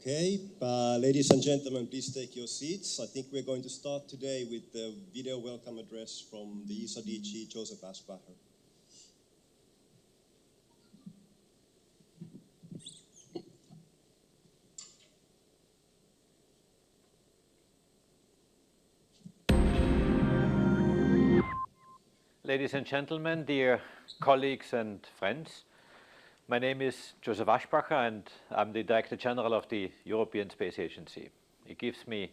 Okay, ladies and gentlemen, please take your seats. I think we're going to start today with the video welcome address from the ESA DG, Joseph Aschbacher. Ladies and gentlemen, dear colleagues and friends, my name is Joseph Aschbacher and I'm the Director General of the European Space Agency. It gives me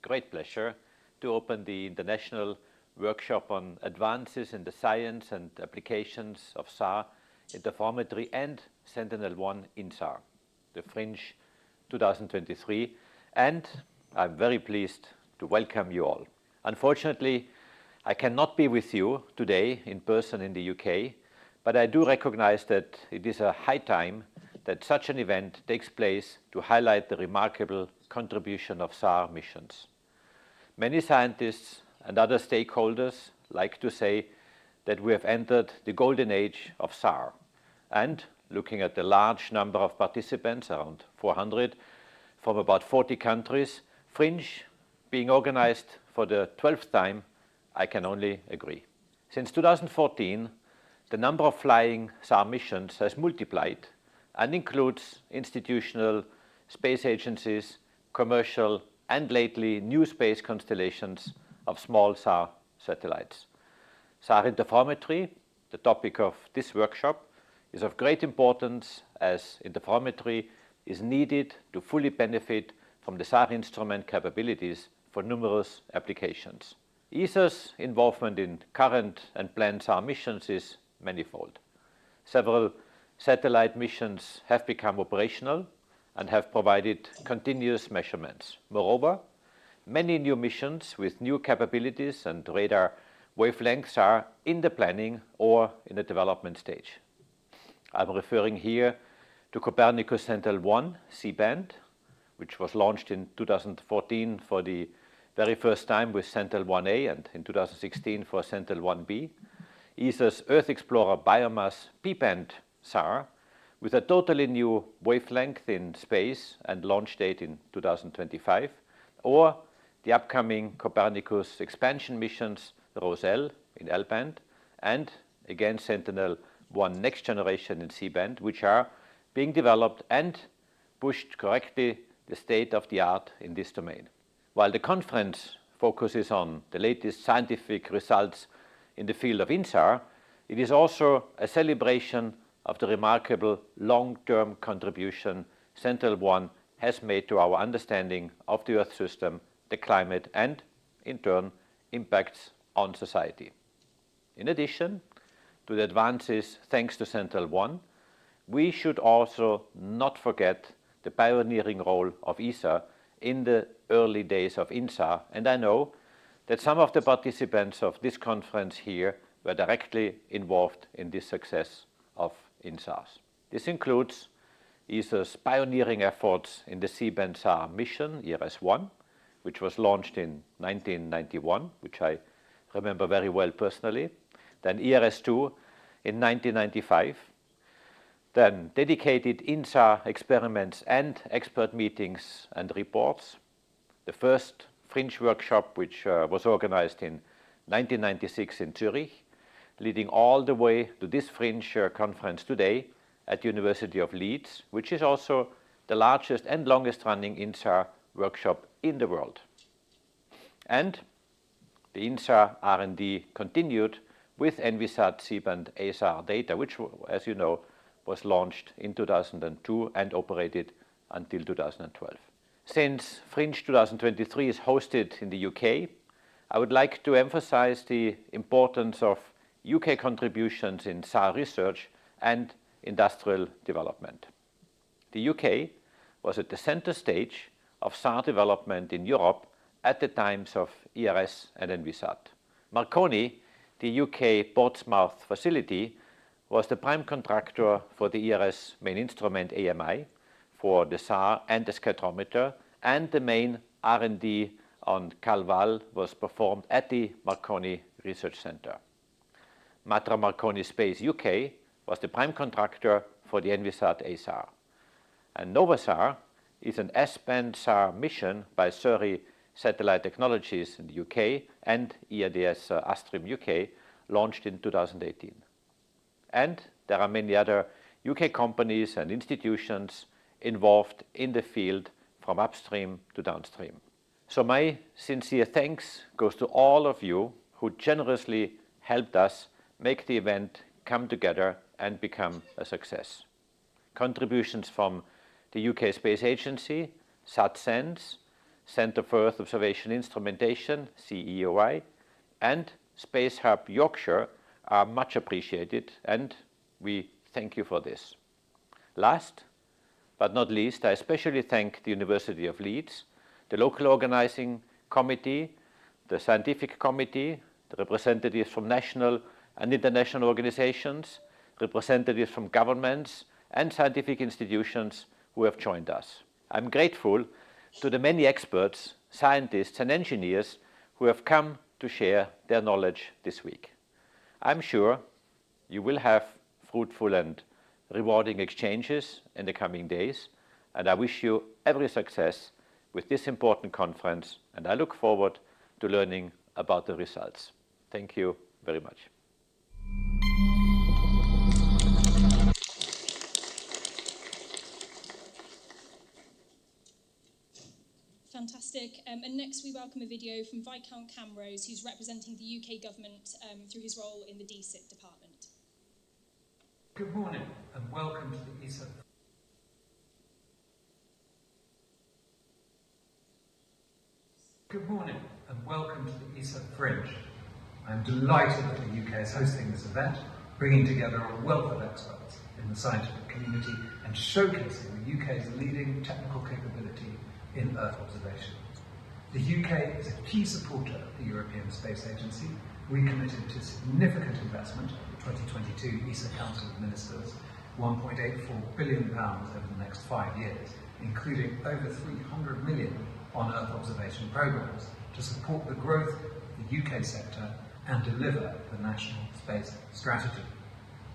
great pleasure to open the International Workshop on Advances in the Science and Applications of SAR, Interferometry and Sentinel-1 in SAR, the FRINGE 2023, and I'm very pleased to welcome you all. Unfortunately, I cannot be with you today in person in the UK, but I do recognize that it is a high time that such an event takes place to highlight the remarkable contribution of SAR missions. Many scientists and other stakeholders like to say that we have entered the golden age of SAR, and looking at the large number of participants, around 400, from about 40 countries, FRINGE being organized for the 12th time, I can only agree. Since 2014, the number of flying SAR missions has multiplied and includes institutional space agencies, commercial, and lately new space constellations of small SAR satellites. SAR interferometry, the topic of this workshop, is of great importance as interferometry is needed to fully benefit from the SAR instrument capabilities for numerous applications. ESA's involvement in current and planned SAR missions is manifold. Several satellite missions have become operational and have provided continuous measurements. Moreover, many new missions with new capabilities and radar wavelengths are in the planning or in the development stage. I'm referring here to Copernicus Sentinel-1 C-band, which was launched in 2014 for the very first time with Sentinel-1A and in 2016 for Sentinel-1B, ESA's Earth Explorer biomass P-band SAR with a totally new wavelength in space and launch date in 2025, or the upcoming Copernicus expansion missions Roselle in L-band and again Sentinel-1 next generation in C-band, which are being developed and pushed correctly the state of the art in this domain. While the conference focuses on the latest scientific results in the field of INSAR, it is also a celebration of the remarkable long-term contribution Sentinel-1 has made to our understanding of the Earth system, the climate, and, in turn, impacts on society. In addition to the advances thanks to Sentinel-1, we should also not forget the pioneering role of ESA in the early days of INSAR, and I know that some of the participants of this conference here were directly involved in the success of INSARs. This includes ESA's pioneering efforts in the C-band SAR mission, ERS-1, which was launched in 1991, which I remember very well personally, then ERS-2 in 1995, then dedicated INSAR experiments and expert meetings and reports, the first FRINGE workshop, which was organized in 1996 in Zurich, leading all the way to this FRINGE conference today at University of Leeds, which is also the largest and longest running INSAR workshop in the world. And the INSAR R&D continued with Envisat C-band ASAR data, which, as you know, was launched in 2002 and operated until 2012. Since FRINGE 2023 is hosted in the UK, I would like to emphasize the importance of UK contributions in SAR research and industrial development. The UK was at the center stage of SAR development in Europe at the times of ERS and Envisat. Marconi, the UK Portsmouth facility, was the prime contractor for the ERS main instrument AMI, for the SAR and the scattorometer, and the main R&D on Calval was performed at the Marconi Research Centre. Matra Marconi Space UK was the prime contractor for the Envisat ASAR. And Novasar is an S-band SAR mission by Surrey Satellite Technologies in the UK and EADS Astrim UK, launched in 2018. And there are many other UK companies and institutions involved in the field from upstream to downstream. So my sincere thanks goes to all of you who generously helped us make the event come together and become a success. Contributions from the UK Space Agency, SatSense, Centre for Earth Observation Instrumentation, CEOI, and Space Hub Yorkshire are much appreciated, and we thank you for this. Last but not least, I especially thank the University of Leeds, the local organizing committee, the scientific committee, the representatives from national and international organizations, representatives from governments and scientific institutions who have joined us. I'm grateful to the many experts, scientists and engineers who have come to share their knowledge this week. I'm sure you will have fruitful and rewarding exchanges in the coming days, and I wish you every success with this important conference, and I look forward to learning about the results. Thank you very much. Fantastic. And next we welcome a video from Viscount Camrose, who's representing the UK government through his role in the DSIT department. Good morning and welcome to the ESA. Good morning and welcome to the ESA Fringe. I'm delighted that the UK is hosting this event, bringing together a wealth of experts in the scientific community and showcasing the UK's leading technical capability in Earth observation. The UK is a key supporter of the European Space Agency. We committed to significant investment at the 2022 ESA Council of Ministers, £1.84 billion over the next 5 years, including over 300 million on Earth observation programmes to support the growth of the UK sector and deliver the National Space Strategy.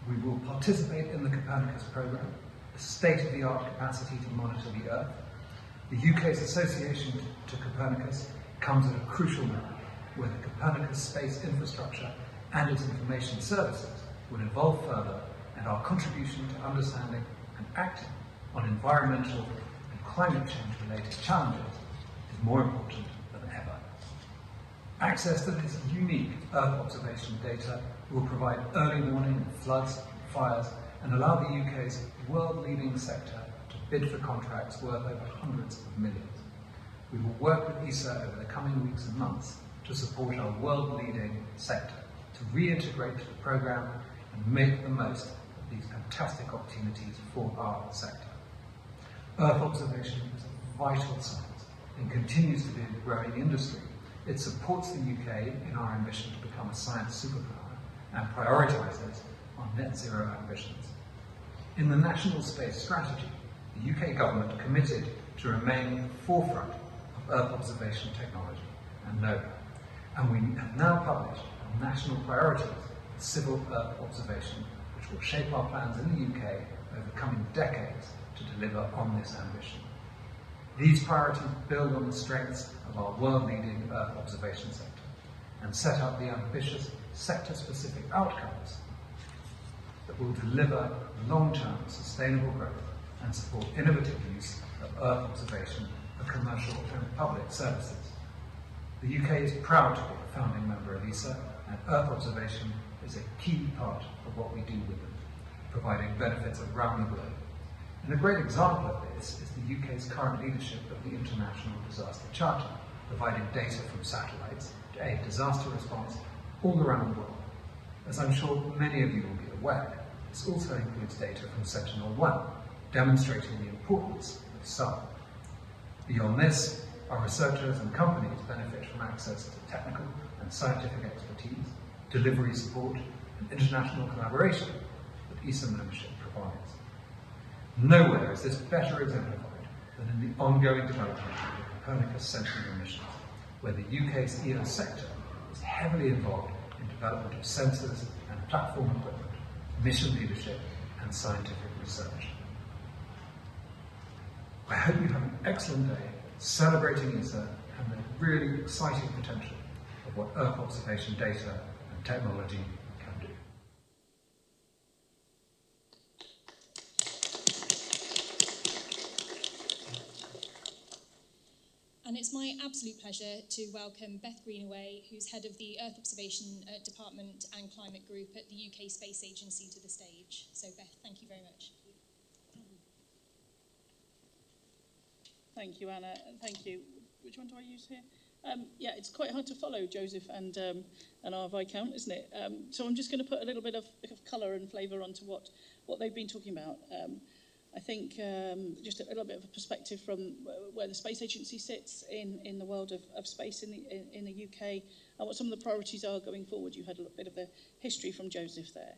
We will participate in the Copernicus programme, a state-of-the-art capacity to monitor the Earth. The UK's association to Copernicus comes at a crucial moment, where the Copernicus space infrastructure and its information services will evolve further, and our contribution to understanding and acting on environmental and climate change related challenges is more important than ever. Access to this unique Earth observation data will provide early warning of floods, fires, and allow the UK's world-leading sector to bid for contracts worth over hundreds of millions. We will work with ESA over the coming weeks and months to support our world-leading sector, to reintegrate the programme and make the most of these fantastic opportunities for our sector. Earth observation is a vital science and continues to be a growing industry. It supports the UK in our ambition to become a science superpower and prioritises our net zero ambitions. In the National Space Strategy, the UK government committed to remain at the forefront of Earth observation technology and know-how. And we have now published our national priorities for civil Earth observation, which will shape our plans in the UK over coming decades to deliver on this ambition. These priorities build on the strengths of our world-leading Earth observation sector and set up the ambitious sector-specific outcomes that will deliver long-term sustainable growth and support innovative use of Earth observation for commercial and public services. The UK is proud to be a founding member of ESA, and Earth observation is a key part of what we do with them, providing benefits around the globe. And a great example of this is the UK's current leadership of the International Disaster Charter, providing data from satellites to aid disaster response all around the world. As I'm sure many of you will be aware, this also includes data from Sentinel-1, demonstrating the importance of SAR. Beyond this, our researchers and companies benefit from access to technical and scientific expertise, delivery support, and international collaboration that ESA membership provides. Nowhere is this better exemplified than in the ongoing development of the Copernicus Sentinel missions, where the UK's EO sector is heavily involved in development of sensors and platform equipment, mission leadership, and scientific research. I hope you have an excellent day celebrating ESA and the really exciting potential of what Earth observation data and technology can do. And it's my absolute pleasure to welcome Beth Greenaway, who's head of the Earth Observation Department and Climate Group at the UK Space Agency, to the stage. So Beth, thank you very much. Thank you, Anna, and thank you. Which one do I use here? Yeah, it's quite hard to follow Joseph and our Viscount, isn't it? So I'm just going to put a little bit of colour and flavour onto what they've been talking about. I think just a little bit of a perspective from where the Space Agency sits in the world of space in the UK and what some of the priorities are going forward. You had a little bit of the history from Joseph there.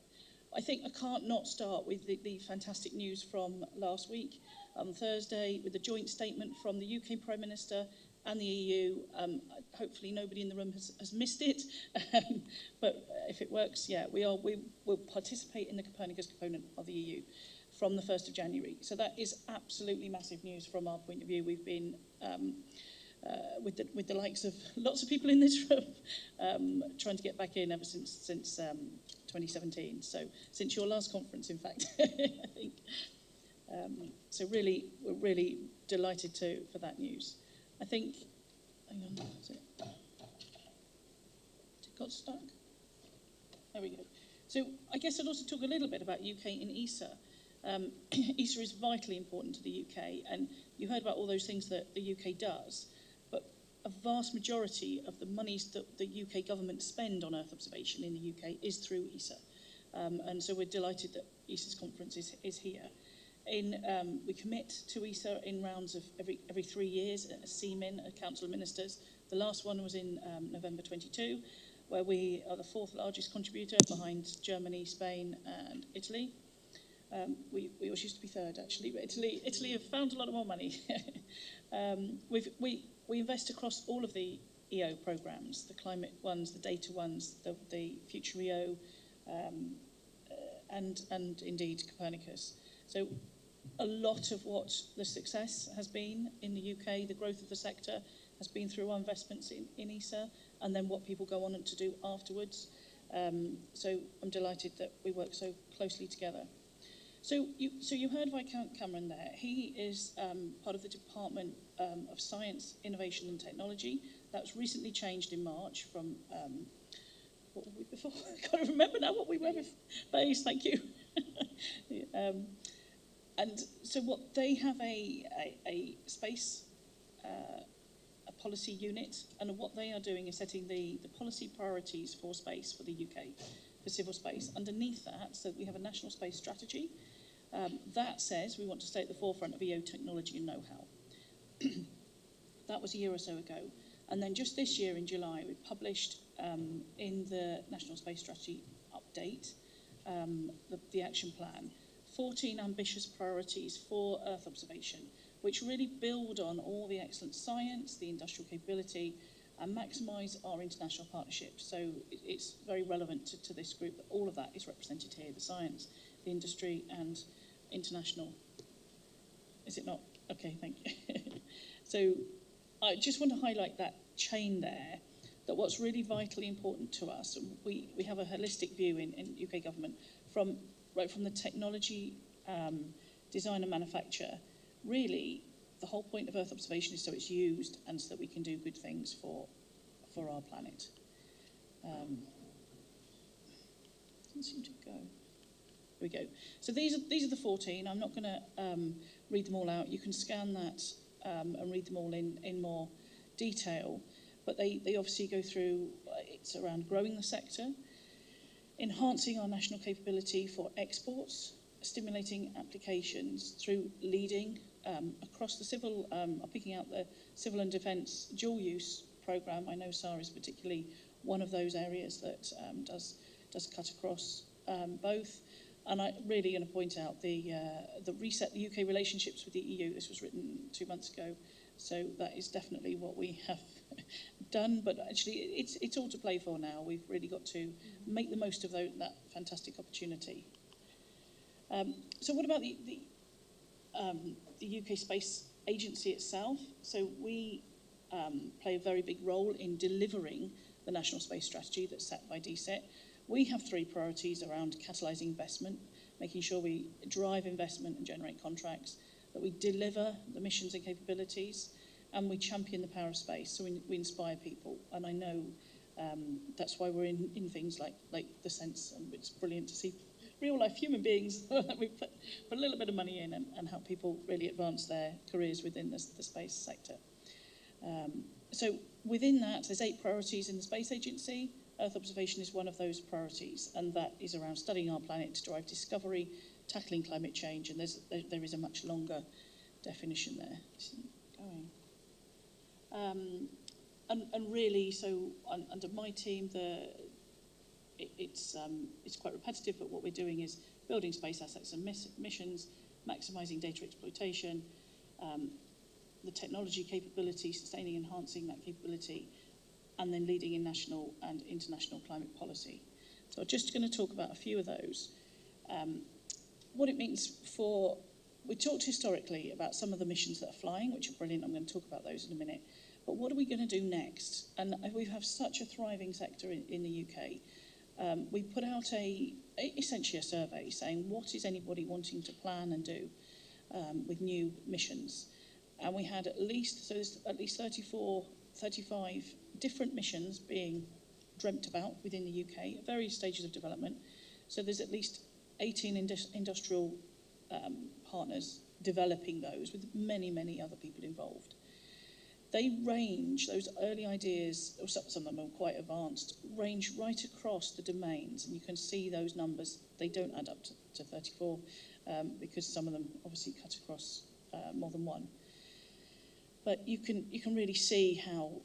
I think I can't not start with the fantastic news from last week on Thursday with the joint statement from the UK Prime Minister and the EU. Hopefully nobody in the room has missed it, but if it works, yeah, we will participate in the Copernicus component of the EU from the 1st of January. So that is absolutely massive news from our point of view. We've been with the likes of lots of people in this room trying to get back in ever since 2017. So since your last conference, in fact, I think. So we're really delighted for that news. I think, hang on, is it got stuck? There we go. So I guess I'd also talk a little bit about UK and ESA. ESA is vitally important to the UK, and you heard about all those things that the UK does, but a vast majority of the monies that the UK government spend on Earth observation in the UK is through ESA. And so we're delighted that ESA's conference is here. We commit to ESA in rounds of every 3 years, a CMIN, a Council of Ministers. The last one was in November 22, where we are the 4th largest contributor behind Germany, Spain and Italy. We always used to be 3rd, actually, but Italy have found a lot more money. We invest across all of the EO programmes, the climate ones, the data ones, the future EO, and indeed Copernicus. So a lot of what the success has been in the UK, the growth of the sector, has been through our investments in ESA, and then what people go on to do afterwards. So I'm delighted that we work so closely together. So you heard Viscount Cameron there. He is part of the Department of Science, Innovation and Technology. That was recently changed in March from, what were we before? I can't remember now what we were before. Base, thank you. And so what they have a space a policy unit, and what they are doing is setting the policy priorities for space for the UK, for civil space. Underneath that, so we have a national space strategy that says we want to stay at the forefront of EO technology and know-how. That was a year or so ago. And then just this year in July, we published in the National Space Strategy update the action plan, 14 ambitious priorities for Earth observation, which really build on all the excellent science, the industrial capability, and maximise our international partnerships. So it's very relevant to this group that all of that is represented here, the science, the industry, and international. Is it not? Okay, thank you. So I just want to highlight that chain there, that what's really vitally important to us, and we have a holistic view in UK government, right from the technology, design and manufacture. Really, the whole point of Earth observation is so it's used and so that we can do good things for our planet. Doesn't seem to go. Here we go. So these are the 14. I'm not going to read them all out. You can scan that and read them all in more detail. But they obviously go through, it's around growing the sector, enhancing our national capability for exports, stimulating applications through leading across the civil, picking out the civil and defence dual-use programme. I know SAR is particularly one of those areas that does cut across both. And I'm really going to point out the reset the UK relationships with the EU. This was written 2 months ago, so that is definitely what we have done. But actually, it's all to play for now. We've really got to make the most of that fantastic opportunity. So what about the UK Space agency itself, so we play a very big role in delivering the National Space Strategy that's set by DSET. We have 3 priorities around catalysing investment, making sure we drive investment and generate contracts, that we deliver the missions and capabilities, and we champion the power of space, so we inspire people. And I know that's why we're in things like the Sense, and it's brilliant to see real-life human beings that we put a little bit of money in and help people really advance their careers within the space sector. So within that, there's 8 priorities in the Space Agency. Earth observation is one of those priorities, and that is around studying our planet to drive discovery, tackling climate change, and there is a much longer definition there. And really, so under my team, it's quite repetitive, but what we're doing is building space assets and missions, maximising data exploitation, the technology capability, sustaining, enhancing that capability, and then leading in national and international climate policy. So I'm just going to talk about a few of those. What it means we talked historically about some of the missions that are flying, which are brilliant. I'm going to talk about those in a minute. But what are we going to do next? And we have such a thriving sector in the UK. We put out essentially a survey saying, what is anybody wanting to plan and do with new missions? And we had at least 35 different missions being dreamt about within the UK at various stages of development. So there's at least 18 industrial partners developing those with many, many other people involved. They range, those early ideas, some of them are quite advanced, range right across the domains, and you can see those numbers. They don't add up to 34 because some of them obviously cut across more than one. But you can really see how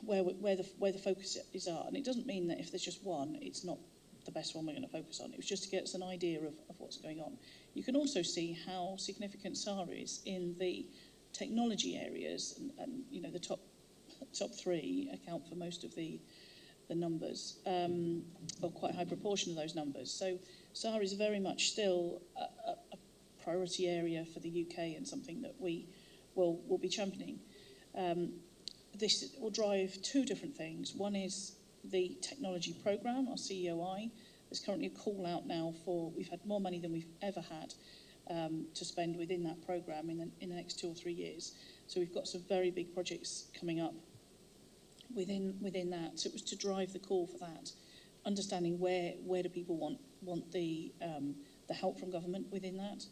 where the focus is are, and it doesn't mean that if there's just one, it's not the best one we're going to focus on. It was just to get us an idea of what's going on. You can also see how significant SAR is in the technology areas, and you know the top 3 account for most of the numbers, or quite a high proportion of those numbers. So SAR is very much still a priority area for the UK and something that we will be championing. This will drive 2 different things. One is the technology programme, our CEOI. There's currently a call out now we've had more money than we've ever had to spend within that programme in the next 2 or 3 years. So we've got some very big projects coming up within that. So it was to drive the call for that, understanding where do people want the help from government within that.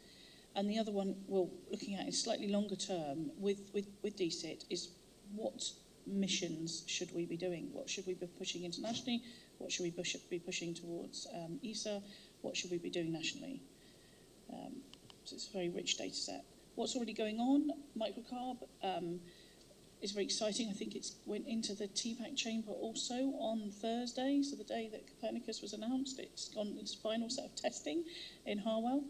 And the other one we're looking at is slightly longer term with DSIT is what missions should we be doing? What should we be pushing internationally? What should we be pushing towards ESA? What should we be doing nationally? So it's a very rich data set. What's already going on? Microcarb is very exciting. I think it went into the TPAC chamber also on Thursday, so the day that Copernicus was announced. It's gone its final set of testing in Harwell,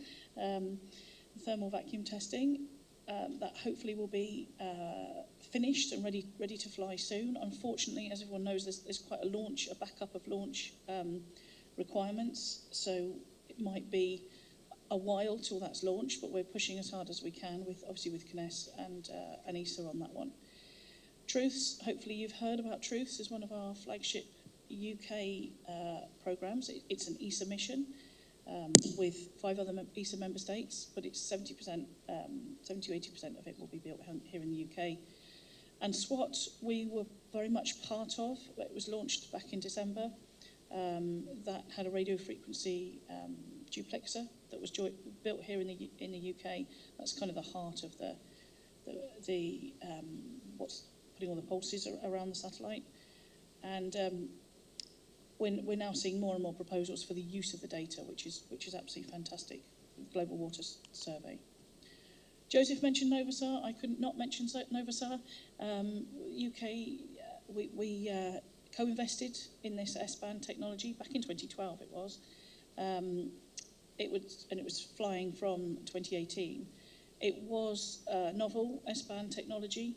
thermal vacuum testing. That hopefully will be finished and ready to fly soon. Unfortunately, as everyone knows, there's quite a backup of launch requirements, so it might be a while till that's launched, but we're pushing as hard as we can obviously with CNES and ESA on that one. Truths, hopefully you've heard about Truths as one of our flagship UK programmes. It's an ESA mission with 5 other ESA member states, but it's 70% to 80% of it will be built here in the UK. And SWAT, we were very much part of. It was launched back in December. That had a radio frequency duplexer that was built here in the UK. That's kind of the heart of the what's putting all the pulses around the satellite. And we're now seeing more and more proposals for the use of the data, which is absolutely fantastic. Global Water Survey. Joseph mentioned Novasar. I could not mention Novasar. UK, we co-invested in this S-band technology back in 2012. It was. It was flying from 2018. It was novel S-band technology,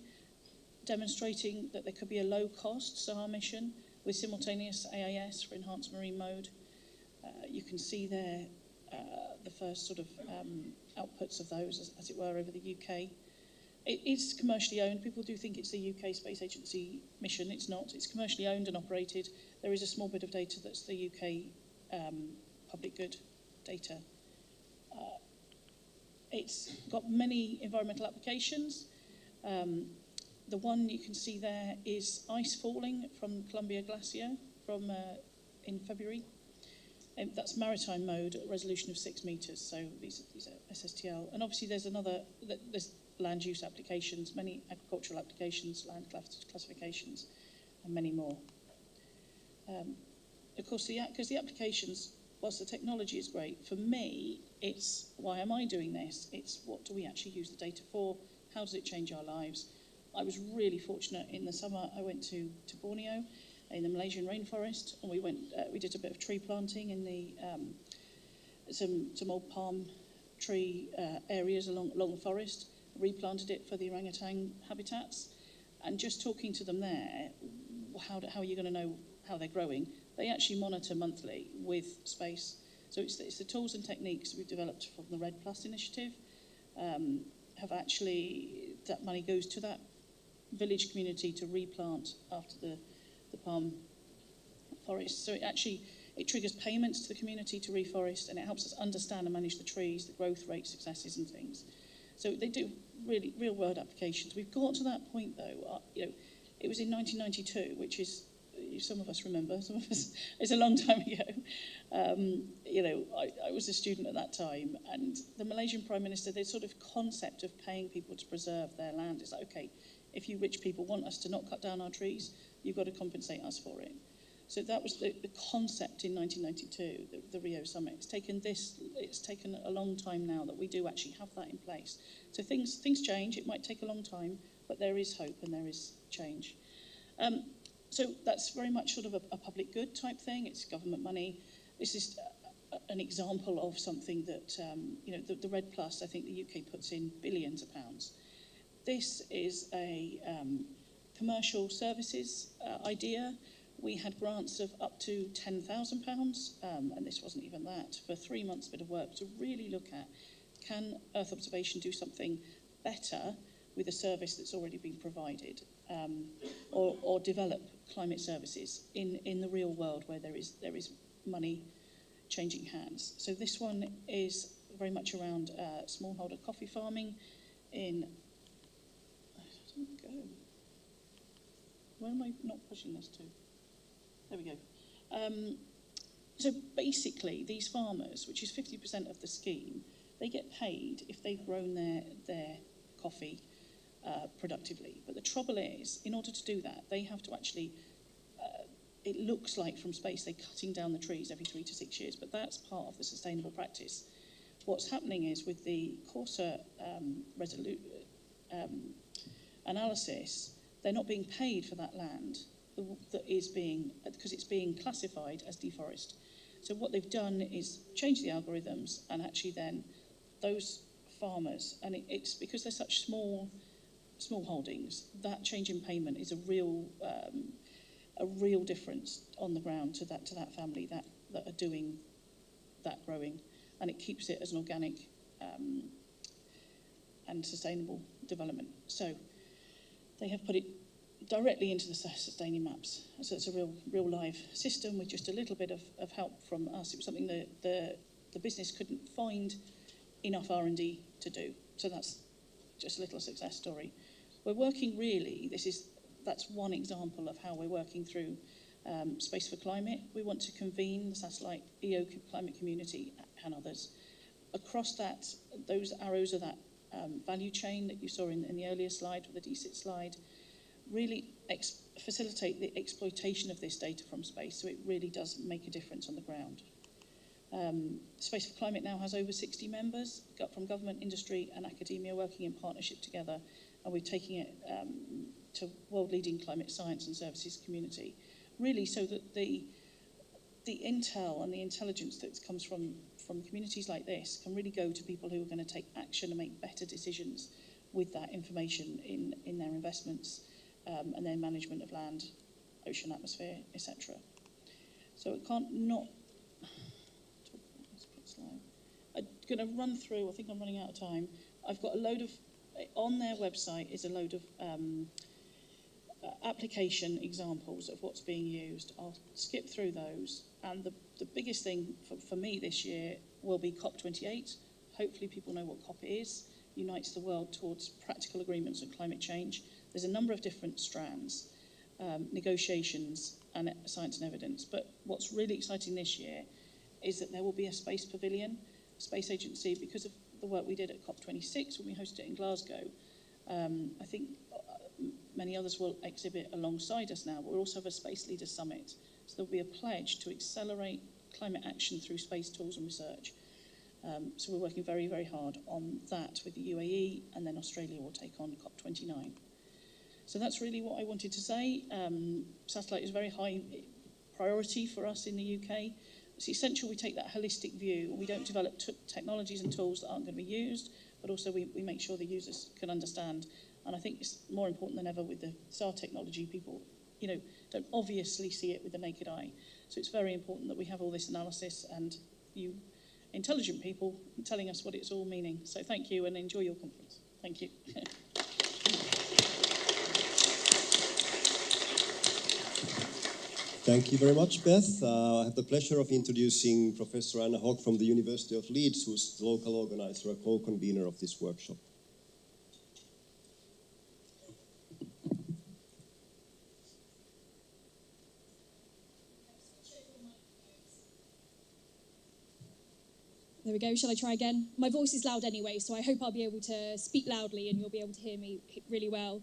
demonstrating that there could be a low-cost SAR mission with simultaneous AIS for enhanced marine mode. You can see there the first sort of outputs of those, as it were, over the UK. It is commercially owned. People do think it's the UK Space Agency mission. It's not. It's commercially owned and operated. There is a small bit of data that's the UK public good data. It's got many environmental applications. The one you can see there is ice falling from Columbia Glacier from in February. That's maritime mode at a resolution of 6 metres, so these are SSTL. And obviously there's land use applications, many agricultural applications, land classifications, and many more. Of course, because the applications, whilst the technology is great, for me, it's why am I doing this? It's what do we actually use the data for? How does it change our lives? I was really fortunate in the summer. I went to Borneo in the Malaysian rainforest, and we did a bit of tree planting in the some old palm tree areas along the forest, replanted it for the orangutan habitats, and just talking to them there, how are you going to know how they're growing? They actually monitor monthly with space. So it's the tools and techniques we've developed from the Red Plus initiative. Have actually, that money goes to that village community to replant after the palm forest. So it triggers payments to the community to reforest, and it helps us understand and manage the trees, the growth rate, successes and things. So they do really real world applications. We've got to that point though, it was in 1992, which is, some of us remember, some of us, it's a long time ago. I was a student at that time, and the Malaysian Prime Minister, this sort of concept of paying people to preserve their land is like, okay, if you rich people want us to not cut down our trees, you've got to compensate us for it. So that was the concept in 1992, the Rio Summit. It's taken a long time now that we do actually have that in place. So things change, it might take a long time, but there is hope and there is change. So that's very much sort of a public good type thing. It's government money. This is an example of something that, the Red Plus, I think the UK puts in billions of pounds. This is a commercial services idea. We had grants of up to £10,000, and this wasn't even that, for 3 months' bit of work to really look at, can Earth observation do something better with a service that's already been provided, or develop climate services in the real world where there is money changing hands. So this one is very much around smallholder coffee farming in, I don't go, where am I not pushing this to? There we go. So basically, these farmers, which is 50% of the scheme, they get paid if they've grown their coffee productively. But the trouble is, in order to do that, they have to actually, it looks like from space they're cutting down the trees every 3 to 6 years, but that's part of the sustainable practice. What's happening is with the coarser analysis, they're not being paid for that land that is being, because it's being classified as deforest. So what they've done is change the algorithms, and actually then those farmers, and it's because they're such small holdings, that change in payment is a real difference on the ground to that family that are doing that growing, and it keeps it as an organic and sustainable development. So they have put it directly into the sustaining maps. So it's a real live system with just a little bit of help from us. It was something that the business couldn't find enough R&D to do. So that's just a little success story. We're working really, that's one example of how we're working through Space for Climate. We want to convene the satellite EO climate community and others. Across that, those arrows of that value chain that you saw in the earlier slide, with the DSIT slide, really facilitate the exploitation of this data from space, so it really does make a difference on the ground. Space for Climate now has over 60 members from government, industry and academia working in partnership together, and we're taking it to world-leading climate science and services community, really so that the intel and the intelligence that comes from communities like this can really go to people who are going to take action and make better decisions with that information in their investments and their management of land, ocean, atmosphere, etc. So it can't not talk about this slide. I'm going to run through, I think I'm running out of time. I've got a load of on their website is a load of application examples of what's being used. I'll skip through those. And the biggest thing for me this year will be COP28. Hopefully people know what COP is. Unites the world towards practical agreements on climate change. There's a number of different strands, negotiations and science and evidence. But what's really exciting this year is that there will be a space pavilion, space agency, because of the work we did at COP26 when we hosted it in Glasgow. I think many others will exhibit alongside us now, but we'll also have a Space Leaders Summit. So there'll be a pledge to accelerate climate action through space tools and research. So we're working very, very hard on that with the UAE, and then Australia will take on COP29. So that's really what I wanted to say. Satellite is a very high priority for us in the UK. It's essential we take that holistic view. We don't develop technologies and tools that aren't going to be used, but also we make sure the users can understand. And I think it's more important than ever with the SAR technology. People, don't obviously see it with the naked eye. So it's very important that we have all this analysis and you intelligent people telling us what it's all meaning. So thank you and enjoy your conference. Thank you. Thank you very much, Beth. I have the pleasure of introducing Professor Anna Hogg from the University of Leeds, who's the local organizer, a co-convener of this workshop. There we go, shall I try again? My voice is loud anyway, so I hope I'll be able to speak loudly and you'll be able to hear me really well.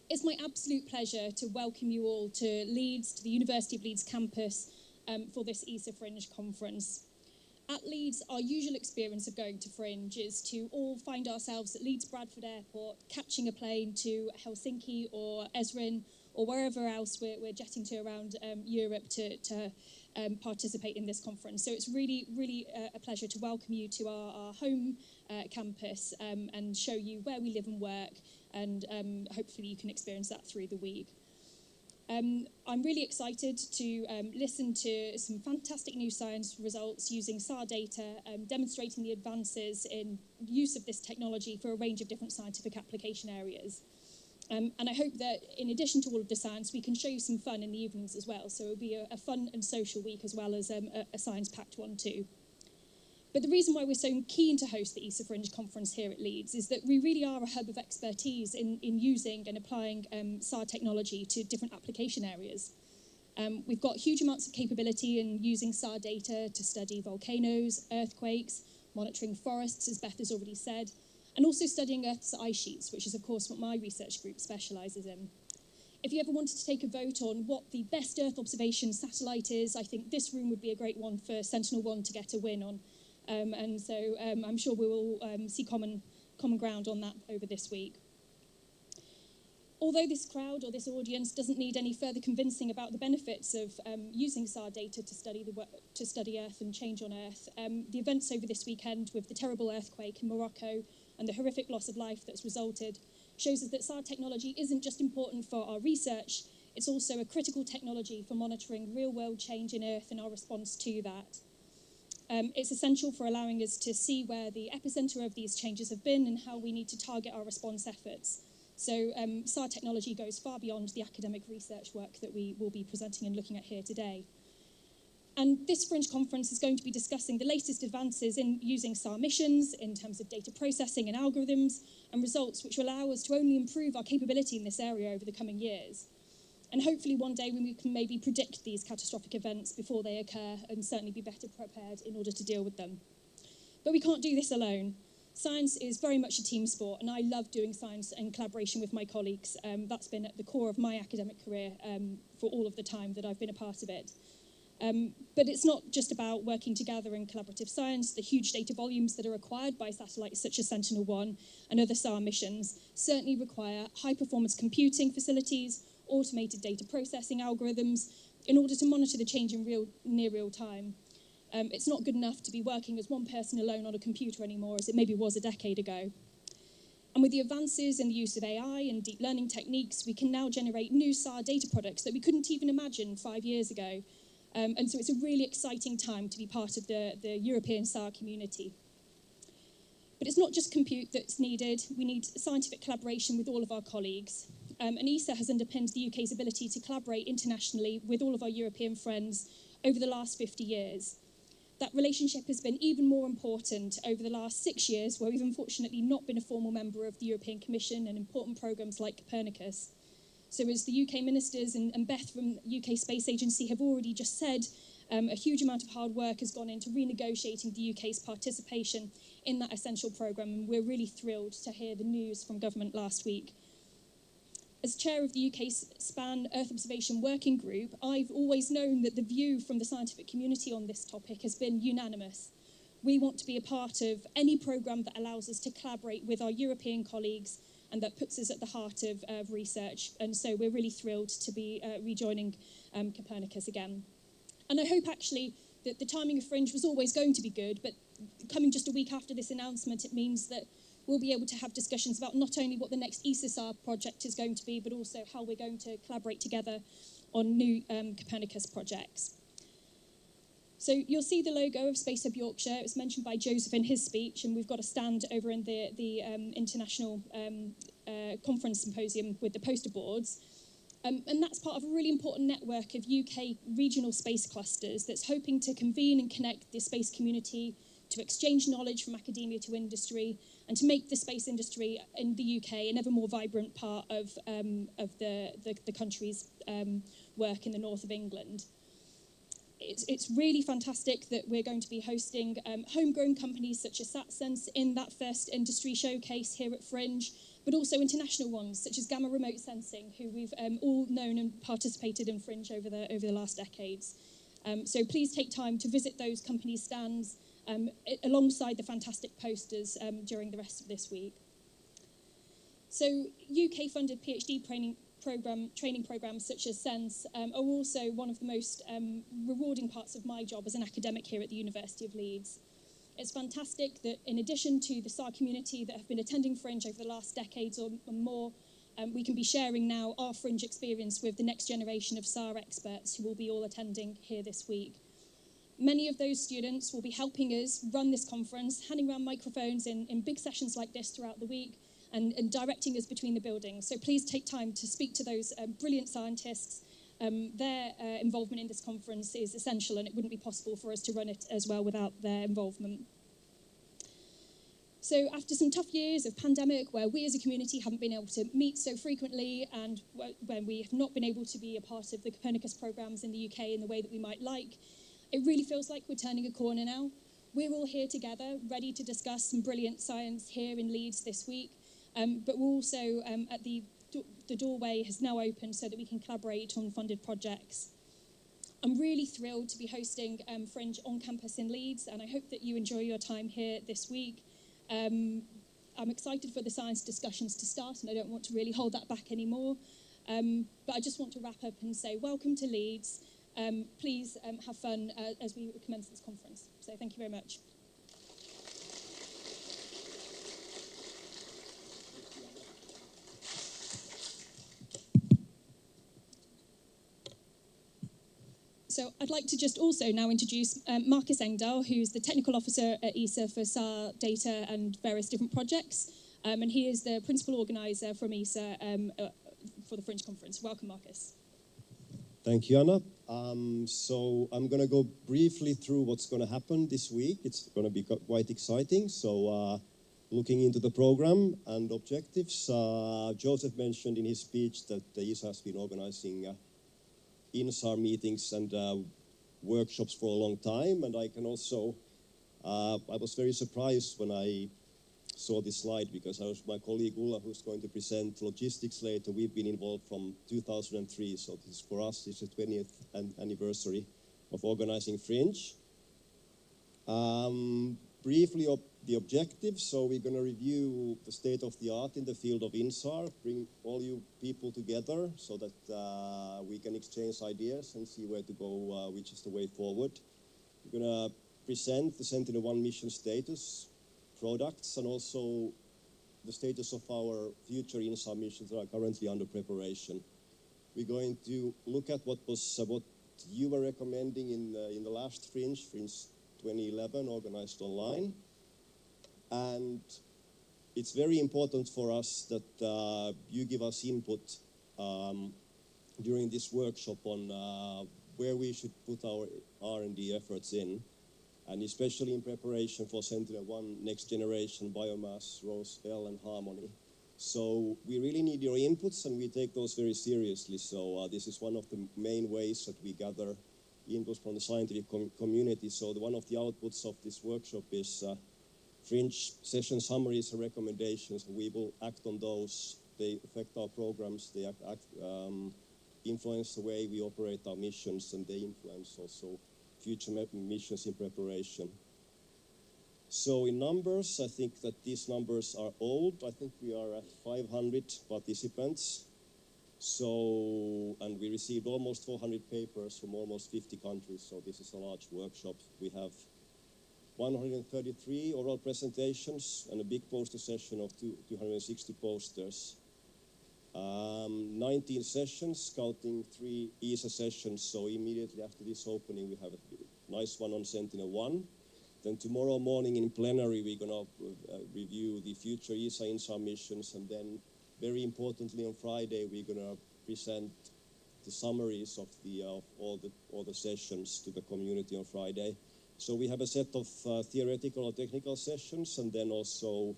It's my absolute pleasure to welcome you all to Leeds, to the University of Leeds campus for this ESA Fringe conference. At Leeds, our usual experience of going to Fringe is to all find ourselves at Leeds Bradford Airport, catching a plane to Helsinki or Esrin or wherever else we're jetting to around Europe to participate in this conference. So it's really, really a pleasure to welcome you to our home campus and show you where we live and work, and hopefully you can experience that through the week. I'm really excited to listen to some fantastic new science results using SAR data, demonstrating the advances in use of this technology for a range of different scientific application areas. And I hope that in addition to all of the science, we can show you some fun in the evenings as well. So it'll be a fun and social week as well as a science-packed one too. But the reason why we're so keen to host the ESA Fringe conference here at Leeds is that we really are a hub of expertise in using and applying SAR technology to different application areas. We've got huge amounts of capability in using SAR data to study volcanoes, earthquakes, monitoring forests, as Beth has already said, and also studying Earth's ice sheets, which is, of course, what my research group specialises in. If you ever wanted to take a vote on what the best Earth observation satellite is, I think this room would be a great one for Sentinel-1 to get a win on. And so I'm sure we will see common ground on that over this week. Although this crowd or this audience doesn't need any further convincing about the benefits of using SAR data to study Earth and change on Earth, the events over this weekend with the terrible earthquake in Morocco and the horrific loss of life that's resulted shows us that SAR technology isn't just important for our research, it's also a critical technology for monitoring real-world change in Earth and our response to that. It's essential for allowing us to see where the epicenter of these changes have been and how we need to target our response efforts. So SAR technology goes far beyond the academic research work that we will be presenting and looking at here today. And this Fringe conference is going to be discussing the latest advances in using SAR missions in terms of data processing and algorithms and results which will allow us to only improve our capability in this area over the coming years. And hopefully one day when we can maybe predict these catastrophic events before they occur and certainly be better prepared in order to deal with them. But we can't do this alone. Science is very much a team sport, and I love doing science in collaboration with my colleagues. That's been at the core of my academic career for all of the time that I've been a part of it. But it's not just about working together in collaborative science. The huge data volumes that are required by satellites such as Sentinel-1 and other SAR missions certainly require high-performance computing facilities, automated data processing algorithms, in order to monitor the change in near real time. It's not good enough to be working as one person alone on a computer anymore, as it maybe was a decade ago. And with the advances in the use of AI and deep learning techniques, we can now generate new SAR data products that we couldn't even imagine 5 years ago. And so it's a really exciting time to be part of the European SAR community. But it's not just compute that's needed. We need scientific collaboration with all of our colleagues. And ESA has underpinned the UK's ability to collaborate internationally with all of our European friends over the last 50 years. That relationship has been even more important over the last 6 years, where we've unfortunately not been a formal member of the European Commission and important programmes like Copernicus. So as the UK ministers and Beth from UK Space Agency have already just said, a huge amount of hard work has gone into renegotiating the UK's participation in that essential programme, and we're really thrilled to hear the news from government last week. As chair of the UK SPAN Earth Observation Working Group, I've always known that the view from the scientific community on this topic has been unanimous. We want to be a part of any programme that allows us to collaborate with our European colleagues and that puts us at the heart of research. And so we're really thrilled to be rejoining Copernicus again. And I hope actually that the timing of Fringe was always going to be good, but coming just a week after this announcement, it means that we'll be able to have discussions about not only what the next ESASAR project is going to be, but also how we're going to collaborate together on new Copernicus projects. So you'll see the logo of Space Hub Yorkshire. It was mentioned by Joseph in his speech, and we've got a stand over in the International Conference Symposium with the poster boards. And that's part of a really important network of UK regional space clusters that's hoping to convene and connect the space community, to exchange knowledge from academia to industry, and to make the space industry in the UK an ever more vibrant part of the country's work in the north of England. It's really fantastic that we're going to be hosting homegrown companies such as SatSense in that first industry showcase here at Fringe, but also international ones such as Gamma Remote Sensing, who we've all known and participated in Fringe over the last decades. So please take time to visit those companies' stands alongside the fantastic posters during the rest of this week. So UK-funded PhD training programs such as SENSE are also one of the most rewarding parts of my job as an academic here at the University of Leeds. It's fantastic that in addition to the SAR community that have been attending Fringe over the last decades or more, we can be sharing now our Fringe experience with the next generation of SAR experts who will be all attending here this week. Many of those students will be helping us run this conference, handing around microphones in big sessions like this throughout the week, and directing us between the buildings. So please take time to speak to those brilliant scientists. Their involvement in this conference is essential, and it wouldn't be possible for us to run it as well without their involvement. So after some tough years of pandemic, where we as a community haven't been able to meet so frequently, and when we have not been able to be a part of the Copernicus programs in the UK in the way that we might like, it really feels like we're turning a corner now. We're all here together, ready to discuss some brilliant science here in Leeds this week. But we're also at the doorway has now opened so that we can collaborate on funded projects. I'm really thrilled to be hosting Fringe on campus in Leeds, and I hope that you enjoy your time here this week. I'm excited for the science discussions to start, and I don't want to really hold that back anymore. But I just want to wrap up and say welcome to Leeds. Please have fun as we commence this conference. So thank you very much. So I'd like to just also now introduce Marcus Engdahl, who's the technical officer at ESA for SAR data and various different projects. And he is the principal organizer from ESA for the Fringe conference. Welcome, Marcus. Thank you, Anna. So I'm going to go briefly through what's going to happen this week. It's going to be quite exciting. So looking into the program and objectives, Joseph mentioned in his speech that ESA has been organizing in-SAR meetings and workshops for a long time, and I can also, I was very surprised when I saw this slide, because my colleague Ulla, who's going to present logistics later, we've been involved from 2003, so this for us is the 20th anniversary of organizing Fringe. Briefly the objectives, so we're going to review the state of the art in the field of INSAR, bring all you people together so that we can exchange ideas and see where to go, which is the way forward. We're going to present the Sentinel-1 mission status, products, and also the status of our future INSAR missions that are currently under preparation. We're going to look at what you were recommending in the last Fringe 2011, organized online. And it's very important for us that you give us input during this workshop on where we should put our R&D efforts in, and especially in preparation for Sentinel-1 next generation biomass, ROSE, L, and Harmony. So we really need your inputs, and we take those very seriously. So this is one of the main ways that we gather inputs from the scientific community. So one of the outputs of this workshop is FRINGE session summaries and recommendations. We will act on those. They affect our programs. They influence the way we operate our missions, and they influence also future missions in preparation. So in numbers, I think that these numbers are old. I think we are at 500 participants. So, and we received almost 400 papers from almost 50 countries. So this is a large workshop. We have 133 oral presentations and a big poster session of 260 posters. 19 sessions, counting 3 ESA sessions. So immediately after this opening, we have a nice one on Sentinel-1. Then tomorrow morning in plenary, we're going to review the future ESA INSAR missions. And then, very importantly, on Friday, we're going to present the summaries of all the sessions to the community on Friday. So we have a set of theoretical or technical sessions, and then also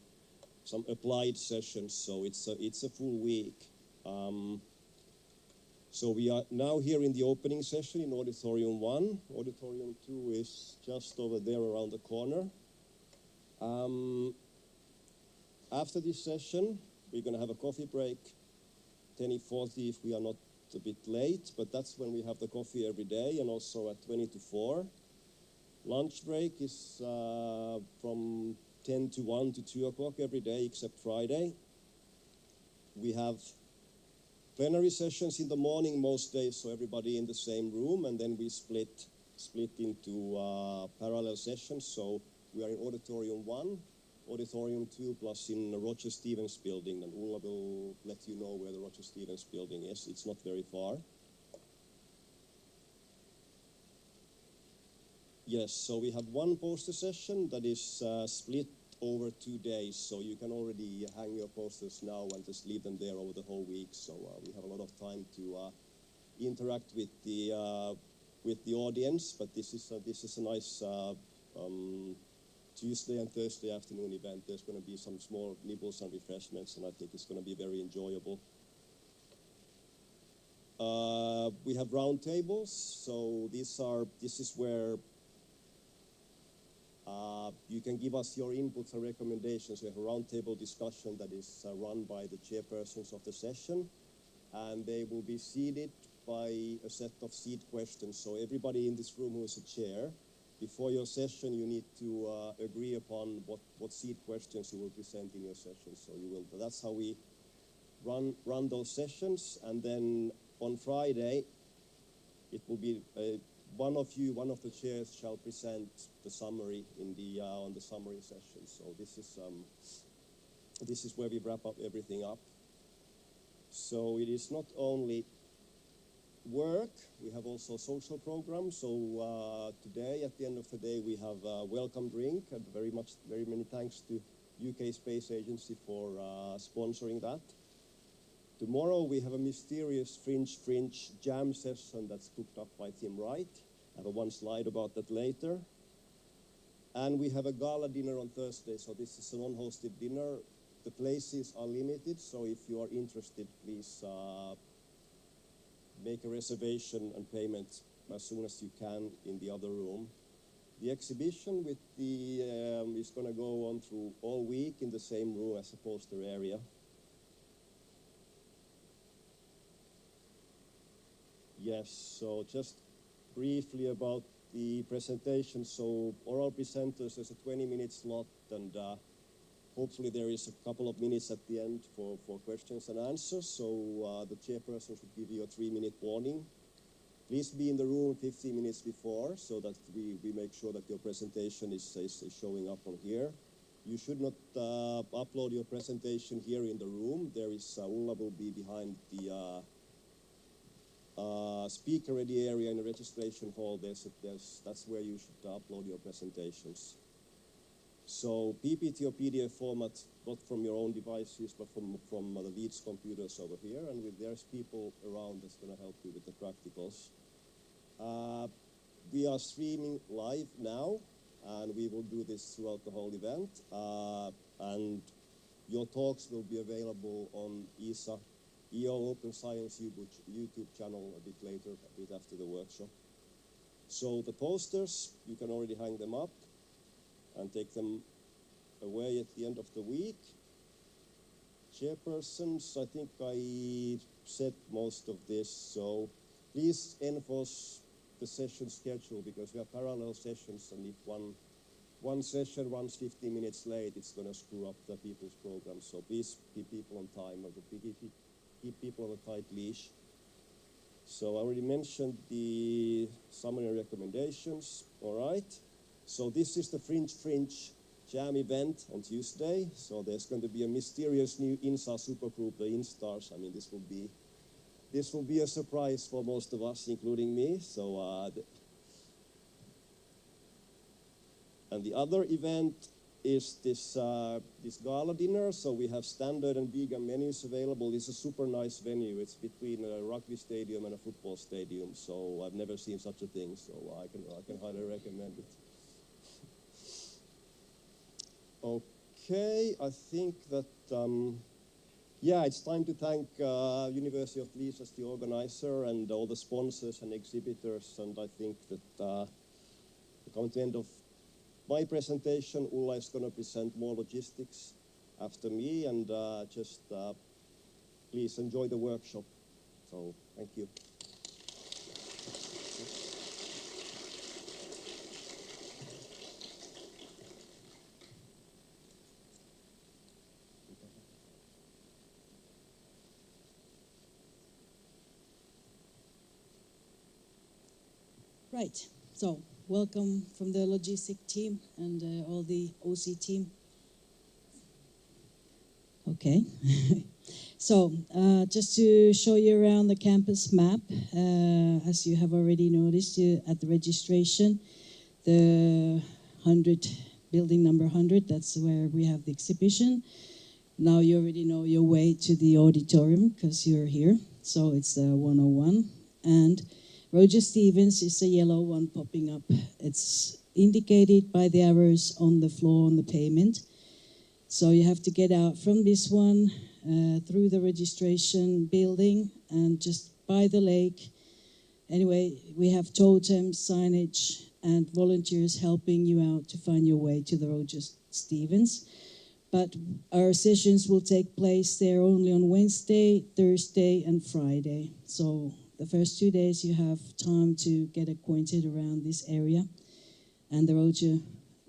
some applied sessions. So it's a full week. So we are now here in the opening session in Auditorium I. Auditorium II is just over there around the corner. After this session, we're going to have a coffee break, 10:40 if we are not a bit late, but that's when we have the coffee every day, and also at 20 to 4. Lunch break is from 10 to 1 to 2 o'clock every day except Friday. We have plenary sessions in the morning most days, so everybody in the same room, and then we split into parallel sessions. So we are in Auditorium I, Auditorium II, plus in the Roger Stevens building, and Ulla will let you know where the Roger Stevens building is. It's not very far. Yes, so we have one poster session that is split over 2 days, so you can already hang your posters now and just leave them there over the whole week. So we have a lot of time to interact with the audience. But this is a nice Tuesday and Thursday afternoon event. There's going to be some small nibbles and refreshments, and I think it's going to be very enjoyable. We have round tables, so this is where you can give us your inputs and recommendations. We have a roundtable discussion that is run by the chairpersons of the session, and they will be seated by a set of seat questions. So everybody in this room who is a chair, before your session, you need to agree upon what seat questions you will present in your session. So you will. That's how we run those sessions, and then on Friday, it will be one of the chairs shall present the summary on the summary session. So this is where we wrap up everything up. So it is not only work, we have also social programs. So today, at the end of the day, we have a welcome drink, and very many thanks to UK Space Agency for sponsoring that. Tomorrow we have a mysterious Fringe jam session that's cooked up by Tim Wright. I have one slide about that later. And we have a gala dinner on Thursday, so this is an unhosted dinner. The places are limited, so if you are interested, please make a reservation and payment as soon as you can in the other room. The exhibition with is going to go on through all week in the same room as a poster area. Yes, so just briefly about the presentation. So oral presenters, there's a 20-minute slot, and hopefully there is a couple of minutes at the end for questions and answers. So the chairperson should give you a 3-minute warning. Please be in the room 15 minutes before, so that we make sure that your presentation is showing up on here. You should not upload your presentation here in the room. There is Ulla will be behind the speaker ready area in the registration hall. That's where you should upload your presentations. So PPT or PDF format, not from your own devices, but from the Leeds computers over here. And there's people around that's going to help you with the practicals. We are streaming live now, and we will do this throughout the whole event. And your talks will be available on EO Open Science YouTube channel a bit later, a bit after the workshop. So the posters, you can already hang them up and take them away at the end of the week. Chairpersons, I think I said most of this, so please enforce the session schedule, because we have parallel sessions, and if one session runs 15 minutes late, it's going to screw up the people's program. So please keep people on time, or keep people on a tight leash. So I already mentioned the summary recommendations. All right. So this is the Fringe Jam event on Tuesday. So there's going to be a mysterious new INSA supergroup, the InStars. I mean, this will be a surprise for most of us, including me. So, and the other event is this gala dinner. So we have standard and vegan menus available. It's a super nice venue. It's between a rugby stadium and a football stadium. So I've never seen such a thing. So I can highly recommend it. Okay, I think that, yeah, it's time to thank University of Leeds as the organizer and all the sponsors and exhibitors. And I think that we come to the end of my presentation. Ulla is going to present more logistics after me, and just please enjoy the workshop. So, thank you. Right, so welcome from the logistic team and all the OC team. Okay, so just to show you around the campus map, as you have already noticed at the registration, the building number 100, that's where we have the exhibition. Now you already know your way to the auditorium because you're here, so it's the 101. And Roger Stevens is the yellow one popping up. It's indicated by the arrows on the floor on the pavement. So you have to get out from this one through the registration building and just by the lake. Anyway, we have totems, signage, and volunteers helping you out to find your way to the Roger Stevens. But our sessions will take place there only on Wednesday, Thursday, and Friday. So the first 2 days you have time to get acquainted around this area. And the Roger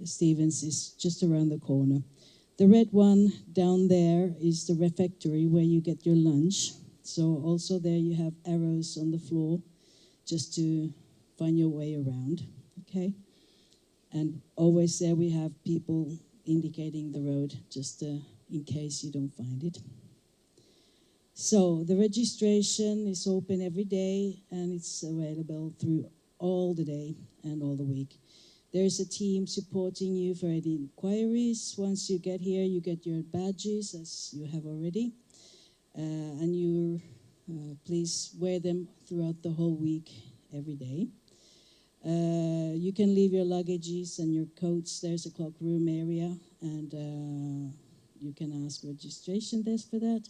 Stevens is just around the corner. The red one down there is the refectory where you get your lunch. So also there you have arrows on the floor just to find your way around, okay? And always there we have people indicating the road just in case you don't find it. So the registration is open every day and it's available through all the day and all the week. There's a team supporting you for any inquiries. Once you get here, you get your badges as you have already. And you please wear them throughout the whole week, every day. You can leave your luggages and your coats. There's a cloakroom area, and you can ask registration desk for that.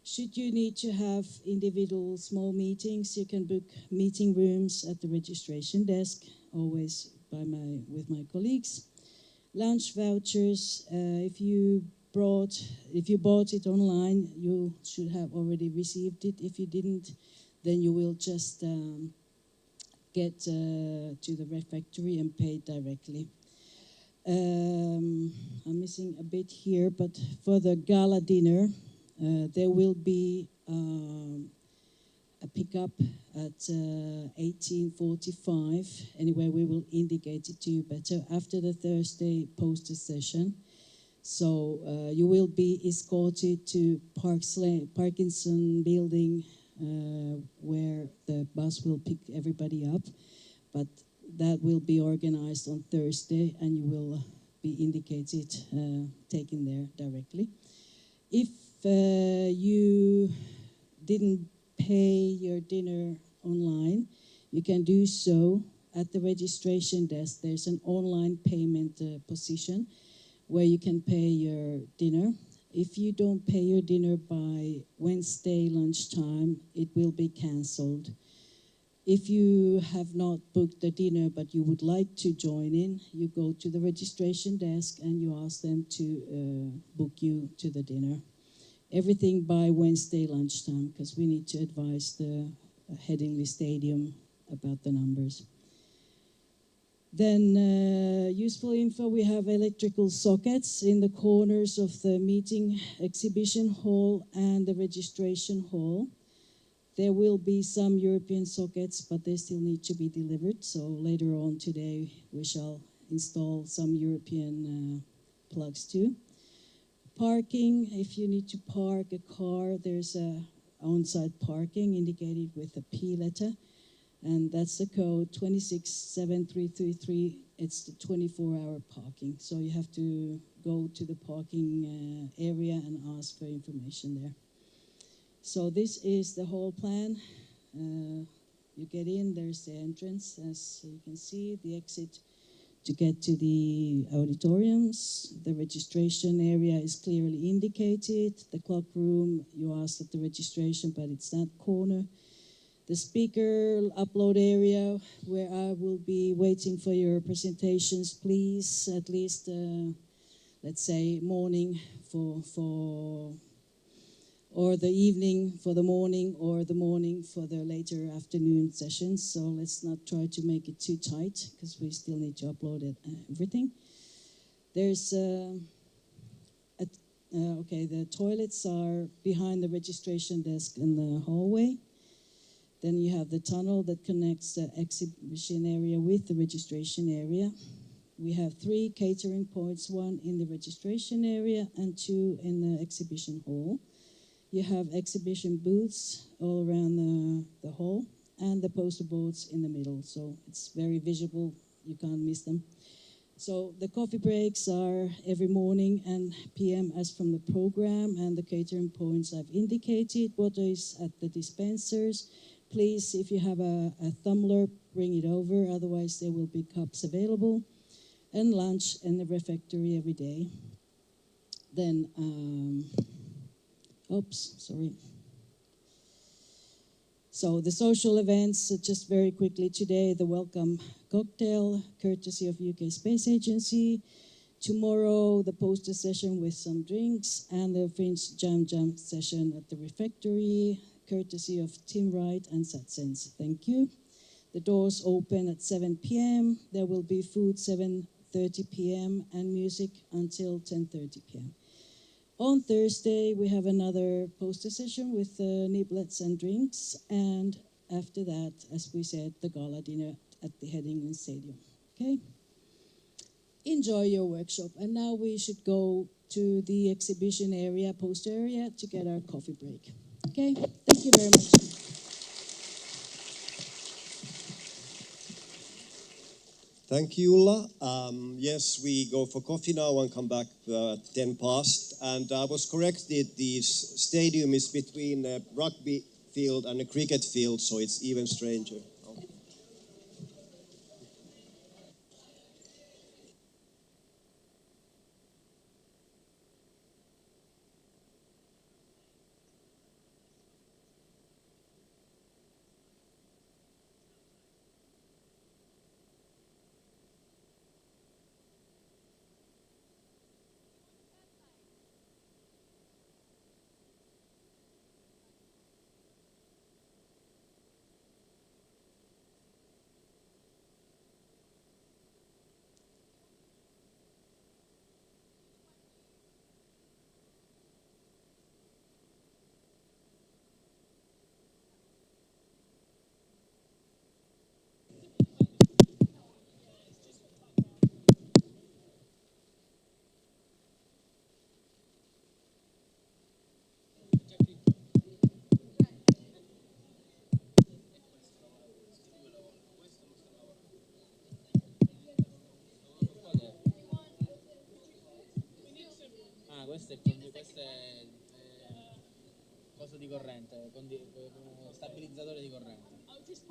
Should you need to have individual small meetings, you can book meeting rooms at the registration desk, always with my colleagues. Lunch vouchers, if you bought it online, you should have already received it. If you didn't, then you will just get to the refectory and pay directly. I'm missing a bit here, but for the gala dinner, there will be a pickup at 18:45. Anyway, we will indicate it to you better after the Thursday poster session. So you will be escorted to Parkinson building where the bus will pick everybody up. But that will be organized on Thursday and you will be indicated, taken there directly. If you didn't pay your dinner online, you can do so at the registration desk. There's an online payment position where you can pay your dinner. If you don't pay your dinner by Wednesday lunchtime, it will be cancelled. If you have not booked the dinner but you would like to join in, you go to the registration desk and you ask them to book you to the dinner. Everything by Wednesday lunchtime, because we need to advise the Headingley Stadium about the numbers. Then useful info, we have electrical sockets in the corners of the meeting exhibition hall and the registration hall. There will be some European sockets, but they still need to be delivered. So later on today, we shall install some European plugs too. Parking, if you need to park a car, there's a on-site parking indicated with a P letter. And that's the code 267333. It's the 24-hour parking. So you have to go to the parking area and ask for information there. So this is the whole plan. You get in, there's the entrance, as you can see, the exit to get to the auditoriums. The registration area is clearly indicated. The clock room, you asked at the registration, but it's that corner. The speaker upload area, where I will be waiting for your presentations, please, at least, let's say, morning or the evening for the morning, or the morning for the later afternoon sessions. So let's not try to make it too tight, because we still need to upload everything. There's, okay, the toilets are behind the registration desk in the hallway. Then you have the tunnel that connects the exhibition area with the registration area. We have 3 catering points, 1 in the registration area and 2 in the exhibition hall. You have exhibition booths all around the hall and the poster boards in the middle. So it's very visible, you can't miss them. So the coffee breaks are every morning and PM as from the program, and the catering points I've indicated. Water is at the dispensers. Please, if you have a tumbler, bring it over, otherwise there will be cups available. And lunch in the refectory every day. Then, So the social events, just very quickly today, the welcome cocktail, courtesy of UK Space Agency. Tomorrow, the poster session with some drinks, and the Fringe Jam session at the refectory, courtesy of Tim Wright and SatSense. Thank you. The doors open at 7 p.m. There will be food 7:30 p.m. and music until 10:30 p.m. On Thursday, we have another poster session with niblets and drinks. And after that, as we said, the gala dinner at the Headingley Stadium. Okay? Enjoy your workshop. And now we should go to the exhibition area, poster area, to get our coffee break. Okay? Thank you very much. Thank you, Ulla. Yes, we go for coffee now and come back 10 past. And I was corrected, the stadium is between a rugby field and a cricket field, so it's even stranger. questo è coso di corrente, stabilizzatore di corrente.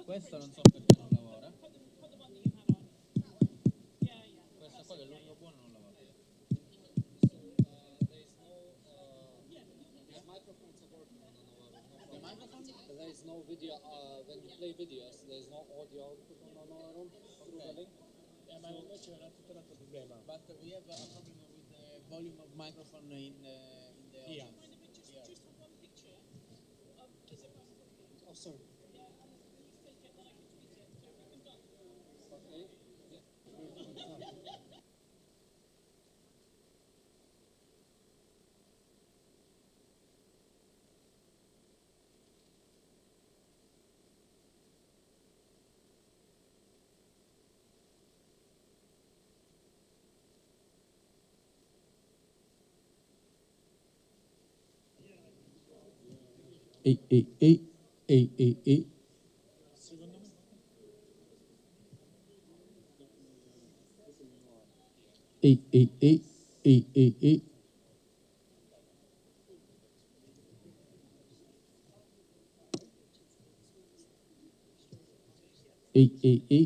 Questo non so perché non lavora. Questo qua che è l'unico buono non lavora. The microphone? There is no video, when you play videos, there is no audio output on our room through the link. Ma invece è tutto un altro problema. But we have a problem with the volume of microphone in the audience. Just have one picture of is it possible? Oh, sorry. Yeah, and please take it like it's easier. So if we can go. Okay. Ehi, ehi, ehi, ehi, ehi, ehi. Ehi, ehi, ehi, ehi, ehi, ehi. Ehi, ehi, ehi,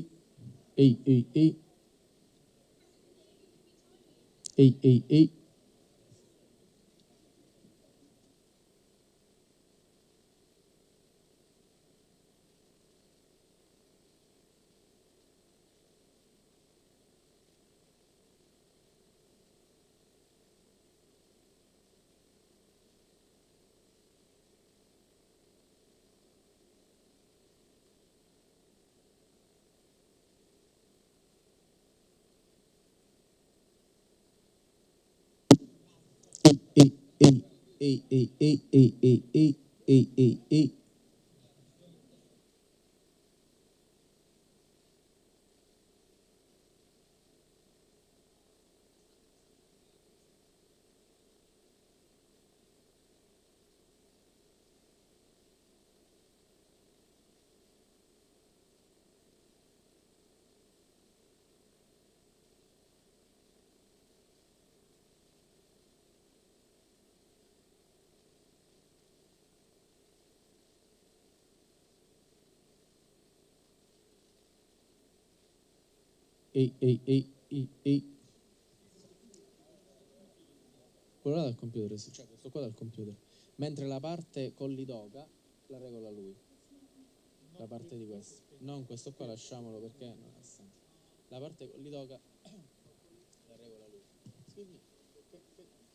ehi, ehi, ehi. Ehi, ehi, ehi. Ehi, ehi, ehi, ehi, ehi, ehi, ehi, ehi, ehi, ehi, ehi. Ehi, ehi, ehi, ehi, ehi. Quello là dal computer, sì, cioè questo qua dal computer. Mentre la parte con l'idoga la regola lui. La parte di questo. Non questo qua lasciamolo perché non ha senso. La parte con l'idoga la regola lui. Excuse me,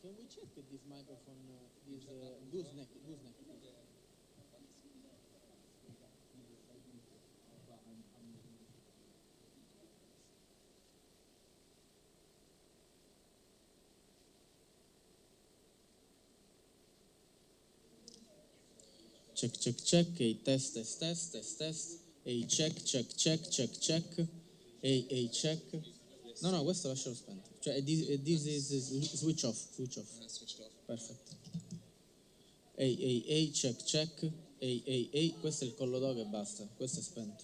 can we check this microphone, this gooseneck, please? Check, check, check, ehi, test, test, test, test, test, ehi, check, check, check, check, check, ehi, check. No, no, questo lascialo spento. Cioè, this is switch off, switch off. Perfetto. Ehi, check, check, ehi, questo è il collo d'oca e basta, questo è spento.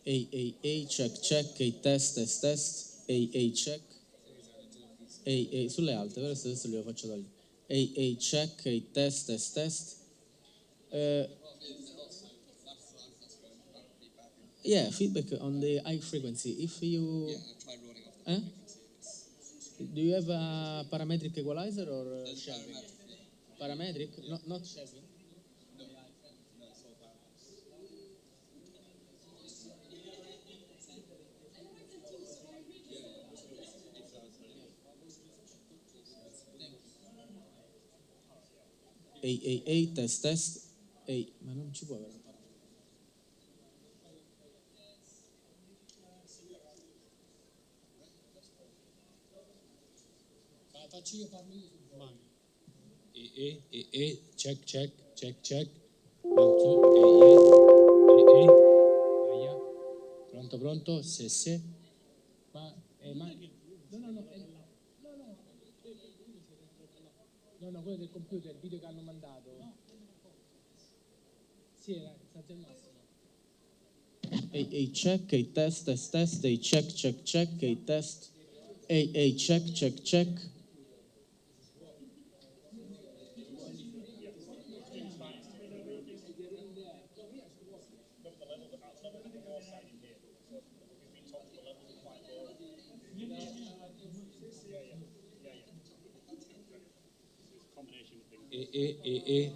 Ehi, check, check, ehi, test, test, test, ehi, check. Ehi, sulle alte, adesso glielo faccio togliere. Ehi, check, ehi, test, test, test. Yeah, feedback on the high frequency. If you... Yeah, I've tried rolling off the frequency. Do you have a parametric equalizer or shelving? Parametric? Not shelving? No, it's all parametric. Ehi, test, test. Ehi, ma non ci può avere un parametro. Faccio io, parlo io sul mano. Check, check, check, check. 1, 2, aia. Pronto, pronto, se. Ma, no, quello del computer, il video che hanno mandato. Sì, era stato il massimo. Ehi, check, ehi, test, test, test, ehi, check, check, check, ehi, test. Ehi, check, check, check.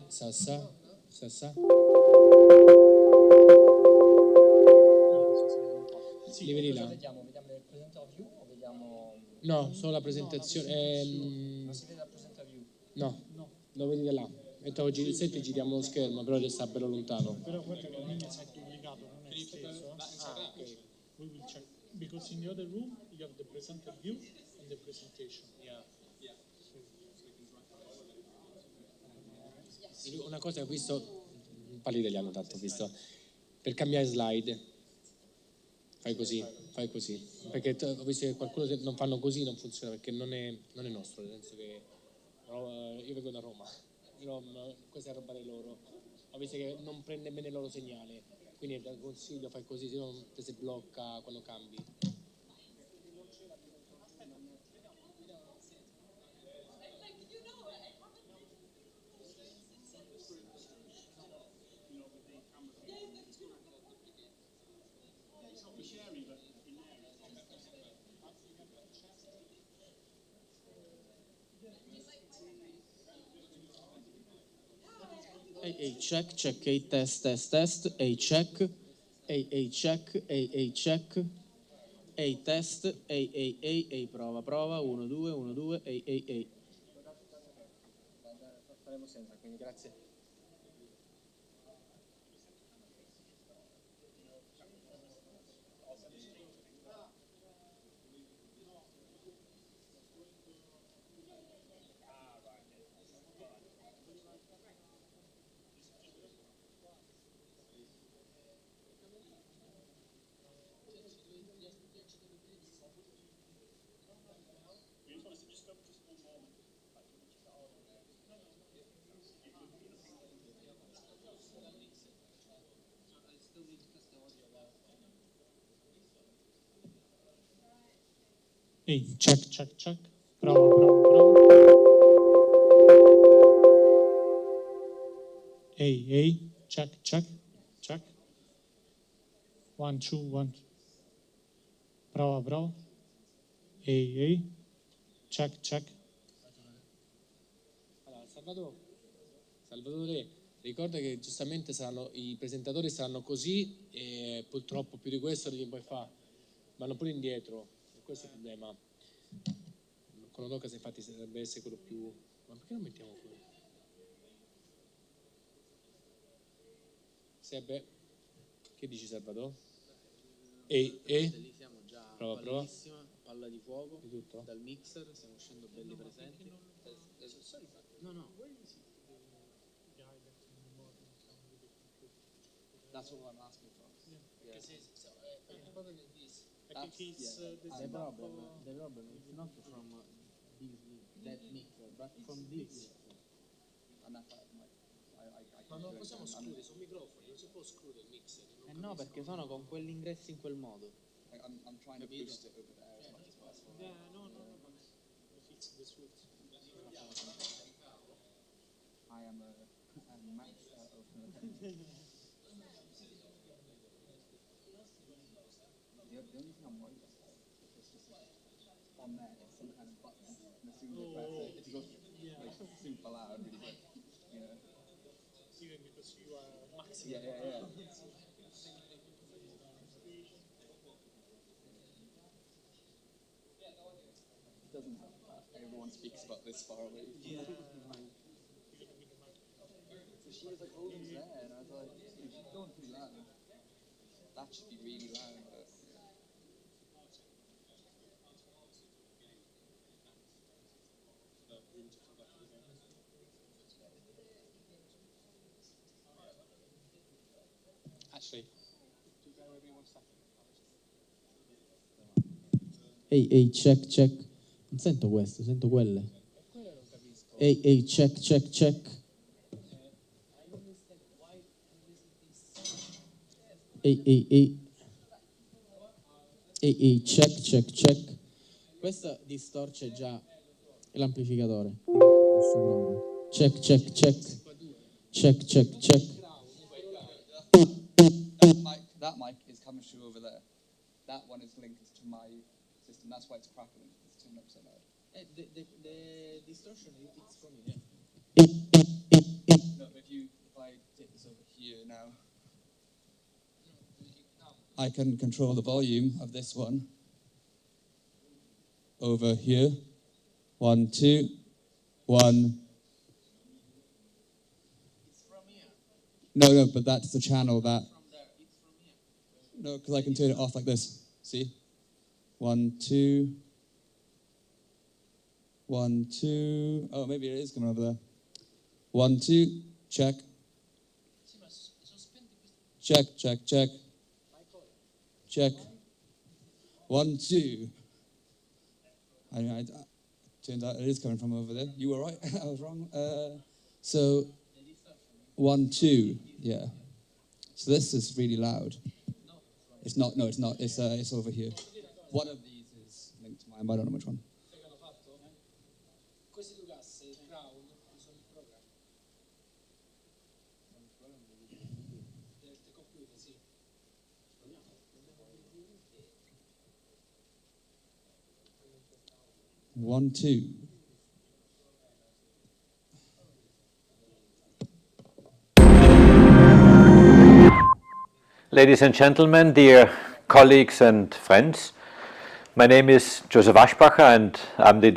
ça, ça. Sì, Li vedi là? vediamo il presenter view o vediamo... No, solo la presentazione. Ma si vede la presenter view? No, lo vedi da là. Mettiamo il set e giriamo lo schermo, però sta bello lontano. Però guarda che lì si è duplicato, non è stesso. Ah, ok. We will check. Because in the other room you have the presenter view and the presentation. Una cosa che ho visto, parli italiano tanto, ho visto, per cambiare slide, fai così, perché ho visto che qualcuno non fanno così, non funziona, perché non è nostro, nel senso che io vengo da Roma, questa è roba di loro, ho visto che non prende bene il loro segnale, quindi dal consiglio fai così, se no ti si blocca quando cambi. Hey, check, 8, test, hey, check, hey, check, hey, check, hey, test, hey, prova, 1, 2, hey. Faremo senza, quindi grazie. Ehi, check. Prova. Ehi, check. 1, 2, 1. Prova. Ehi, check. Allora, Salvatore, ricorda che giustamente i presentatori saranno così e purtroppo più di questo non gli puoi fare, vanno pure indietro, e questo è il problema. Con Odoka infatti dovrebbe essere quello più... Ma perché non mettiamo quello? Sebbe, che dici Salvatore? Lì siamo già Prova. palla di fuoco, Di tutto? dal mixer, stiamo uscendo belli presenti. No. That's what I'm asking for. Yeah. The problem is this. That's, The problem is not from that mixer, but from this mixer. And that's I Ma non lo possiamo escludere, sono microfoni, non si può escludere il mixer. No, perché sono con quegli ingressi in quel modo. I'm trying to boost it over there as much as possible. Yeah, no. If it's the switch. I am a max opener. The only thing I'm worried about is it's just on there, it's some kind of button, and as soon as I press it, it goes like super loud, really quick. You know? Even because you are maxing. Yeah. It doesn't help that everyone speaks about this far away. Yeah. So she was like, Odin's there, and I was like, she's going too loud. That should be really loud. But... Ashley. Ehi, check. Non sento questo, sento quelle. Ehi, check. Ehi, check. Questo distorce già l'amplificatore. Check. That mic is coming through over there. That one is linked to my system. That's why it's crackling. It's turned up so loud. The distortion it's from here. if I take this over here now, I can control the volume of this one over here. 1, 2, 1. No, but that's the channel that. No, because I can turn it off like this. See? 1, 2. 1, 2. Oh, maybe it is coming over there. 1, 2. Check. Check, check, check. Check. 1, 2. Turns out it is coming from over there. You were right. I was wrong. So 1, 2. Yeah. So this is really loud. It's not. No, it's not. It's over here. One of these is linked to mine, but I don't know which one. One, 2. Ladies and gentlemen, dear colleagues and friends, my name is Joseph Aschbacher and I'm the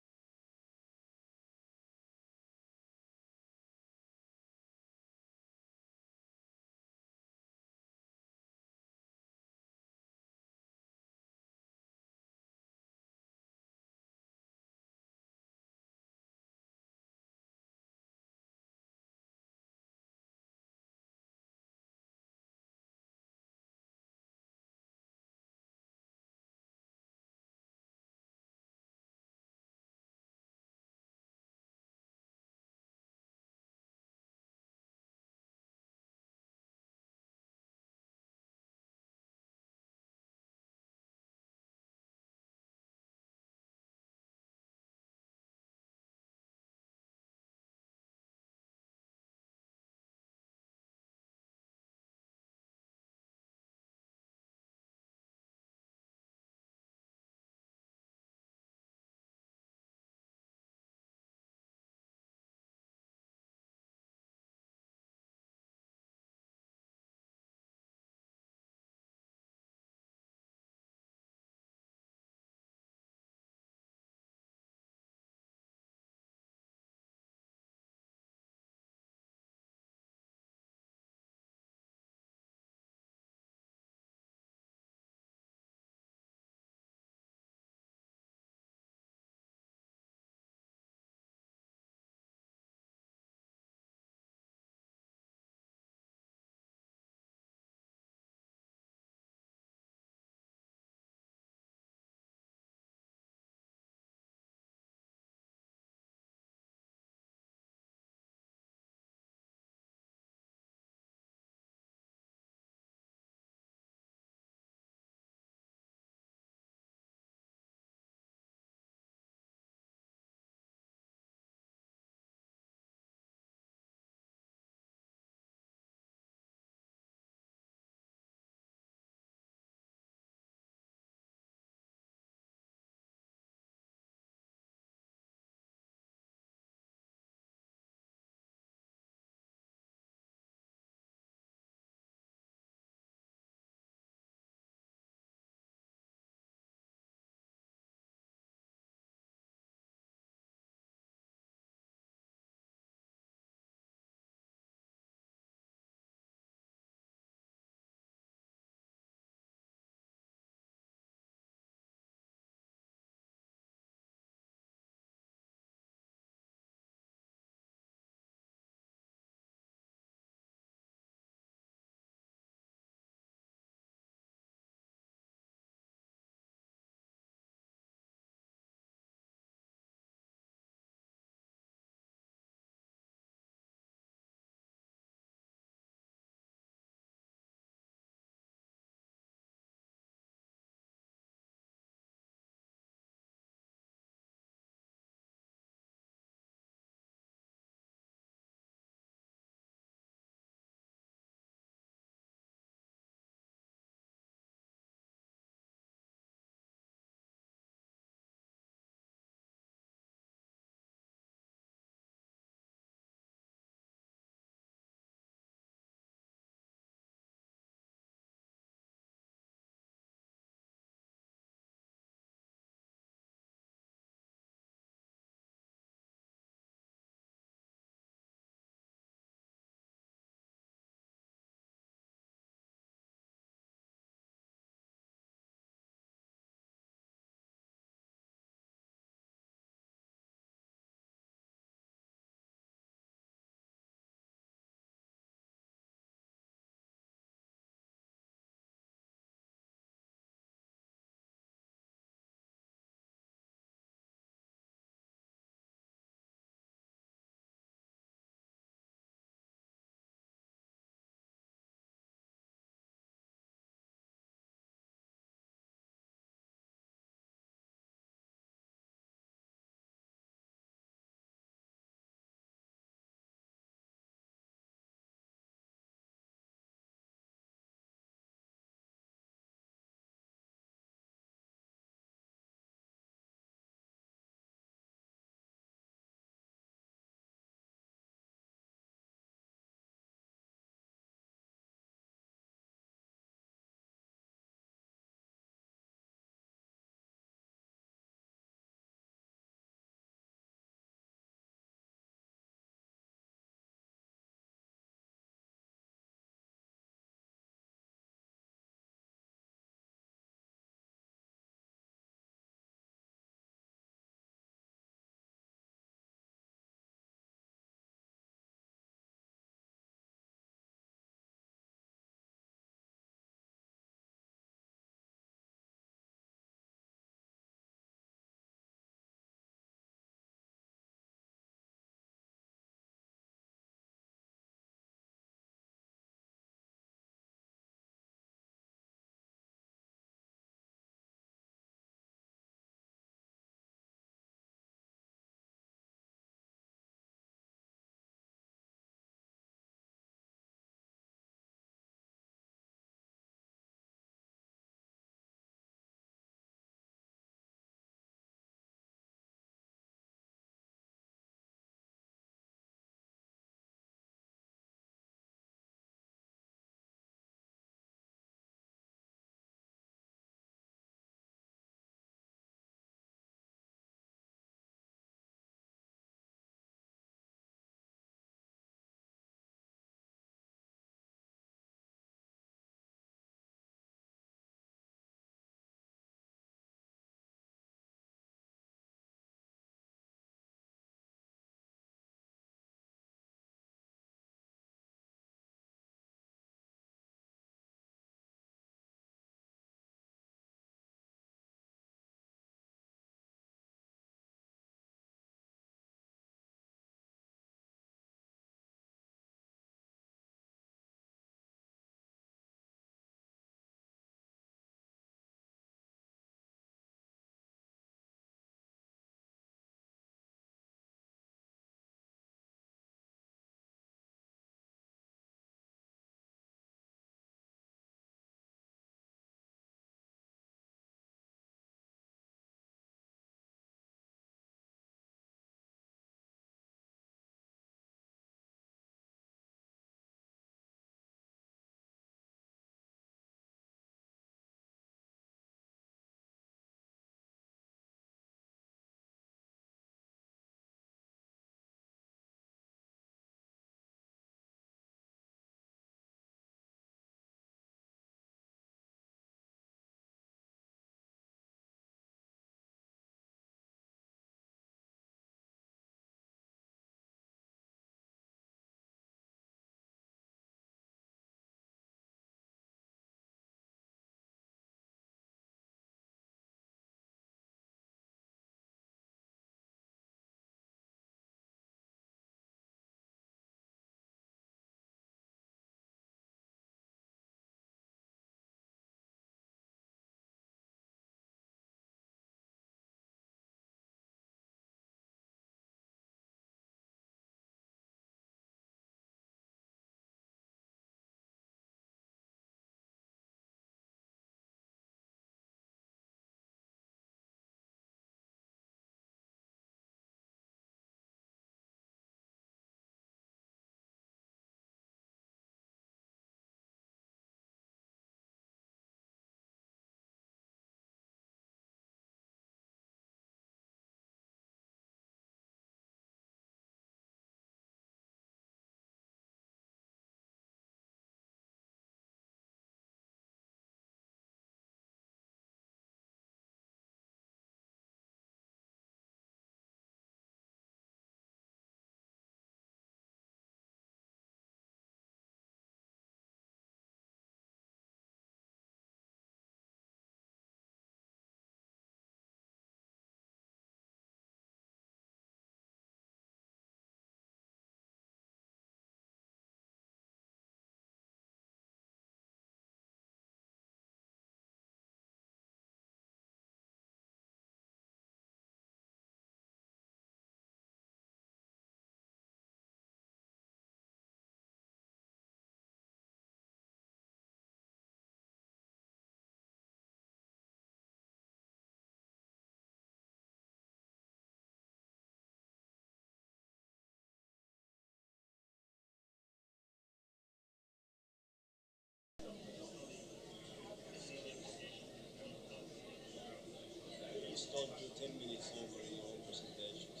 Please don't do 10 minutes over in your own presentations.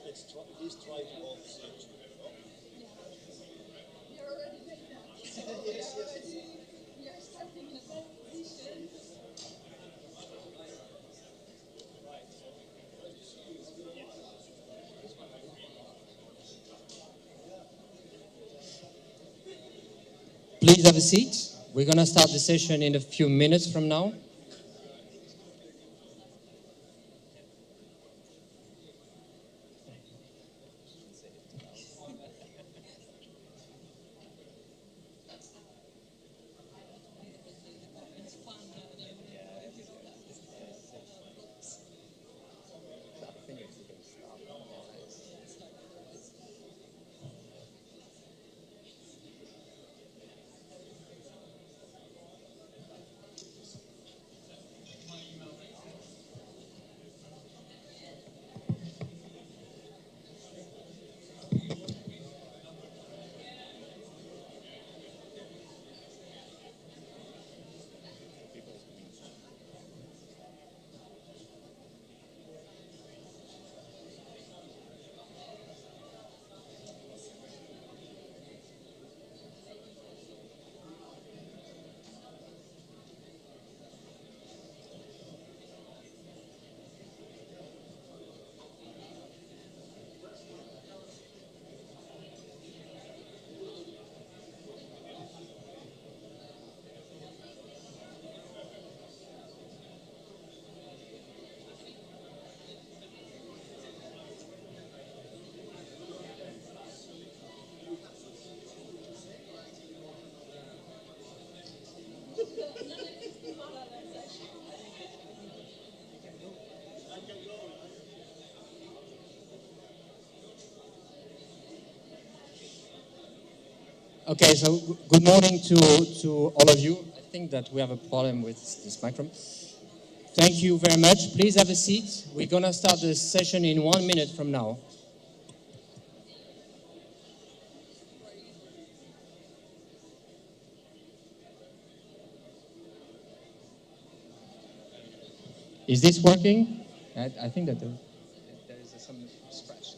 Let's try, at least try to hold the same tune. No? You're already doing that. Yes, yes. You're starting in a bad position. Please have a seat. We're going to start the session in a few minutes from now. Okay, so good morning to all of you. I think that we have a problem with this microphone. Thank you very much. Please have a seat. We're going to start the session in 1 minute from now. Is this working? I think that there is some scratch.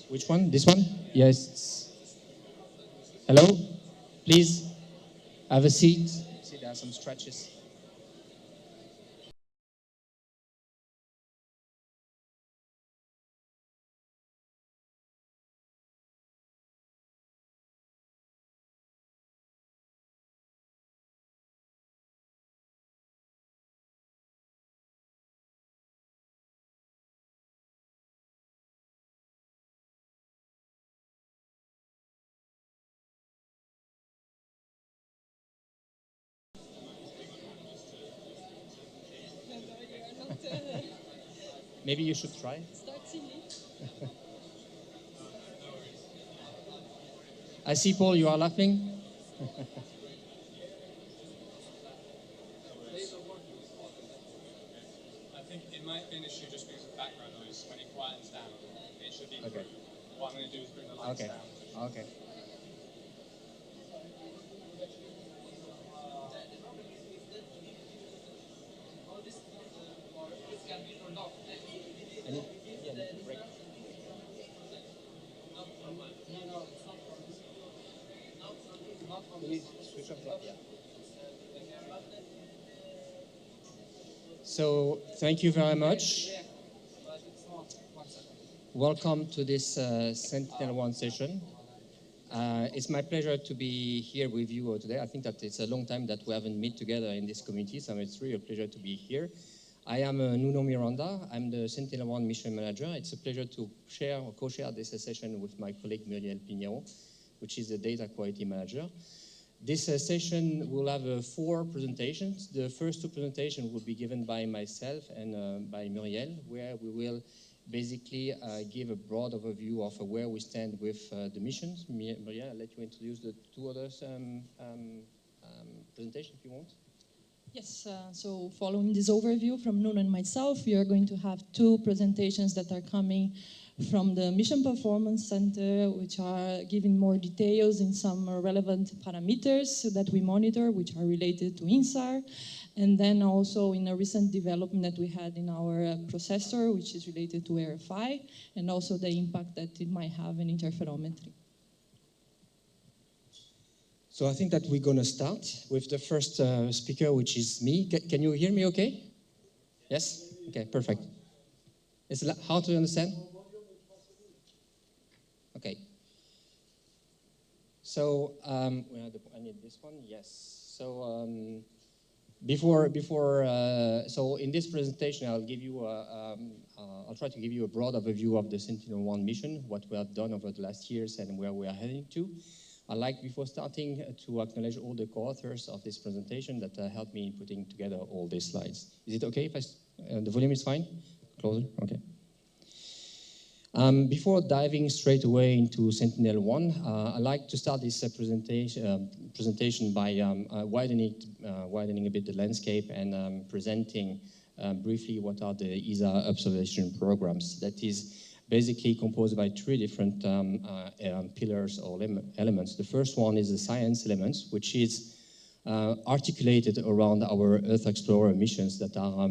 Which one? This one? Yes. Hello? Please have a seat. See, there are some scratches. Maybe you should try. I see, Paul, you are laughing. I think it might be an issue just because of background noise. When it quietens down, it should be. Okay. What I'm going to do is bring the lights down. Okay. So, thank you very much. Welcome to this Sentinel-1 session. It's my pleasure to be here with you today. I think that it's a long time that we haven't met together in this community, so it's really a pleasure to be here. I am Nuno Miranda. I'm the Sentinel-1 mission manager. It's a pleasure to share or co-share this session with my colleague Muriel Pignon, which is the data quality manager. This session will have 4 presentations. The first 2 presentations will be given by myself and by Muriel, where we will basically give a broad overview of where we stand with the missions. Maria, I'll let you introduce the two others presentation if you want. Yes, so following this overview from Nuno and myself, we are going to have two presentations that are coming from the Mission Performance Center, which are giving more details in some relevant parameters that we monitor, which are related to INSAR, and then also in a recent development that we had in our processor, which is related to RFI, and also the impact that it might have in interferometry. So I think that we're going to start with the first speaker, which is me. Can you hear me okay? Yes? Okay, perfect. Is it hard to understand? Okay. So, I need this one, yes. So, so in this presentation, I'll give you I'll try to give you a broad overview of the Sentinel-1 mission, what we have done over the last years and where we are heading to. I'd like, before starting, to acknowledge all the co-authors of this presentation that helped me in putting together all these slides. Is it okay if the volume is fine? Closer? Okay. Before diving straight away into Sentinel-1, I'd like to start this presentation by widening a bit the landscape and presenting briefly what are the ESA observation programs. That is basically composed by three different pillars or elements. The first one is the science elements, which is articulated around our Earth Explorer missions that are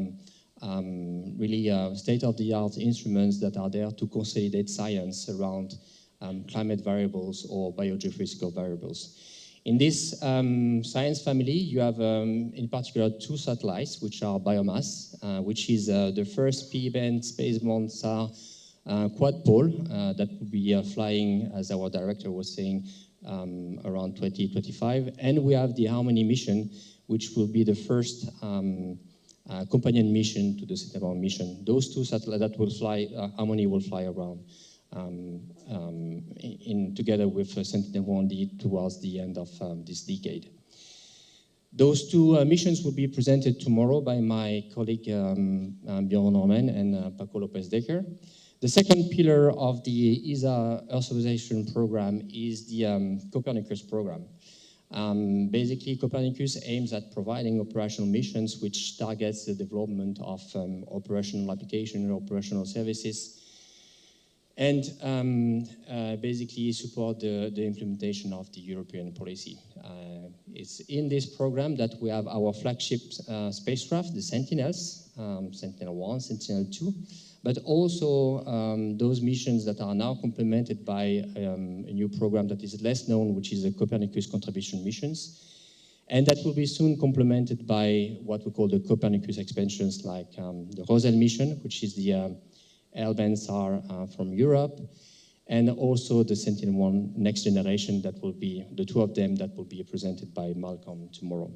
really state-of-the-art instruments that are there to consolidate science around climate variables or biogeophysical variables. In this science family, you have in particular two satellites, which are Biomass, which is the first P-band space-bound SAR quad-pole that will be flying, as our director was saying, around 2025. And we have the Harmony mission, which will be the first companion mission to the Sentinel-1 mission. Those two satellites that will fly, Harmony will fly around together with Sentinel-1D towards the end of this decade. Those two missions will be presented tomorrow by my colleague Björn Norman and Paco Lopez-Decker. The second pillar of the ESA Earth observation program is the Copernicus program. Basically, Copernicus aims at providing operational missions which targets the development of operational applications and operational services, and basically support the implementation of the European policy. It's in this program that we have our flagship spacecraft, the Sentinels, Sentinel-1, Sentinel-2, but also those missions that are now complemented by a new program that is less known, which is the Copernicus contribution missions. And that will be soon complemented by what we call the Copernicus expansions, like the Roselle mission, which is the L-band SAR from Europe, and also the Sentinel-1 next generation that will be, the two of them that will be presented by Malcolm tomorrow.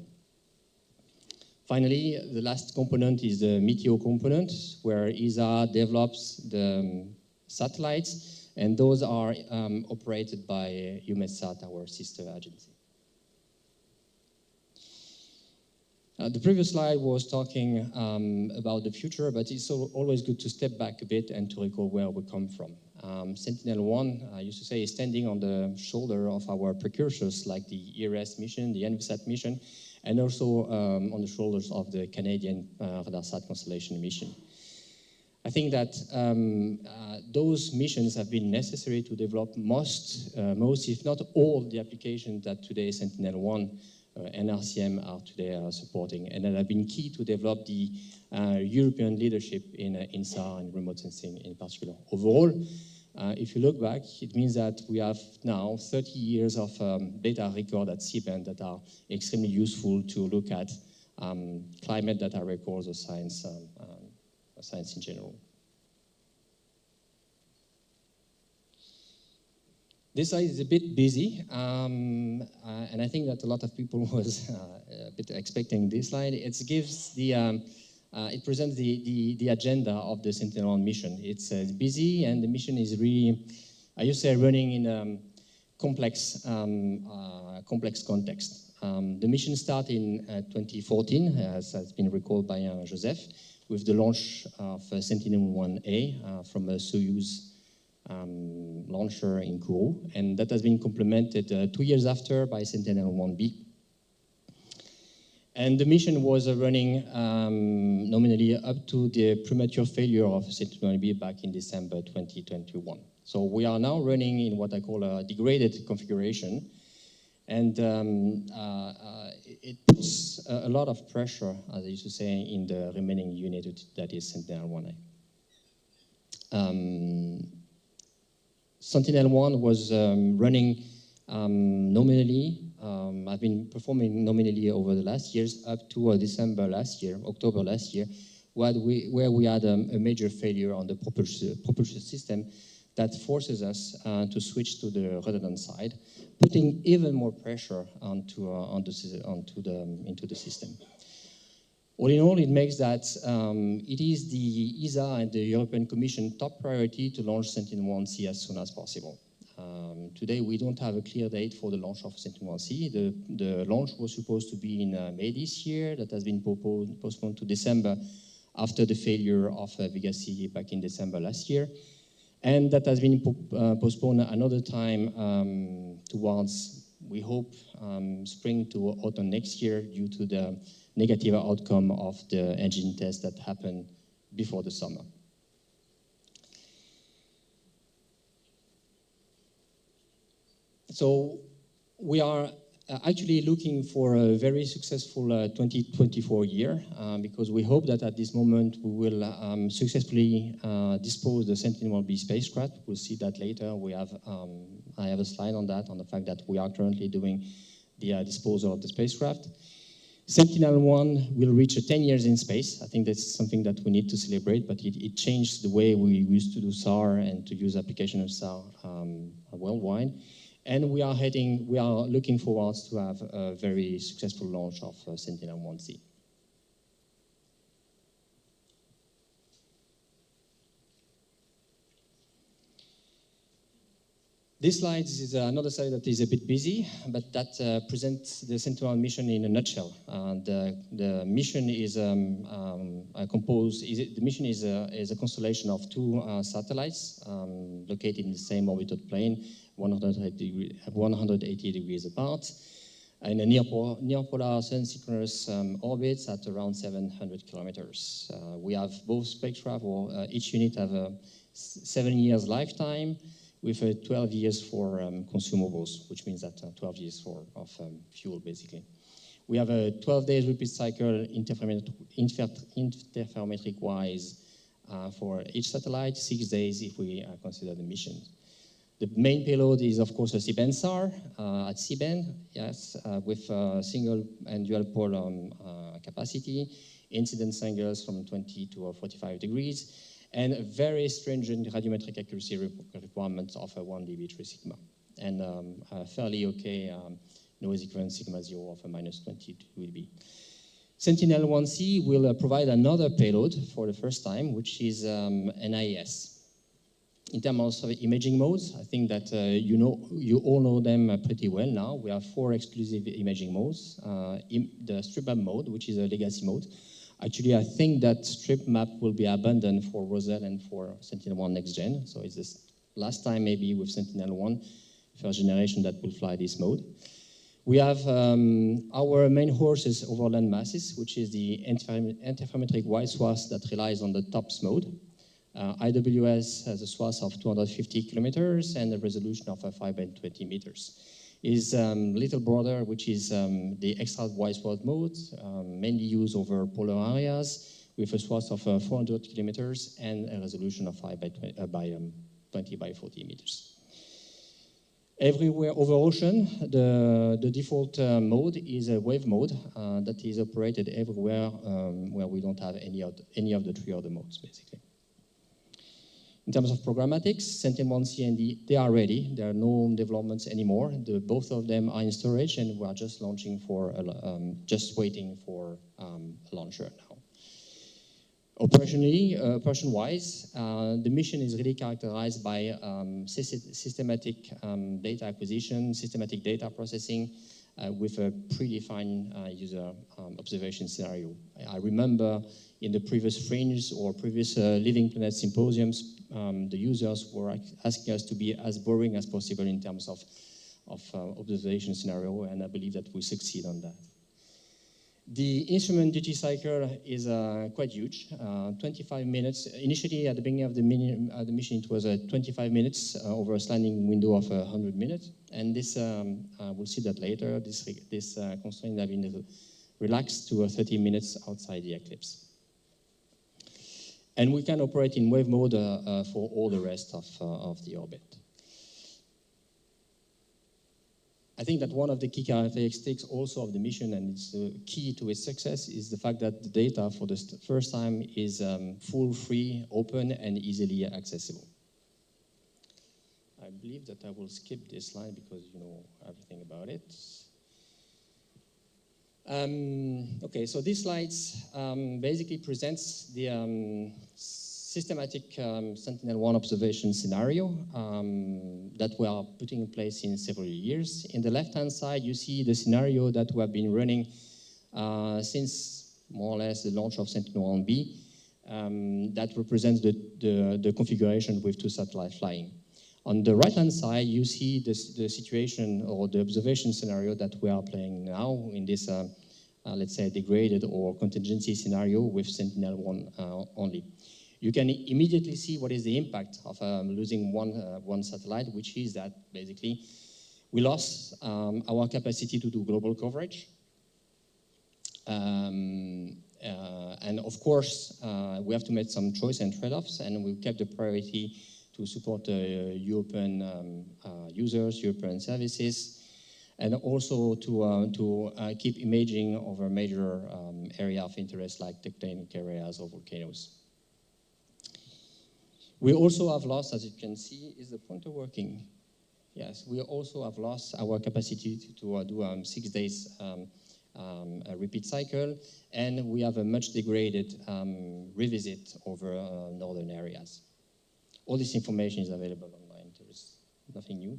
Finally, the last component is the Meteo component, where ESA develops the satellites, and those are operated by EUMETSAT, our sister agency. The previous slide was talking about the future, but it's always good to step back a bit and to recall where we come from. Sentinel-1, I used to say, is standing on the shoulder of our precursors, like the ERS mission, the ENVSAT mission, and also on the shoulders of the Canadian RadarSat Constellation mission. I think that those missions have been necessary to develop most, if not all, the applications that today Sentinel-1 and RCM are today supporting, and that have been key to develop the European leadership in SAR and remote sensing in particular. Overall, if you look back, it means that we have now 30 years of data record at C-band that are extremely useful to look at climate data records or science in general. This slide is a bit busy, and I think that a lot of people was a bit expecting this slide. It gives the it presents the agenda of the Sentinel-1 mission. It's busy, and the mission is really, I used to say, running in a complex context. The mission started in 2014, as has been recalled by Joseph, with the launch of Sentinel-1A from a Soyuz launcher in Kourou, and that has been complemented 2 years after by Sentinel-1B. And the mission was running nominally up to the premature failure of Sentinel-1B back in December 2021. So we are now running in what I call a degraded configuration, and it puts a lot of pressure, as I used to say, in the remaining unit that is Sentinel-1A. Sentinel-1 was running nominally. I've been performing nominally over the last years up to December last year, October last year, where we had a major failure on the propulsion system that forces us to switch to the redundant side, putting even more pressure into the system. All in all, it makes that it is the ESA and the European Commission top priority to launch Sentinel-1C as soon as possible. Today, we don't have a clear date for the launch of Sentinel-1C. The launch was supposed to be in May this year. That has been postponed to December after the failure of Vega C back in December last year. And that has been postponed another time towards, we hope, spring to autumn next year due to the negative outcome of the engine test that happened before the summer. So we are actually looking for a very successful 2024 year because we hope that at this moment we will successfully dispose the Sentinel-1B spacecraft. We'll see that later. I have a slide on that, on the fact that we are currently doing the disposal of the spacecraft. Sentinel-1 will reach 10 years in space. I think that's something that we need to celebrate, but it changed the way we used to do SAR and to use application of SAR worldwide. And we are looking forward to have a very successful launch of Sentinel-1C. This slide is another slide that is a bit busy, but that presents the Sentinel mission in a nutshell. The mission is a constellation of 2 satellites located in the same orbital plane, 180 degrees apart, in a near-polar sun-synchronous orbits at around 700 kilometers. We have both spacecraft, or each unit have a 7 years lifetime, with 12 years for consumables, which means that 12 years of fuel, basically. We have a 12 days repeat cycle interferometric-wise for each satellite, 6 days if we consider the mission. The main payload is, of course, a C-band SAR at C-band, yes, with single and dual pole capacity, incidence angles from 20 to 45 degrees, and a very stringent radiometric accuracy requirement of 1 dB 3 sigma, and a fairly okay noise equivalent sigma 0 of -22 dB. Sentinel-1C will provide another payload for the first time, which is NIS. In terms of imaging modes, I think that you all know them pretty well now. We have 4 exclusive imaging modes. The strip map mode, which is a legacy mode. Actually, I think that strip map will be abandoned for Roselle and for Sentinel-1 Next Gen. So it's this last time maybe with Sentinel-1, first generation, that will fly this mode. We have our main horses over land masses, which is the interferometric wide swath that relies on the TOPS mode. IWS has a swath of 250 kilometers and a resolution of 5 by 20 meters. Is little brother, which is the extra wide swath mode, mainly used over polar areas, with a swath of 400 kilometers and a resolution of 5 by 20 by 40 meters. Everywhere over ocean, the default mode is a wave mode that is operated everywhere where we don't have any of the 3 other modes, basically. In terms of programmatics, Sentinel-1C and they are ready. There are no developments anymore. Both of them are in storage, and we are just launching just waiting for a launcher now. Operationally, operation-wise, the mission is really characterized by systematic data acquisition, systematic data processing, with a predefined user observation scenario. I remember in the previous FRINGE or previous Living Planet symposiums, the users were asking us to be as boring as possible in terms of observation scenario, and I believe that we succeed on that. The instrument duty cycle is quite huge, 25 minutes. Initially, at the beginning of the mission, it was 25 minutes over a sliding window of 100 minutes. And this, we'll see that later, this constraint has been relaxed to 30 minutes outside the eclipse. And we can operate in wave mode for all the rest of the orbit. I think that one of the key characteristics also of the mission, and it's the key to its success, is the fact that the data for the first time is full, free, open, and easily accessible. I believe that I will skip this slide because you know everything about it. Okay, so these slides basically presents the systematic Sentinel-1 observation scenario that we are putting in place in several years. In the left-hand side, you see the scenario that we have been running since more or less the launch of Sentinel-1B that represents the configuration with 2 satellites flying. On the right-hand side, you see the situation or the observation scenario that we are playing now in this, let's say, degraded or contingency scenario with Sentinel-1 only. You can immediately see what is the impact of losing one satellite, which is that basically we lost our capacity to do global coverage. And of course, we have to make some choice and trade-offs, and we kept the priority to support European users, European services, and also to keep imaging over major area of interest like tectonic areas or volcanoes. We also have lost, as you can see, is the pointer working? Yes, we also have lost our capacity to do 6 days a repeat cycle, and we have a much degraded revisit over northern areas. All this information is available online. There is nothing new.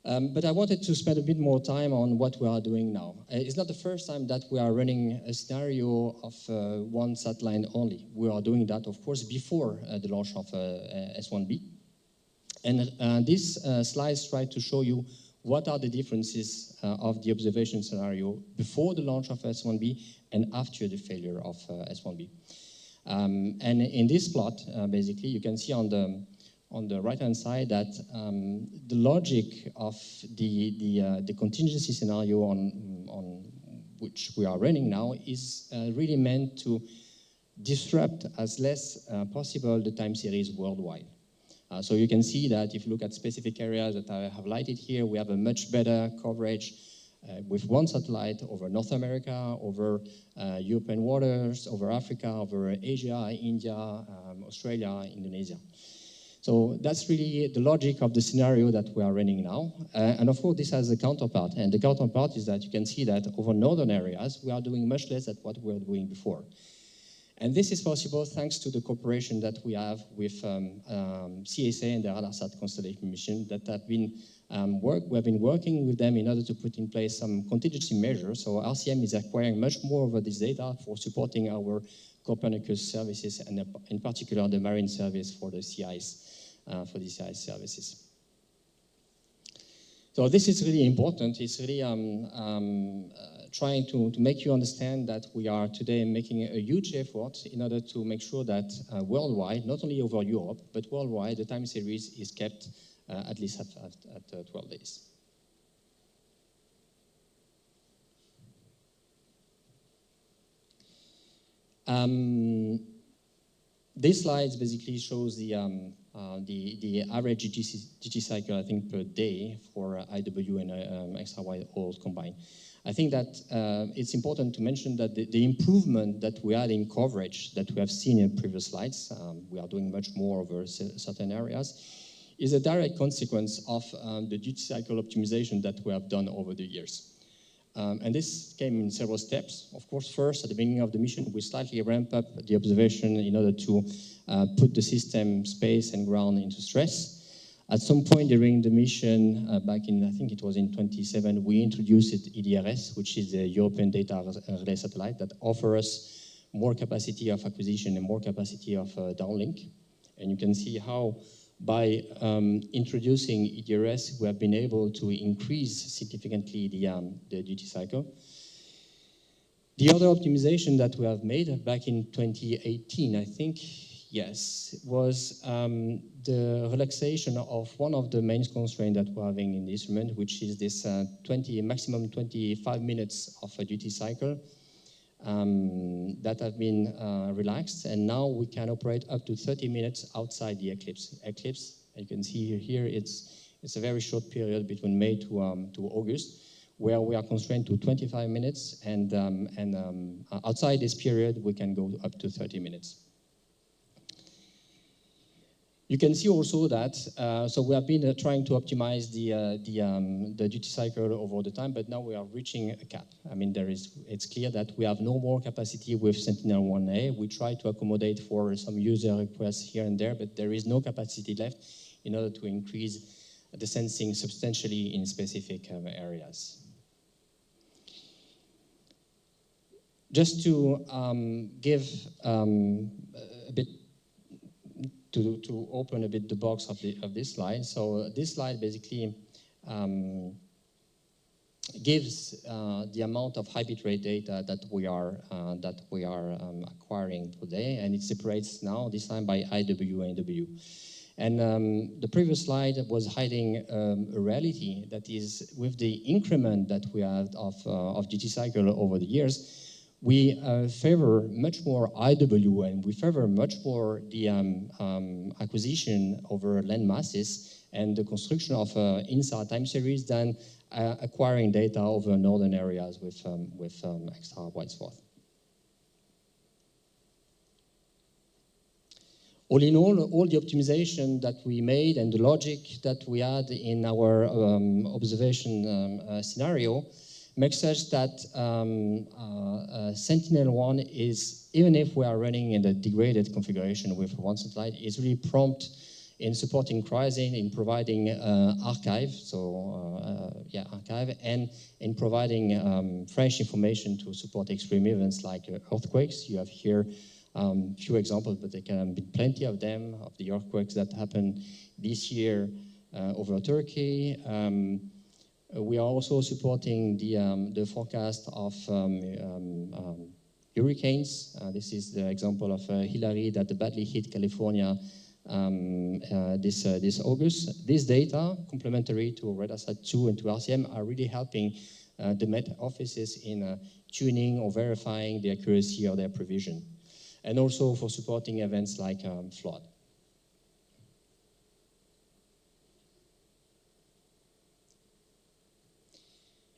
But I wanted to spend a bit more time on what we are doing now. It's not the first time that we are running a scenario of 1 satellite only. We are doing that, of course, before the launch of S1B. And these slides try to show you what are the differences of the observation scenario before the launch of S1B and after the failure of S1B. And in this plot, basically, you can see on the right-hand side that the logic of the contingency scenario on which we are running now is really meant to disrupt as less possible the time series worldwide. So you can see that if you look at specific areas that I have highlighted here, we have a much better coverage with 1 satellite over North America, over European waters, over Africa, over Asia, India, Australia, Indonesia. So that's really the logic of the scenario that we are running now. And of course, this has a counterpart. And the counterpart is that you can see that over northern areas, we are doing much less than what we were doing before. And this is possible thanks to the cooperation that we have with CSA and the RADARSAT constellation mission that have been we have been working with them in order to put in place some contingency measures. So RCM is acquiring much more of this data for supporting our Copernicus services, and in particular the marine service for the CIs, services. So this is really important. It's really trying to make you understand that we are today making a huge effort in order to make sure that worldwide, not only over Europe, but worldwide, the time series is kept at least at 12 days. This slide basically shows the average GT cycle, I think, per day for IW and extra wide haul combined. I think that it's important to mention that the improvement that we had in coverage that we have seen in previous slides, we are doing much more over certain areas, is a direct consequence of the duty cycle optimization that we have done over the years. And this came in several steps. Of course, first, at the beginning of the mission, we slightly ramped up the observation in order to put the system space and ground into stress. At some point during the mission, back in, I think it was in 2007, we introduced EDRS, which is the European Data Relay Satellite that offers us more capacity of acquisition and more capacity of downlink. And you can see how by introducing EDRS, we have been able to increase significantly the duty cycle. The other optimization that we have made back in 2018, I think, yes, was the relaxation of one of the main constraints that we're having in the instrument, which is this maximum 25 minutes of a duty cycle that have been relaxed, and now we can operate up to 30 minutes outside the eclipse. You can see here it's a very short period between May to August, where we are constrained to 25 minutes, and outside this period we can go up to 30 minutes. You can see also that, so we have been trying to optimize the duty cycle over the time, but now we are reaching a cap. I mean, it's clear that we have no more capacity with Sentinel-1A. We try to accommodate for some user requests here and there, but there is no capacity left in order to increase the sensing substantially in specific areas. Just to give a bit, to open a bit the box of this slide. So this slide basically gives the amount of high bitrate data that we are acquiring today, and it separates now this time by IW and NW. And the previous slide was hiding a reality that is, with the increment that we have of duty cycle over the years, we favor much more IW, and we favor much more the acquisition over land masses and the construction of INSAR time series than acquiring data over northern areas with extra wide swath. All in all the optimization that we made and the logic that we had in our observation scenario makes us that Sentinel-1 is, even if we are running in the degraded configuration with one satellite, is really prompt in supporting cryosine, in providing archive, archive, and in providing fresh information to support extreme events like earthquakes. You have here few examples, but there can be plenty of them, of the earthquakes that happened this year over Turkey. We are also supporting the forecast of hurricanes. This is the example of Hillary that badly hit California this August. This data, complementary to RADARSAT-2 and to RCM, are really helping the Met offices in tuning or verifying the accuracy of their provision, and also for supporting events like flood.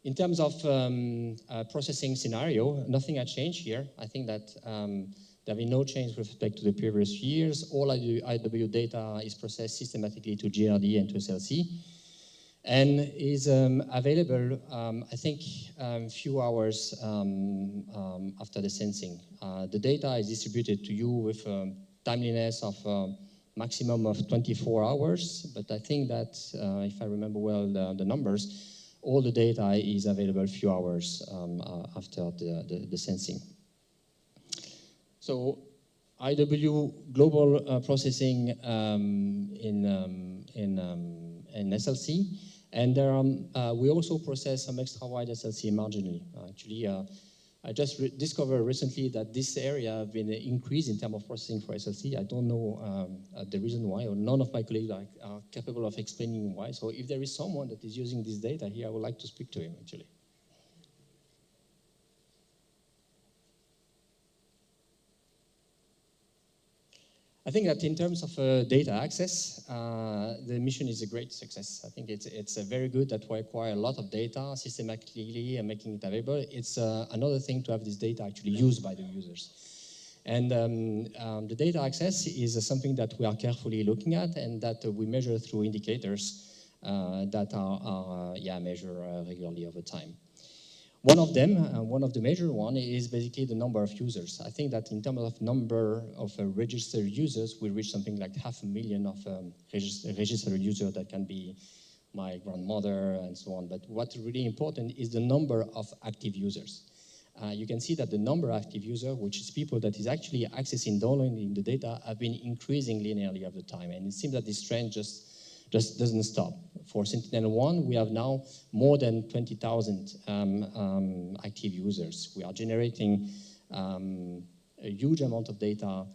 In terms of processing scenario, nothing had changed here. I think that there have been no change with respect to the previous years. All IW data is processed systematically to GRD and to SLC, and is available, I think, a few hours after the sensing. The data is distributed to you with timeliness of maximum of 24 hours, but I think that, if I remember well the numbers, all the data is available a few hours after the sensing. So IW global processing in SLC, and there are, we also process some extra wide SLC marginally. Actually, I just discovered recently that this area has been increased in terms of processing for SLC. I don't know the reason why, or none of my colleagues are capable of explaining why. So if there is someone that is using this data here, I would like to speak to him, actually. I think that in terms of data access, the mission is a great success. I think it's very good that we acquire a lot of data systematically and making it available. It's another thing to have this data actually used by the users. And the data access is something that we are carefully looking at, and that we measure through indicators that are measured regularly over time. One of them, one of the major one, is basically the number of users. I think that in terms of number of registered users, we reach something like 500,000 of registered users. That can be my grandmother and so on. But what's really important is the number of active users. You can see that the number of active users, which is people that is actually accessing, downloading the data, have been increasing linearly over time. And it seems that this trend just doesn't stop. For Sentinel-1, we have now more than 20,000 active users. We are generating a huge amount of data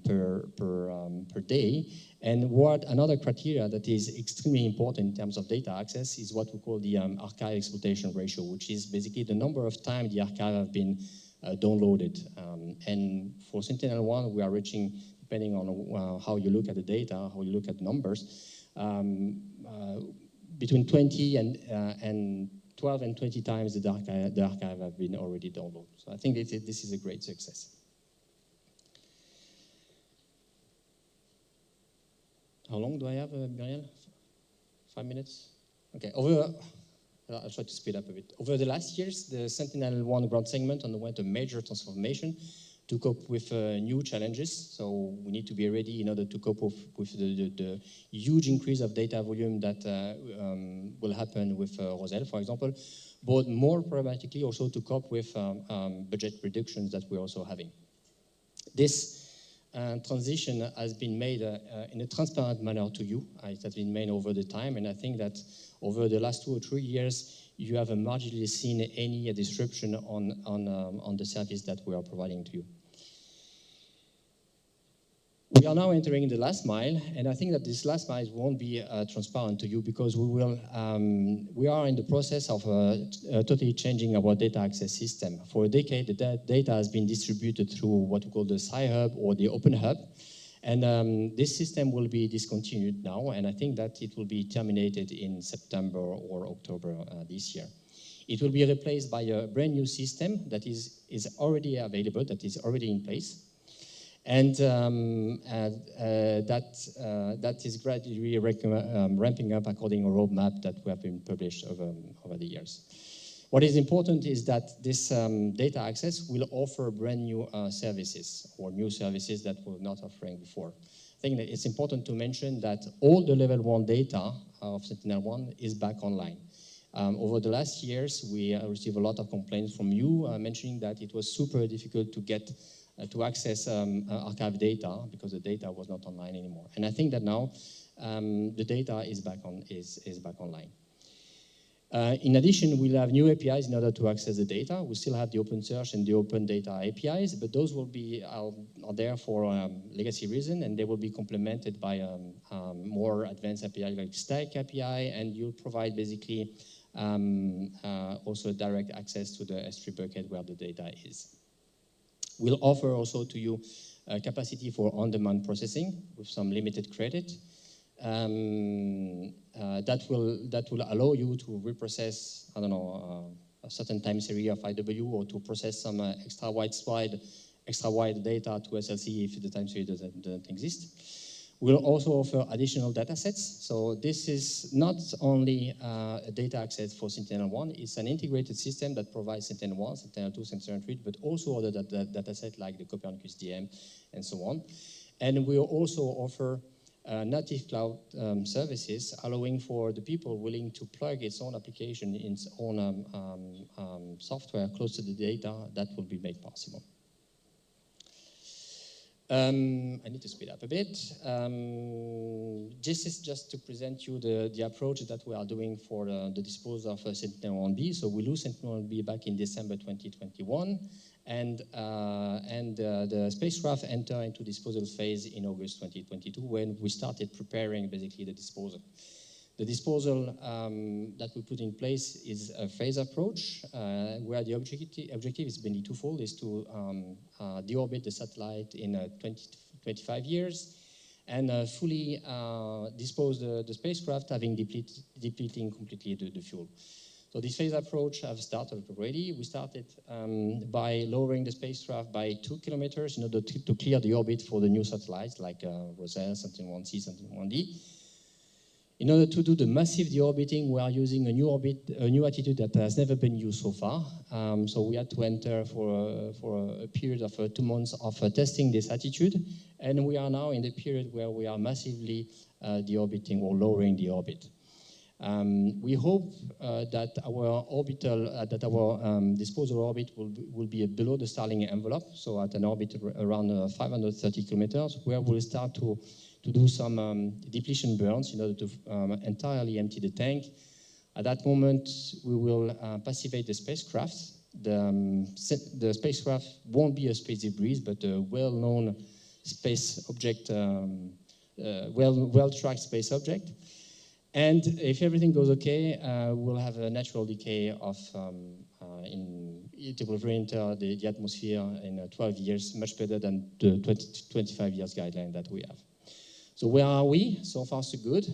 per day. And what another criteria that is extremely important in terms of data access is what we call the archive exploitation ratio, which is basically the number of times the archive have been downloaded. And for Sentinel-1, we are reaching, depending on how you look at the data, how you look at numbers, between 20 and 12 and 20 times the archive have been already downloaded. So I think this is a great success. How long do I have, Muriel? 5 minutes? Okay, I'll try to speed up a bit. Over the last years, the Sentinel-1 ground segment underwent a major transformation to cope with new challenges. So we need to be ready in order to cope with the huge increase of data volume that will happen with Roselle, for example, but more pragmatically also to cope with budget reductions that we're also having. This transition has been made in a transparent manner to you. It has been made over the time, and I think that over the last 2 or 3 years, you have marginally seen any disruption on the service that we are providing to you. We are now entering the last mile, and I think that this last mile won't be transparent to you because we are in the process of totally changing our data access system. For a decade, the data has been distributed through what we call the Sci-Hub or the Open Hub, and this system will be discontinued now, and I think that it will be terminated in September or October this year. It will be replaced by a brand new system that is already available, that is already in place. And that is gradually ramping up according to a roadmap that we have been published over the years. What is important is that this data access will offer brand new services or new services that we were not offering before. I think that it's important to mention that all the level 1 data of Sentinel-1 is back online. Over the last years, we received a lot of complaints from you mentioning that it was super difficult to get to access archive data because the data was not online anymore. And I think that now the data is back online. In addition, we'll have new APIs in order to access the data. We still have the OpenSearch and the Open Data APIs, but those will be are there for legacy reason, and they will be complemented by more advanced API like Stack API, and you'll provide basically also direct access to the S3 bucket where the data is. We'll offer also to you capacity for on-demand processing with some limited credit. That will allow you to reprocess, I don't know, a certain time series of IW or to process some extra wide data to SLC if the time series doesn't exist. We'll also offer additional data sets. So this is not only a data access for Sentinel-1, it's an integrated system that provides Sentinel-1, Sentinel-2, Sentinel-3, but also other data sets like the Copernicus DM and so on. And we'll also offer native cloud services, allowing for the people willing to plug its own application in its own software close to the data. That will be made possible. I need to speed up a bit. This is just to present you the approach that we are doing for the disposal of Sentinel-1B. So we lose Sentinel-1B back in December 2021, and the spacecraft entered into disposal phase in August 2022 when we started preparing basically the disposal. The disposal that we put in place is a phase approach where the objective is mainly twofold, is to deorbit the satellite in 25 years and fully dispose the spacecraft, having depleting completely the fuel. So this phase approach has started already. We started by lowering the spacecraft by 2 kilometers in order to clear the orbit for the new satellites like Roselle, Sentinel-1C, Sentinel-1D. In order to do the massive deorbiting, we are using a new attitude that has never been used so far. So we had to enter for a period of 2 months of testing this attitude, and we are now in the period where we are massively deorbiting or lowering the orbit. We hope that our disposal orbit will be below the Starlink envelope, so at an orbit around 530 kilometers, where we'll start to do some depletion burns in order to entirely empty the tank. At that moment, we will passivate the spacecraft. The spacecraft won't be a space debris, but a well-known space object, well-tracked space object. And if everything goes okay, we'll have a natural decay of, it will re-enter the atmosphere in 12 years, much better than the 25 years guideline that we have. So where are we? So far, so good.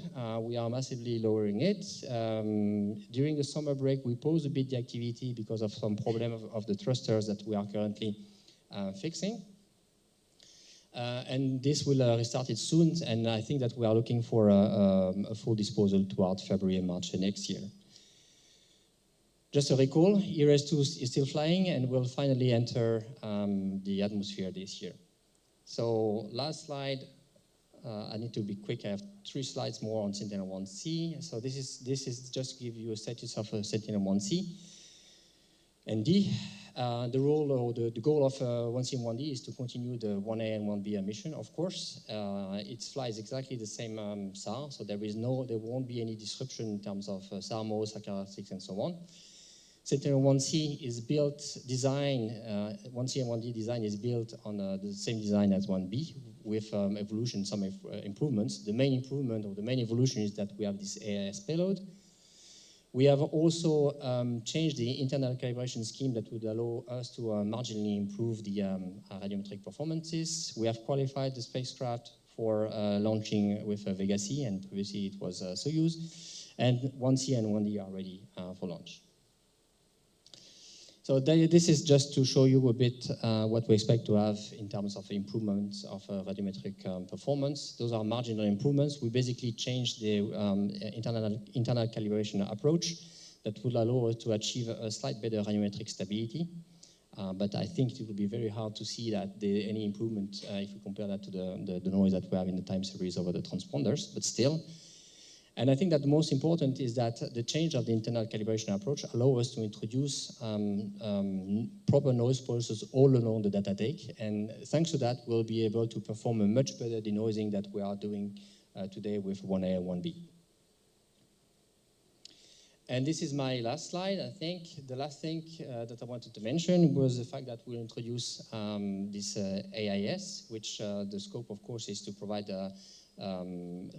We are massively lowering it. During the summer break, we paused a bit the activity because of some problem of the thrusters that we are currently fixing. And this will restart it soon, and I think that we are looking for a full disposal towards February and March next year. Just a recall, ERS-2 is still flying and will finally enter the atmosphere this year. So last slide. I need to be quick. I have 3 slides more on Sentinel-1C. So this is just to give you a status of Sentinel-1C and D. The role or the goal of 1C and 1D is to continue the 1A and 1B mission, of course. It flies exactly the same SAR, so there won't be any disruption in terms of SAR mode, characteristics, and so on. Sentinel-1C is built, 1C and 1D design is built on the same design as 1B with evolution, some improvements. The main improvement or the main evolution is that we have this AIS payload. We have also changed the internal calibration scheme that would allow us to marginally improve the radiometric performances. We have qualified the spacecraft for launching with Vega C, and previously it was Soyuz. And 1C and 1D are ready for launch. So this is just to show you a bit what we expect to have in terms of improvements of radiometric performance. Those are marginal improvements. We basically changed the internal calibration approach that will allow us to achieve a slight better radiometric stability. But I think it will be very hard to see that any improvement if we compare that to the noise that we have in the time series over the transponders, but still. And I think that the most important is that the change of the internal calibration approach allows us to introduce proper noise pulses all along the data take. And thanks to that, we'll be able to perform a much better denoising that we are doing today with 1A and 1B. And this is my last slide, I think. The last thing that I wanted to mention was the fact that we'll introduce this AIS, which the scope, of course, is to provide a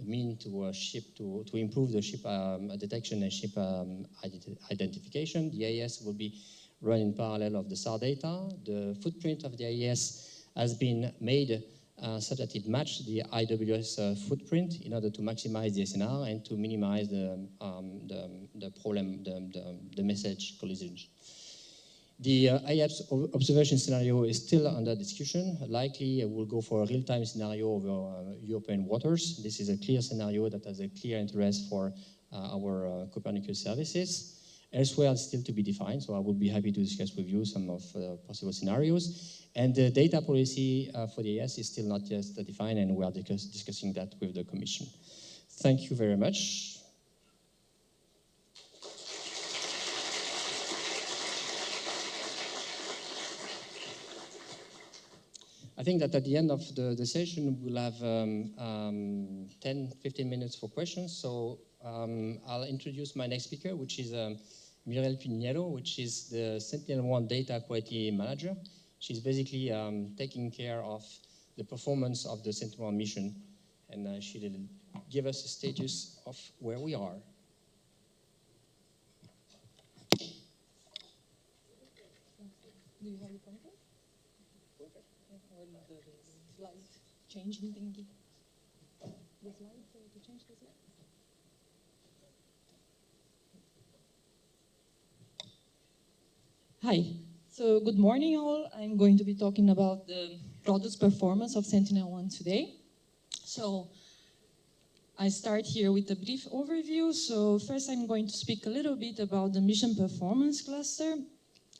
mean to ship to improve the ship detection and ship identification. The AIS will be run in parallel of the SAR data. The footprint of the AIS has been made such that it matches the IWS footprint in order to maximize the SNR and to minimize the problem, the message collisions. The IAPS observation scenario is still under discussion. Likely, we'll go for a real-time scenario over European waters. This is a clear scenario that has a clear interest for our Copernicus services. Elsewhere, it's still to be defined, so I would be happy to discuss with you some of the possible scenarios. And the data policy for the AS is still not yet defined, and we are discussing that with the Commission. Thank you very much. I think that at the end of the session, we'll have 10-15 minutes for questions. So I'll introduce my next speaker, which is Muriel Pinheiro, which is the Sentinel-1 Data Quality Manager. She's basically taking care of the performance of the Sentinel-1 mission, and she'll give us a status of where we are. Do you have the pointer? Or the slide changing thingy? The slide to change the slide? Hi. So good morning, all. I'm going to be talking about the product performance of Sentinel-1 today. So I start here with a brief overview. So first I'm going to speak a little bit about the mission performance cluster,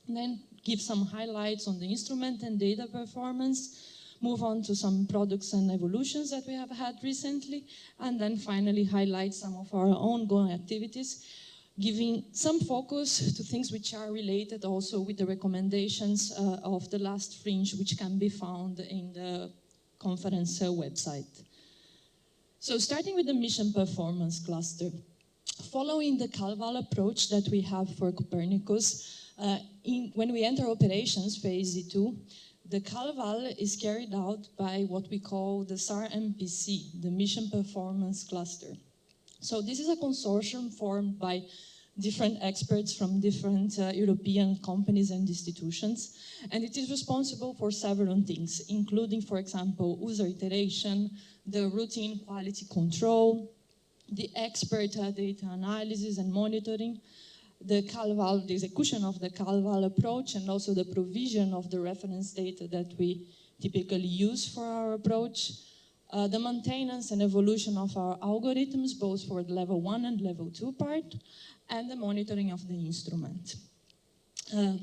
then give some highlights on the instrument and data performance, move on to some products and evolutions that we have had recently, and then finally highlight some of our ongoing activities, giving some focus to things which are related also with the recommendations of the last Fringe, which can be found in the conference website. So starting with the mission performance cluster, following the CalVal approach that we have for Copernicus, when we enter operations phase E2, the CalVal is carried out by what we call the SAR-MPC, the Mission Performance Cluster. So this is a consortium formed by different experts from different European companies and institutions, and it is responsible for several things, including, for example, user iteration, the routine quality control, the expert data analysis and monitoring, the CalVal, the execution of the CalVal approach, and also the provision of the reference data that we typically use for our approach, the maintenance and evolution of our algorithms, both for the level 1 and level 2 part, and the monitoring of the instrument. I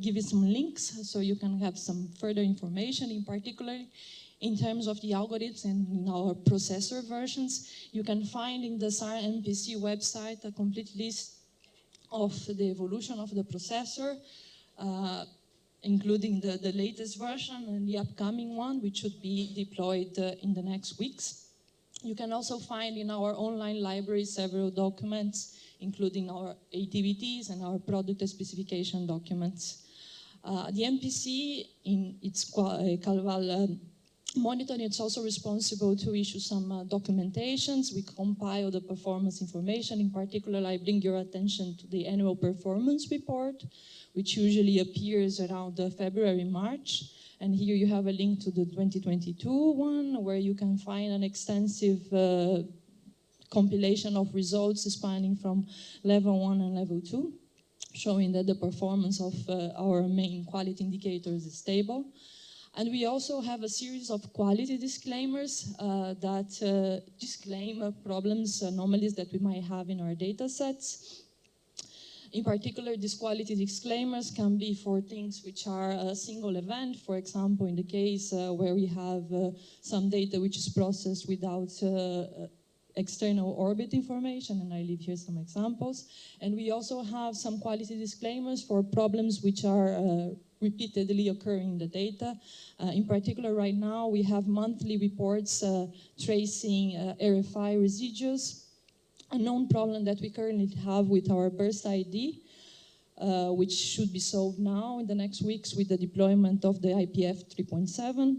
give you some links so you can have some further information, in particular in terms of the algorithms and in our processor versions. You can find in the SAR-MPC website a complete list of the evolution of the processor, including the latest version and the upcoming one, which should be deployed in the next weeks. You can also find in our online library several documents, including our activities and our product specification documents. The MPC, in its CalVal monitoring, it's also responsible to issue some documentations. We compile the performance information. In particular, I bring your attention to the annual performance report, which usually appears around February, March. And here you have a link to the 2022 one, where you can find an extensive compilation of results spanning from level 1 and level 2, showing that the performance of our main quality indicators is stable. And we also have a series of quality disclaimers that disclaim problems, anomalies that we might have in our data sets. In particular, these quality disclaimers can be for things which are a single event, for example, in the case where we have some data which is processed without external orbit information, and I leave here some examples. And we also have some quality disclaimers for problems which are repeatedly occurring in the data. In particular, right now, we have monthly reports tracing RFI residues, a known problem that we currently have with our burst ID, which should be solved now in the next weeks with the deployment of the IPF 3.7.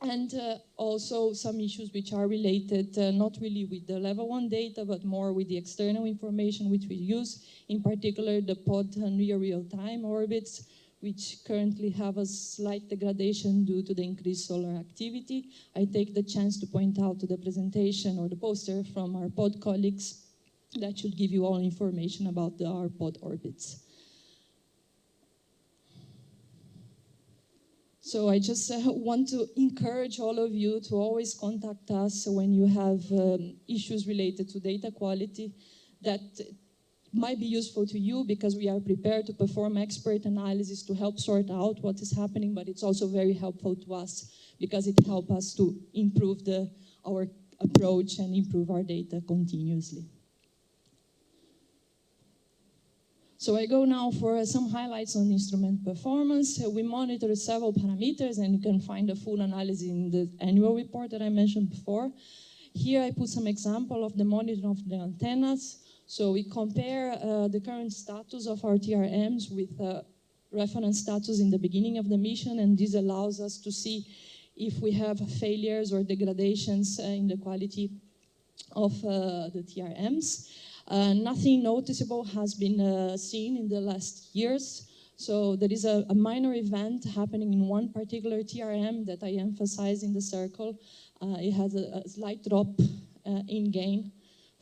And also some issues which are related not really with the level 1 data, but more with the external information which we use, in particular the pod near real-time orbits, which currently have a slight degradation due to the increased solar activity. I take the chance to point out to the presentation or the poster from our pod colleagues that should give you all information about our pod orbits. So I just want to encourage all of you to always contact us when you have issues related to data quality that might be useful to you, because we are prepared to perform expert analysis to help sort out what is happening, but it's also very helpful to us because it helps us to improve our approach and improve our data continuously. So I go now for some highlights on instrument performance. We monitor several parameters, and you can find a full analysis in the annual report that I mentioned before. Here I put some example of the monitoring of the antennas. So we compare the current status of our TRMs with reference status in the beginning of the mission, and this allows us to see if we have failures or degradations in the quality of the TRMs. Nothing noticeable has been seen in the last years. So there is a minor event happening in one particular TRM that I emphasize in the circle. It has a slight drop in gain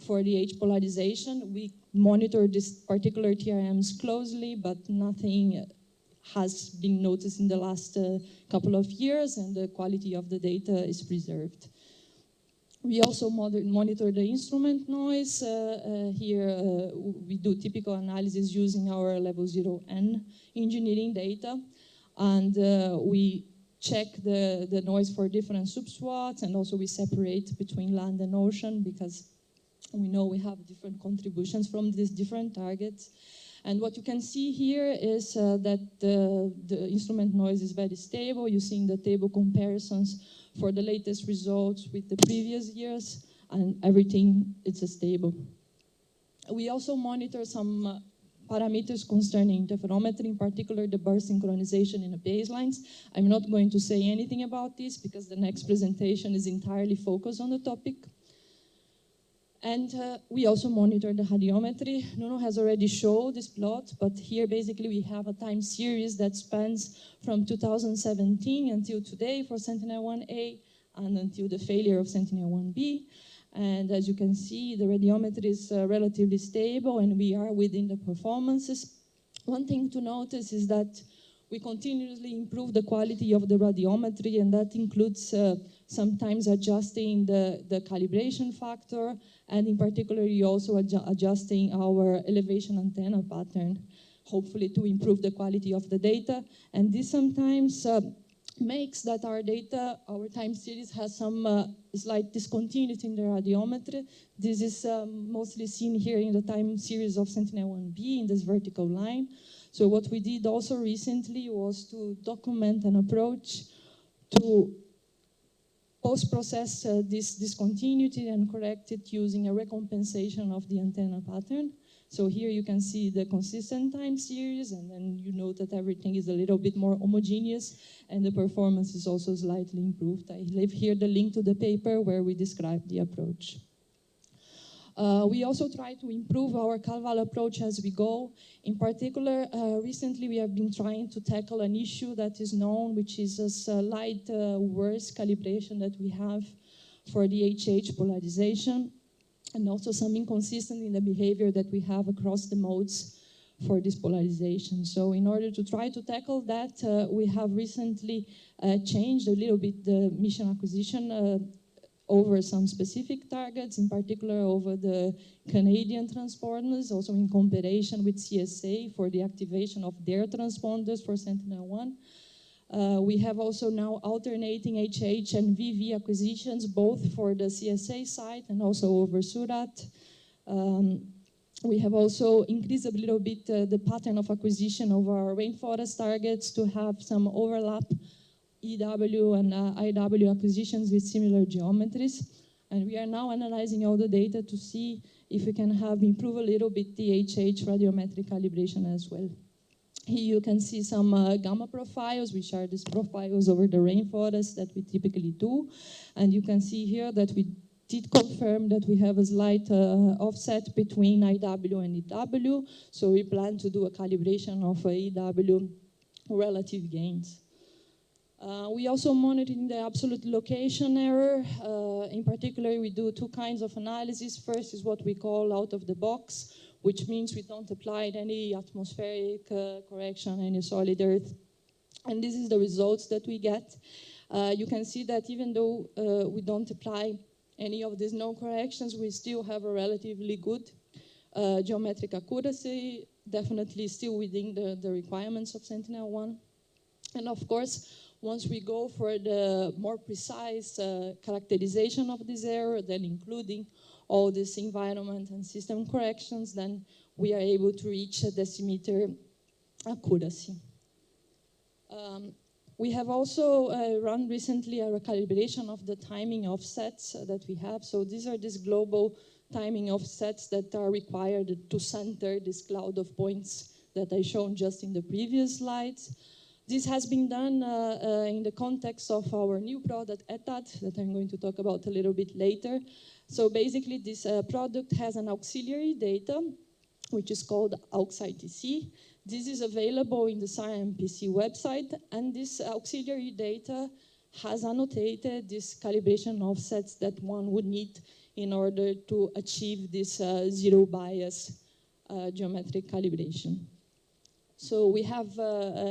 for the H polarization. We monitor these particular TRMs closely, but nothing has been noticed in the last couple of years, and the quality of the data is preserved. We also monitor the instrument noise. Here we do typical analysis using our level 0N engineering data. And we check the noise for different subswats, and also we separate between land and ocean because we know we have different contributions from these different targets. And what you can see here is that the instrument noise is very stable. You see in the table comparisons for the latest results with the previous years, and everything is stable. We also monitor some parameters concerning interferometry, in particular the burst synchronization in the baselines. I'm not going to say anything about this because the next presentation is entirely focused on the topic. And we also monitor the radiometry. Nuno has already showed this plot, but here basically we have a time series that spans from 2017 until today for Sentinel-1A and until the failure of Sentinel-1B. And as you can see, the radiometry is relatively stable and we are within the performances. One thing to notice is that we continuously improve the quality of the radiometry, and that includes sometimes adjusting the calibration factor, and in particular also adjusting our elevation antenna pattern, hopefully to improve the quality of the data. And this sometimes makes that our data, our time series has some slight discontinuity in the radiometry. This is mostly seen here in the time series of Sentinel-1B in this vertical line. So what we did also recently was to document an approach to post-process this discontinuity and correct it using a recompensation of the antenna pattern. So here you can see the consistent time series, and then you note that everything is a little bit more homogeneous, and the performance is also slightly improved. I leave here the link to the paper where we describe the approach. We also try to improve our Calval approach as we go. In particular, recently we have been trying to tackle an issue that is known, which is a slight worse calibration that we have for the HH polarization, and also some inconsistency in the behavior that we have across the modes for this polarization. So in order to try to tackle that, we have recently changed a little bit the mission acquisition over some specific targets, in particular over the Canadian transponders, also in comparison with CSA for the activation of their transponders for Sentinel-1. We have also now alternating HH and VV acquisitions, both for the CSA side and also over Surat. We have also increased a little bit the pattern of acquisition of our rainforest targets to have some overlap EW and IW acquisitions with similar geometries. And we are now analyzing all the data to see if we can improve a little bit the HH radiometric calibration as well. Here you can see some gamma profiles, which are these profiles over the rainforest that we typically do. And you can see here that we did confirm that we have a slight offset between IW and EW. So we plan to do a calibration of EW relative gains. We also monitoring the absolute location error. In particular, we do two kinds of analysis. First is what we call out of the box, which means we don't apply any atmospheric correction, any solid earth. And this is the results that we get. You can see that even though we don't apply any of these no corrections, we still have a relatively good geometric accuracy, definitely still within the requirements of Sentinel-1. And of course, once we go for the more precise characterization of this error, then including all this environment and system corrections, then we are able to reach a decimeter accuracy. We have also run recently a recalibration of the timing offsets that we have. So these are these global timing offsets that are required to center this cloud of points that I shown just in the previous slides. This has been done in the context of our new product, ETAT, that I'm going to talk about a little bit later. So basically, this product has an auxiliary data, which is called AUX-ITC. This is available in the SciMPC website, and this auxiliary data has annotated these calibration offsets that one would need in order to achieve this zero bias geometric calibration. So we have,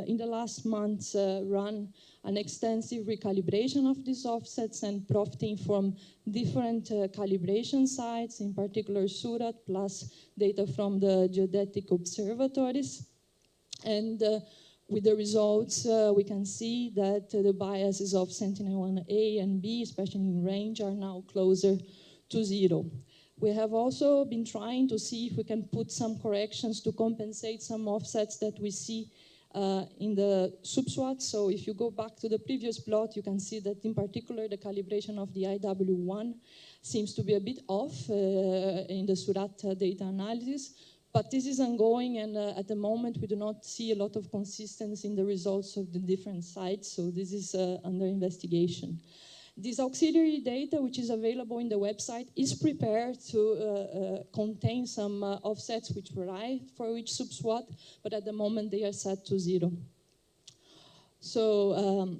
in the last months, run an extensive recalibration of these offsets and profiting from different calibration sites, in particular Surat, plus data from the geodetic observatories. And with the results, we can see that the biases of Sentinel-1A and B, especially in range, are now closer to 0. We have also been trying to see if we can put some corrections to compensate some offsets that we see in the subswat. So if you go back to the previous plot, you can see that in particular the calibration of the IW1 seems to be a bit off in the Surat data analysis. But this is ongoing, and at the moment we do not see a lot of consistency in the results of the different sites, so this is under investigation. This auxiliary data, which is available in the website, is prepared to contain some offsets which vary for each subswat, but at the moment they are set to 0. So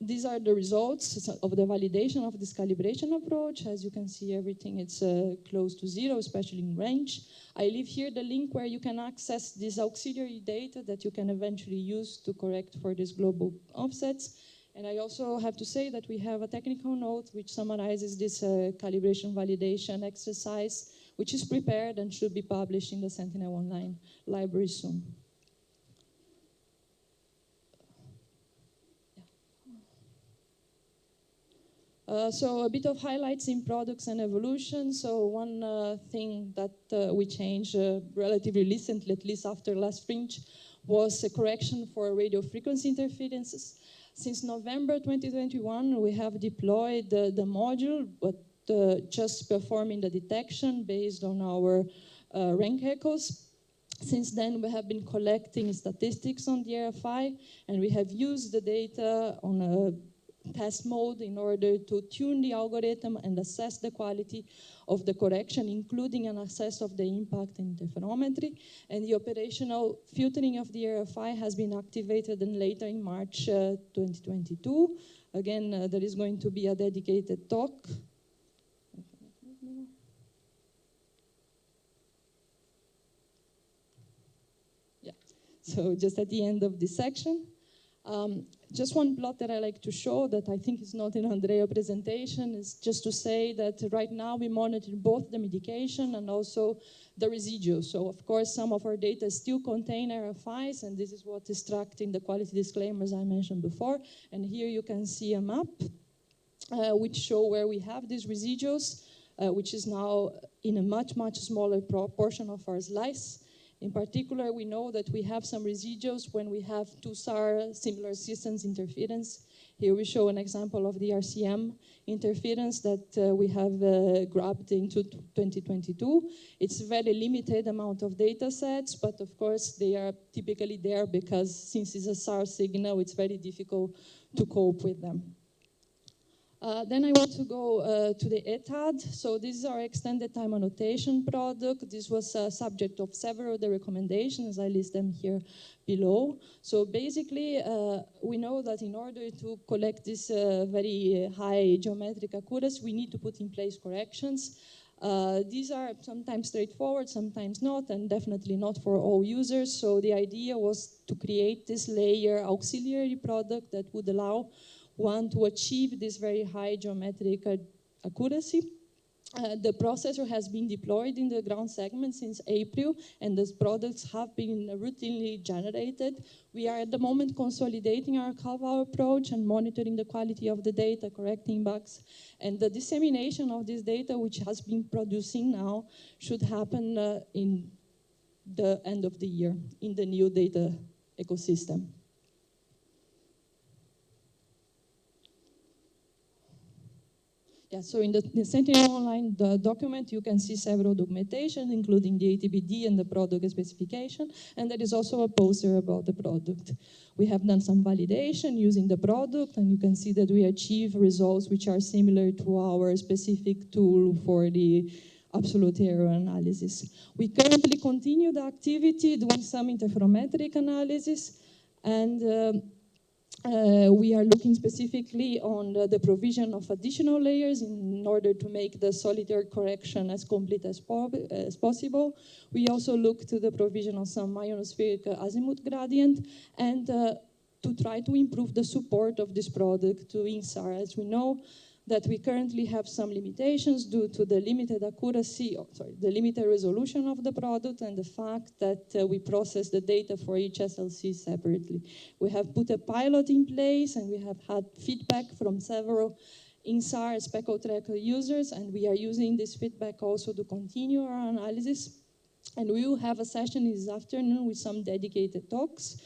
these are the results of the validation of this calibration approach. As you can see, everything is close to 0, especially in range. I leave here the link where you can access this auxiliary data that you can eventually use to correct for these global offsets. And I also have to say that we have a technical note which summarizes this calibration validation exercise, which is prepared and should be published in the Sentinel Online library soon. So a bit of highlights in products and evolution. So one thing that we changed relatively recently, at least after last Fringe, was a correction for radio frequency interferences. Since November 2021, we have deployed the module, but just performing the detection based on our rank echoes. Since then, we have been collecting statistics on the RFI, and we have used the data on a test mode in order to tune the algorithm and assess the quality of the correction, including an assess of the impact in interferometry. And the operational filtering of the RFI has been activated and later in March 2022. Again, there is going to be a dedicated talk. Yeah, so just at the end of this section. Just one plot that I like to show that I think is not in Andrea's presentation is just to say that right now we monitor both the medication and also the residuals. So of course some of our data still contain RFIs, and this is what is tracked in the quality disclaimers I mentioned before. And here you can see a map which show where we have these residuals, which is now in a much, much smaller proportion of our slice. In particular, we know that we have some residuals when we have 2 SAR similar systems interference. Here we show an example of the RCM interference that we have grabbed into 2022. It's a very limited amount of data sets, but of course they are typically there because since it's a SAR signal, it's very difficult to cope with them. Then I want to go to the ETAD. So this is our extended time annotation product. This was a subject of several of the recommendations. I list them here below. So basically, we know that in order to collect this very high geometric accuracy, we need to put in place corrections. These are sometimes straightforward, sometimes not, and definitely not for all users. So the idea was to create this layer auxiliary product that would allow one to achieve this very high geometric accuracy. The processor has been deployed in the ground segment since April, and those products have been routinely generated. We are at the moment consolidating our CAVA approach and monitoring the quality of the data, correcting bugs. And the dissemination of this data, which has been producing now, should happen in the end of the year in the new data ecosystem. Yeah, so in the Sentinel Online document, you can see several documentation, including the ATBD and the product specification, and there is also a poster about the product. We have done some validation using the product, and you can see that we achieve results which are similar to our specific tool for the absolute error analysis. We currently continue the activity doing some interferometric analysis, and We are looking specifically on the provision of additional layers in order to make the solitary correction as complete as possible. We also look to the provision of some ionospheric azimuth gradient and to try to improve the support of this product to INSAR. As we know that we currently have some limitations due to the limited accuracy, the limited resolution of the product and the fact that we process the data for each SLC separately. We have put a pilot in place and we have had feedback from several INSAR Speckle Tracker users, and we are using this feedback also to continue our analysis. And we will have a session this afternoon with some dedicated talks,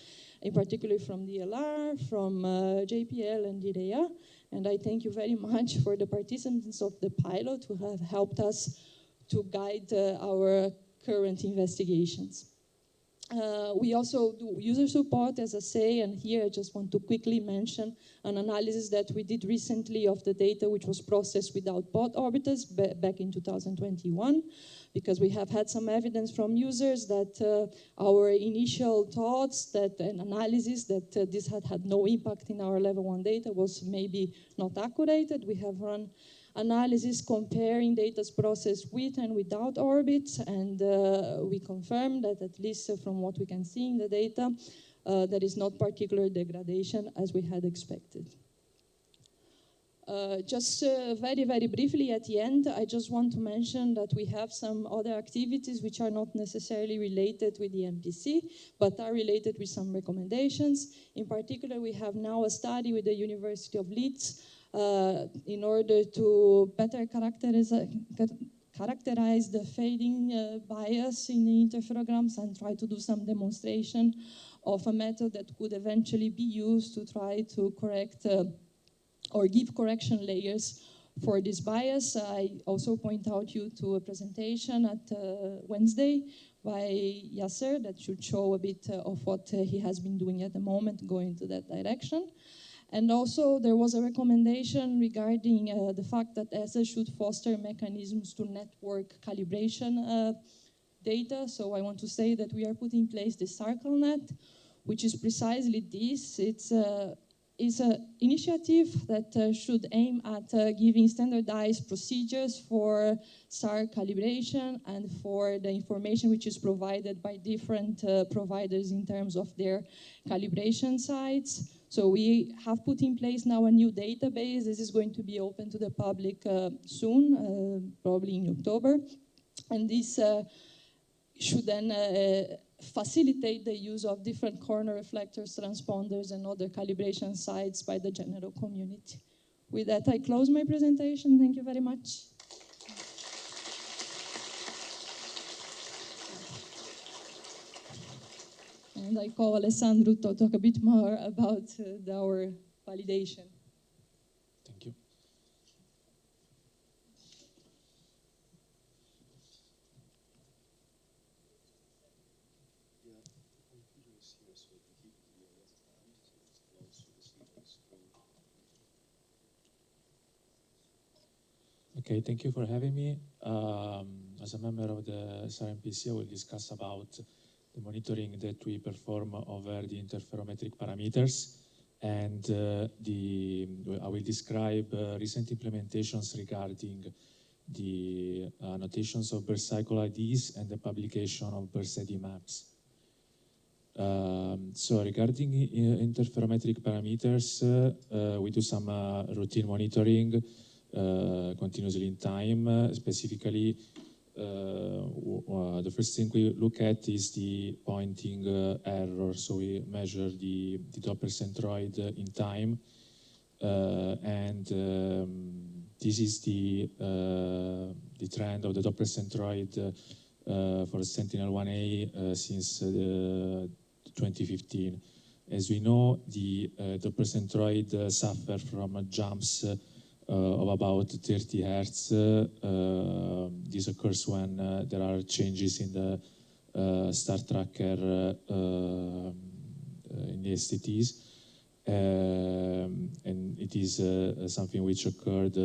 in particular from DLR, from JPL and DDA. And I thank you very much for the participants of the pilot who have helped us to guide our current investigations. We also do user support, as I say, and here I just want to quickly mention an analysis that we did recently of the data which was processed without pod orbiters back in 2021, because we have had some evidence from users that our initial thoughts that an analysis that this had no impact in our level 1 data was maybe not accurate. We have run analysis comparing data processed with and without orbits, and we confirmed that at least from what we can see in the data, there is not particular degradation as we had expected. Just very, very briefly at the end, I just want to mention that we have some other activities which are not necessarily related with the MPC, but are related with some recommendations. In particular, we have now a study with the University of Leeds in order to better characterize the fading bias in the interferograms and try to do some demonstration of a method that could eventually be used to try to correct or give correction layers for this bias. I also point out you to a presentation at Wednesday by Yasser that should show a bit of what he has been doing at the moment, going to that direction. And also there was a recommendation regarding the fact that ESA should foster mechanisms to network calibration data. So I want to say that we are putting in place the CircleNet, which is precisely this. It's an initiative that should aim at giving standardized procedures for SAR calibration and for the information which is provided by different providers in terms of their calibration sites. So we have put in place now a new database. This is going to be open to the public soon, probably in October. And this should then facilitate the use of different corner reflectors, transponders, and other calibration sites by the general community. With that, I close my presentation. Thank you very much. And I call Alessandro to talk a bit more about our validation. Thank you. Okay, thank you for having me. As a member of the SRMPC, I will discuss about the monitoring that we perform over the interferometric parameters, and I will describe recent implementations regarding the annotations of burst cycle IDs and the publication of burst ID maps. So regarding interferometric parameters, we do some routine monitoring continuously in time. Specifically, the first thing we look at is the pointing error. So we measure the Doppler centroid in time, and this is the trend of the Doppler centroid for Sentinel-1A since 2015. As we know, the Doppler centroid suffer from jumps of about 30 Hertz. This occurs when there are changes in the star tracker in the STTs, and it is something which occurred,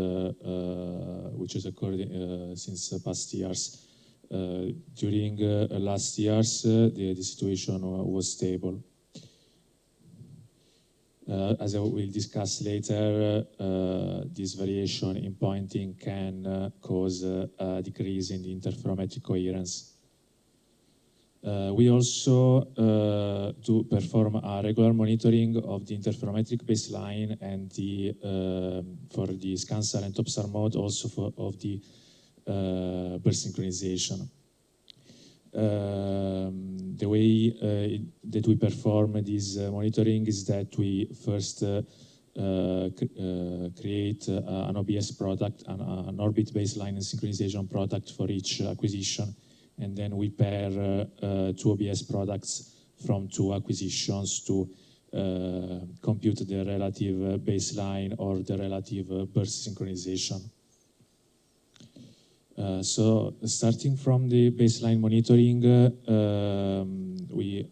which has occurred since past years. During last years, the situation was stable. As I will discuss later, this variation in pointing can cause a decrease in the interferometric coherence. We also do perform a regular monitoring of the interferometric baseline and the for the scan and topstar mode, also of the burst synchronization. The way that we perform this monitoring is that we first create an OBS product, an orbit baseline and synchronization product for each acquisition, and then we pair two OBS products from two acquisitions to compute the relative baseline or the relative burst synchronization. So starting from the baseline monitoring, we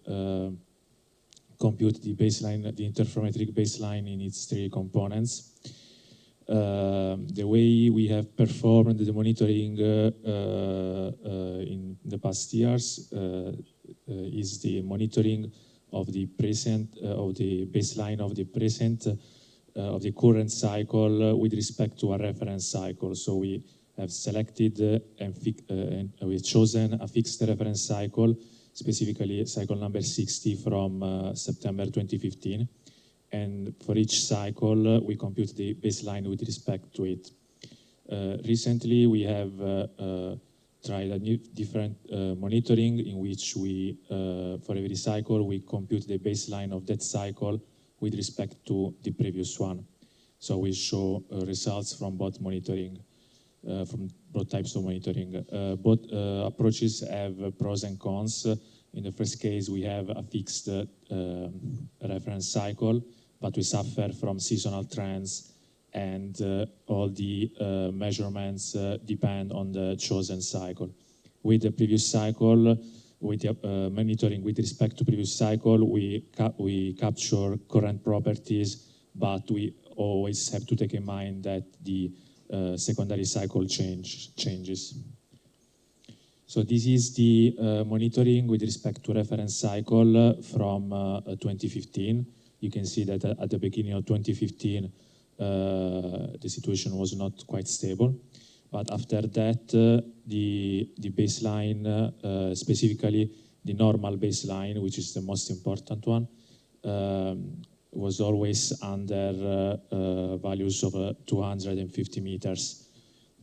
compute the baseline, the interferometric baseline in its three components. The way we have performed the monitoring in the past years is the monitoring of the present, of the baseline of the present, of the current cycle with respect to a reference cycle. So we have selected and we've chosen a fixed reference cycle, specifically cycle number 60 from September 2015. And for each cycle, we compute the baseline with respect to it. Recently, we have tried a new different monitoring in which we, for every cycle, we compute the baseline of that cycle with respect to the previous one. So we show results from both monitoring, from both types of monitoring. Both approaches have pros and cons. In the first case, we have a fixed reference cycle, but we suffer from seasonal trends, and all the measurements depend on the chosen cycle. With the previous cycle, with the monitoring with respect to previous cycle, we capture current properties, but we always have to take in mind that the secondary cycle changes. So this is the monitoring with respect to reference cycle from 2015. You can see that at the beginning of 2015, the situation was not quite stable. But after that, the baseline, specifically the normal baseline, which is the most important one, was always under values of 250 meters,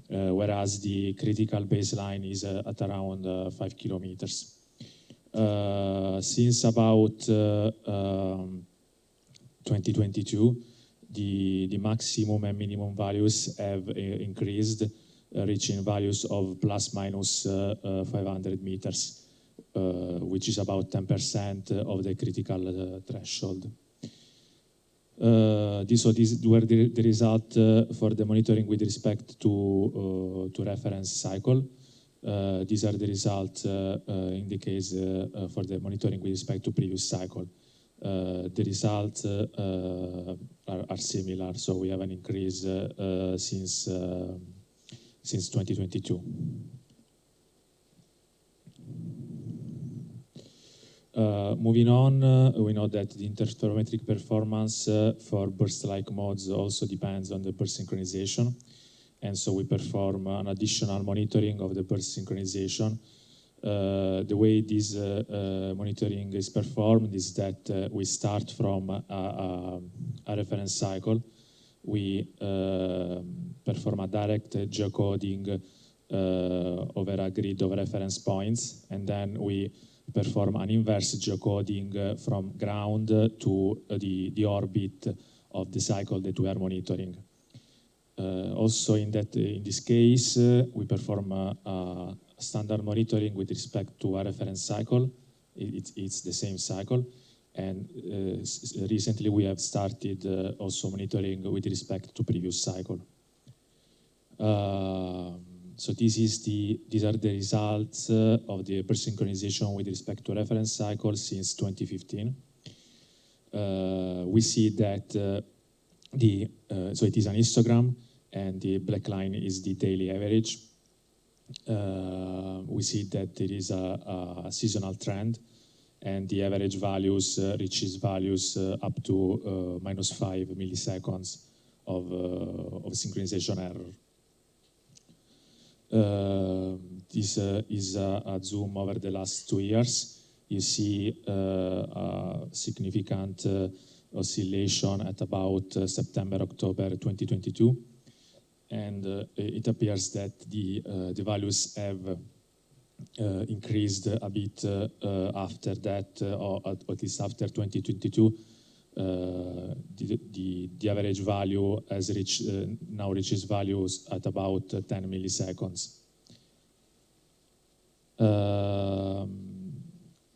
whereas the critical baseline is at around 5 kilometers. Since about 2022, the maximum and minimum values have increased, reaching values of plus minus 500 meters, which is about 10% of the critical threshold. These were the result for the monitoring with respect to reference cycle. These are the results in the case for the monitoring with respect to previous cycle. The results are similar, so we have an increase since 2022. Moving on, we know that the interferometric performance for burst-like modes also depends on the burst synchronization, and so we perform an additional monitoring of the burst synchronization. The way this monitoring is performed is that we start from a reference cycle. We perform a direct geocoding over a grid of reference points, and then we perform an inverse geocoding from ground to the orbit of the cycle that we are monitoring. Also, in this case, we perform a standard monitoring with respect to a reference cycle. It's the same cycle, and recently we have started also monitoring with respect to previous cycle. So these are the results of the burst synchronization with respect to reference cycle since 2015. We see that so it is an histogram, and the black line is the daily average. We see that there is a seasonal trend, and the average values reaches values up to -5 milliseconds of synchronization error. This is a zoom over the last 2 years. You see a significant oscillation at about September, October 2022. And it appears that the values have increased a bit after that, or at least after 2022. The average value has reached, now reaches values at about 10 milliseconds.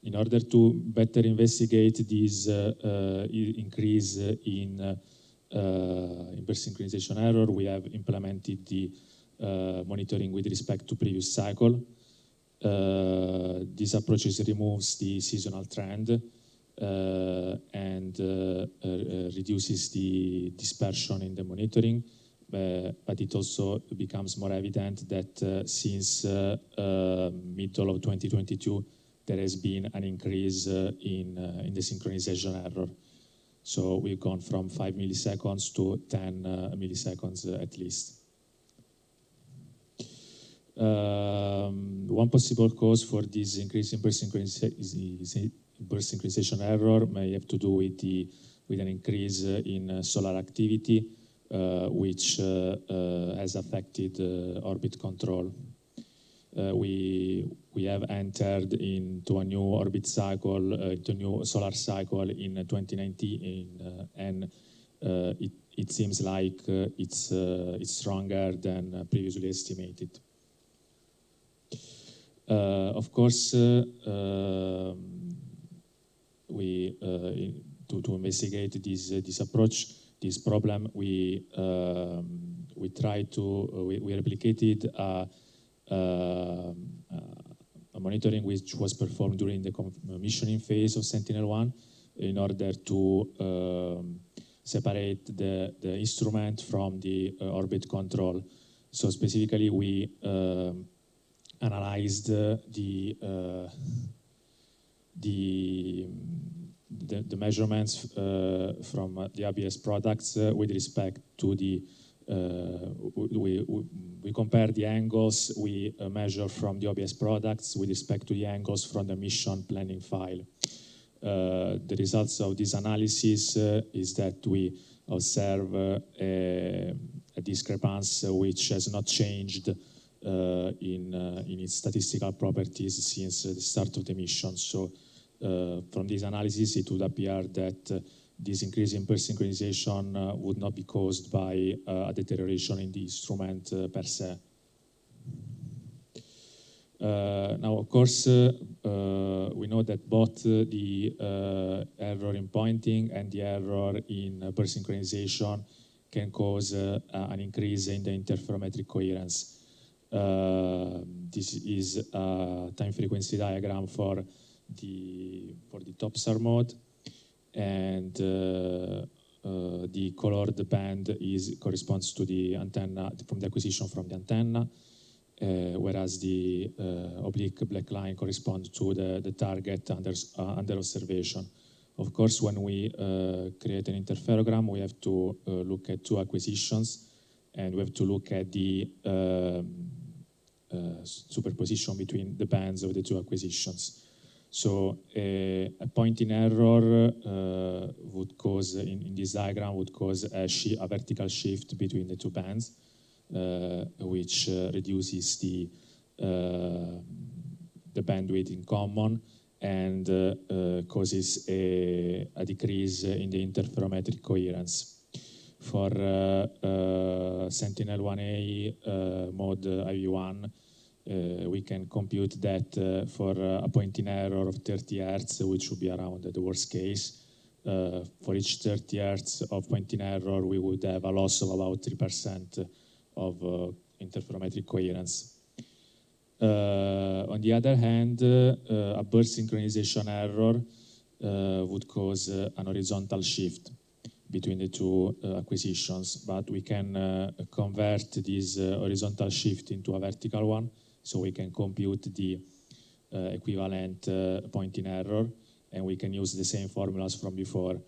In order to better investigate this increase in burst synchronization error, we have implemented the monitoring with respect to previous cycle. This approach removes the seasonal trend and reduces the dispersion in the monitoring, but it also becomes more evident that since middle of 2022, there has been an increase in the synchronization error. So we've gone from 5 milliseconds to 10 milliseconds at least. One possible cause for this increase in burst synchronization error may have to do with an increase in solar activity, which has affected orbit control. We have entered into a new orbit cycle, into a new solar cycle in 2019, and it seems like it's stronger than previously estimated. Of course, to investigate this approach, this problem, we replicated a monitoring which was performed during the commissioning phase of Sentinel-1 in order to separate the instrument from the orbit control. So specifically, we analyzed the measurements from the ABS products with respect to the we compare the angles we measure from the OBS products with respect to the angles from the mission planning file. The results of this analysis is that we observe a discrepancy which has not changed in its statistical properties since the start of the mission. So from this analysis, it would appear that this increase in burst synchronization would not be caused by a deterioration in the instrument per se. Now, of course, we know that both the error in pointing and the error in burst synchronization can cause an increase in the interferometric coherence. This is a time frequency diagram for the topstar mode, and the colored band corresponds to the antenna from the acquisition from the antenna, whereas the oblique black line corresponds to the target under observation. Of course, when we create an interferogram, we have to look at two acquisitions, and we have to look at the superposition between the bands of the two acquisitions. So a pointing error would cause, in this diagram, would cause a vertical shift between the two bands, which reduces the bandwidth in common and causes a decrease in the interferometric coherence. For Sentinel-1A mode IV1, we can compute that for a pointing error of 30 Hz, which would be around the worst case. For each 30 Hz of pointing error, we would have a loss of about 3% of interferometric coherence. On the other hand, a burst synchronization error would cause an horizontal shift between the two acquisitions, but we can convert this horizontal shift into a vertical one, so we can compute the equivalent pointing error, and we can use the same formulas from before.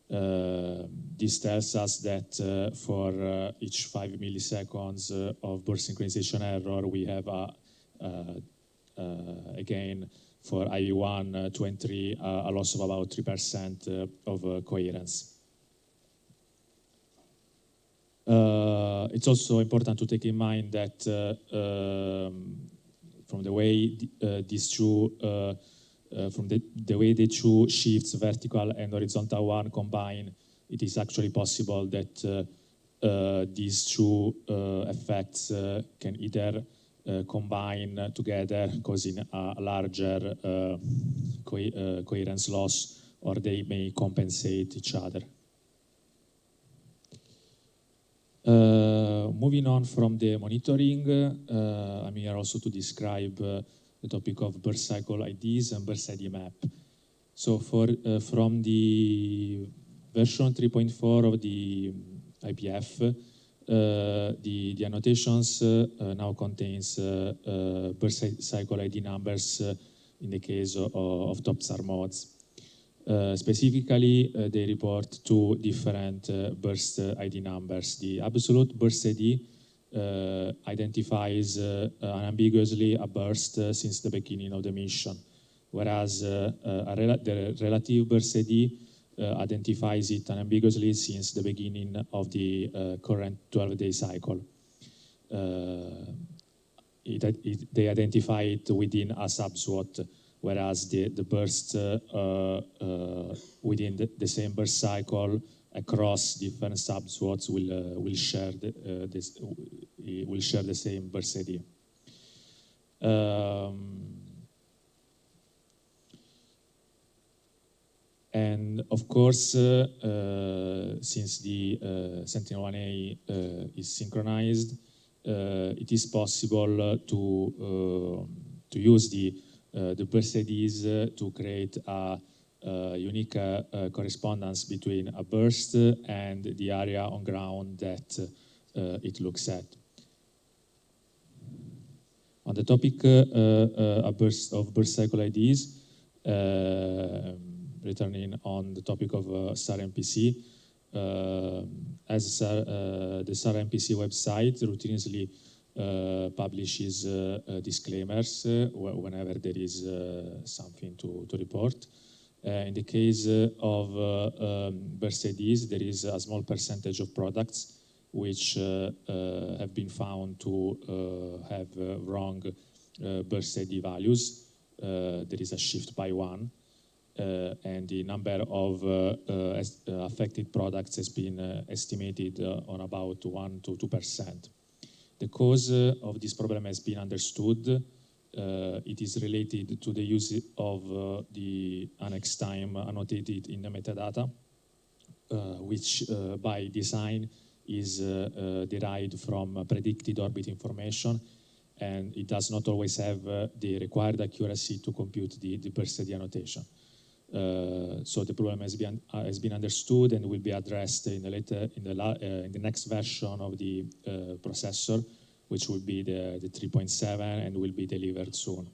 This tells us that for each 5 milliseconds of burst synchronization error, we have again for IV1, 2 and 3, a loss of about 3% of coherence. It's also important to take in mind that from the way the way the two shifts, vertical and horizontal one, combine, it is actually possible that these two effects can either combine together, causing a larger coherence loss, or they may compensate each other. Moving on from the monitoring, I'm here also to describe the topic of burst cycle IDs and burst ID map. So from the version 3.4 of the IPF, the annotations now contains burst cycle ID numbers in the case of top SAR modes. Specifically, they report two different burst ID numbers. The absolute burst ID identifies unambiguously a burst since the beginning of the mission, whereas the relative burst ID identifies it unambiguously since the beginning of the current 12-day cycle. They identify it within a subswat, whereas the burst within the same burst cycle across different subswats will share the same burst ID. And of course, since the Sentinel-1A is synchronized, it is possible to use the burst IDs to create a unique correspondence between a burst and the area on ground that it looks at. On the topic of burst cycle IDs, returning on the topic of SAR MPC, as the SAR MPC website routinely publishes disclaimers whenever there is something to report. In the case of burst IDs, there is a small percentage of products which have been found to have wrong burst ID values. There is a shift by 1. And the number of affected products has been estimated on about 1 to 2%. The cause of this problem has been understood. It is related to the use of the annex time annotated in the metadata, which by design is derived from predicted orbit information, and it does not always have the required accuracy to compute the burst ID annotation. So the problem has been understood and will be addressed in the next version of the processor, which will be the 3.7 and will be delivered soon.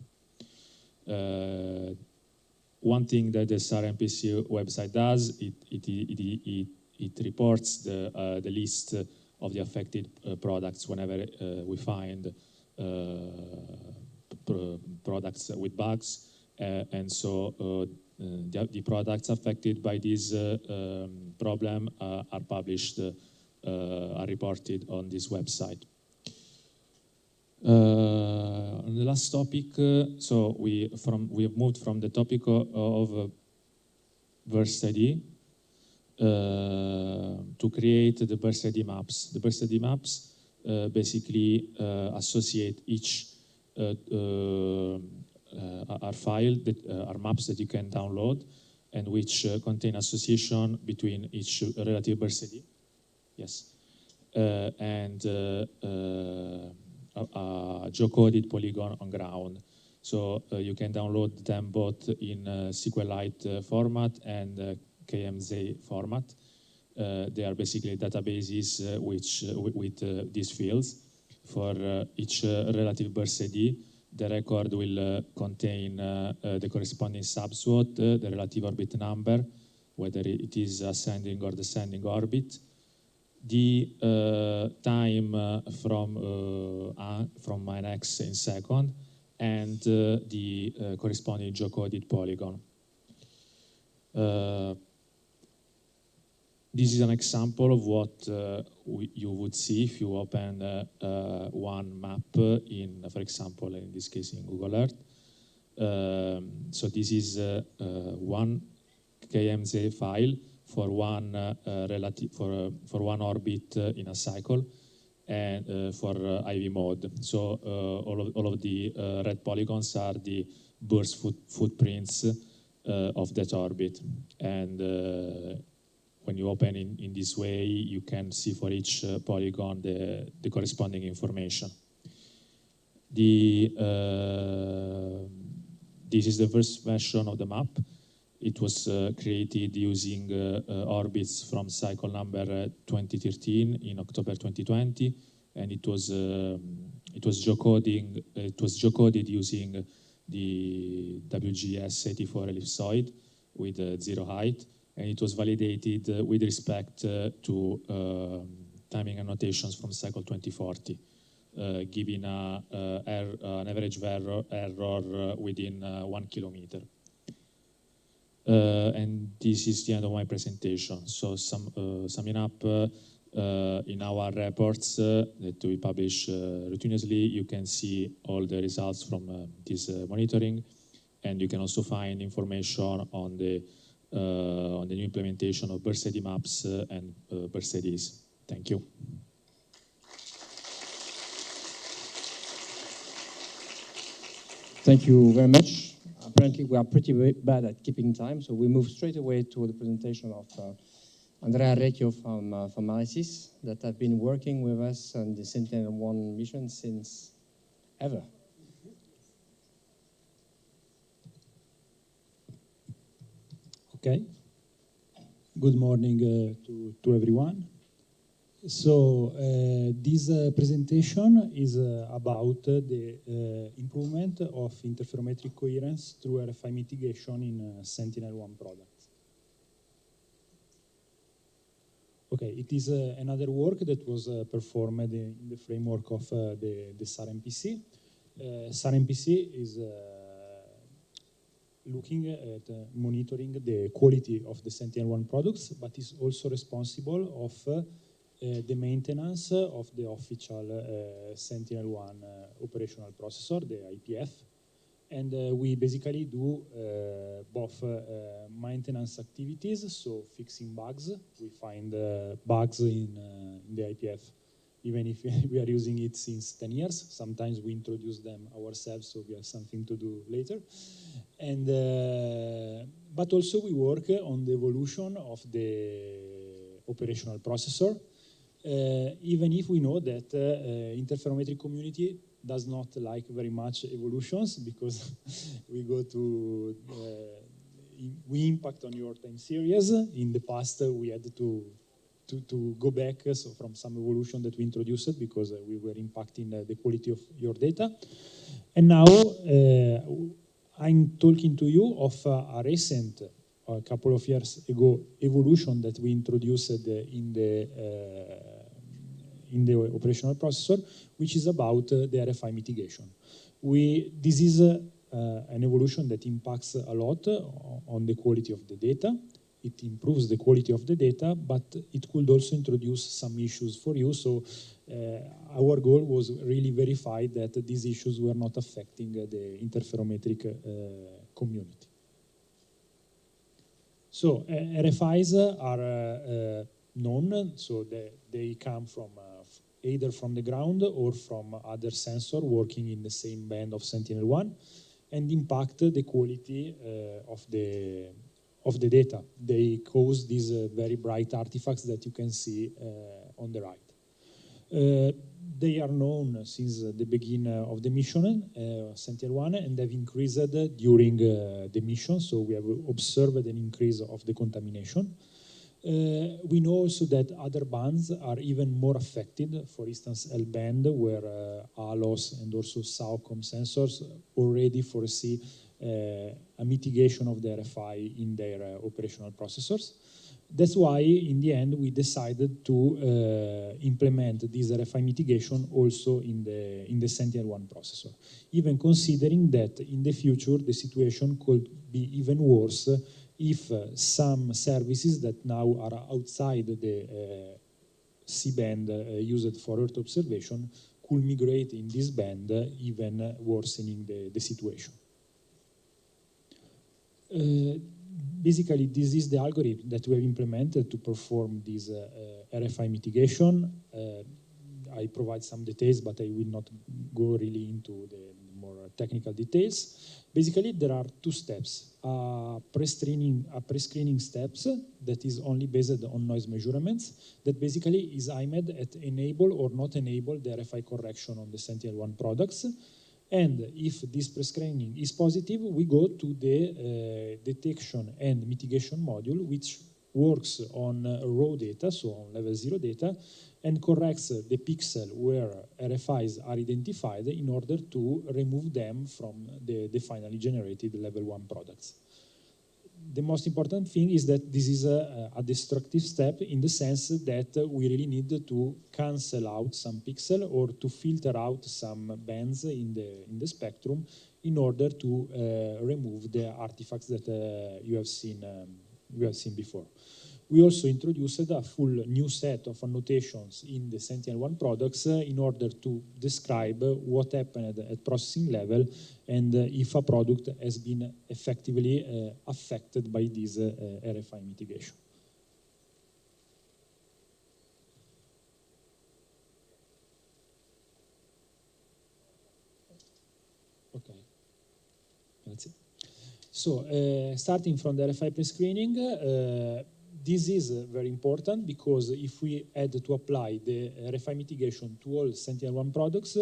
One thing that the SAR MPC website does, it reports the list of the affected products whenever we find products with bugs, and so the products affected by this problem are published, are reported on this website. On the last topic, so we have moved from the topic of burst ID to create the burst ID maps. The burst ID maps basically associate each are file that are maps that you can download and which contain association between each relative burst ID. Yes, and a geocoded polygon on ground. So you can download them both in SQLite format and KMZ format. They are basically databases with these fields. For each relative burst ID, The record will contain the corresponding subswot, the relative orbit number, whether it is ascending or descending orbit, the time from an X in second, and the corresponding geocoded polygon. This is an example of what you would see if you open one map in, for example, in this case in Google Earth. So this is one KMZ file for one for one orbit in a cycle, and for IV mode. So all of the red polygons are the burst footprints of that orbit, and when you open in this way, you can see for each polygon the corresponding information. This is the first version of the map. It was created using orbits from cycle number 2013 in October 2020, and it was geocoded using the WGS84 ellipsoid with 0 height, and it was validated with respect to timing annotations from cycle 2040, giving an average error within 1 kilometer. And this is the end of my presentation. So summing up, in our reports that we publish routinely, you can see all the results from this monitoring, and you can also find information on the new implementation of Burst-ID maps and Burst-IDs. Thank you. Thank you very much. Apparently, we are pretty bad at keeping time, so we move straight away to the presentation of Andrea Recchio from Marisis, that have been working with us on the Sentinel-1 mission since ever. Okay. Good morning to everyone. So this presentation is about the improvement of interferometric coherence through RFI mitigation in Sentinel-1 products. Okay, it is another work that was performed in the framework of the SAR-MPC. SAR-MPC is looking at monitoring the quality of the Sentinel-1 products, but is also responsible of the maintenance of the official Sentinel-1 operational processor, the IPF. And we basically do both maintenance activities, so fixing bugs. We find bugs in the IPF, even if we are using it since 10 years. Sometimes we introduce them ourselves, so we have something to do later. And but also we work on the evolution of the operational processor, even if we know that interferometric community does not like very much evolutions, because we go to we impact on your time series. In the past, we had to go back, so from some evolution that we introduced, because we were impacting the quality of your data. And now I'm talking to you of a recent, a couple of years ago, evolution that we introduced in the operational processor, which is about the RFI mitigation. This is an evolution that impacts a lot on the quality of the data. It improves the quality of the data, but it could also introduce some issues for you. So our goal was really verify that these issues were not affecting the interferometric community. So RFIs are known, so they come from either from the ground or from other sensor working in the same band of Sentinel-1, and impact the quality of the data. They cause these very bright artifacts that you can see on the right. They are known since the beginning of the mission, Sentinel-1, and have increased during the mission, so we have observed an increase of the contamination. We know also that other bands are even more affected. For instance, L-band, where ALOS and also SAOCOM sensors already foresee a mitigation of the RFI in their operational processors. That's why, in the end, we decided to implement this RFI mitigation also in the Sentinel-1 processor, even considering that in the future the situation could be even worse if some services that now are outside the C-band used for Earth observation could migrate in this band, even worsening the situation. Basically, this is the algorithm that we have implemented to perform this RFI mitigation. I provide some details, but I will not go really into the more technical details. Basically, there are two steps. A pre-screening steps that is only based on noise measurements that basically is aimed at enable or not enable the RFI correction on the Sentinel-1 products. And if this pre-screening is positive, we go to the detection and mitigation module, which works on raw data, so on level 0 data, and corrects the pixel where RFIs are identified in order to remove them from the finally generated level 1 products. The most important thing is that this is a destructive step in the sense that we really need to cancel out some pixel or to filter out some bands in the spectrum in order to remove the artifacts that you have seen before. We also introduced a full new set of annotations in the Sentinel-1 products in order to describe what happened at processing level and if a product has been effectively affected by this RFI mitigation. Okay, that's it. So, starting from the RFI pre-screening, this is very important because if we had to apply the RFI mitigation to all Sentinel-1 products,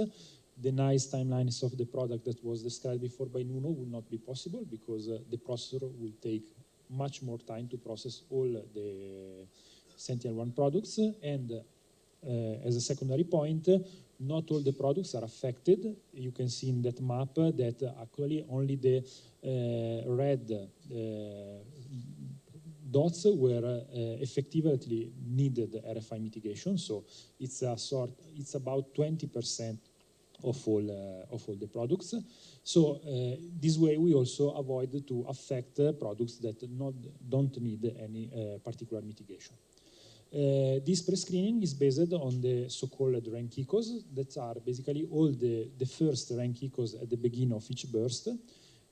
the nice timelines of the product that was described before by Nuno will not be possible because the processor will take much more time to process all the Sentinel-1 products. And as a secondary point, not all the products are affected. You can see in that map that actually only the red dots were effectively needed RFI mitigation. So it's about 20% of all the products. So this way we also avoid to affect products that don't need any particular mitigation. This pre-screening is based on the so-called rank echoes that are basically all the first rank echoes at the beginning of each burst.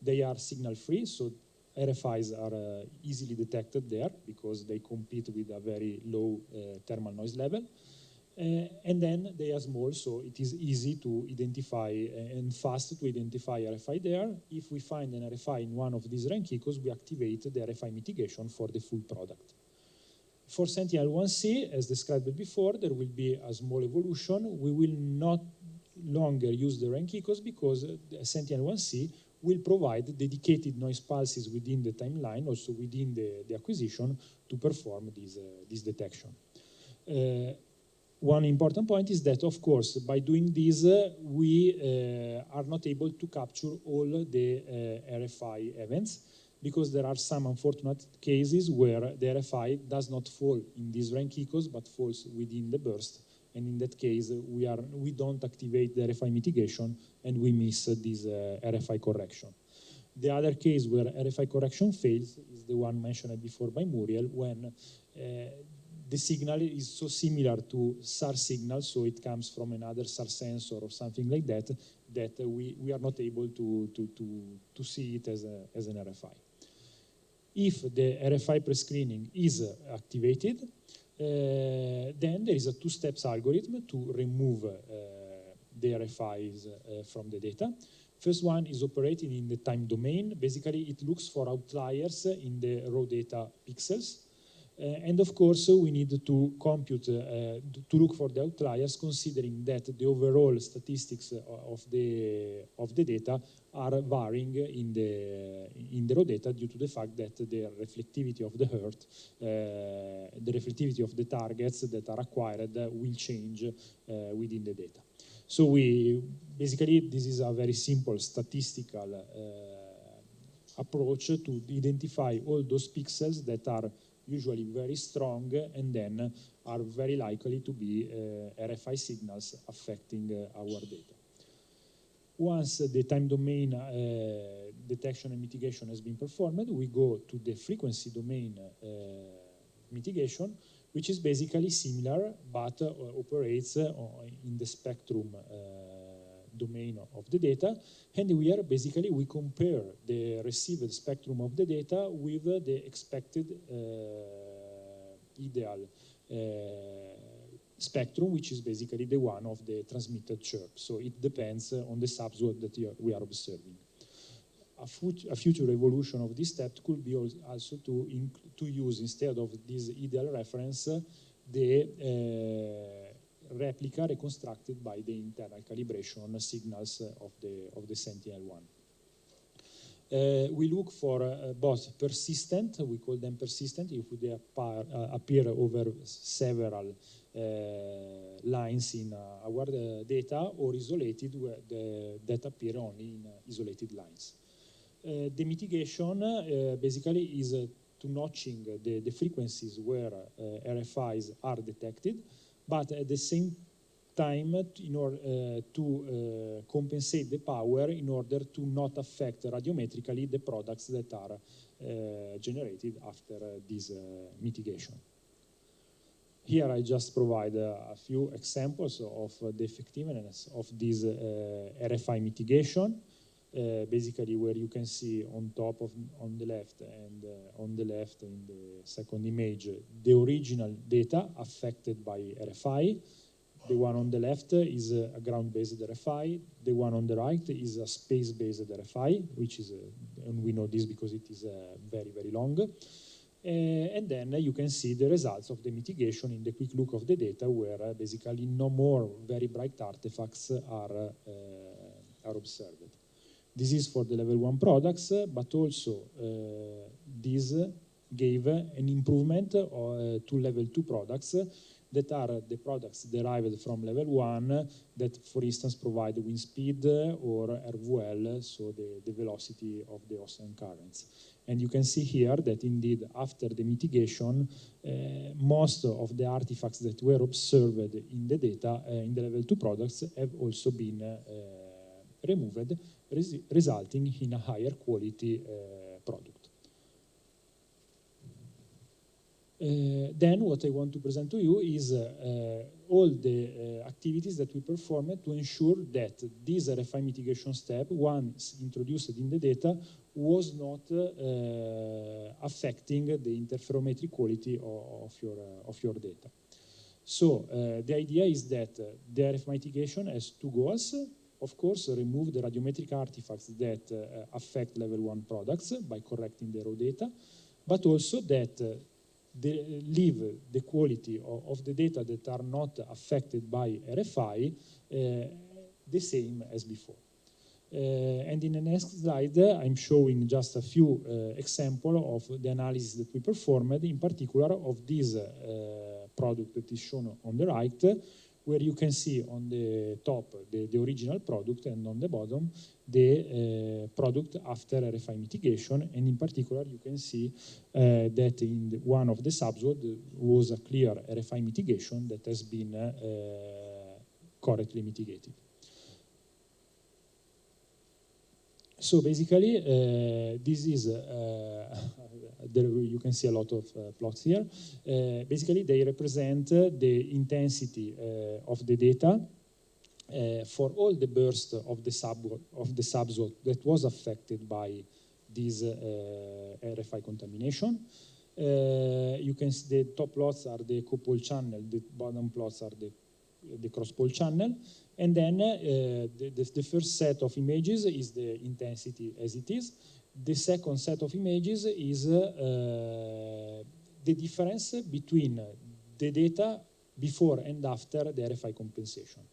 They are signal-free, so RFIs are easily detected there because they compete with a very low thermal noise level. And then they are small, so it is easy to identify and fast to identify RFI there. If we find an RFI in one of these rank echoes, we activate the RFI mitigation for the full product. For Sentinel-1C, as described before, there will be a small evolution. We will not longer use the rank echoes because Sentinel-1C will provide dedicated noise pulses within the timeline, also within the acquisition, to perform this detection. One important point is that, of course, by doing this, we are not able to capture all the RFI events because there are some unfortunate cases where the RFI does not fall in these rank echoes but falls within the burst. And in that case, we don't activate the RFI mitigation and we miss this RFI correction. The other case where RFI correction fails is the one mentioned before by Muriel, when the signal is so similar to SAR signal, so it comes from another SAR sensor or something like that, that we are not able to see it as an RFI. If the RFI pre-screening is activated, then there is a two-steps algorithm to remove the RFIs from the data. First one is operating in the time domain. Basically, it looks for outliers in the raw data pixels. And of course, we need to compute, to look for the outliers, considering that the overall statistics of the data are varying in the raw data due to the fact that the reflectivity of the Earth, the reflectivity of the targets that are acquired will change within the data. So basically, this is a very simple statistical approach to identify all those pixels that are usually very strong and then are very likely to be RFI signals affecting our data. Once the time domain detection and mitigation has been performed, we go to the frequency domain mitigation, which is basically similar but operates in the spectrum domain of the data, and we compare the received spectrum of the data with the expected ideal spectrum, which is basically the one of the transmitted chirp. So it depends on the subworld that we are observing. A future evolution of this step could be also to use, instead of this ideal reference, the replica reconstructed by the internal calibration signals of the Sentinel-1. We look for both persistent, we call them persistent, if they appear over several lines in our data, or isolated, that appear only in isolated lines. The mitigation basically is to notching the frequencies where RFIs are detected, but at the same time in order to compensate the power in order to not affect radiometrically the products that are generated after this mitigation. Here I just provide a few examples of the effectiveness of this RFI mitigation. Basically, where you can see on the left and on the left in the second image, the original data affected by RFI. The one on the left is a ground-based RFI. The one on the right is a space-based RFI, which is, and we know this because it is very, very long. And then you can see the results of the mitigation in the quick look of the data, where basically no more very bright artifacts are observed. This is for the level 1 products, but also this gave an improvement to level 2 products that are the products derived from level 1 that, for instance, provide wind speed or RVL, so the velocity of the ocean currents. And you can see here that indeed after the mitigation, most of the artifacts that were observed in the data, in the level 2 products, have also been removed, resulting in a higher quality product. Then what I want to present to you is all the activities that we performed to ensure that this RFI mitigation step, once introduced in the data, was not affecting the interferometric quality of your data. So the idea is that the RF mitigation has two goals. Of course, remove the radiometric artifacts that affect level 1 products by correcting the raw data, but also that leave the quality of the data that are not affected by RFI the same as before. And in the next slide, I'm showing just a few examples of the analysis that we performed, in particular of this product that is shown on the right, where you can see on the top the original product, and on the bottom the product after RFI mitigation. And in particular, you can see that in one of the subworlds was a clear RFI mitigation that has been correctly mitigated. So basically, this is, you can see a lot of plots here. Basically, they represent the intensity of the data for all the bursts of the subworld that was affected by this RFI contamination. You can see the top plots are the co-pole channel, the bottom plots are the cross-pole channel. And then the first set of images is the intensity as it is. The second set of images is the difference between the data before and after the RFI compensation.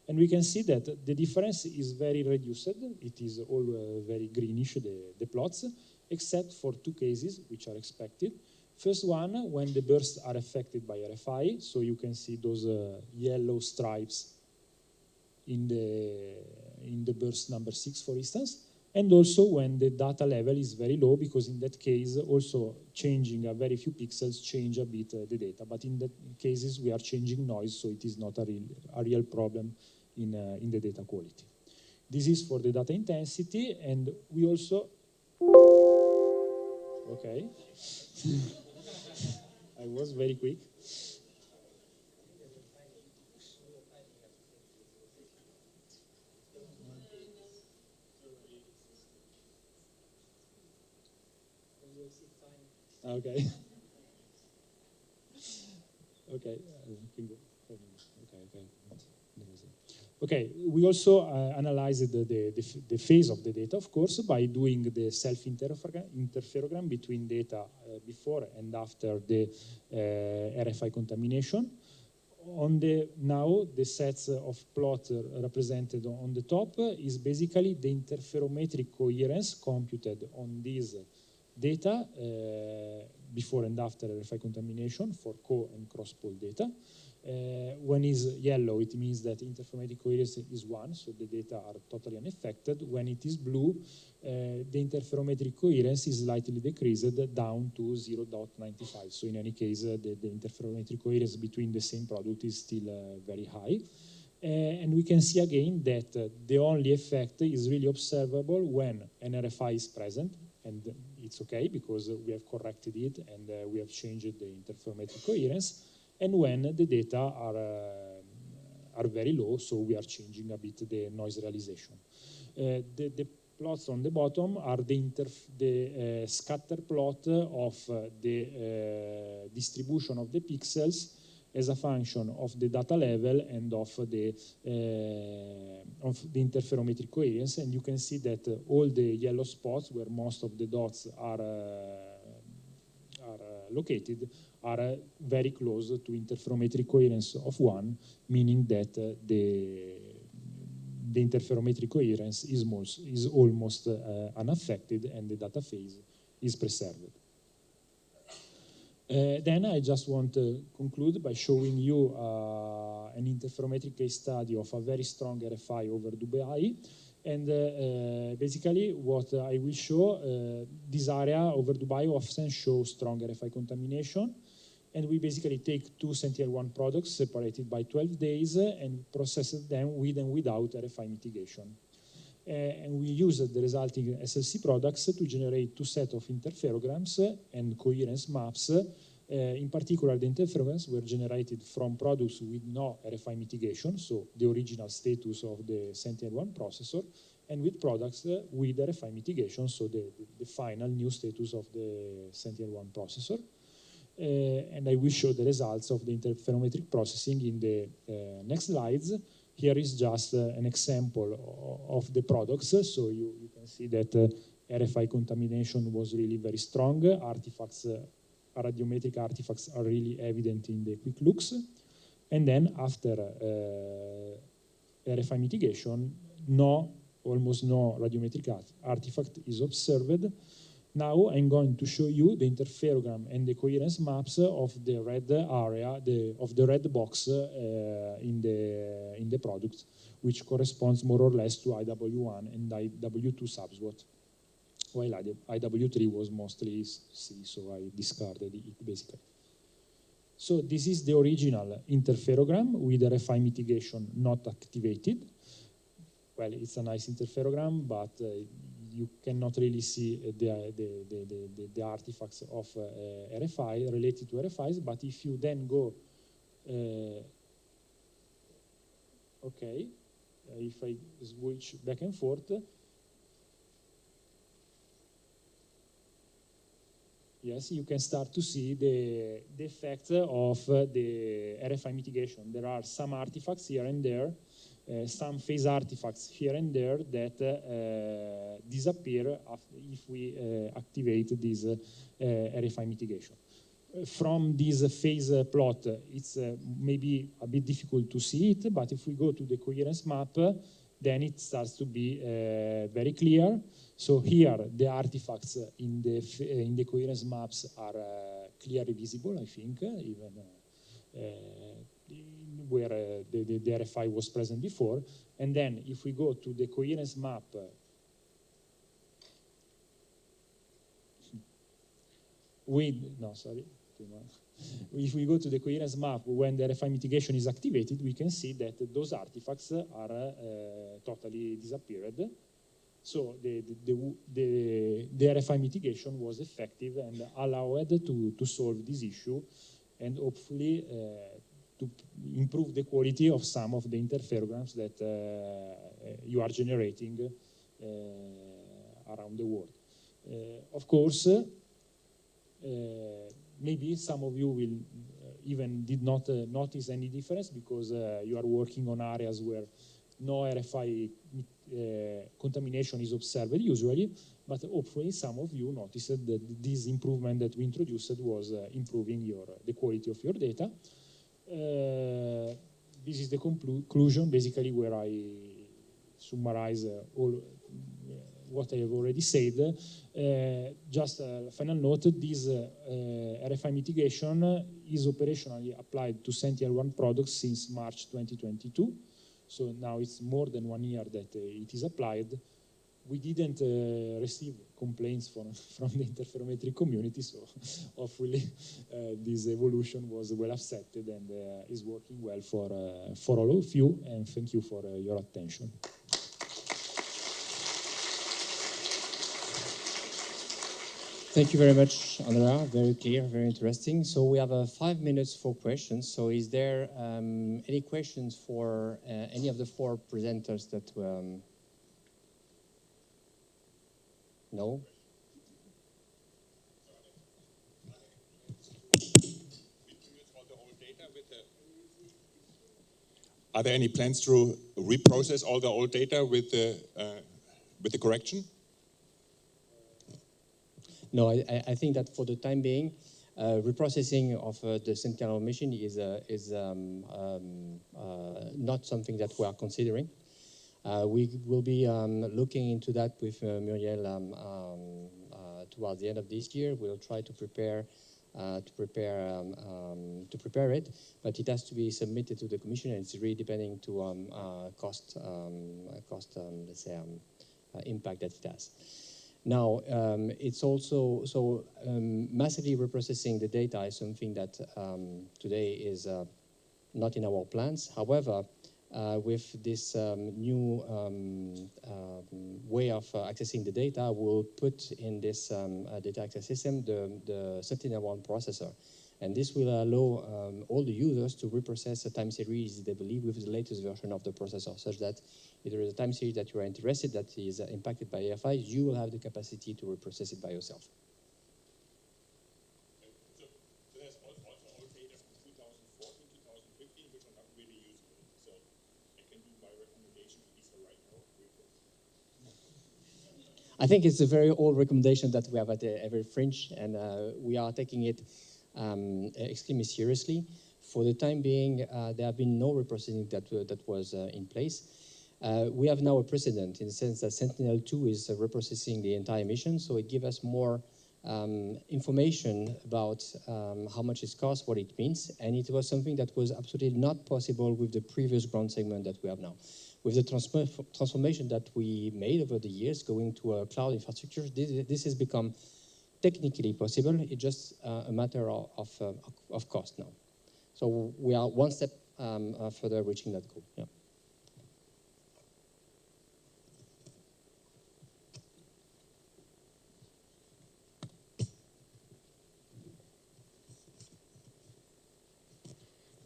And we can see that the difference is very reduced. It is all very greenish, the plots, except for two cases which are expected. First one, when the bursts are affected by RFI, so you can see those yellow stripes in the burst number 6, for instance, and also when the data level is very low, because in that case, also changing a very few pixels change a bit the data. But in that cases, we are changing noise, so it is not a real problem in the data quality. This is for the data intensity, and we also, okay, I was very quick. Okay. Okay. Okay, we also analyzed the phase of the data, of course, by doing the self-interferogram between data before and after the RFI contamination. Now, the sets of plot represented on the top is basically the interferometric coherence computed on these data before and after RFI contamination for co- and cross-pol data. When it's yellow, it means that interferometric coherence is 1, so the data are totally unaffected. When it is blue, the interferometric coherence is slightly decreased down to 0.95. So in any case, the interferometric coherence between the same product is still very high. And we can see again that the only effect is really observable when an RFI is present, and it's okay because we have corrected it and we have changed the interferometric coherence, and when the data are very low, so we are changing a bit the noise realization. The plots on the bottom are the scatter plot of the distribution of the pixels as a function of the data level and of the interferometric coherence, and you can see that all the yellow spots where most of the dots are located are very close to interferometric coherence of 1, meaning that the interferometric coherence is almost unaffected and the data phase is preserved. Then I just want to conclude by showing you an interferometric case study of a very strong RFI over Dubai. And basically what I will show, this area over Dubai often shows strong RFI contamination. And we basically take two Sentinel-1 products separated by 12 days and process them with and without RFI mitigation. And we use the resulting SLC products to generate two sets of interferograms and coherence maps. In particular, the interferograms were generated from products with no RFI mitigation, so the original status of the Sentinel-1 processor, and with products with RFI mitigation, so the final new status of the Sentinel-1 processor. And I will show the results of the interferometric processing in the next slides. Here is just an example of the products. So you can see that RFI contamination was really very strong. Artifacts, radiometric artifacts are really evident in the quick looks. And then after RFI mitigation, almost no radiometric artifact is observed. Now I'm going to show you the interferogram and the coherence maps of the red area, of the red box in the product, which corresponds more or less to IW1 and IW2 subswot, while IW3 was mostly C, so I discarded it basically. So this is the original interferogram with RFI mitigation not activated. Well, it's a nice interferogram, but you cannot really see the artifacts of RFI related to RFIs. But if you then go, okay, if I switch back and forth, yes, you can start to see the effect of the RFI mitigation. There are some artifacts here and there, some phase artifacts here and there that disappear if we activate this RFI mitigation. from this phase plot, it's maybe a bit difficult to see it, but if we go to the coherence map, then it starts to be very clear. So here, the artifacts in the coherence maps are clearly visible, I think, even where the RFI was present before. And then if we go to the coherence map, if we go to the coherence map when the RFI mitigation is activated, we can see that those artifacts are totally disappeared. So the RFI mitigation was effective and allowed to solve this issue and hopefully to improve the quality of some of the interferograms that you are generating around the world. Of course, maybe some of you will even did not notice any difference because you are working on areas where no RFI contamination is observed usually, but hopefully some of you noticed that this improvement that we introduced was improving the quality of your data. This is the conclusion, basically, where I summarize all what I have already said. Just a final note, this RFI mitigation is operationally applied to Sentinel-1 products since March 2022. So now it's more than 1 year that it is applied. We didn't receive complaints from the interferometric community, so hopefully this evolution was well accepted and is working well for all of you, and thank you for your attention. Thank you very much, Andrea. Very clear, very interesting. So we have 5 minutes for questions. So is there any questions for any of the 4 presenters that no? Are there any plans to reprocess all the old data with the correction? No, I think that for the time being, reprocessing of the Sentinel machine is not something that we are considering. We will be looking into that with Muriel towards the end of this year. We'll try to prepare it, but it has to be submitted to the Commission, and it's really depending to cost, let's say, impact that it has. Now, it's also, so massively reprocessing the data is something that today is not in our plans. However, with this new way of accessing the data, we'll put in this data access system the Sentinel-1 processor. And this will allow all the users to reprocess a time series they believe with the latest version of the processor, such that if there is a time series that you are interested that is impacted by AFI, you will have the capacity to reprocess it by yourself. So there's also old data from 2014, 2015, which are not really usable. So I can do my recommendation to ESA right now. I think it's a very old recommendation that we have at every Fringe, and we are taking it extremely seriously. For the time being, there have been no reprocessing that was in place. We have now a precedent in the sense that Sentinel-2 is reprocessing the entire mission, so it gives us more information about how much it costs, what it means, and it was something that was absolutely not possible with the previous ground segment that we have now. With the transformation that we made over the years, going to a cloud infrastructure, this has become technically possible. It's just a matter of cost now. So we are one step further reaching that goal.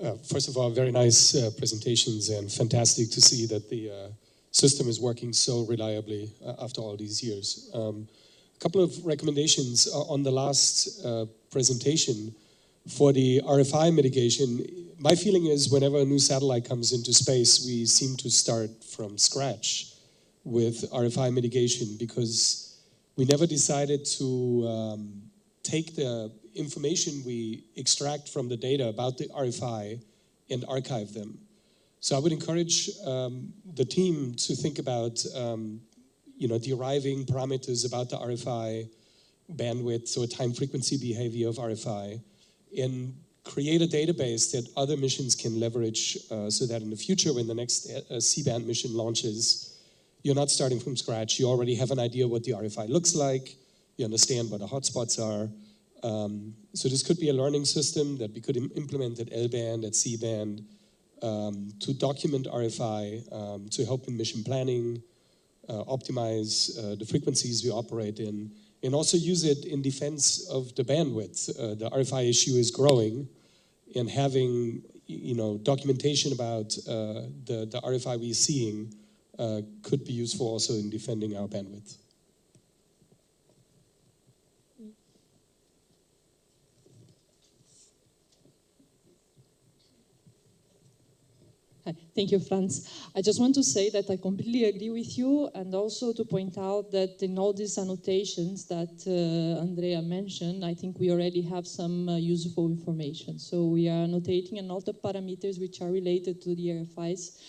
Yeah. First of all, very nice presentations, and fantastic to see that the system is working so reliably after all these years. A couple of recommendations on the last presentation for the RFI mitigation. My feeling is whenever a new satellite comes into space, we seem to start from scratch with RFI mitigation because we never decided to take the information we extract from the data about the RFI and archive them. So I would encourage the team to think about deriving parameters about the RFI bandwidth, so a time frequency behavior of RFI, and create a database that other missions can leverage so that in the future, when the next C-band mission launches, you're not starting from scratch. You already have an idea what the RFI looks like. You understand what the hotspots are. So this could be a learning system that we could implement at L-band, at C-band, to document RFI, to help in mission planning, optimize the frequencies we operate in, and also use it in defense of the bandwidth. The RFI issue is growing, and having documentation about the RFI we're seeing could be useful also in defending our bandwidth. Hi, thank you, Franz. I just want to say that I completely agree with you, and also to point out that in all these annotations that Andrea mentioned, I think we already have some useful information. So we are annotating and all the parameters which are related to the RFIs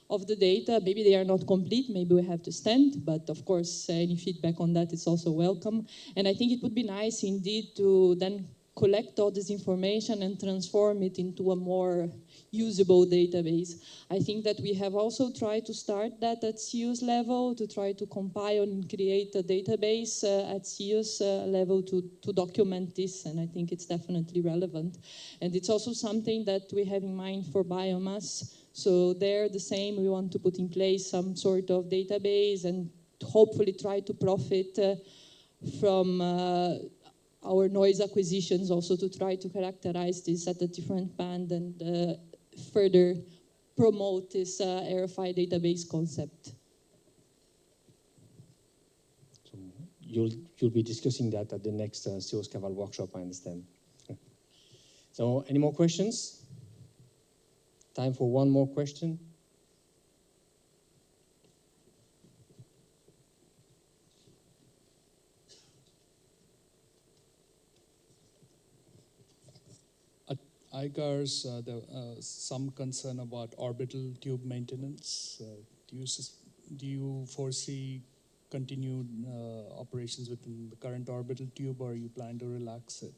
of the data. Maybe they are not complete, maybe we have to stand, but of course any feedback on that is also welcome. And I think it would be nice indeed to then collect all this information and transform it into a more usable database. I think that we have also tried to start that at CEU's level, to try to compile and create a database at CEU's level to document this, and I think it's definitely relevant. And it's also something that we have in mind for biomass. So there, the same, we want to put in place some sort of database and hopefully try to profit from our noise acquisitions, also to try to characterize this at a different band and further promote this RFI database concept. So you'll be discussing that at the next CEO's Caval workshop, I understand. So any more questions? Time for one more question. ICARS, some concern about orbital tube maintenance. Do you foresee continued operations within the current orbital tube, or you plan to relax it?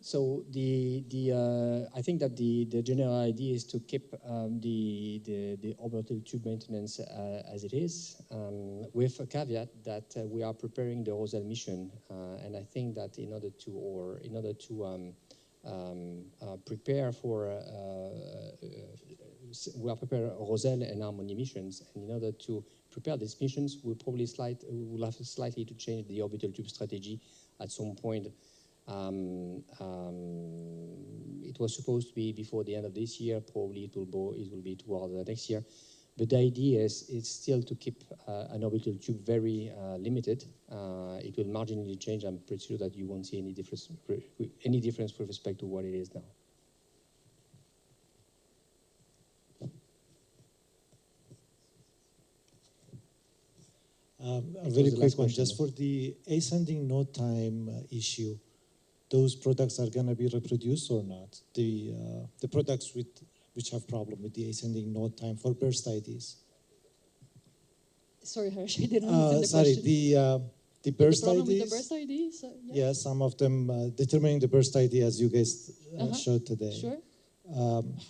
So I think that the general idea is to keep the orbital tube maintenance as it is, with a caveat that we are preparing the Roselle mission, and I think that in order to prepare for we are preparing Roselle and Harmony missions, and in order to prepare these missions, we'll probably we'll have slightly to change the orbital tube strategy at some point. It was supposed to be before the end of this year. Probably it will be towards the next year. But the idea is still to keep an orbital tube very limited. It will marginally change. I'm pretty sure that you won't see any difference with respect to what it is now. A very quick one, just for the ascending node time issue. Those products are going to be reproduced or not? The products which have problem with the ascending node time for burst IDs. Sorry, Harsh, I didn't understand the question. The burst the problem IDs. With the burst IDs? Yeah, some of them determining the burst ID, as you guys showed today. Sure.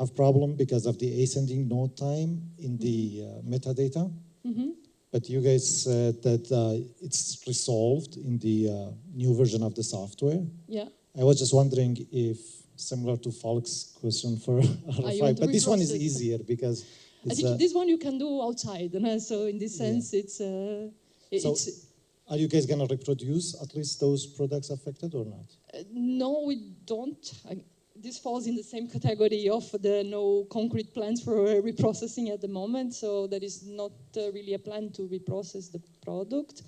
Have problem because of the ascending node time in the metadata. Mm-hmm. But you guys said that it's resolved in the new version of the software. Yeah. I was just wondering if, similar to Falk's question for RFI, but this one is easier because it's I think this one you can do outside, so in this sense, so are you guys going to reproduce at least those products affected or not? No, we don't. This falls in the same category of the no concrete plans for reprocessing at the moment, so there is not really a plan to reprocess the product.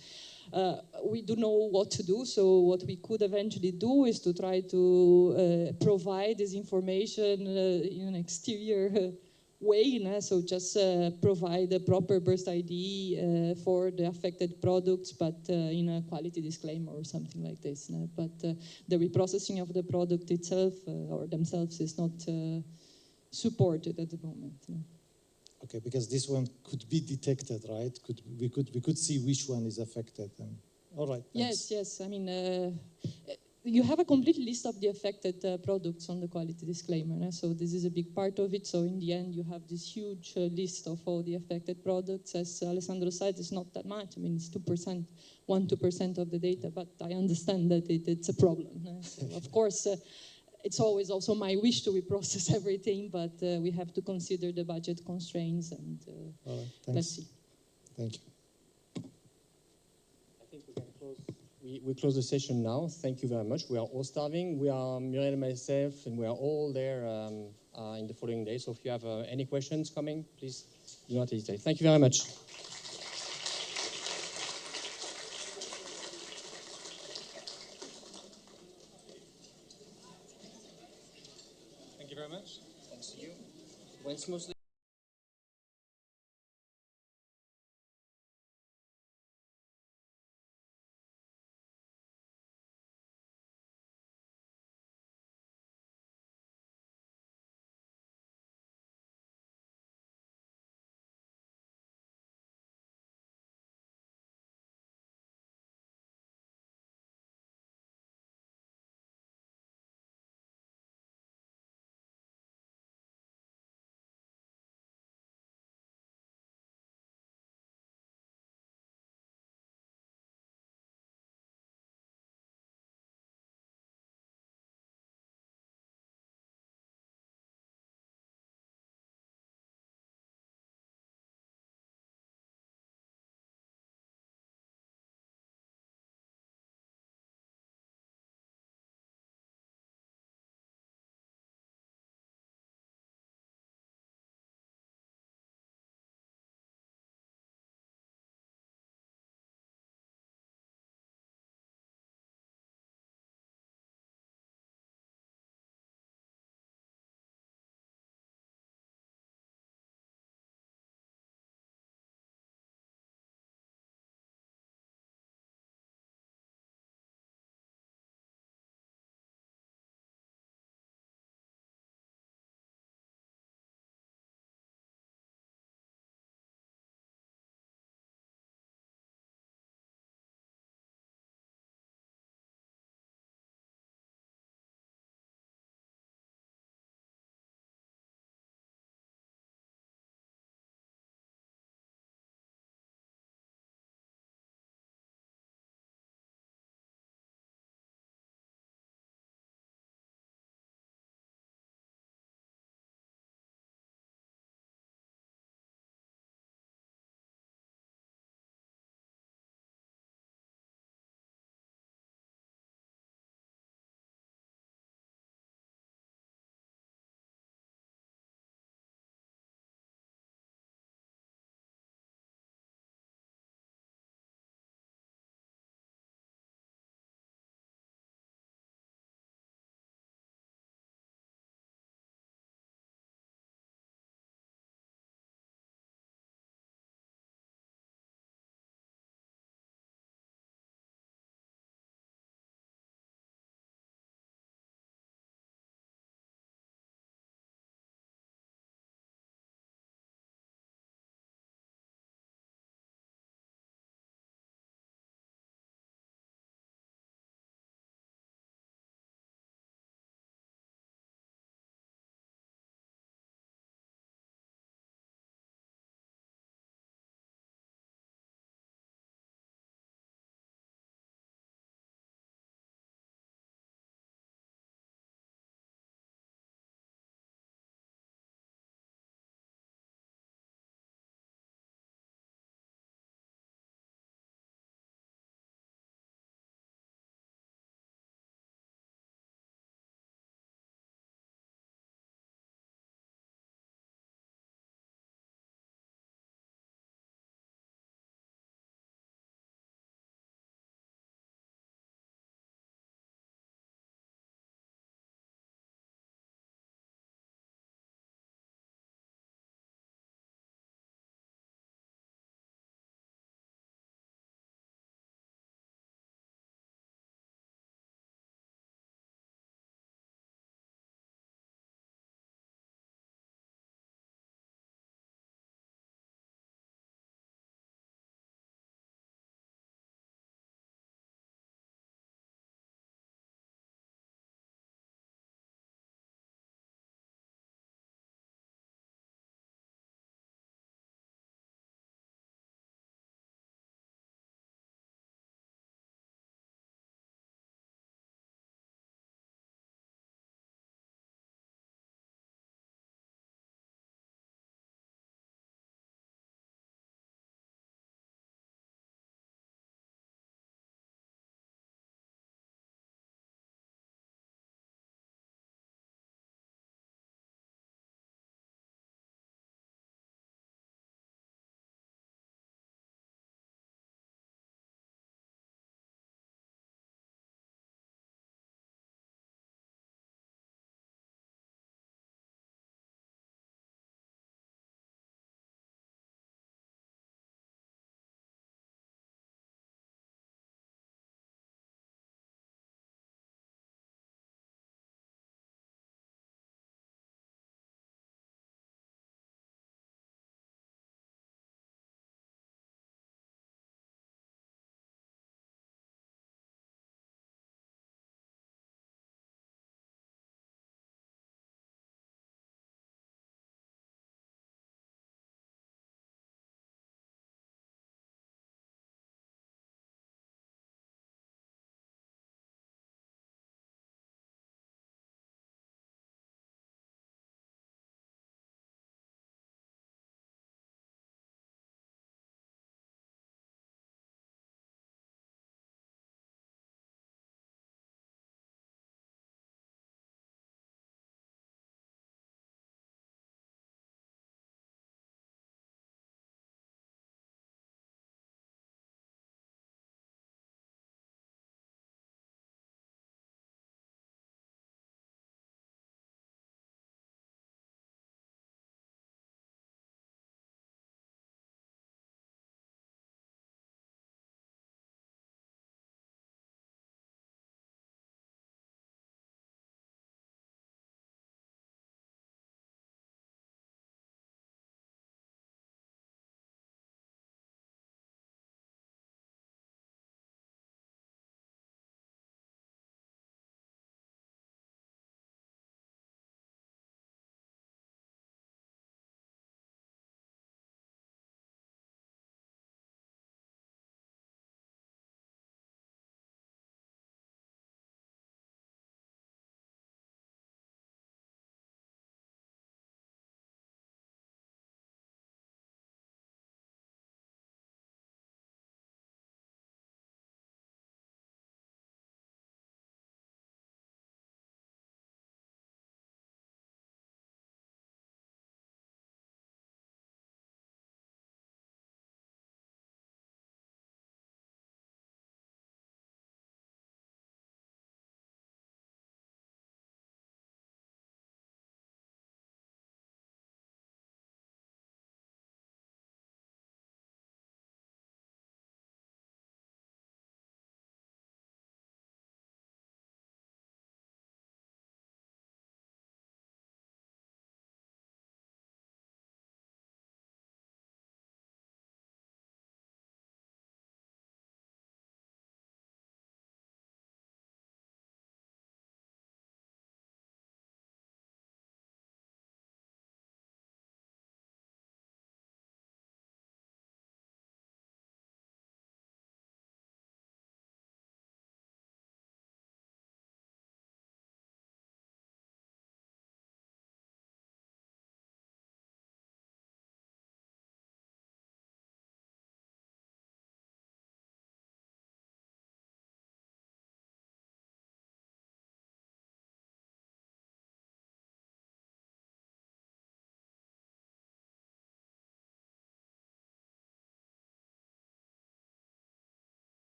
We do know what to do, so what we could eventually do is to try to provide this information in an exterior way, no? So just provide a proper burst ID for the affected products, but in a quality disclaimer or something like this. No? But the reprocessing of the product itself or themselves is not supported at the moment. No? Okay, because this one could be detected, right? We could see which one is affected. And, all right. Thanks. Yes. I mean, you have a complete list of the affected products on the quality disclaimer. No? So this is a big part of it. So in the end, you have this huge list of all the affected products. As Alessandro said, it's not that much. I mean, it's 2%, 1-2% of the data. But I understand that it's a problem. No? So of course. It's always also my wish to reprocess everything, but we have to consider the budget constraints, and let's see. Thank you. I think we can close. We close the session now. Thank you very much. We are all starving. We are Muriel and myself, and we are all there in the following days. So if you have any questions coming, please do not hesitate. Thank you very much. Thank you very much. Thanks to you. Went smoothly.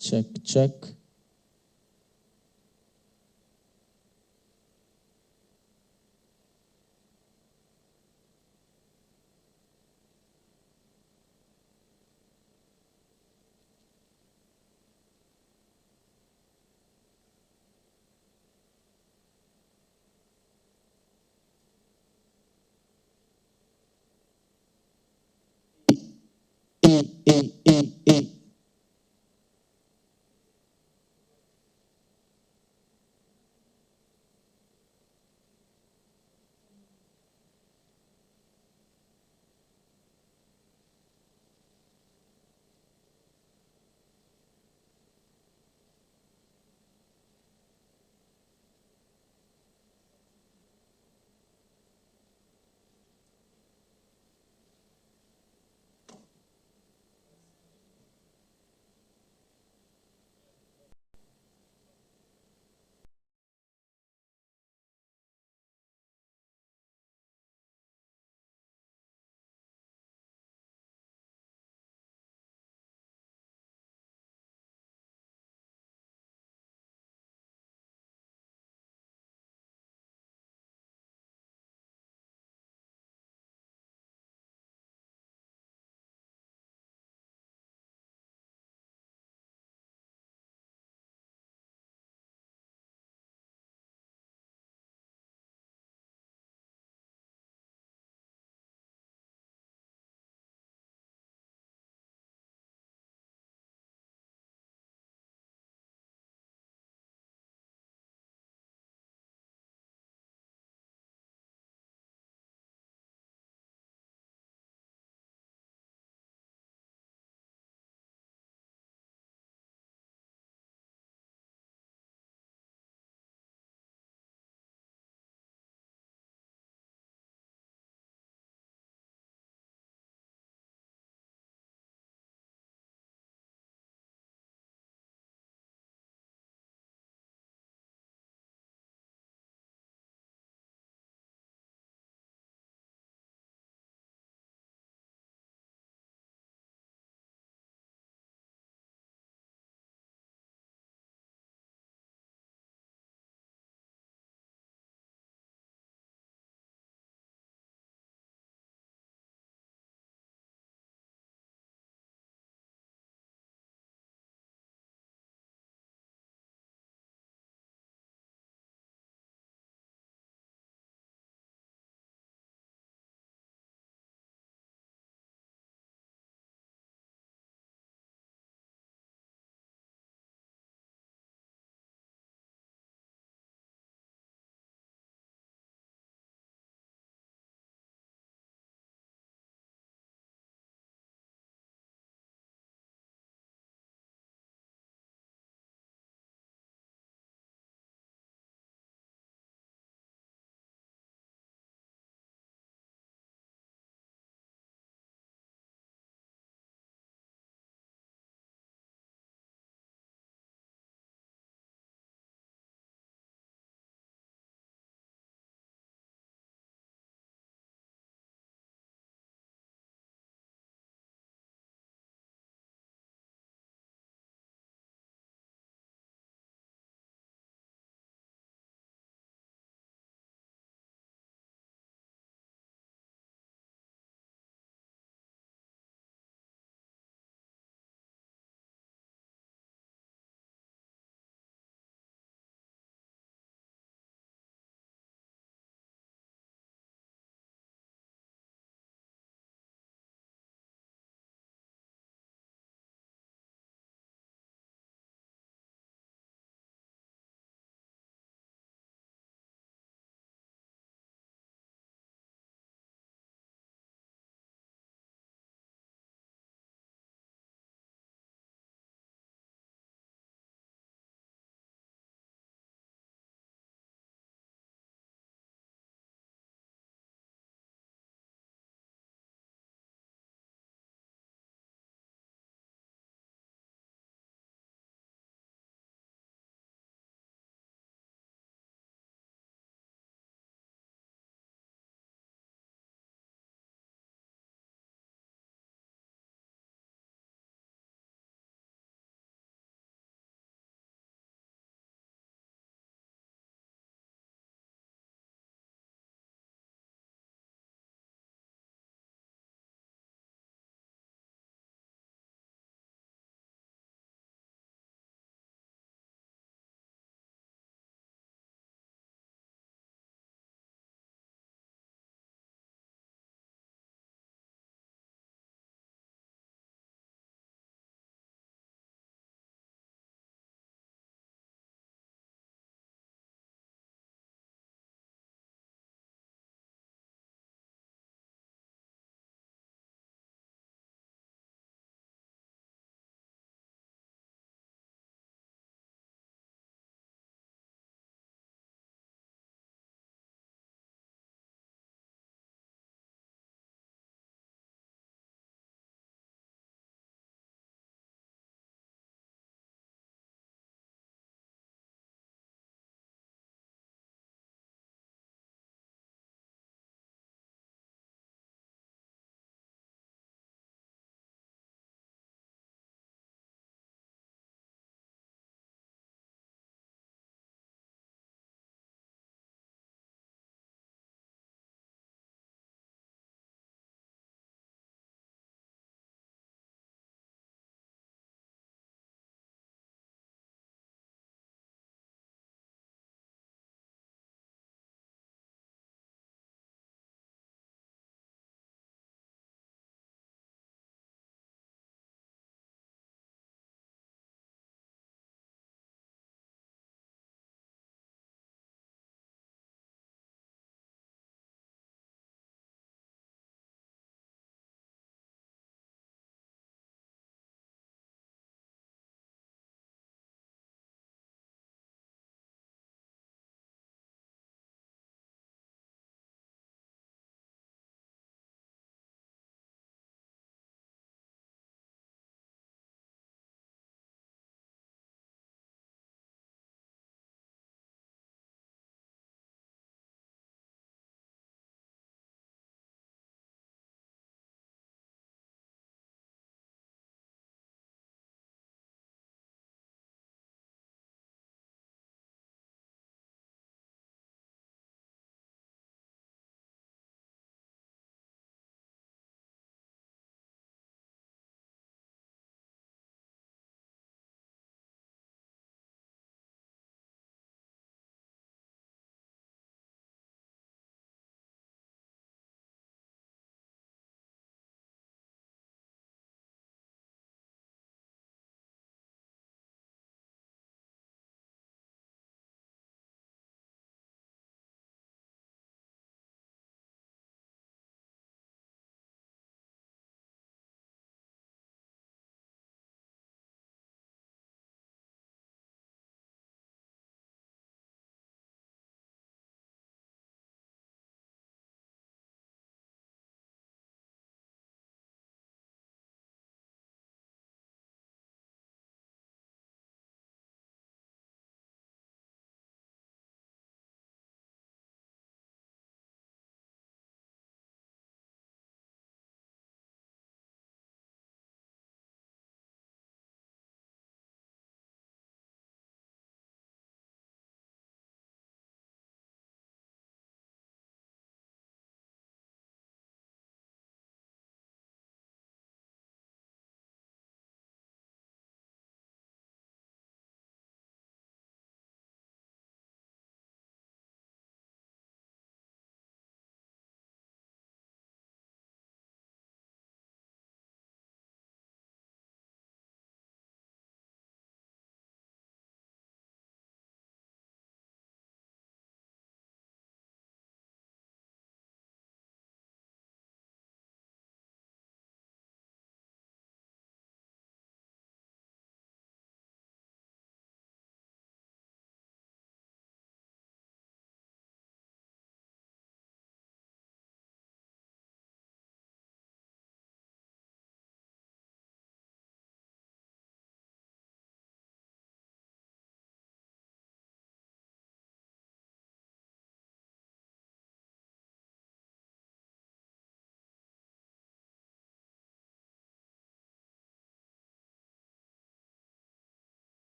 Check, check.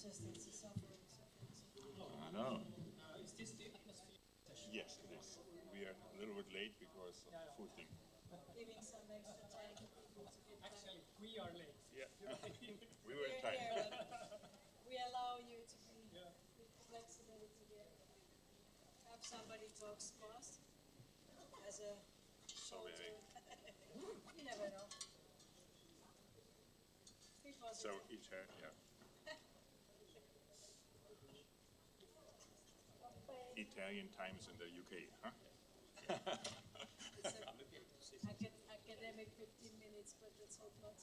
I know. Yes, it is. We are a little bit late because of the food thing. Actually, we are late. Yeah, we were in time. We allow you to be flexible to have somebody talks fast as a Sorry. You never know. So each yeah. Italian times in the UK, huh? Academic 15 minutes, but let's hope not.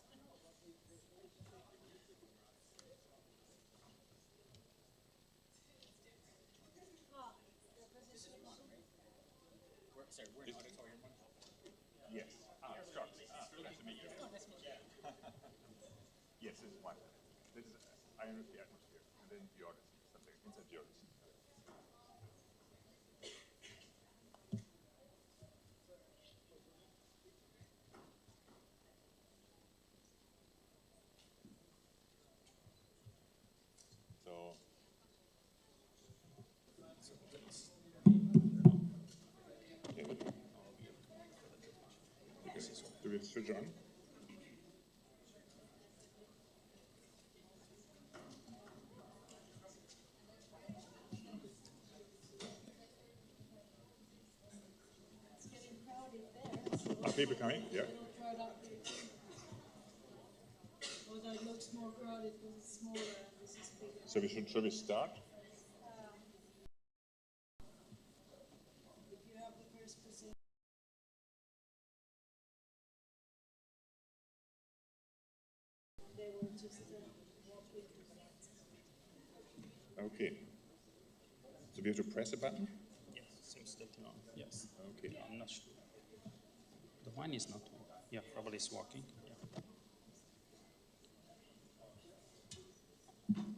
Sorry, we're in Auditorium I. Yes. Scott. Nice to meet you. Yes, this is one. This is Iron of the Atmosphere, and then the Odyssey, something inside the Odyssey. Do we switch on? It's getting crowded there. Are people coming? Yeah. Well, that looks more crowded because it's smaller and this is bigger. So should we start? If you have the first position. They will just walk with you. Okay. So we have to press a button? Yes, seems still on. Yes. Okay. Yeah, I'm not sure. The one is not on. Yeah, probably it's working. Yeah.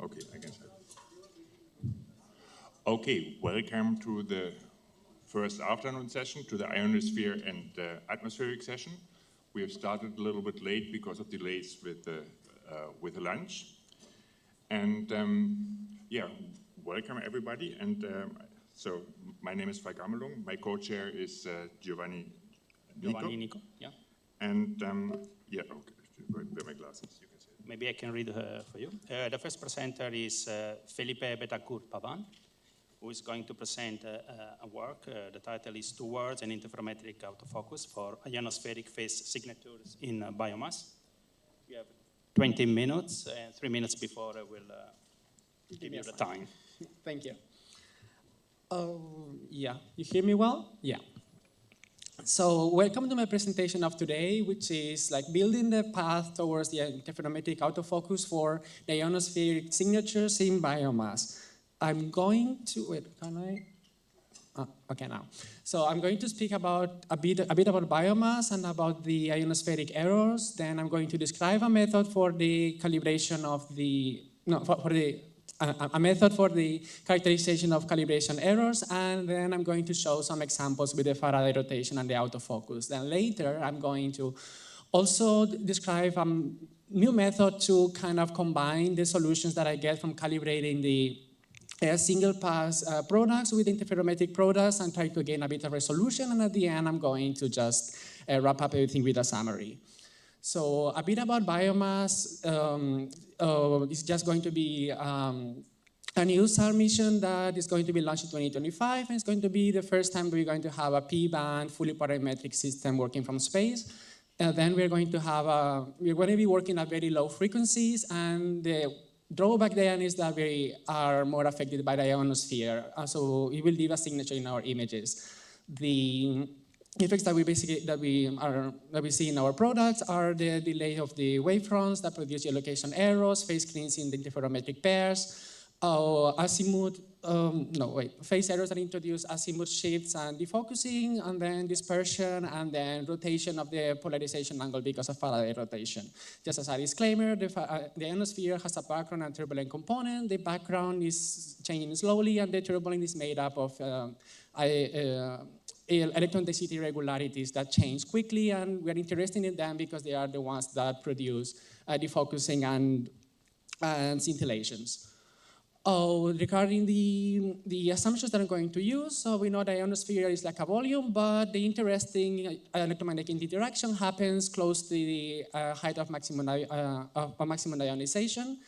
Okay, I can start. Okay, welcome to the first afternoon session, to the ionosphere and atmospheric session. We have started a little bit late because of delays with the lunch. And yeah, welcome everybody. And so my name is Falk Amelung. My co-chair is Giovanni Nico. Yeah. And yeah, okay, wear my glasses. You can say it. Maybe I can read for you. The first presenter is Felipe Betancourt-Pavan, who is going to present a work. The title is Towards an Interferometric Autofocus for Ionospheric Phase Signatures in Biomass. We have 20 minutes, and 3 minutes before I will give you the time. Thank you. Yeah, you hear me well? Yeah. So welcome to my presentation of today, which is like building the path towards the interferometric autofocus for the ionospheric signatures in biomass. I'm going to, wait, can I? Okay, now. So I'm going to speak about a bit about biomass and about the ionospheric errors. Then I'm going to describe a method for the calibration of the, a method for the characterization of calibration errors, and then I'm going to show some examples with the Faraday rotation and the autofocus. Then later, I'm going to also describe a new method to kind of combine the solutions that I get from calibrating the single pass products with interferometric products and try to gain a bit of resolution. And at the end, I'm going to just wrap up everything with a summary. So a bit about biomass. It's just going to be a new SAR mission that is going to be launched in 2025, and it's going to be the first time we're going to have a P-band, fully parametric system working from space. Then we're going to be working at very low frequencies, and the drawback then is that we are more affected by the ionosphere, so it will leave a signature in our images. The effects that we see in our products are the delay of the wavefronts that produce geolocation errors, phase cleansing in the interferometric pairs, phase errors that introduce azimuth shifts and defocusing, and then dispersion, and then rotation of the polarization angle because of Faraday rotation. Just as a disclaimer, the ionosphere has a background and turbulent component. The background is changing slowly, and the turbulent is made up of electron density irregularities that change quickly, and we're interested in them because they are the ones that produce defocusing and scintillations. Regarding the assumptions that I'm going to use, so we know the ionosphere is like a volume, but the interesting electromagnetic interaction happens close to the height of maximum ionization.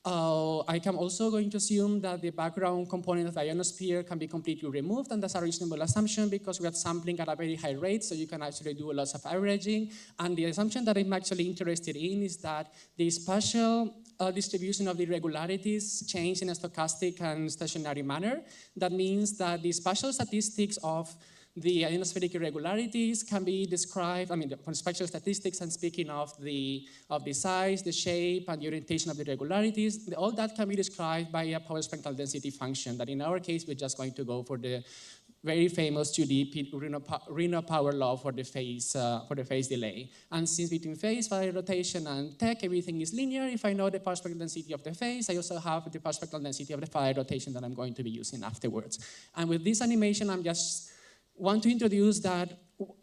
I am also going to assume that the background component of the ionosphere can be completely removed, and that's a reasonable assumption because we are sampling at a very high rate, so you can actually do lots of averaging. And the assumption that I'm actually interested in is that the spatial distribution of the irregularities change in a stochastic and stationary manner. That means that the spatial statistics of the ionospheric irregularities can be described, from spatial statistics and speaking of the size, the shape, and the orientation of the irregularities, all that can be described by a power spectral density function that in our case, we're just going to go for the very famous 2D Reno power law for the phase delay. And since between phase, Faraday rotation, and tech, everything is linear, if I know the power spectral density of the phase, I also have the power spectral density of the Faraday rotation that I'm going to be using afterwards. And with this animation, I'm just want to introduce that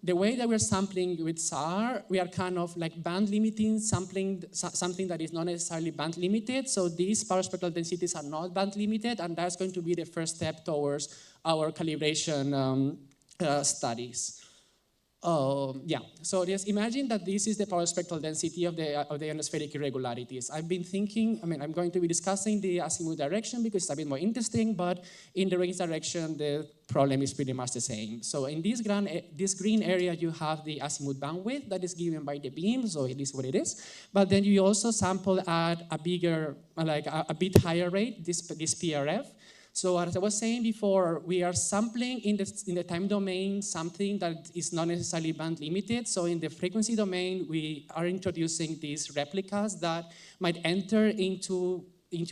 the way that we're sampling with SAR, we are kind of like band limiting, sampling something that is not necessarily band limited. So these power spectral densities are not band limited, and that's going to be the first step towards our calibration studies. So just imagine that this is the power spectral density of the ionospheric irregularities. I've been thinking, I'm going to be discussing the azimuth direction because it's a bit more interesting, but in the range direction, the problem is pretty much the same. So in this green area, you have the azimuth bandwidth that is given by the beam, so it is what it is. But then you also sample at a bigger, like a bit higher rate, this PRF. So as I was saying before, we are sampling in the time domain something that is not necessarily band limited. So in the frequency domain, we are introducing these replicas that might enter into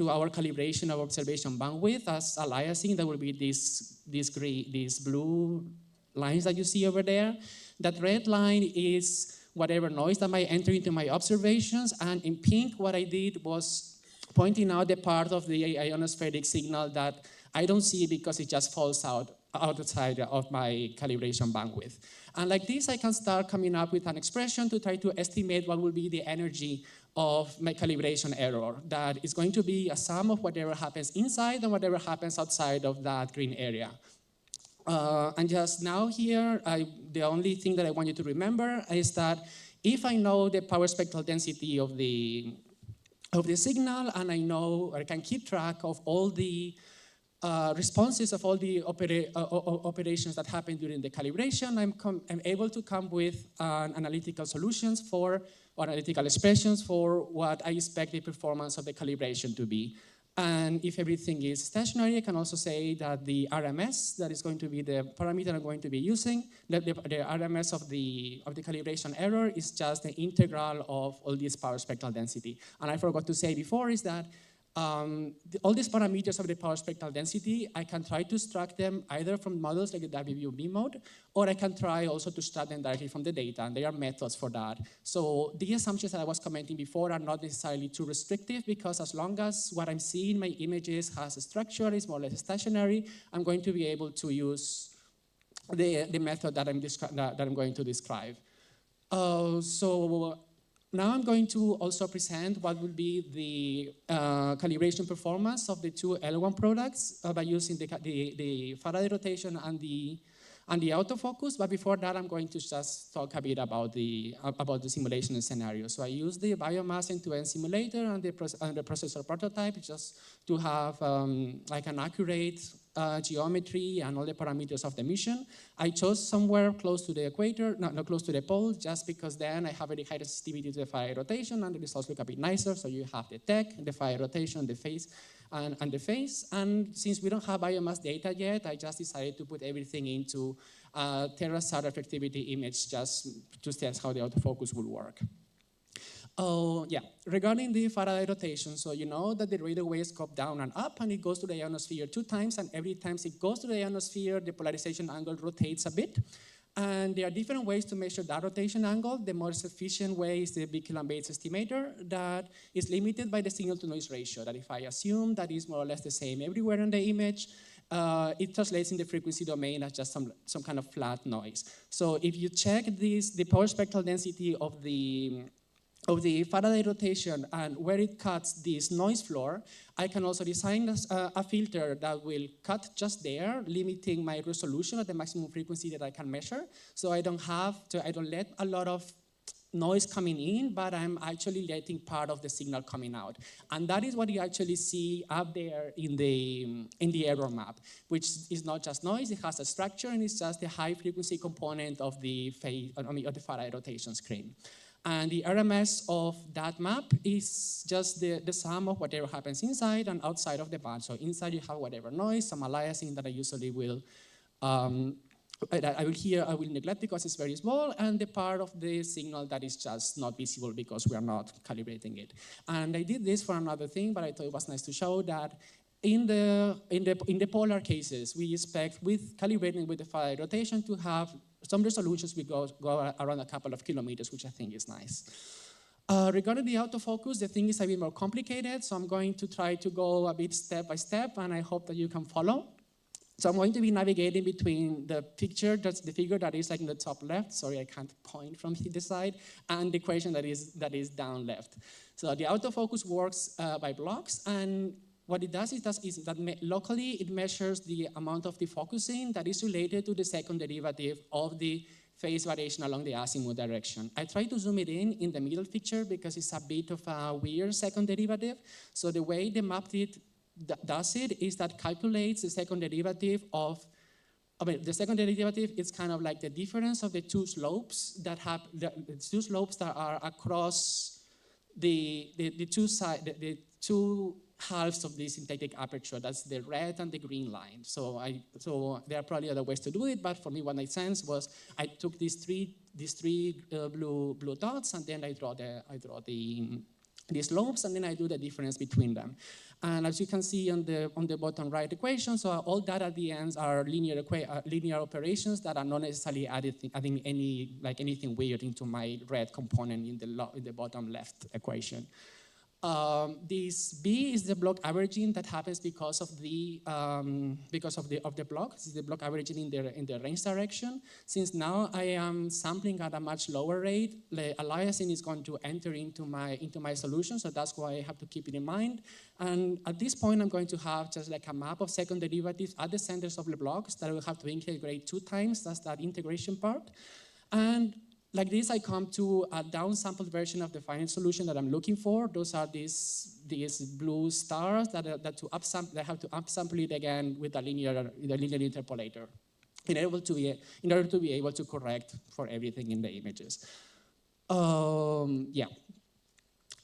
our calibration of observation bandwidth as aliasing. That will be these blue lines that you see over there. That red line is whatever noise that might enter into my observations. And in pink, what I did was pointing out the part of the ionospheric signal that I don't see because it just falls outside of my calibration bandwidth. And like this, I can start coming up with an expression to try to estimate what will be the energy of my calibration error. That is going to be a sum of whatever happens inside and whatever happens outside of that green area. And just now here, the only thing that I want you to remember is that if I know the power spectral density of the signal, and I know, or I can keep track of all the responses of all the operations that happen during the calibration, I'm able to come with analytical solutions or analytical expressions for what I expect the performance of the calibration to be. And if everything is stationary, I can also say that the RMS, that is going to be the parameter I'm going to be using, the RMS of the calibration error is just the integral of all this power spectral density. And I forgot to say before is that all these parameters of the power spectral density, I can try to extract them either from models like the WB mode, or I can try also to extract them directly from the data, and there are methods for that. So the assumptions that I was commenting before are not necessarily too restrictive, because as long as what I'm seeing in my images has a structure, is more or less stationary, I'm going to be able to use the method that I'm going to describe. So now I'm going to also present what will be the calibration performance of the two L1 products by using the Faraday rotation and the autofocus. But before that, I'm going to just talk a bit about the simulation scenario. So I use the biomass end-to-end simulator and the processor prototype just to have like an accurate geometry and all the parameters of the mission. I chose somewhere close to the equator, not close to the pole, just because then I have very high sensitivity to the Faraday rotation and the results look a bit nicer. So you have the tech, the Faraday rotation, the phase, and the phase. And since we don't have biomass data yet, I just decided to put everything into TerraSAR reflectivity image just to test how the autofocus will work. Yeah, regarding the Faraday rotation, so you know that the radar waves go down and up, and it goes to the ionosphere 2 times, and every time it goes to the ionosphere, the polarization angle rotates a bit. And there are different ways to measure that rotation angle. The most efficient way is the Birkeland-Bates estimator that is limited by the signal-to-noise ratio, that if I assume that is more or less the same everywhere in the image, it translates in the frequency domain as just some kind of flat noise. So if you check the power spectral density of the Faraday rotation and where it cuts this noise floor, I can also design a filter that will cut just there, limiting my resolution at the maximum frequency that I can measure. So I don't let a lot of noise coming in, but I'm actually letting part of the signal coming out. And that is what you actually see up there in the error map, which is not just noise, it has a structure, and it's just the high frequency component of the Faraday rotation screen. And the RMS of that map is just the sum of whatever happens inside and outside of the band. So inside you have whatever noise, some aliasing that I usually will, I will neglect because it's very small, and the part of the signal that is just not visible because we are not calibrating it. And I did this for another thing, but I thought it was nice to show that in the polar cases, we expect with calibrating with the Faraday rotation to have some resolutions we go around a couple of kilometers, which I think is nice. Regarding the autofocus, the thing is a bit more complicated, so I'm going to try to go a bit step by step, and I hope that you can follow. So I'm going to be navigating between the picture, that's the figure that is like in the top left, sorry I can't point from this side, and the equation that is down left. So the autofocus works by blocks, and what it does is that locally it measures the amount of defocusing that is related to the second derivative of the phase variation along the azimuth direction. I try to zoom it in the middle picture because it's a bit of a weird second derivative. So the way the map does it is that calculates the second derivative of, the second derivative is kind of like the difference of the two slopes that have, the two slopes that are across the two halves of the syntactic aperture. That's the red and the green line. So there are probably other ways to do it, but for me what made sense was I took these three blue dots, and then I draw the slopes, and then I do the difference between them. And as you can see on the bottom right equation, so all that at the ends are linear operations that are not necessarily adding anything weird into my red component in the bottom left equation. This B is the block averaging that happens because of the block. This is the block averaging in the range direction. Since now I am sampling at a much lower rate, the aliasing is going to enter into my solution, so that's why I have to keep it in mind. And at this point, I'm going to have just like a map of second derivatives at the centers of the blocks that I will have to integrate 2 times. That's that integration part. And like this, I come to a downsampled version of the final solution that I'm looking for. Those are these blue stars that have to upsample it again with a linear interpolator in order to be able to correct for everything in the images. Yeah.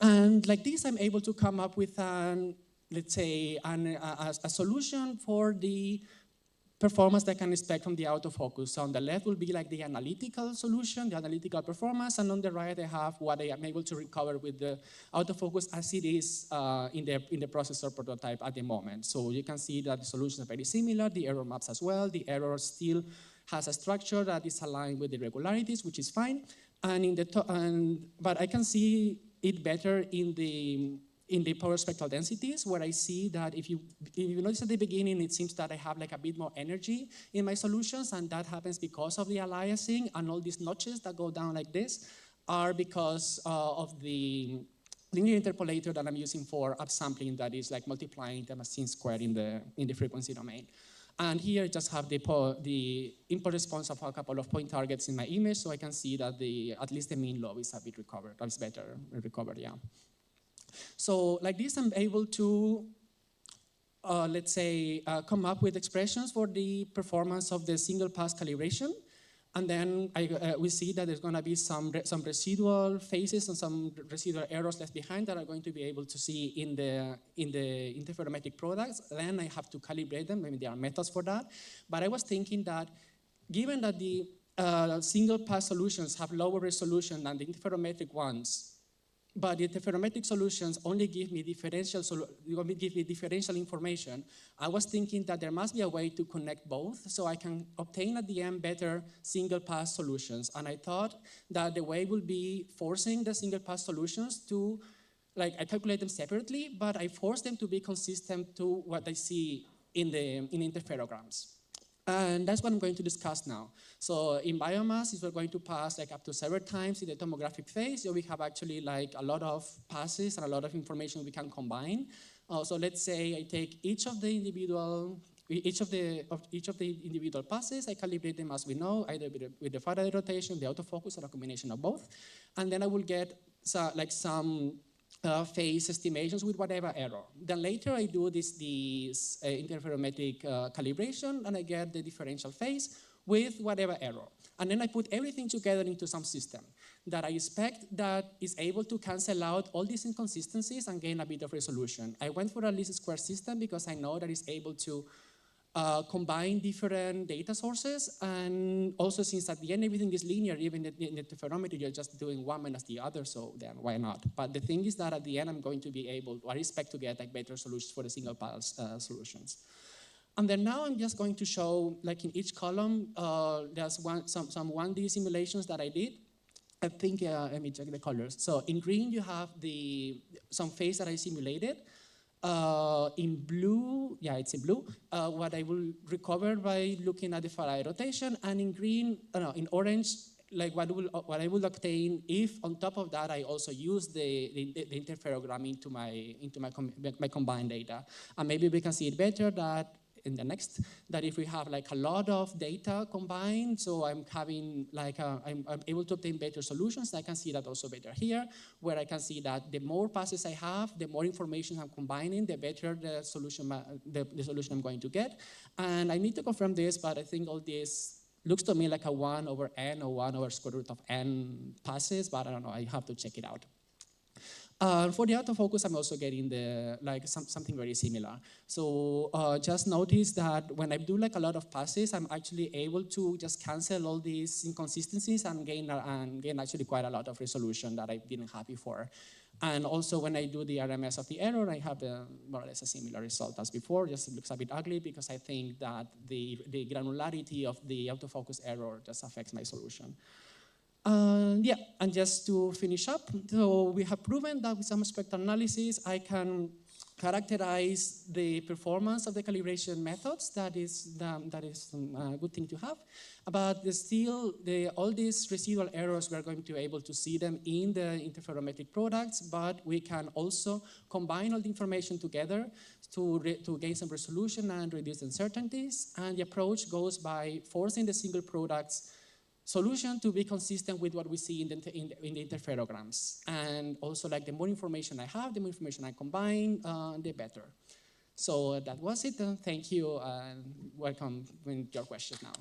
And like this, I'm able to come up with let's say a solution for the performance that I can expect from the autofocus. So on the left will be like the analytical solution, the analytical performance, and on the right I have what I am able to recover with the autofocus as it is in the processor prototype at the moment. So you can see that the solutions are very similar, the error maps as well. The error still has a structure that is aligned with the regularities, which is fine. And but I can see it better in the power spectral densities, where I see that if you notice at the beginning, it seems that I have like a bit more energy in my solutions, and that happens because of the aliasing, and all these notches that go down like this are because of the linear interpolator that I'm using for upsampling, that is like multiplying the machine square in the frequency domain. And here I just have the input response of a couple of point targets in my image, so I can see that at least the mean lobe is a bit recovered, or is better recovered, yeah. So like this, I'm able to, let's say, come up with expressions for the performance of the single pass calibration. And then we see that there's going to be some residual phases and some residual errors left behind that are going to be able to see in the interferometric products. Then I have to calibrate them. Maybe there are methods for that. But I was thinking that given that the single pass solutions have lower resolution than the interferometric ones, but the interferometric solutions only give me differential information, I was thinking that there must be a way to connect both so I can obtain at the end better single pass solutions. And I thought that the way would be forcing the single pass solutions to, like, I calculate them separately, but I force them to be consistent to what I see in interferograms. And that's what I'm going to discuss now. So in biomass, we're going to pass like up to several times in the tomographic phase. So we have actually like a lot of passes and a lot of information we can combine. So let's say I take each of the individual passes, I calibrate them as we know, either with the Faraday rotation, the autofocus, or a combination of both. And then I will get some phase estimations with whatever error. Then later I do this interferometric calibration, and I get the differential phase with whatever error. And then I put everything together into some system that I expect that is able to cancel out all these inconsistencies and gain a bit of resolution. I went for a least square system because I know that it's able to combine different data sources, and also since at the end everything is linear, even in the interferometry you're just doing one minus the other, so then why not? But the thing is that at the end I'm going to be able, I expect to get like better solutions for the single pulse solutions. And then now I'm just going to show, like in each column, there's some 1D simulations that I did. I think, let me check the colors. So in green you have some phase that I simulated. In blue, yeah, it's in blue, what I will recover by looking at the Faraday rotation, and in green, in orange, like what I will obtain if on top of that I also use the interferogram into my combined data. And maybe we can see it better that in the next, that if we have like a lot of data combined, so I'm having like, I'm able to obtain better solutions. I can see that also better here, where I can see that the more passes I have, the more information I'm combining, the better the solution I'm going to get. And I need to confirm this, but I think all this looks to me like a 1 over n or 1 over square root of n passes, but I don't know, I have to check it out. For the autofocus, I'm also getting something very similar. So just notice that when I do like a lot of passes, I'm actually able to just cancel all these inconsistencies and gain actually quite a lot of resolution that I didn't have before. And also when I do the RMS of the error, I have more or less a similar result as before. Just it looks a bit ugly because I think that the granularity of the autofocus error just affects my solution. Yeah, and just to finish up, so we have proven that with some spectral analysis, I can characterize the performance of the calibration methods. That is a good thing to have. But still, all these residual errors, we're going to be able to see them in the interferometric products, but we can also combine all the information together to gain some resolution and reduce uncertainties. And the approach goes by forcing the single products solution to be consistent with what we see in the interferograms. And also, like, the more information I have, the more information I combine, the better. So that was it. Thank you, and welcome with your questions now.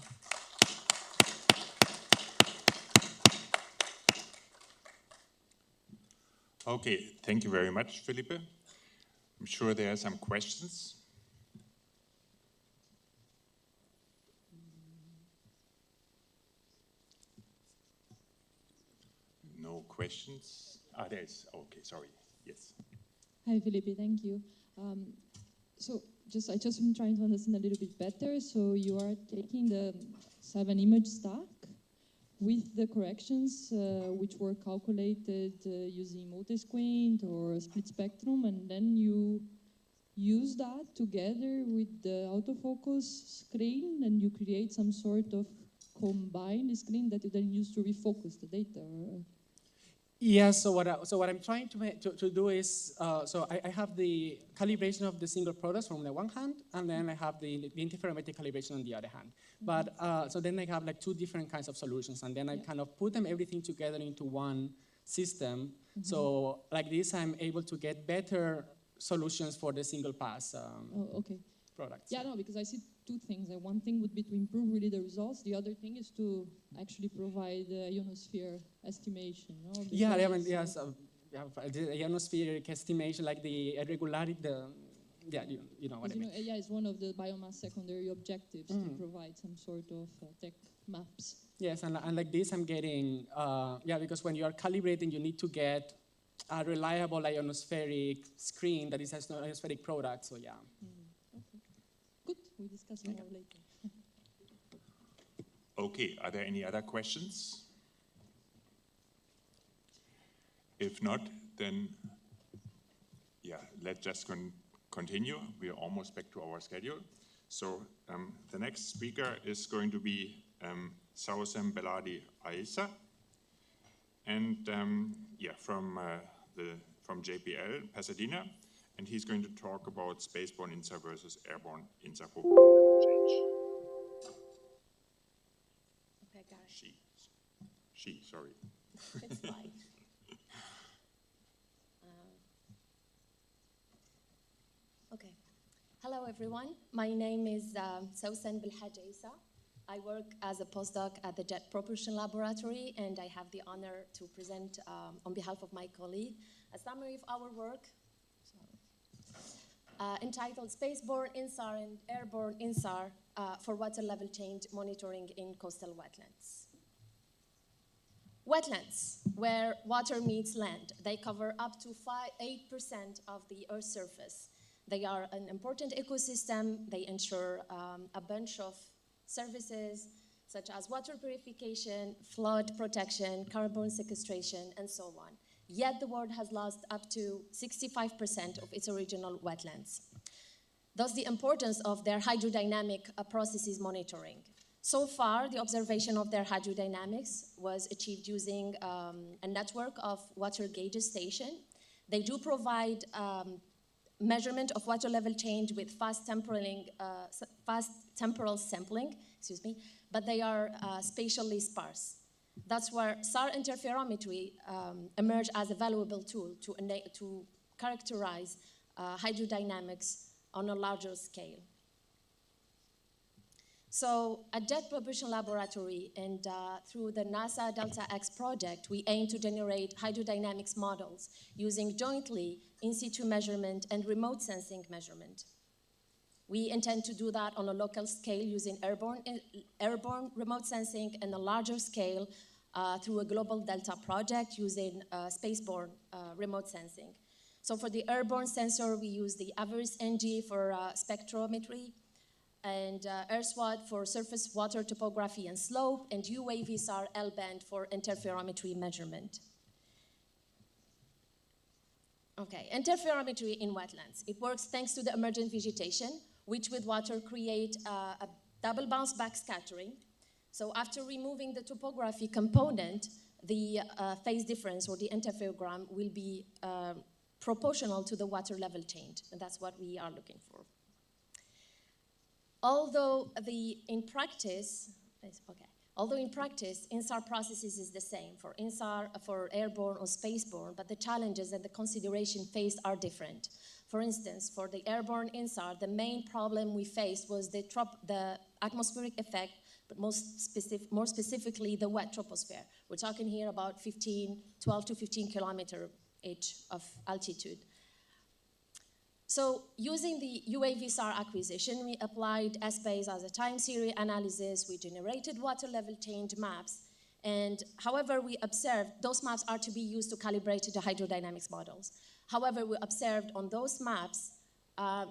Okay, thank you very much, Felipe. I'm sure there are some questions. No questions? There is. Okay, sorry. Yes. Hi, Felipe. Thank you. I just been trying to understand a little bit better. So you are taking the 7-image stack with the corrections which were calculated using multi-squint or split spectrum, and then you use that together with the autofocus screen, and you create some sort of combined screen that you then use to refocus the data. Yeah, so what I'm trying to do is, so I have the calibration of the single products from the one hand, and then I have the interferometric calibration on the other hand. But so then I have like two different kinds of solutions, and then I kind of put them everything together into one system. So like this, I'm able to get better solutions for the single pass products. Yeah, no, because I see two things. One thing would be to improve really the results. The other thing is to actually provide ionosphere estimation. No? Yeah, I mean, yes, the ionospheric estimation, like the irregularity, you know what I mean. Yeah, it's one of the biomass secondary objectives to provide some sort of tech maps. Yes, and like this, I'm getting, because when you are calibrating, you need to get a reliable ionospheric screen that is an ionospheric product. So yeah. Good. We discuss more later. Okay. Are there any other questions? If not, then let's just continue. We are almost back to our schedule. So the next speaker is going to be Sausem Beladi Aisa, and from JPL Pasadena, and he's going to talk about spaceborne INSAR versus airborne INSAR for change. Okay, got it. She, sorry. It's fine. Okay. Hello, everyone. My name is Sausem Beladi Aisa. I work as a postdoc at the Jet Propulsion Laboratory, and I have the honor to present on behalf of my colleague a summary of our work entitled Spaceborne INSAR and Airborne INSAR for Water Level Change Monitoring in Coastal Wetlands. Wetlands, where water meets land, they cover up to 8% of the Earth's surface. They are an important ecosystem. They ensure a bunch of services such as water purification, flood protection, carbon sequestration, and so on. Yet the world has lost up to 65% of its original wetlands. Thus the importance of their hydrodynamic processes monitoring. So far, the observation of their hydrodynamics was achieved using a network of water gauge stations. They do provide measurement of water level change with fast temporal sampling, but they are spatially sparse. That's where SAR interferometry emerged as a valuable tool to characterize hydrodynamics on a larger scale. So at Jet Propulsion Laboratory and through the NASA Delta X project, we aim to generate hydrodynamics models using jointly in situ measurement and remote sensing measurement. We intend to do that on a local scale using airborne remote sensing and a larger scale through a global Delta project using spaceborne remote sensing. So for the airborne sensor, we use the Avaris NG for spectrometry, and AirSWAT for surface water topography and slope, and UAVSAR L-band for interferometry measurement. Okay, interferometry in wetlands. It works thanks to the emergent vegetation, which with water create a double bounce back scattering. So after removing the topography component, the phase difference or the interferogram will be proportional to the water level change, and that's what we are looking for. Although in practice, INSAR processes is the same for INSAR, for airborne or spaceborne, but the challenges and the consideration faced are different. For instance, for the airborne INSAR, the main problem we faced was the atmospheric effect, but more specifically the wet troposphere. We're talking here about 12 to 15 kilometer each of altitude. So using the UAVSAR acquisition, we applied S-base as a time series analysis. We generated water level change maps. And however, we observed those maps are to be used to calibrate the hydrodynamics models. However, we observed on those maps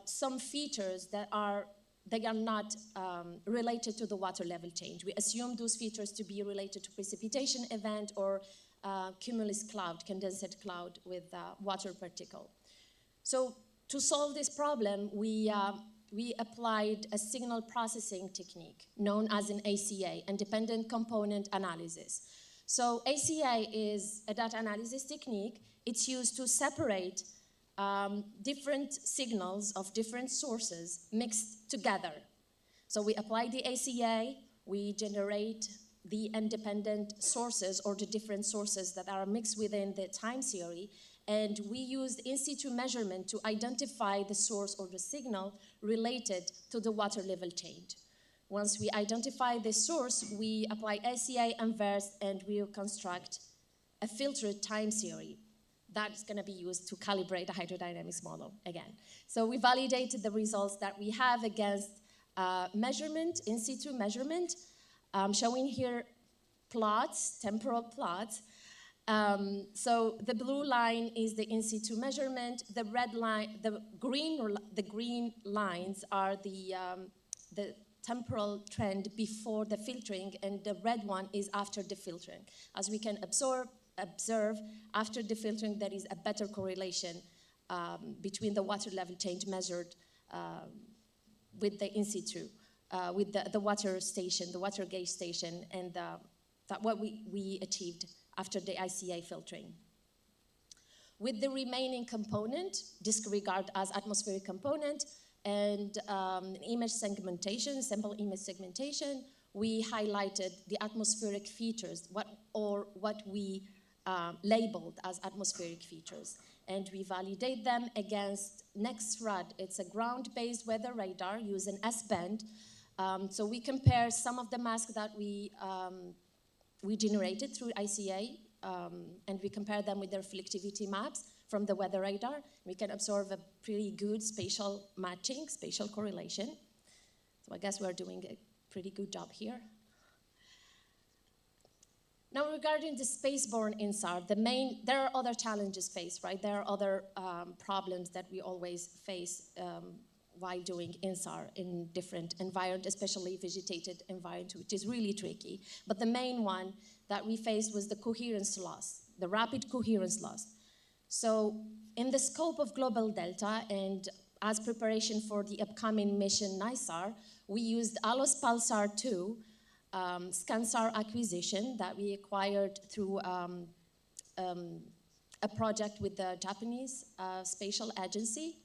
some features that are not related to the water level change. We assumed those features to be related to precipitation event or cumulus cloud, condensate cloud with water particle. So to solve this problem, we applied a signal processing technique known as an ACA, independent component analysis. So ACA is a data analysis technique. It's used to separate different signals of different sources mixed together. So we apply the ACA, we generate the independent sources or the different sources that are mixed within the time series, and we used in situ measurement to identify the source or the signal related to the water level change. Once we identify the source, we apply ACA inverse and we construct a filtered time series that's going to be used to calibrate the hydrodynamics model again. So we validated the results that we have against measurement, in situ measurement, showing here plots, temporal plots. So the blue line is the in situ measurement. The red line, the green lines are the temporal trend before the filtering, and the red one is after the filtering. As we can observe after the filtering, there is a better correlation between the water level change measured with the in situ, with the water station, the water gauge station, and that what we achieved after the ICA filtering. With the remaining component, disregard as atmospheric component, and image segmentation, sample image segmentation, we highlighted the atmospheric features, what we labeled as atmospheric features. And we validate them against NextRad. It's a ground-based weather radar using S-band. So we compare some of the masks that we generated through ICA, and we compare them with the reflectivity maps from the weather radar. We can observe a pretty good spatial matching, spatial correlation. So I guess we're doing a pretty good job here. Now, regarding the spaceborne INSAR, there are other challenges faced, right? There are other problems that we always face while doing INSAR in different environments, especially vegetated environments, which is really tricky. But the main one that we faced was the coherence loss, the rapid coherence loss. So in the scope of Global Delta and as preparation for the upcoming mission NISAR, we used ALOS Pulsar 2 ScanSAR acquisition that we acquired through a project with the Japanese Spatial Agency.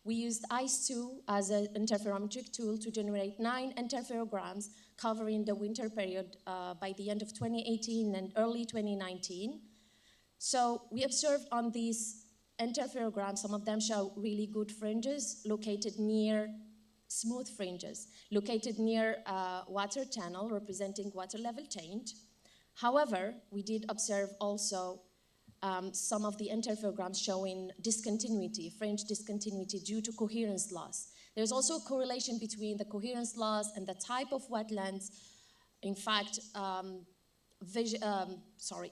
We used ICE2 as an interferometric tool to generate 9 interferograms covering the winter period by the end of 2018 and early 2019. So we observed on these interferograms, some of them show really good fringes located near smooth fringes, located near water channel representing water level change. However, we did observe also some of the interferograms showing discontinuity, fringe discontinuity due to coherence loss. There's also a correlation between the coherence loss and the type of wetlands. In fact,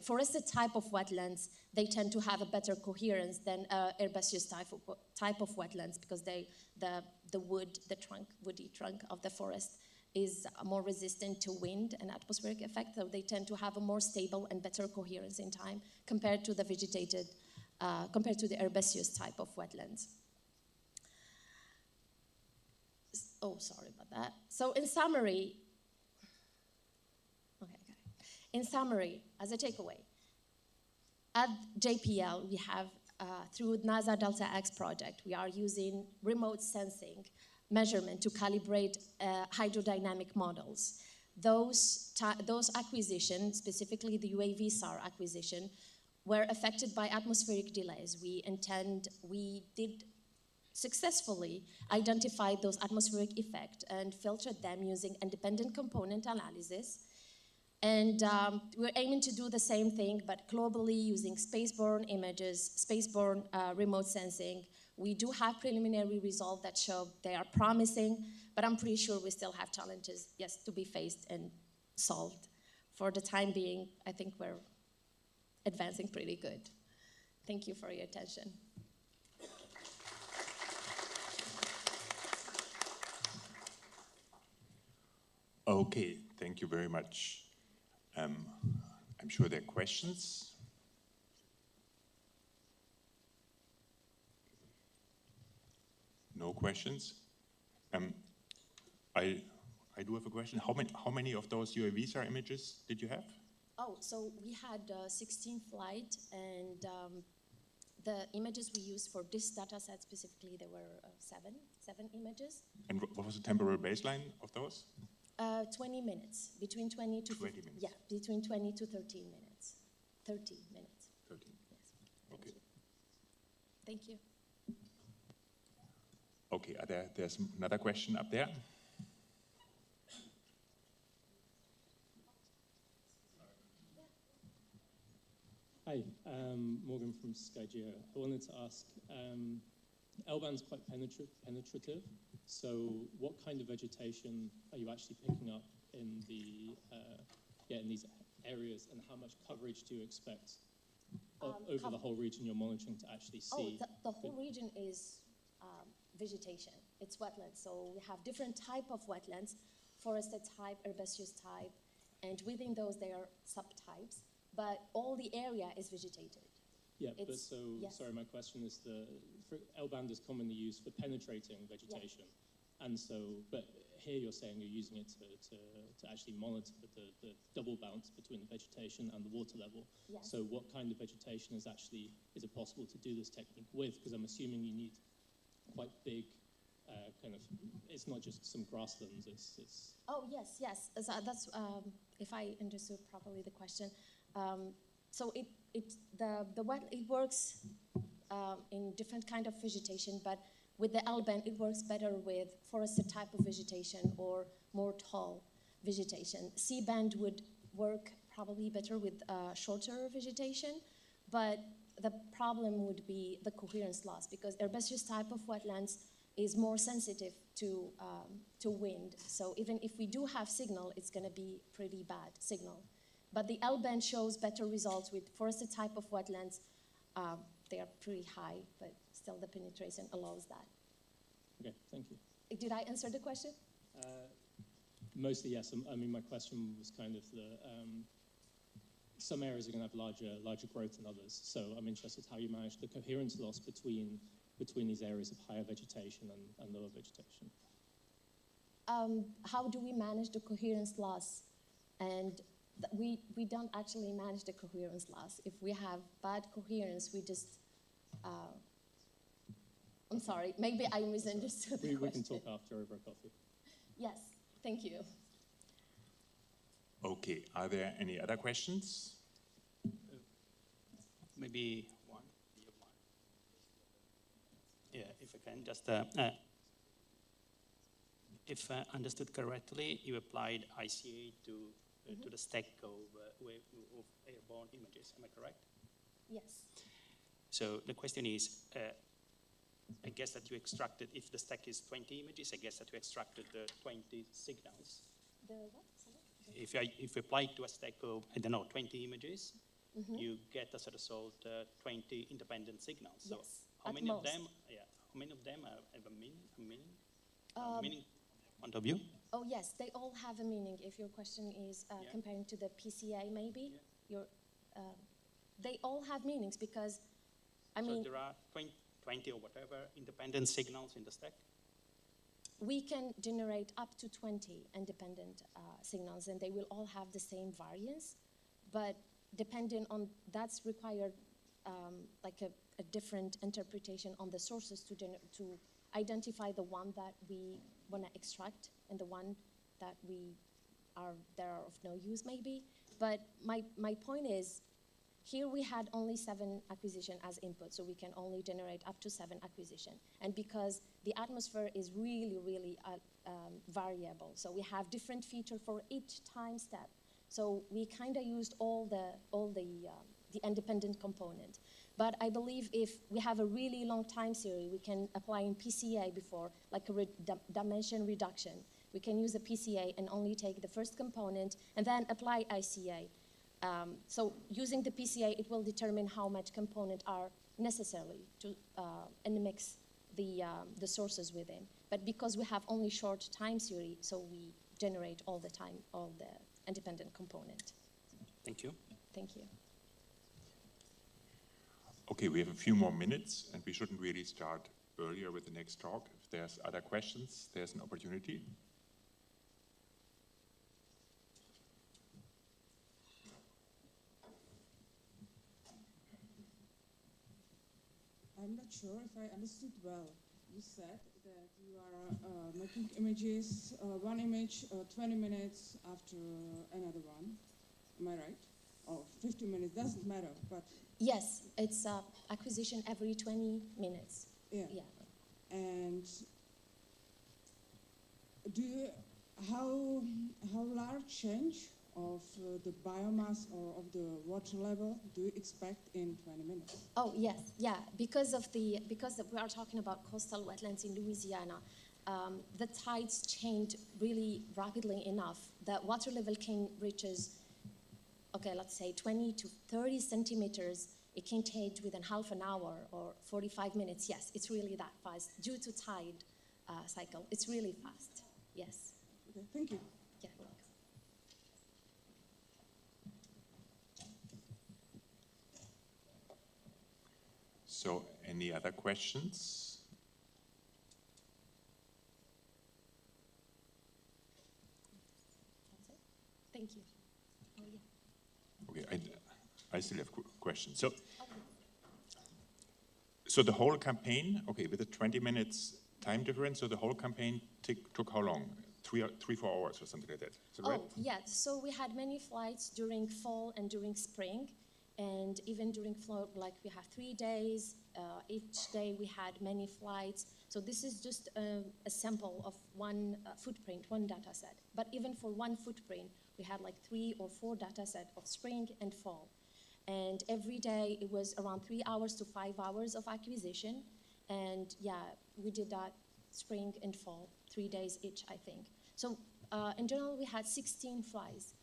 forested type of wetlands, they tend to have a better coherence than herbaceous type of wetlands because the woody trunk of the forest is more resistant to wind and atmospheric effect, so they tend to have a more stable and better coherence in time compared to the vegetated, compared to the herbaceous type of wetlands. Oh, sorry about that. So in summary, as a takeaway, at JPL, we have, through NASA Delta X project, we are using remote sensing measurement to calibrate hydrodynamic models. Those acquisitions, specifically the UAV SAR acquisition, were affected by atmospheric delays. We did successfully identify those atmospheric effects and filtered them using independent component analysis. And we're aiming to do the same thing, but globally using spaceborne images, spaceborne remote sensing. We do have preliminary results that show they are promising, but I'm pretty sure we still have challenges, yes, to be faced and solved. For the time being, I think we're advancing pretty good. Thank you for your attention. Okay, thank you very much. I'm sure there are questions. No questions? I do have a question. How many of those UAV SAR images did you have? Oh, so we had 16 flights, and the images we used for this data set specifically, there were seven images. And what was the temporal baseline of those? 20 minutes, between 20 to 20 minutes. Yeah, between 20 to 13 minutes. 30 minutes. 13. Yes. Okay. Thank you. Okay, there's another question up there. Hi, Morgan from Skygeo. I wanted to ask, L-band's quite penetrative, so what kind of vegetation are you actually picking up in the in these areas, and how much coverage do you expect over the whole region you're monitoring to actually see? Oh, the whole region is vegetation. It's wetlands, so we have different type of wetlands, forested type, herbaceous type, and within those there are subtypes, but all the area is vegetated. Yeah, but so, yes. Sorry, my question is L-band is commonly used for penetrating vegetation. And so, but here you're saying you're using it to actually monitor the double bounce between the vegetation and the water level. Yes. So what kind of vegetation is it possible to do this technique with? Because I'm assuming you need quite big it's not just some grasslands, it's... Oh, yes. So that's, if I understood properly the question. So it works in different kind of vegetation, but with the L-band, it works better with forested type of vegetation or more tall vegetation. C-band would work probably better with shorter vegetation, but the problem would be the coherence loss, because herbaceous type of wetlands is more sensitive to wind. So even if we do have signal, it's going to be pretty bad signal. But the L-band shows better results with forested type of wetlands. They are pretty high, but still the penetration allows that. Okay, thank you. Did I answer the question? Mostly yes. I mean, my question was kind of some areas are going to have larger growth than others. So I'm interested how you manage the coherence loss between these areas of higher vegetation and lower vegetation. How do we manage the coherence loss? And we don't actually manage the coherence loss. If we have bad coherence, we just, I'm sorry, maybe I misunderstood the question. We can talk after over a coffee. Yes, thank you. Okay, are there any other questions? Maybe one. Yeah, if I can, just if I understood correctly, you applied ICA to the stack of airborne images. Am I correct? Yes. So the question is, I guess that you extracted, if the stack is 20 images, I guess that you extracted the 20 signals. The what? If you apply to a stack of, I don't know, 20 images, you get as a result 20 independent signals. So yes, how many of them? Yeah, how many of them have a meaning point of view? Oh yes, they all have a meaning. If your question is comparing to the PCA, maybe they all have meanings, because I mean. So there are 20 or whatever independent signals in the stack. We can generate up to 20 independent signals, and they will all have the same variance, but depending on, that's required like a different interpretation on the sources to identify the one that we want to extract and the one that are of no use maybe. But my point is, here we had only 7 acquisition as input, so we can only generate up to 7 acquisition. And because the atmosphere is really, really variable, so we have different feature for each time step. So we kind of used all the independent component. But I believe if we have a really long time series, we can apply in PCA before, like a dimension reduction. We can use a PCA and only take the first component and then apply ICA. So using the PCA, it will determine how much component are necessary to and mix the sources within. But because we have only short time series, so we generate all the time, all the independent component. Thank you. Thank you. Okay, we have a few more minutes, and we shouldn't really start earlier with the next talk. If there's other questions, there's an opportunity. I'm not sure if I understood well. You said that you are making images, one image 20 minutes after another one. Am I right? Or 50 minutes, doesn't matter, but... Yes, it's acquisition every 20 minutes. Yeah. And how large change of the biomass or of the water level do you expect in 20 minutes? Oh yes, yeah. Because we are talking about coastal wetlands in Louisiana, the tides change really rapidly enough that water level can reaches, okay, let's say 20 to 30 centimeters. It can change within half an hour or 45 minutes. Yes, it's really that fast due to tide cycle. It's really fast. Yes. Okay, thank you. Yeah, welcome. So, any other questions? Thank you. Oh, yeah. Okay, I still have questions. So the whole campaign, okay, with a 20 minutes time difference, so the whole campaign took how long? 3-4 hours or something like that. Is that right? Oh, yeah. So we had many flights during fall and during spring, and even during fall, like we have 3 days. Each day we had many flights. So this is just a sample of one footprint, one data set. But even for one footprint, we had like 3 or 4 data sets of spring and fall. And every day it was around 3 hours to 5 hours of acquisition. And yeah, we did that spring and fall, 3 days each, I think. So in general, we had 16 flies.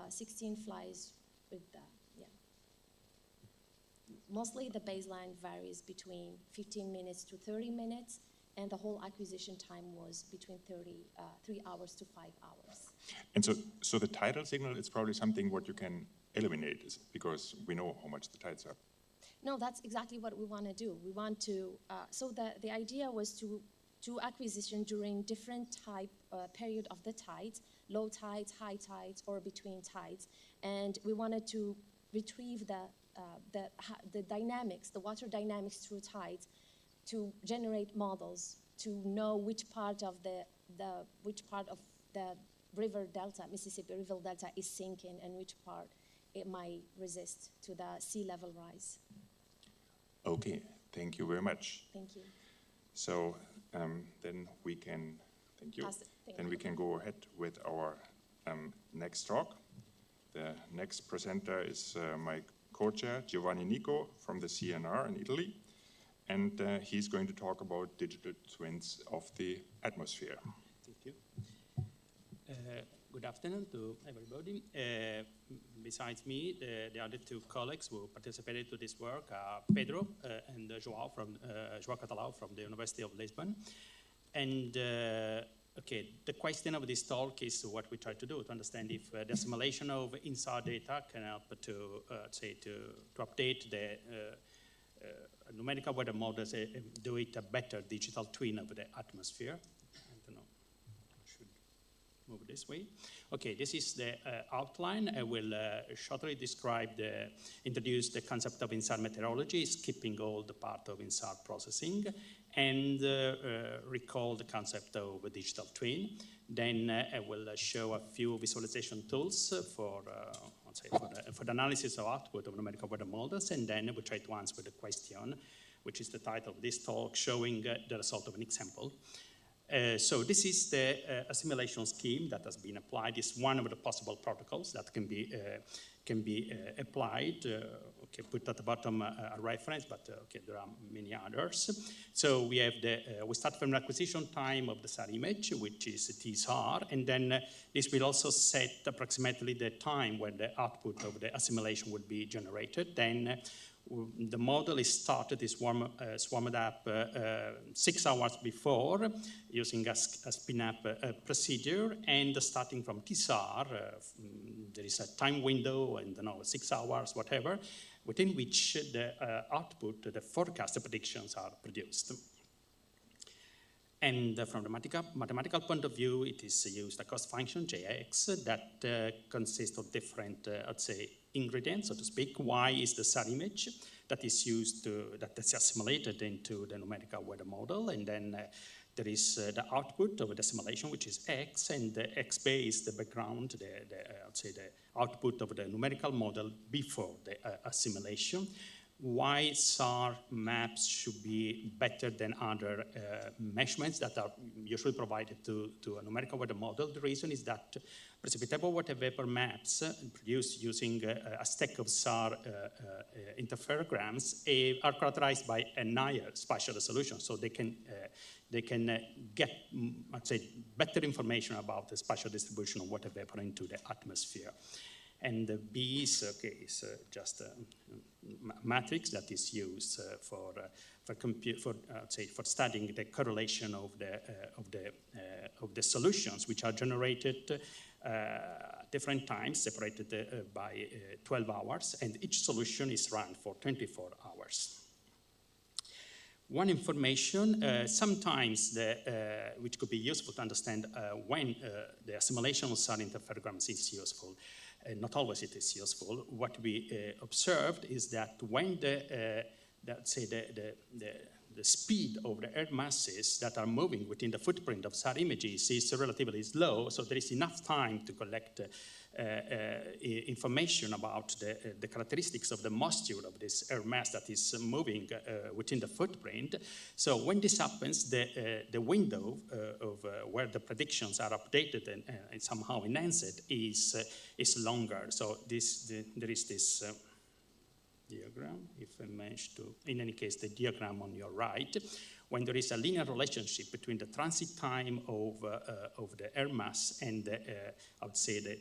16 flies with that, yeah. Mostly the baseline varies between 15 minutes to 30 minutes, and the whole acquisition time was between 3 hours to 5 hours. And so the tidal signal is probably something what you can eliminate, because we know how much the tides are. No, that's exactly what we want to do. We want to, so the idea was to do acquisition during different period of the tides, low tides, high tides, or between tides. And we wanted to retrieve the dynamics, the water dynamics through tides, to generate models, to know which part of the river delta, Mississippi River Delta, is sinking and which part it might resist to the sea level rise. Okay, thank you very much. Thank you. So then we can, thank you. Then we can go ahead with our next talk. The next presenter is my co-chair, Giovanni Nico from the CNR in Italy. And he's going to talk about digital twins of the atmosphere. Thank you. Good afternoon to everybody. Besides me, the other 2 colleagues who participated to this work are Pedro and João Catalão from the University of Lisbon. And okay, the question of this talk is what we try to do, to understand if the assimilation of INSAR data can help to update the numerical weather models and do it a better digital twin of the atmosphere. Move this way. Okay, this is the outline. I will shortly introduce the concept of INSAR meteorology, skipping all the part of INSAR processing, and recall the concept of a digital twin. Then I will show a few visualization tools for the analysis of output of numerical weather models, and then we'll try to answer the question, which is the title of this talk, showing the result of an example. So this is the assimilation scheme that has been applied. It's one of the possible protocols that can be applied. Okay, put at the bottom a reference, but okay, there are many others. So we have we start from an acquisition time of the SAR image, which is TSAR, and then this will also set approximately the time when the output of the assimilation will be generated. Then the model is started, is warmed up 6 hours before using a spin-up procedure, and starting from TSAR, there is a time window, and 6 hours, whatever, within which the output, the forecast, the predictions are produced. And from the mathematical point of view, it is used a cost function, JX, that consists of different, let's say, ingredients, so to speak. Y is the SAR image that is used that is assimilated into the numerical weather model, and then there is the output of the assimilation, which is X, and the XB is the background, the output of the numerical model before the assimilation. Why SAR maps should be better than other measurements that are usually provided to a numerical weather model? The reason is that precipitable water vapor maps produced using a stack of SAR interferograms are characterized by a higher spatial resolution, so they can get, let's say, better information about the spatial distribution of water vapor into the atmosphere. And the B is just a matrix that is used for studying the correlation of the solutions, which are generated different times, separated by 12 hours, and each solution is run for 24 hours. One information, sometimes which could be useful to understand when the assimilation of sun interferograms is useful. Not always it is useful. What we observed is that when the speed of the Earth masses that are moving within the footprint of SAR images is relatively slow, so there is enough time to collect information about the characteristics of the moisture of this air mass that is moving within the footprint. So when this happens, the window of where the predictions are updated and somehow enhanced is longer. So there is this diagram, if I manage to, in any case, the diagram on your right, when there is a linear relationship between the transit time of the air mass and I would say the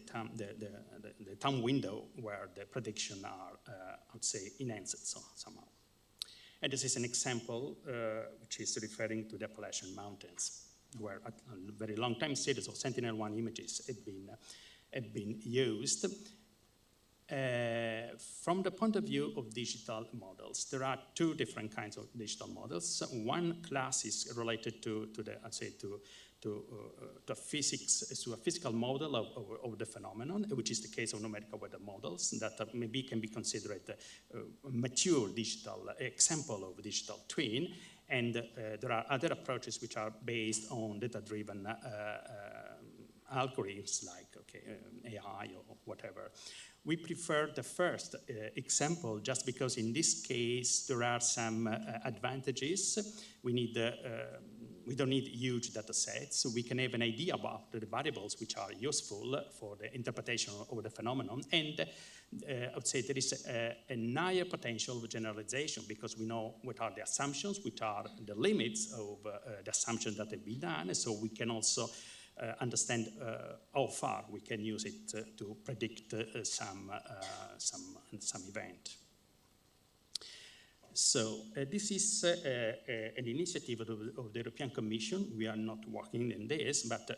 time window where the prediction are, I would say, enhanced somehow. And this is an example which is referring to the Appalachian Mountains, where a very long time series of Sentinel-1 images have been used. From the point of view of digital models, there are two different kinds of digital models. One class is related to a physical model of the phenomenon, which is the case of numerical weather models that maybe can be considered a mature digital example of digital twin. And there are other approaches which are based on data-driven algorithms like AI or whatever. We prefer the first example just because in this case there are some advantages. We don't need huge data sets, so we can have an idea about the variables which are useful for the interpretation of the phenomenon. And I would say there is a higher potential of generalization because we know what are the assumptions, what are the limits of the assumptions that have been done, so we can also understand how far we can use it to predict some event. So this is an initiative of the European Commission. We are not working in this, but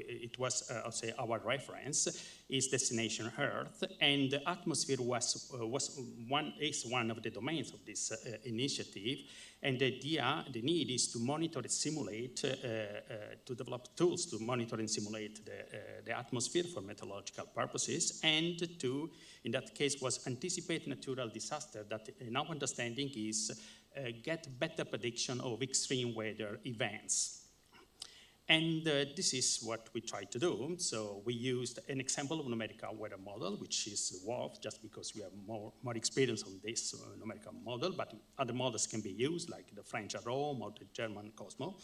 it was, I'll say, our reference is Destination Earth, and the atmosphere is one of the domains of this initiative. And the need is to monitor and simulate, to develop tools to monitor and simulate the atmosphere for meteorological purposes, and to, in that case, was anticipate natural disaster that, in our understanding, is get better prediction of extreme weather events. And this is what we tried to do. So we used an example of numerical weather model, which is WRF, just because we have more experience on this numerical model, but other models can be used, like the French AROME or the German Cosmo.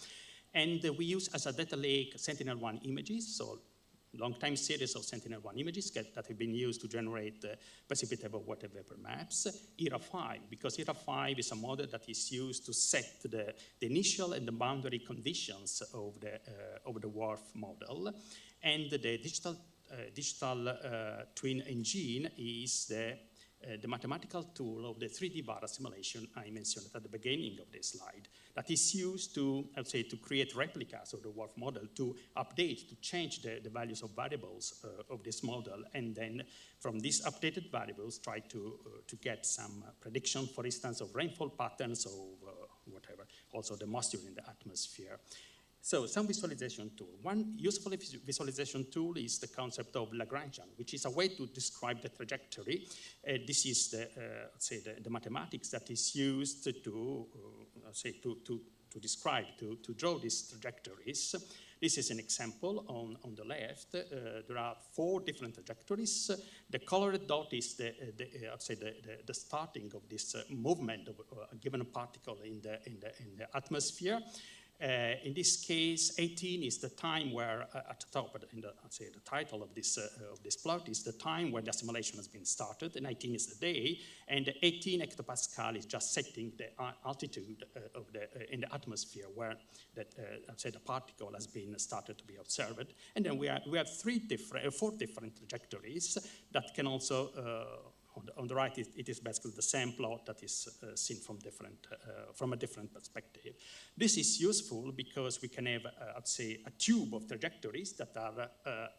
And we use as a data lake Sentinel-1 images, so long-time series of Sentinel-1 images that have been used to generate precipitable water vapor maps. ERA5, because ERA5 is a model that is used to set the initial and the boundary conditions of the WRF model. And the digital twin engine is the mathematical tool of the 3D bar simulation I mentioned at the beginning of this slide, that is used to, I would say, to create replicas of the WRF model, to update, to change the values of variables of this model, and then from these updated variables try to get some prediction, for instance, of rainfall patterns or whatever, also the moisture in the atmosphere. So some visualization tool. One useful visualization tool is the concept of Lagrangian, which is a way to describe the trajectory. This is the mathematics that is used to describe, to draw these trajectories. This is an example on the left. There are 4 different trajectories. The colored dot is the starting of this movement of a given particle in the atmosphere. In this case, 18 is the time where, at the top, the title of this plot is the time where the assimilation has been started, 19 is the day, and 18 hectopascal is just setting the altitude in the atmosphere where the particle has been started to be observed. And then we have 4 different trajectories that can also on the right, it is basically the same plot that is seen from a different perspective. This is useful because we can have, I'd say, a tube of trajectories that are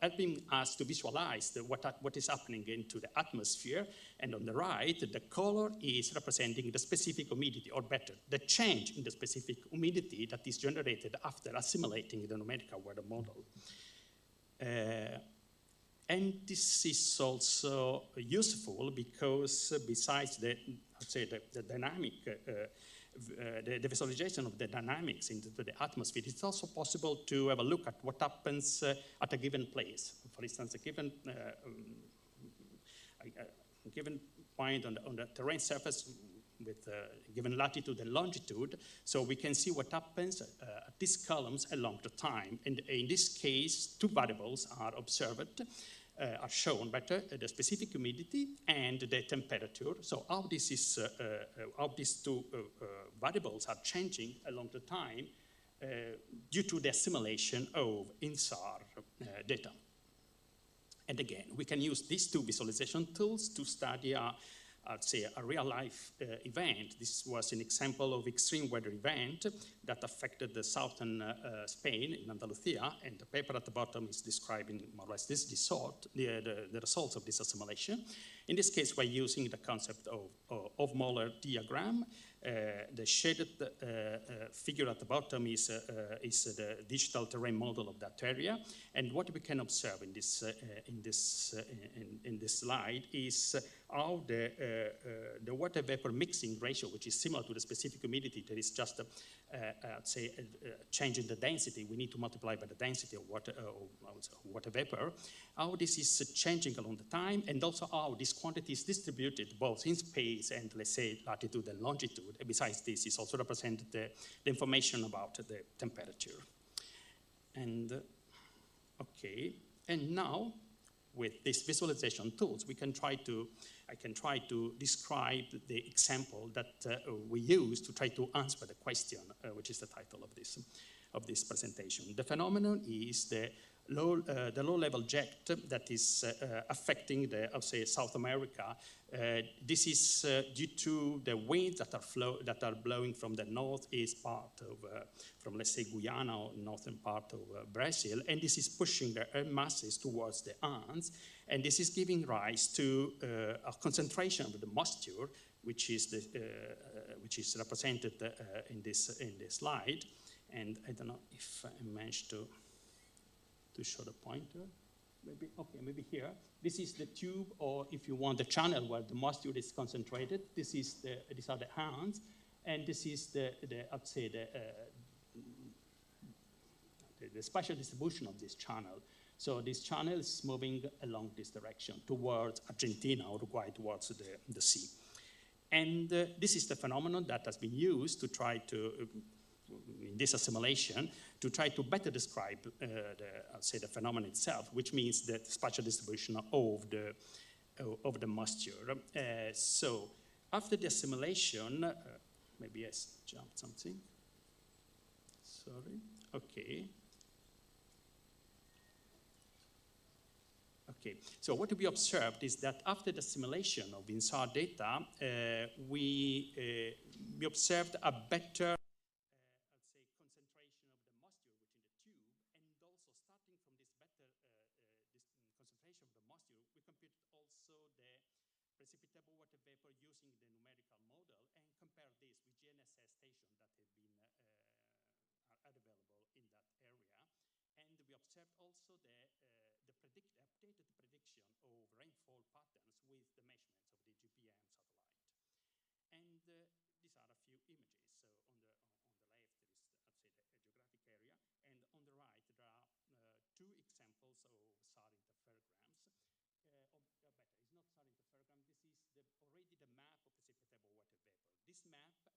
helping us to visualize what is happening into the atmosphere. And on the right, the color is representing the specific humidity, or better, the change in the specific humidity that is generated after assimilating the numerical weather model. And this is also useful because besides the dynamic, the visualization of the dynamics into the atmosphere, it's also possible to have a look at what happens at a given place. For instance, a given point on the terrain surface with given latitude and longitude, so we can see what happens at these columns along the time. And in this case, two variables are observed, are shown better, the specific humidity and the temperature. So how this is, how these two variables are changing along the time due to the assimilation of INSAR data. And again, we can use these two visualization tools to study I'd say a real-life event. This was an example of extreme weather event that affected the southern Spain in Andalusia, and the paper at the bottom is describing more or less the results of this assimilation. In this case, we're using the concept of Moller diagram. The shaded figure at the bottom is the digital terrain model of that area, and what we can observe in this slide is how the water vapor mixing ratio, which is similar to the specific humidity, there is just a change in the density. We need to multiply by the density of water vapor. How this is changing along the time, and also how this quantity is distributed both in space and, let's say, latitude and longitude. And besides this, is also represented the information about the temperature. And okay, and now with these visualization tools, I can try to describe the example that we use to try to answer the question, which is the title of this presentation. The phenomenon is the low-level jet that is affecting South America. This is due to the winds that are blowing from the northeast part of, from let's say Guyana or northern part of Brazil, and this is pushing the air masses towards the Andes, and this is giving rise to a concentration of the moisture, which is represented in this slide. And I don't know if I managed to show the pointer. Maybe, okay, maybe here. This is the tube, or if you want, the channel where the moisture is concentrated. These are the hands, and this is I'd say the spatial distribution of this channel. So this channel is moving along this direction towards Argentina, Uruguay, towards the sea. And this is the phenomenon that has been used to try to, in this assimilation, to try to better describe the phenomenon itself, which means the spatial distribution of the moisture. So after the assimilation, maybe I jumped something. Sorry. Okay. Okay. So what we observed is that after the assimilation of INSAR data, we observed a better precipitable water vapor using the numerical model, and compare this with GNSS stations that have been are available in that area. And we observed also the updated prediction of rainfall patterns with the measurements of the GPM satellite. And these are a few images. So on the left there is, I'd say, the geographic area, and on the right there are two examples of SAR interferograms. It's not SAR interferogram, this is already the map of precipitable water vapor. This map has been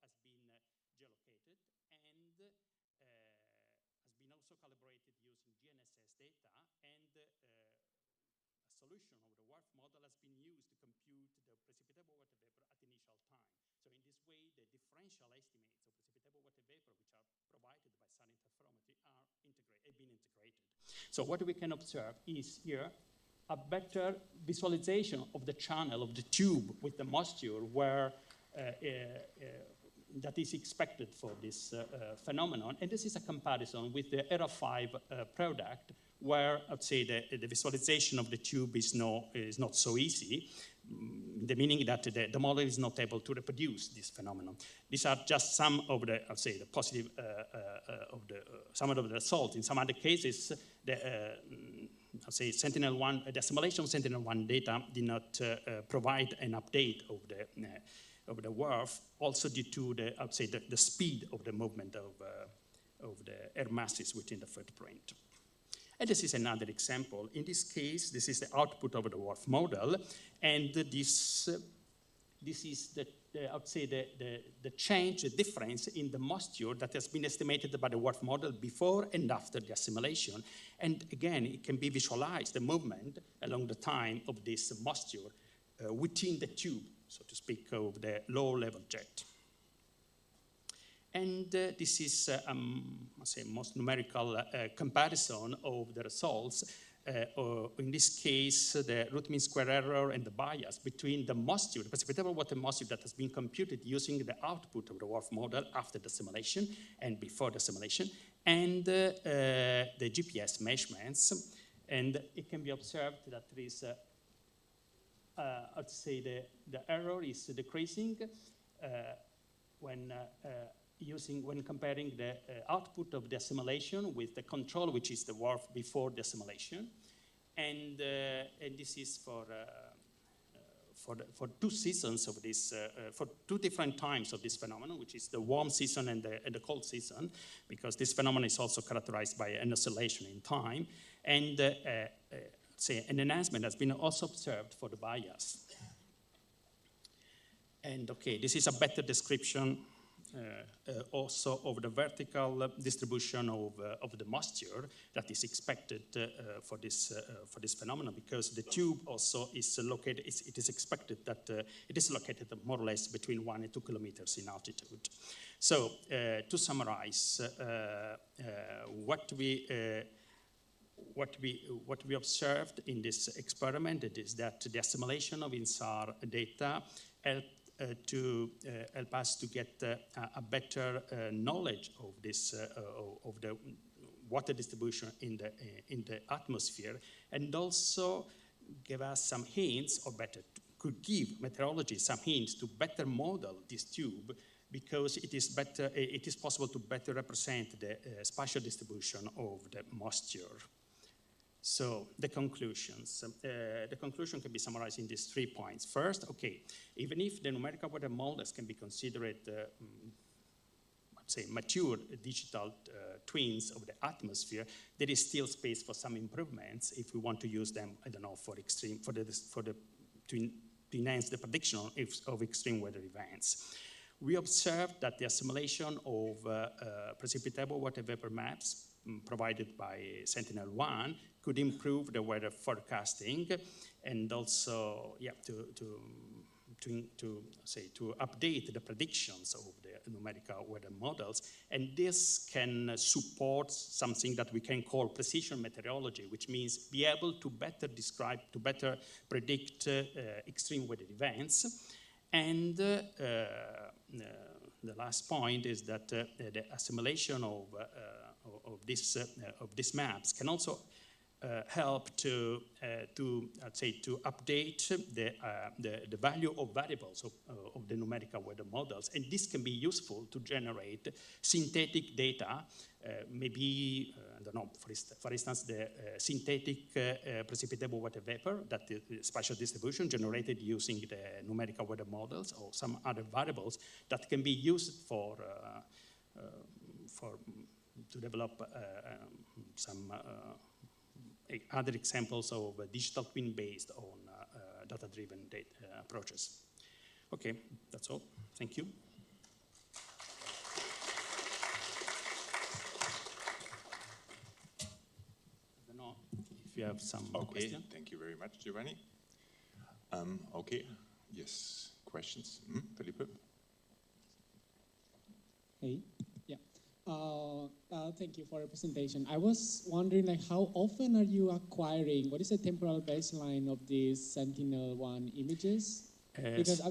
geolocated and has been also calibrated using GNSS data, and a solution of the WRF model has been used to compute the precipitable water vapor at initial time. So in this way, the differential estimates of precipitable water vapor, which are provided by SAR interferometry, have been integrated. So what we can observe is here a better visualization of the channel, of the tube with the moisture where that is expected for this phenomenon. And this is a comparison with the ERA 5 product, where I'd say the visualization of the tube is not so easy, the meaning that the model is not able to reproduce this phenomenon. These are just some of the, I'd say, the positive some of the results. In some other cases, I'll say Sentinel-1, the assimilation of Sentinel-1 data did not provide an update of the WRF, also due to the, I'd say, the speed of the movement of the air masses within the footprint. And this is another example. In this case, this is the output of the WRF model, and this is I'd say the change, the difference in the moisture that has been estimated by the WRF model before and after the assimilation. And again, it can be visualized, the movement along the time of this moisture within the tube, so to speak, of the low-level jet. And this is, I'll say, most numerical comparison of the results. In this case, the root mean square error and the bias between the moisture, the precipitable water moisture that has been computed using the output of the WRF model after the simulation and before the simulation, and the GPS measurements. And it can be observed that there is, I'd say, the error is decreasing when comparing the output of the assimilation with the control, which is the WRF before the assimilation. And this is for two seasons of this, for two different times of this phenomenon, which is the warm season and the cold season, because this phenomenon is also characterized by an oscillation in time. And say an enhancement has been also observed for the bias. And okay, this is a better description also of the vertical distribution of the moisture that is expected for this phenomenon, because the tube also is located, it is expected that it is located more or less between 1 and 2 kilometers in altitude. So to summarize, what we observed in this experiment is that the assimilation of INSAR data helped to help us to get a better knowledge of this of the water distribution in the atmosphere, and also give us some hints, or better, could give meteorology some hints to better model this tube, because it is possible to better represent the spatial distribution of the moisture. So the conclusions. The conclusion can be summarized in these 3 points. First, okay, even if the numerical weather models can be considered, let's say, mature digital twins of the atmosphere, there is still space for some improvements if we want to use them, I don't know, to enhance the prediction of extreme weather events. We observed that the assimilation of precipitable water vapor maps provided by Sentinel-1 could improve the weather forecasting, and also, yeah, to update the predictions of the numerical weather models. And this can support something that we can call precision meteorology, which means be able to better describe, to better predict extreme weather events. And the last point is that the assimilation of these maps can also help to update the value of variables of the numerical weather models, and this can be useful to generate synthetic data. Maybe I don't know. For instance, the synthetic precipitable water vapor, that is spatial distribution generated using the numerical weather models, or some other variables that can be used to develop some other examples of digital twin based on data-driven approaches. Okay, that's all. Thank you. I don't know if you have some questions. Thank you very much, Giovanni. Okay, yes, questions? Felipe? Hey, yeah. Thank you for your presentation. I was wondering, like, how often are you acquiring? What is the temporal baseline of these Sentinel-1 images? Because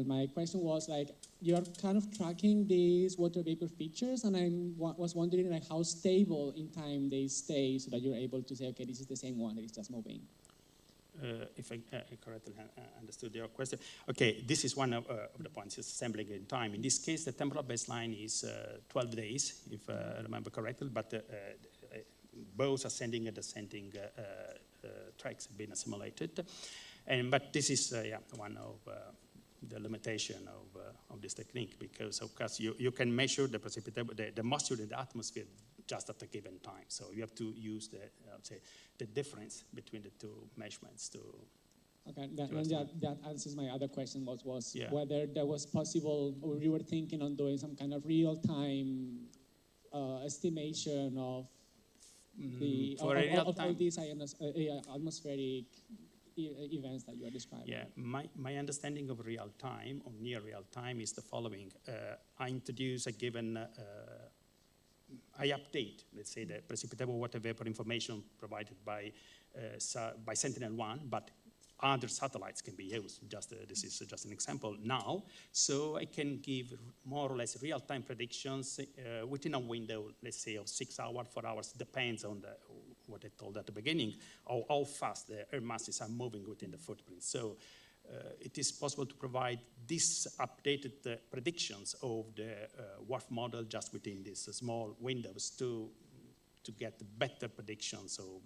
my question was like, you are kind of tracking these water vapor features, and I was wondering like how stable in time they stay, so that you're able to say, okay, this is the same one that is just moving. If I correctly understood your question. Okay, this is one of the points, it's assembling in time. In this case, the temporal baseline is 12 days, if I remember correctly, but both ascending and descending tracks have been assimilated. But this is one of the limitation of this technique, because of course you can measure the moisture in the atmosphere just at a given time. So you have to use the difference between the two measurements to. Okay, that answers my other question. Was whether there was possible, or you were thinking on doing some kind of real-time estimation of the all these atmospheric events that you are describing. Yeah, my understanding of real time or near real time is the following. I introduce a given. I update, let's say, the precipitable water vapor information provided by Sentinel-1, but other satellites can be used. This is just an example now. So I can give more or less real-time predictions within a window, let's say, of 6 hours, 4 hours, depends on what I told at the beginning, how fast the air masses are moving within the footprint. So it is possible to provide these updated predictions of the WRF model just within these small windows to get better predictions of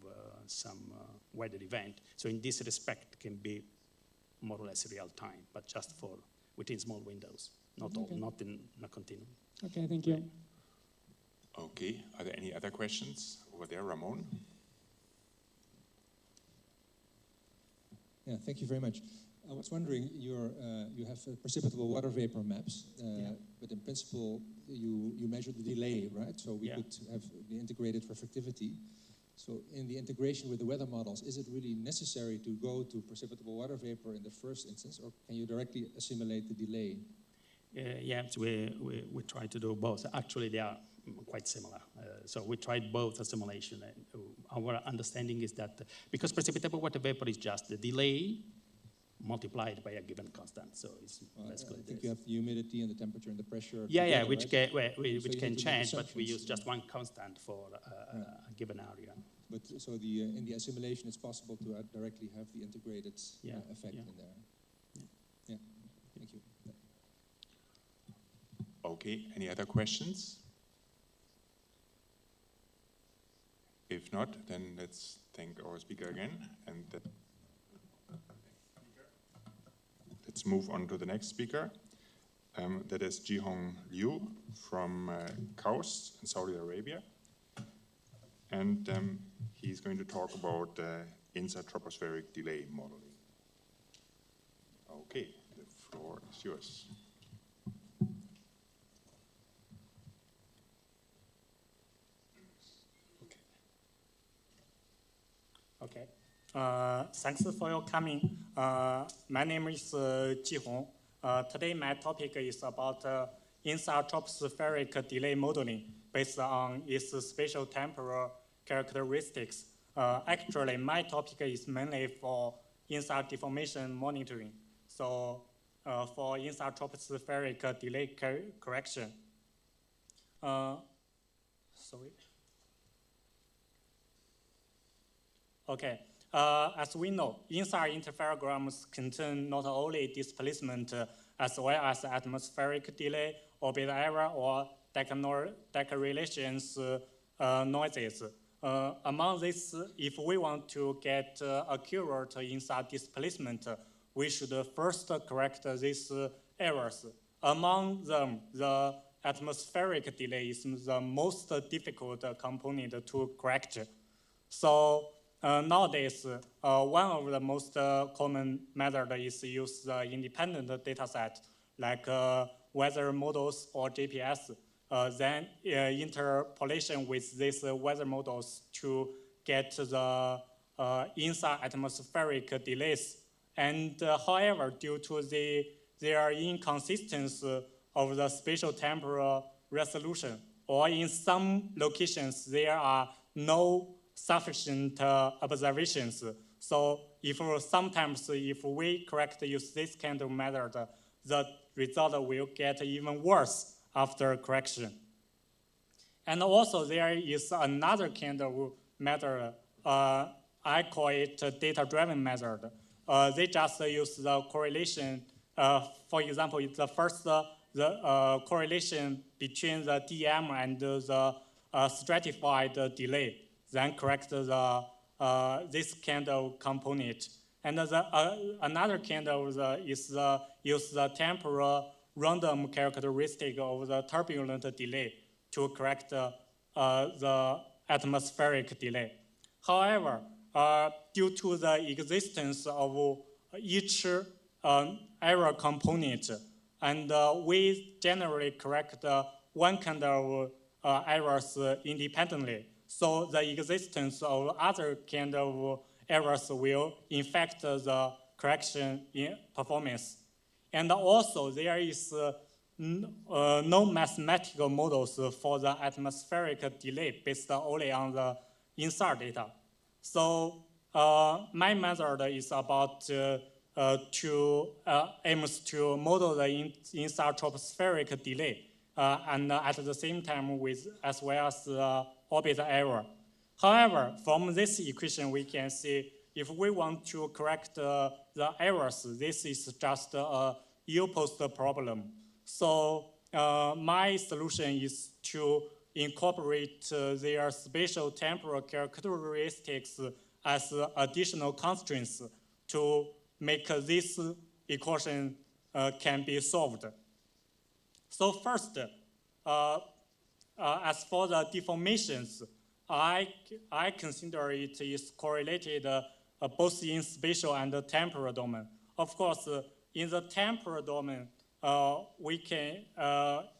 some weather event. So in this respect, it can be more or less real time, but just for within small windows, not in a continuum. Okay, thank you. Okay, are there any other questions over there, Ramon? Yeah, thank you very much. I was wondering, you have precipitable water vapor maps, but in principle, you measure the delay, right? So we could have the integrated reflectivity. So in the integration with the weather models, is it really necessary to go to precipitable water vapor in the first instance, or can you directly assimilate the delay? So we try to do both. Actually, they are quite similar. So we tried both assimilation. Our understanding is that because precipitable water vapor is just the delay multiplied by a given constant. So it's basically I think you have the humidity and the temperature and the pressure. Yeah, which can change, but we use just one constant for a given area. But so in the assimilation, it's possible to directly have the integrated effect in there. Yeah, thank you. Okay, any other questions? If not, then let's thank our speaker again, and let's move on to the next speaker. That is Jihong Liu from KAUST in Saudi Arabia. And he's going to talk about INSAR tropospheric delay modeling. Okay, the floor is yours. Okay. Thanks for your coming. My name is Jihong. Today my topic is about INSAR tropospheric delay modeling based on its spatial temporal characteristics. Actually, my topic is mainly for INSAR deformation monitoring. So for INSAR tropospheric delay correction. Sorry. Okay, as we know, INSAR interferograms contain not only displacement as well as atmospheric delay, orbit error, or decorrelations noises. Among these, if we want to get accurate INSAR displacement, we should first correct these errors. Among them, the atmospheric delay is the most difficult component to correct. So nowadays, one of the most common methods is to use the independent data set, like weather models or GPS, then interpolation with these weather models to get the INSAR atmospheric delays. And however, due to their inconsistency of the spatial temporal resolution, or in some locations there are no sufficient observations. So sometimes if we correctly use this kind of method, the result will get even worse after correction. And also there is another kind of method, I call it a data-driven method. They just use the correlation. For example, it's the correlation between the DM and the stratified delay, then correct this kind of component. And another kind of use the temporal random characteristic of the turbulent delay to correct the atmospheric delay. However, due to the existence of each error component, and we generally correct one kind of errors independently. So the existence of other kind of errors will affect the correction in performance. And also there is no mathematical models for the atmospheric delay based only on the INSAR data. So my method is about aims to model the INSAR tropospheric delay and at the same time as well as the orbit error. However, from this equation we can see if we want to correct the errors, this is just a yield-post problem. So my solution is to incorporate their spatial temporal characteristics as additional constraints to make this equation can be solved. So first, as for the deformations, I consider it is correlated both in spatial and the temporal domain. Of course, in the temporal domain, we can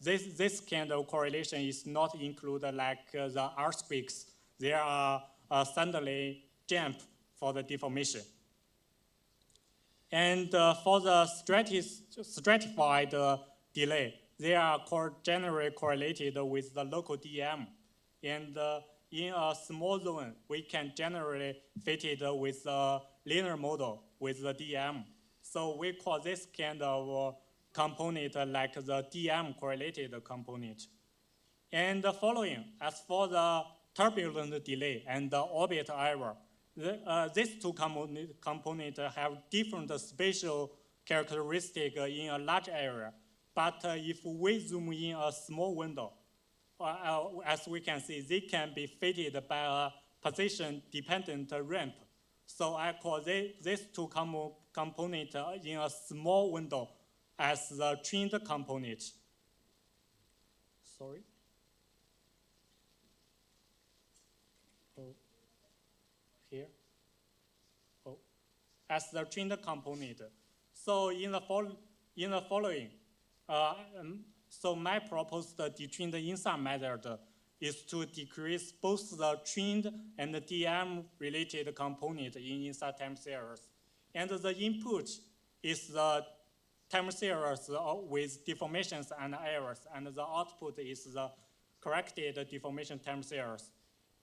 this kind of correlation is not included like the earthquakes. There are suddenly jump for the deformation. And for the stratified delay, they are generally correlated with the local DM. And in a small zone, we can generally fit it with a linear model with the DM. So we call this kind of component like the DM correlated component. And the following, as for the turbulent delay and the orbit error, these two components have different spatial characteristics in a large area. But if we zoom in a small window, as we can see, they can be fitted by a position-dependent ramp. So I call these two components in a small window as the trained component. Sorry. Oh, here. Oh, as the trained component. So in the following, so my proposed detrained INSAR method is to decrease both the trained and the DM related component in INSAR time series. And the input is the time series with deformations and errors, and the output is the corrected deformation time series.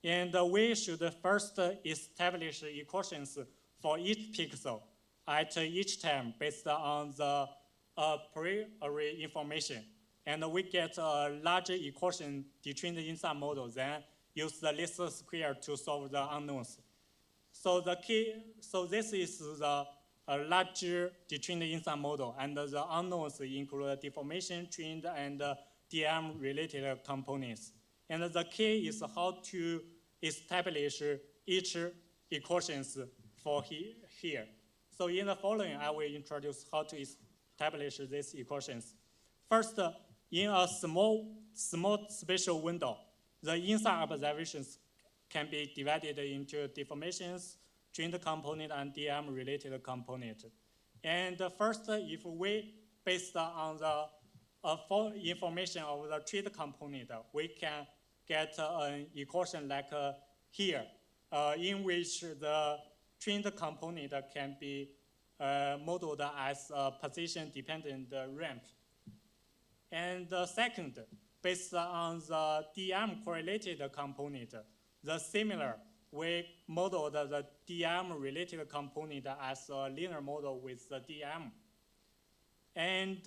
And we should first establish equations for each pixel at each time based on the pre-array information. And we get a larger equation detrained INSAR model, then use the least square to solve the unknowns. So this is the larger detrained INSAR model, and the unknowns include deformation, trained, and DM related components. And the key is how to establish each equations for here. So in the following, I will introduce how to establish these equations. First, in a small spatial window, the INSAR observations can be divided into deformations, trained component, and DM related component. And first, if we based on the full information of the trained component, we can get an equation like here, in which the trained component can be modeled as a position-dependent ramp. And second, based on the DM correlated component. The similar, we modeled the DM related component as a linear model with the DM. And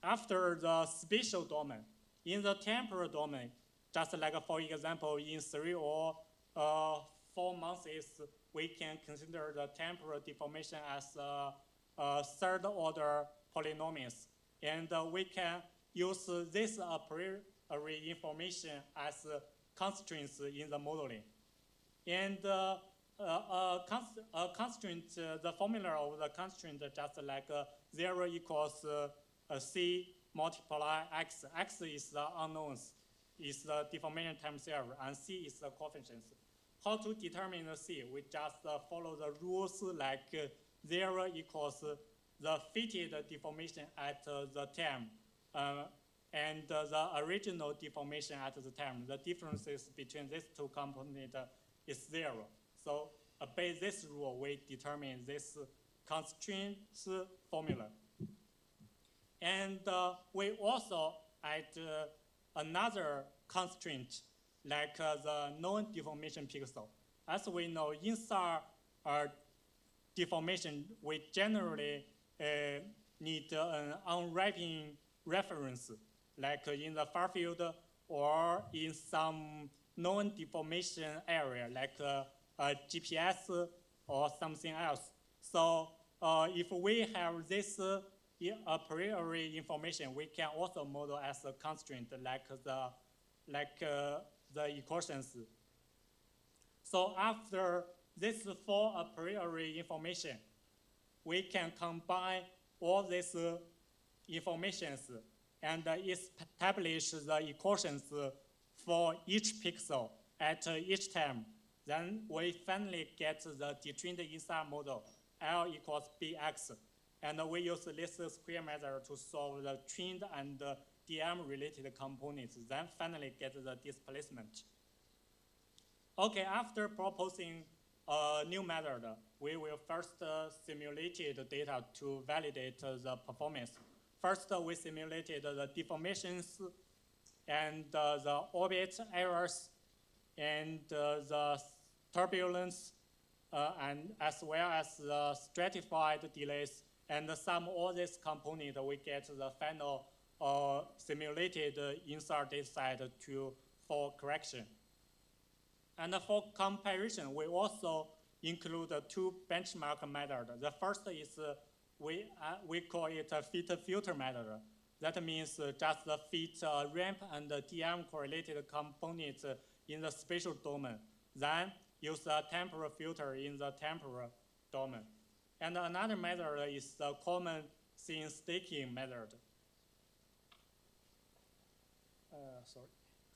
after the spatial domain, in the temporal domain, just like for example, in 3 or 4 months, we can consider the temporal deformation as a third order polynomials. And we can use this a priori information as constraints in the modeling. And constraint, the formula of the constraint just like 0 equals C multiply X. X is the unknowns, is the deformation times 0, and C is the coefficients. How to determine the C? We just follow the rules like 0 equals the fitted deformation at the time, and the original deformation at the time. The differences between these two components is 0. So based this rule, we determine this constraints formula. And we also add another constraint like the non-deformation pixel. As we know, inside deformation, we generally need an unwrapping reference, like in the far field or in some non-deformation area, like a GPS or something else. So if we have this a priori information, we can also model as a constraint, like the equations. So after this 4 a priori information, we can combine all these informations and establish the equations for each pixel at each time. Then we finally get the detrained inside model, L equals BX. And we use this square method to solve the trained and DM related components, then finally get the displacement. Okay, after proposing a new method, we will first simulate the data to validate the performance. First, we simulated the deformations and the orbit errors and the turbulence, and as well as the stratified delays. And sum all these components, we get the final simulated insert data set for correction. And for comparison, we also include 2 benchmark methods. The first is we call it a fit filter method. That means just fit ramp and DM correlated components in the spatial domain. Then use a temporal filter in the temporal domain. And another method is the common scene staking method.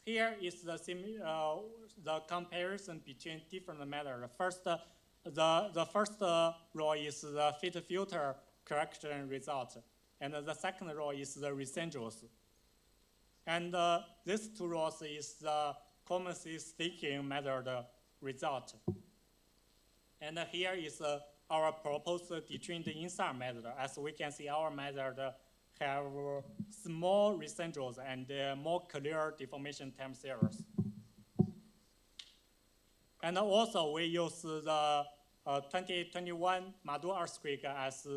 Here is the comparison between different methods. First, the first row is the fit filter correction result, and the second row is the residuals. And these 2 rows is the common scene staking method result. And here is our proposed detrained insert method. As we can see, our method have small residuals and more clear deformation time series. And also we use the 2021 Madu earthquake as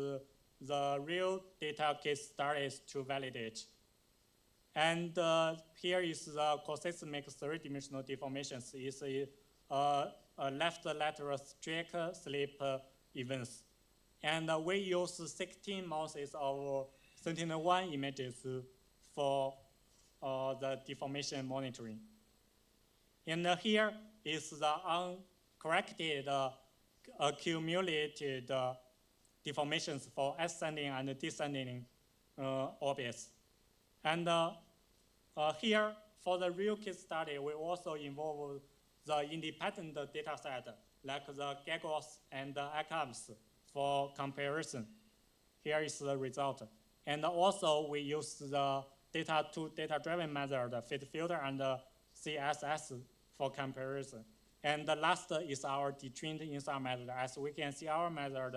the real data case studies to validate. And here is the cosmic 3-dimensional deformations. It's a left lateral strike slip events. And we use 16 months of Sentinel-1 images for the deformation monitoring. And here is the uncorrected accumulated deformations for ascending and descending orbits. And here, for the real case study, we also involve the independent data set, like the Gagos and the ACAMS for comparison. Here is the result. And also, we use the data-to-data-driven method, fit filter and CSS for comparison. And the last is our detrained insert method. As we can see, our method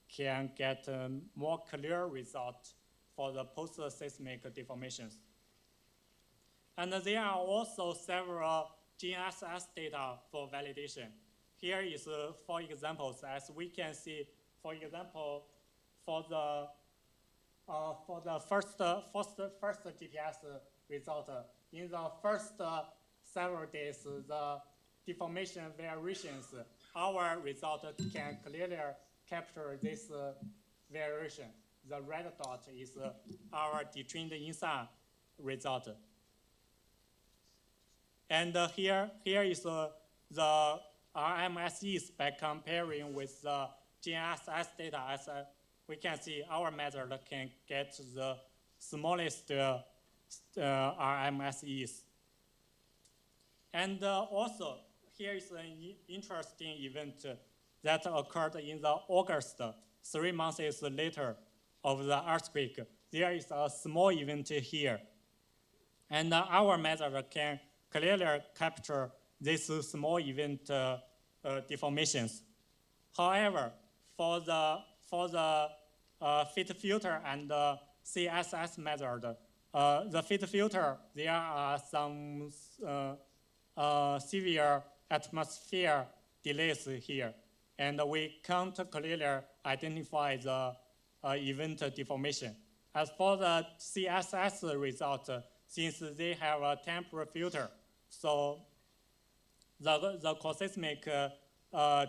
can get more clear result for the post-seismic deformations. And there are also several GNSS data for validation. Here is 4 examples. As we can see, for example, for the first GPS result, in the first several days, the deformation variations, our result can clearly capture this variation. The red dot is our detrained INSAR result. And here is the RMSEs by comparing with the GNSS data. As we can see, our method can get the smallest RMSEs. And also, here is an interesting event that occurred in the August, 3 months later of the earthquake. There is a small event here. And our method can clearly capture this small event deformations. However, for the fit filter and CSS method, the fit filter, there are some severe atmosphere delays here, and we can't clearly identify the event deformation. As for the CSS result, since they have a temporal filter, so the cosmic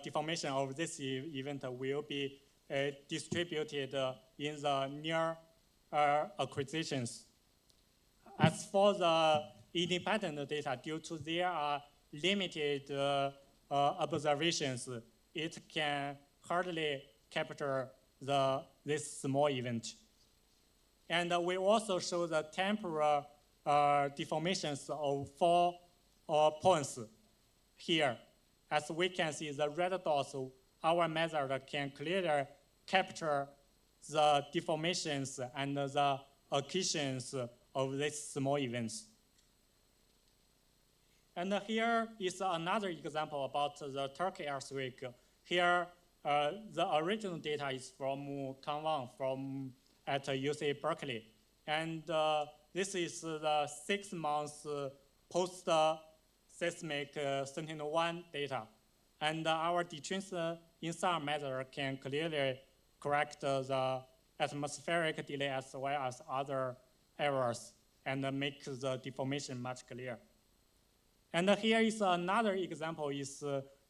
deformation of this event will be distributed in the near acquisitions. As for the independent data, due to their limited observations, it can hardly capture this small event. And we also show the temporal deformations of 4 points here. As we can see, the red dots, our method can clearly capture the deformations and the occasions of these small events. And here is another example about the Turkey earthquake. Here, the original data is from Kanwan at UC Berkeley. And this is the 6 months post-seismic Sentinel-1 data. And our detrained INSAR method can clearly correct the atmospheric delay as well as other errors and make the deformation much clearer. And here is another example is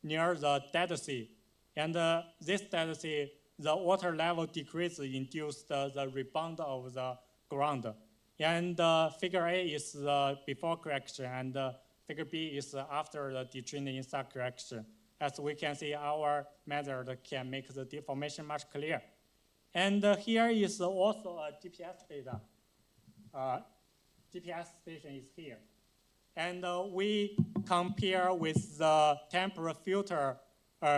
near the Dead Sea. And this Dead Sea, the water level decrease induced the rebound of the ground. And figure A is the before correction, and figure B is after the detrained INSAR correction. As we can see, our method can make the deformation much clearer. And here is also a GPS data. GPS station is here. And we compare with the temporal filter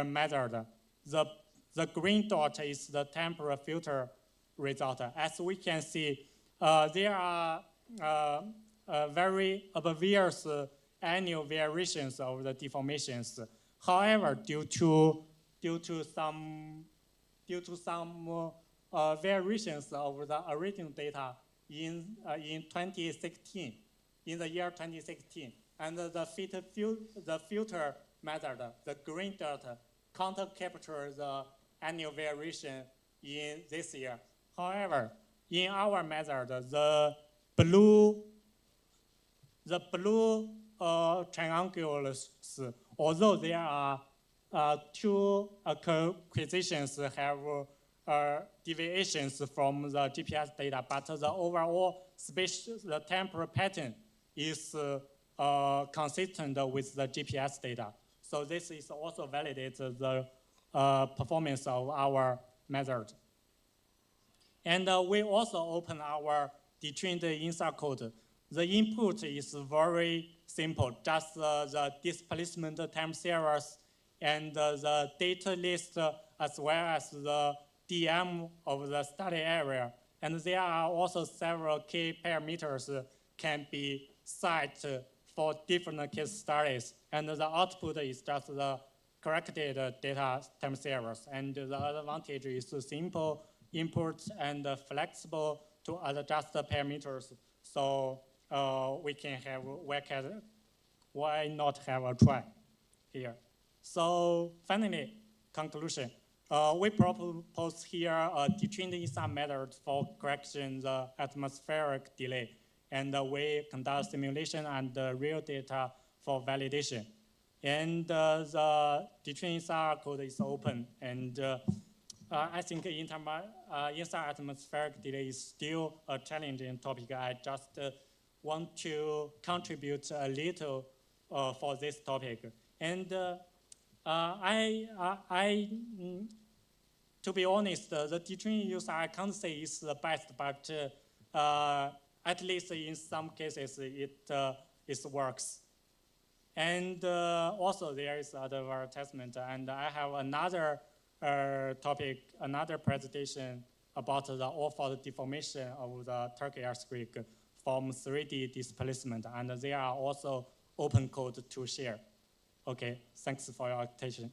method. The green dot is the temporal filter result. As we can see, there are very obvious annual variations of the deformations. However, due to some variations of the original data in 2016, in the year 2016, and the filter method, the green dot, can't capture the annual variation in this year. However, in our method, the blue triangles, although there are 2 acquisitions have deviations from the GPS data, but the overall the temporal pattern is consistent with the GPS data. So this is also validates the performance of our method. And we also open our detrained INSAR code. The input is very simple, just the displacement time series and the data list as well as the DM of the study area. And there are also several key parameters can be set for different case studies. And the output is just the corrected data time series. And the advantage is simple input and flexible to adjust the parameters. So why not have a try here? So finally, conclusion. We propose here a detrained INSAR method for correction the atmospheric delay, and we conduct simulation and real data for validation. And the detrained INSAR code is open, and I think INSAR atmospheric delay is still a challenging topic. I just want to contribute a little for this topic. And to be honest, the detrained user I can't say is the best, but at least in some cases it works. And also there is other advertisement, and I have another topic, another presentation about the all-fault deformation of the Turkey earthquake from 3D displacement, and they are also open code to share. Okay, thanks for your attention.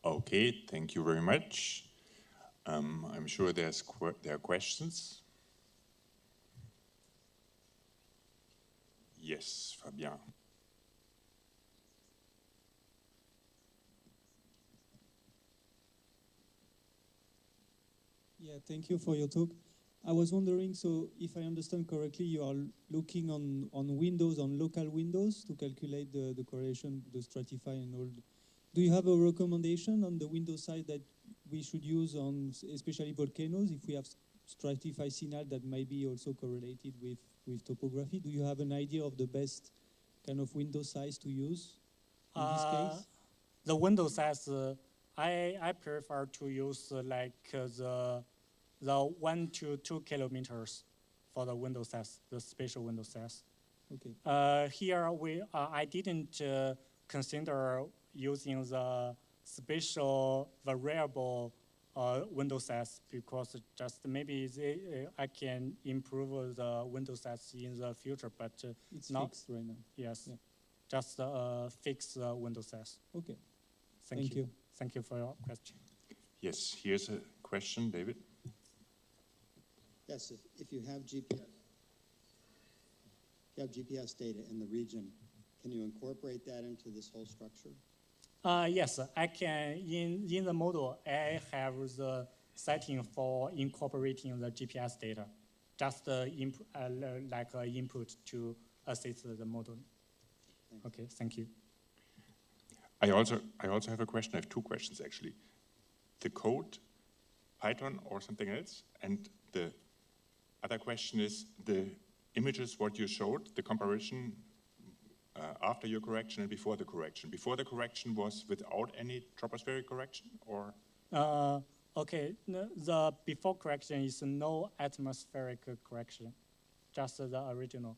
Okay, thank you very much. I'm sure there are questions. Yes, Fabien. Yeah, thank you for your talk. I was wondering, so if I understand correctly, you are looking on Windows, on local Windows, to calculate the correlation, the stratify and all. Do you have a recommendation on the Windows side that we should use on, especially volcanoes, if we have stratify signal that might be also correlated with topography? Do you have an idea of the best kind of window size to use in this case? The window size, I prefer to use like the 1 to 2 kilometers for the window size, the spatial window size. Okay. Here I didn't consider using the spatial variable window size because just maybe I can improve the window size in the future, but it's not fixed right now. Yes, yeah. Just fix the window size. Okay. Thank you. Thank you for your question. Yes, here's a question, David. Yes, if you have GPS data in the region, can you incorporate that into this whole structure? Yes, I can. In the model, I have the setting for incorporating the GPS data, just like input to assist the model. Okay, thank you. I also have a question. I have two questions actually. The code, Python or something else, and the other question is the images what you showed, the comparison after your correction and before the correction. Before the correction was without any tropospheric correction, or? Okay, the before correction is no atmospheric correction, just the original.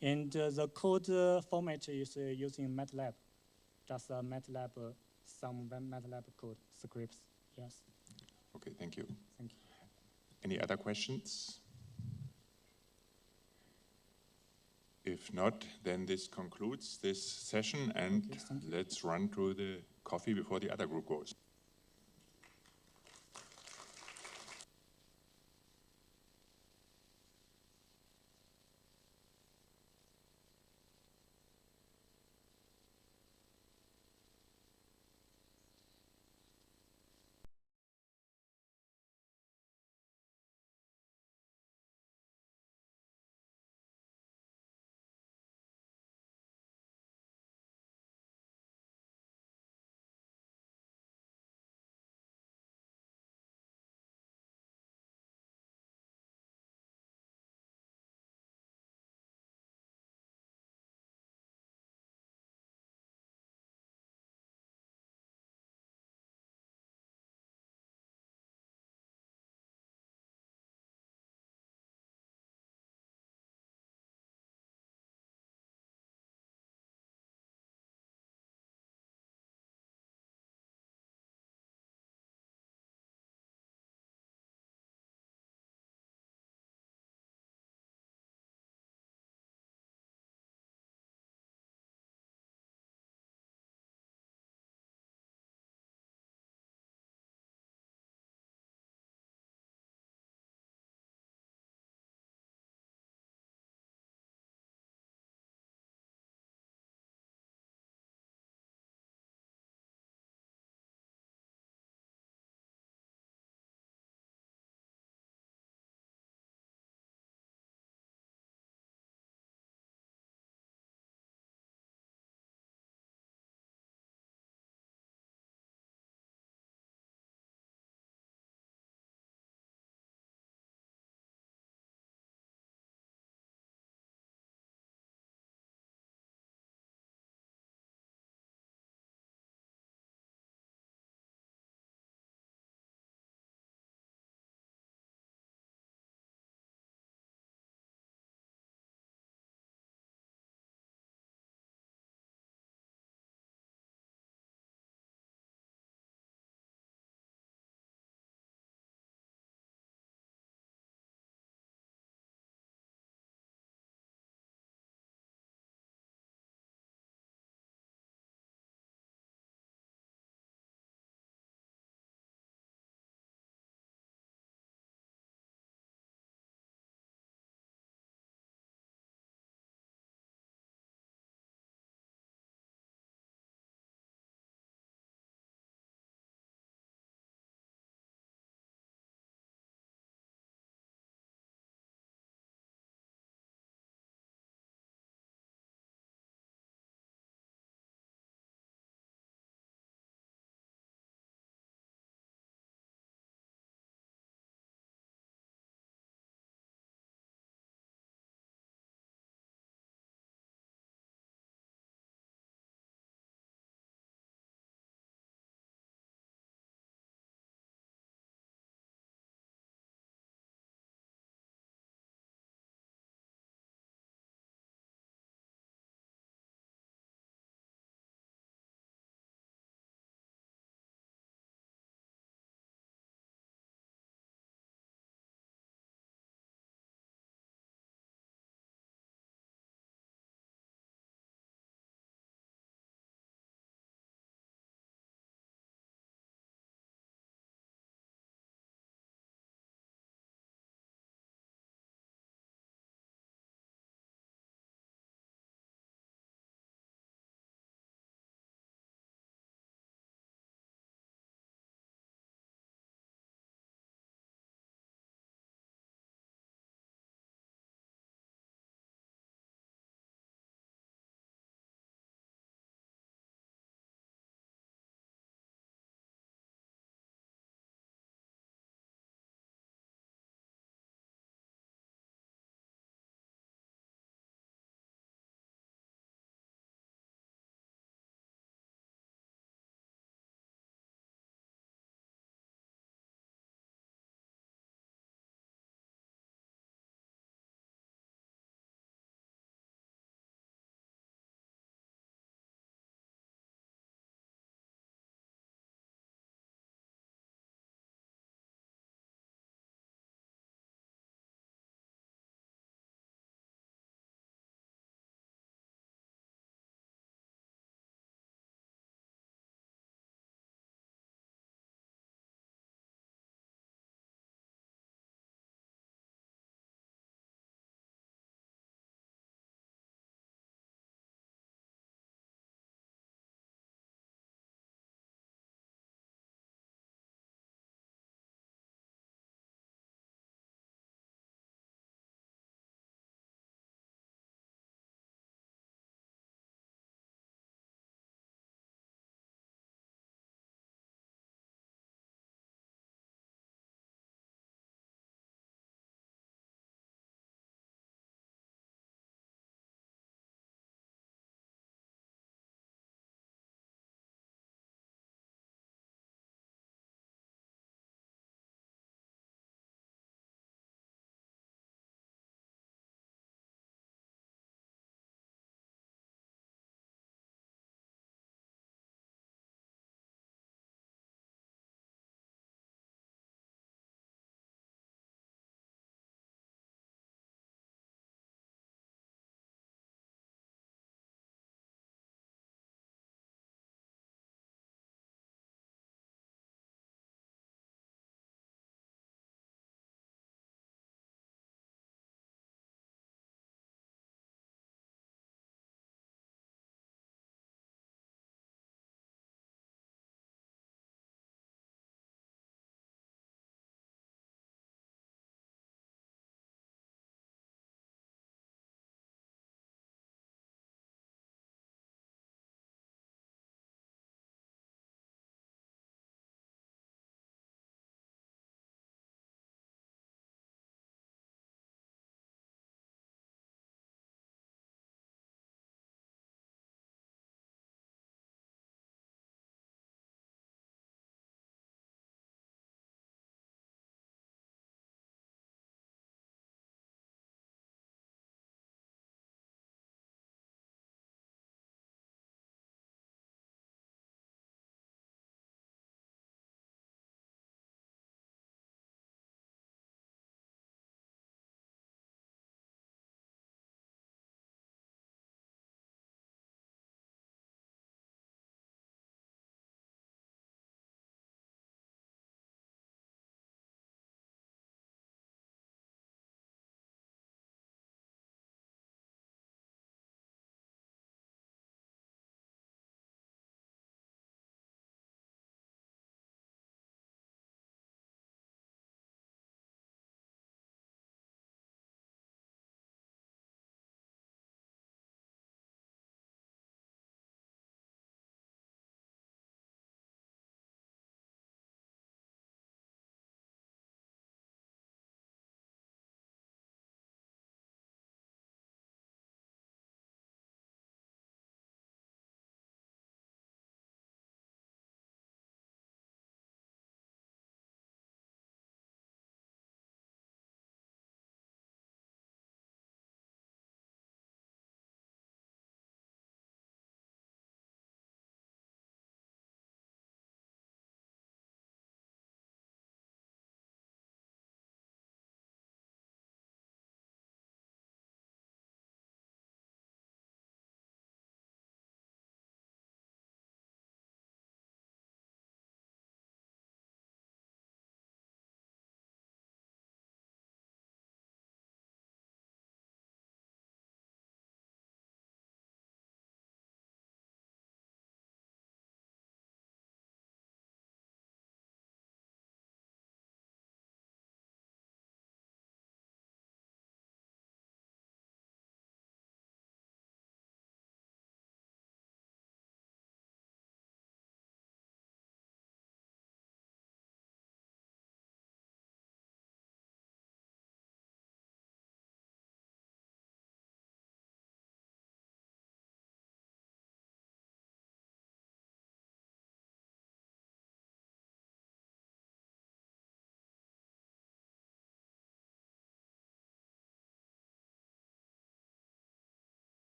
And the code format is using MATLAB, just MATLAB, some MATLAB code scripts, yes. Okay, thank you. Thank you. Any other questions? If not, then this concludes this session, and let's run to the coffee before the other group goes.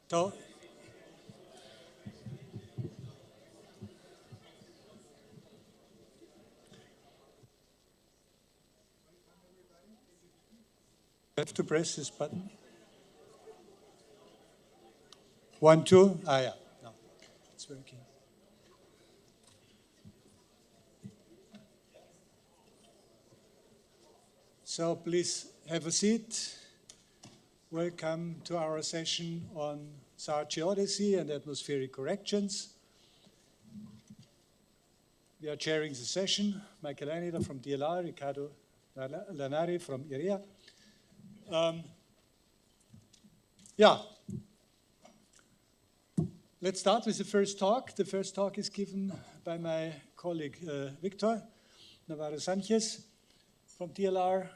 So, I have to press this button. 1, 2. Ah, yeah. No, it's working. So please have a seat. Welcome to our session on SAR geodesy and atmospheric corrections. We are chairing the session. Michael Eineder from DLR, Ricardo Lanari from IREA. Yeah. Let's start with the first talk. The first talk is given by my colleague Victor Navarro Sanchez from DLR.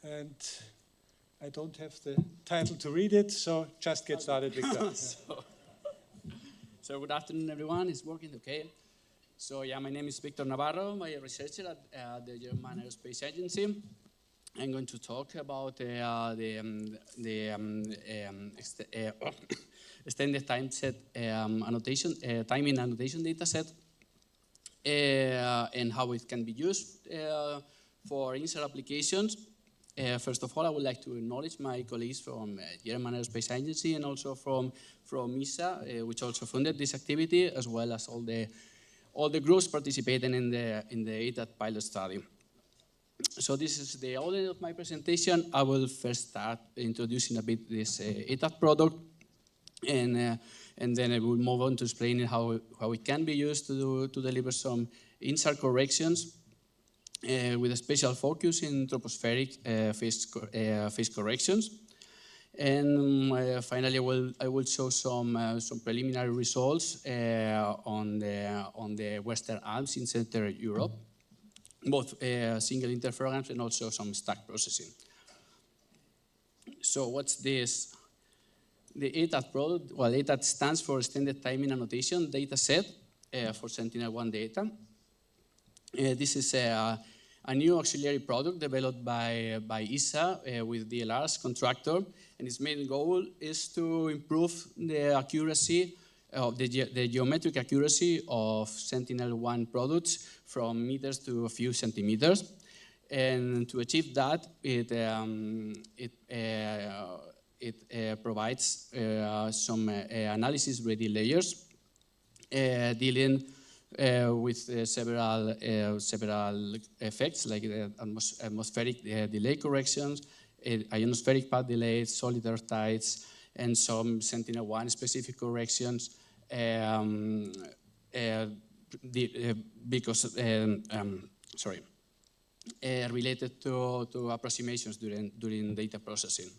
And I don't have the title to read it, so just get started, Victor. So good afternoon, everyone. It's working okay. So yeah, my name is Victor Navarro. I'm a researcher at the German Aerospace Agency. I'm going to talk about extended time set annotation, timing annotation data set, and how it can be used for INSAR applications. First of all, I would like to acknowledge my colleagues from German Aerospace Agency and also from ISA, which also funded this activity, as well as all the groups participating in the ETAT pilot study. So this is the order of my presentation. I will first start introducing a bit this ETAT product, and then I will move on to explaining how it can be used to deliver some INSAR corrections with a special focus in tropospheric phase corrections. And finally, I will show some preliminary results on the Western Alps in Central Europe, both single interferograms and also some stack processing. So what's this? The ETAT product, well, ETAT stands for Extended Timing Annotation Data Set for Sentinel-1 data. This is a new auxiliary product developed by ISA with DLR as contractor, and its main goal is to improve the accuracy of the geometric accuracy of Sentinel-1 products from meters to a few centimeters. And to achieve that, it provides some analysis-ready layers dealing with several effects like atmospheric delay corrections, ionospheric path delays, solid earth tides, and some Sentinel-1 specific corrections related to approximations during data processing.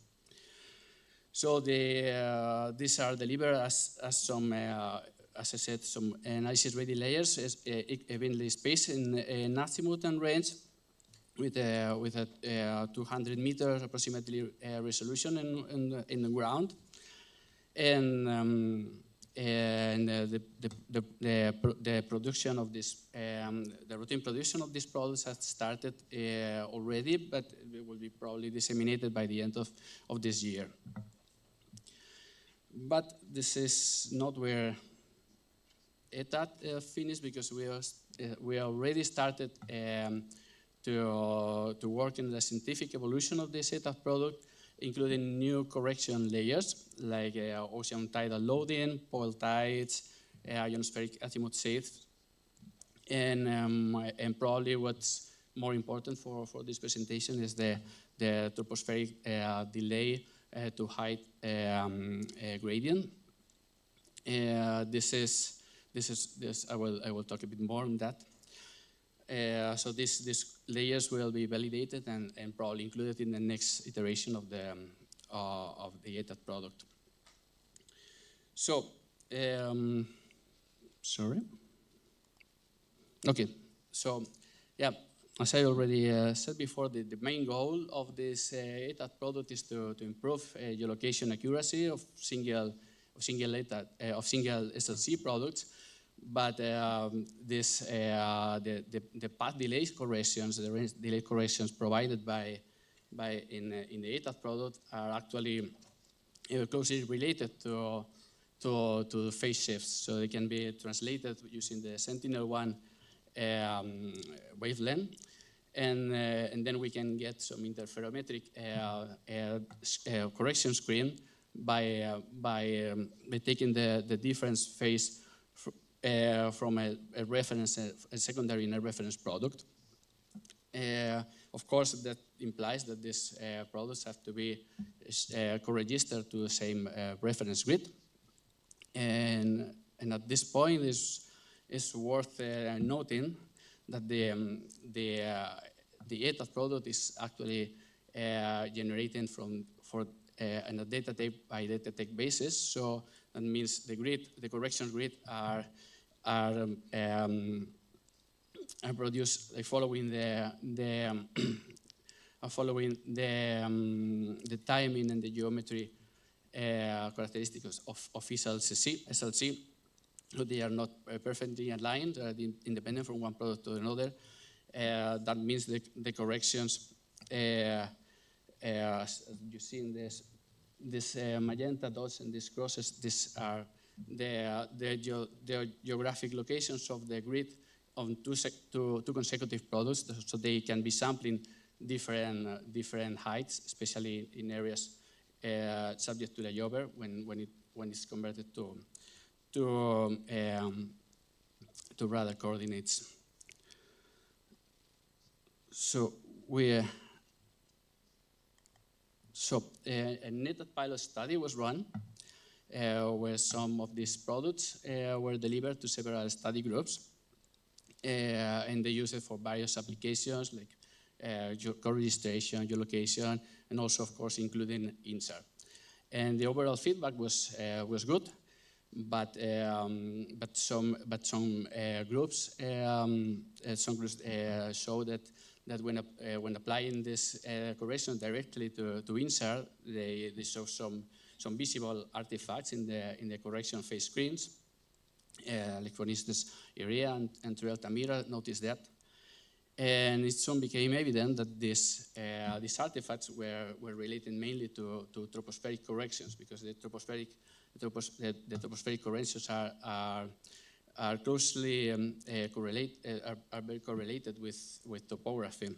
So these are delivered as some, as I said, some analysis-ready layers evenly spaced in azimuth and range with a 200 meters approximately resolution in the ground. And the production of this, the routine production of these products has started already, but it will be probably disseminated by the end of this year. But this is not where ETAT finished, because we already started to work in the scientific evolution of this ETAT product, including new correction layers like ocean tidal loading, pole tides, ionospheric azimuth shifts, and probably what's more important for this presentation is the tropospheric delay to height gradient. This I will talk a bit more on that. So these layers will be validated and probably included in the next iteration of the ETAT product. So, sorry. Okay, so yeah, as I already said before, the main goal of this ETAT product is to improve geolocation accuracy of single SLC products. But the path delay corrections, the range delay corrections provided in the ETAT product are actually closely related to phase shifts, so they can be translated using the Sentinel-1 wavelength, and then we can get some interferometric correction screen by taking the difference phase from a reference, a secondary and a reference product. Of course, that implies that these products have to be co-registered to the same reference grid. And at this point, it's worth noting that the ETAT product is actually generated on a data tape by data tape basis. So that means the correction grid are produced following the timing and the geometry characteristics of SLC. So they are not perfectly aligned, independent from one product to another. That means the corrections, as you see in this magenta dots and these crosses, these are the geographic locations of the grid on two consecutive products, so they can be sampling different heights, especially in areas subject to layover when it's converted to radar coordinates. So a netted pilot study was run where some of these products were delivered to several study groups, and they use it for various applications like co-registration, geolocation, and also, of course, including INSAR. And the overall feedback was good, but some groups show that when applying this correction directly to INSAR, they show some visible artifacts in the correction phase screens. Like for instance, Irea and Trial Tamira noticed that. And it soon became evident that these artifacts were related mainly to tropospheric corrections, because the tropospheric corrections are closely are very correlated with topography.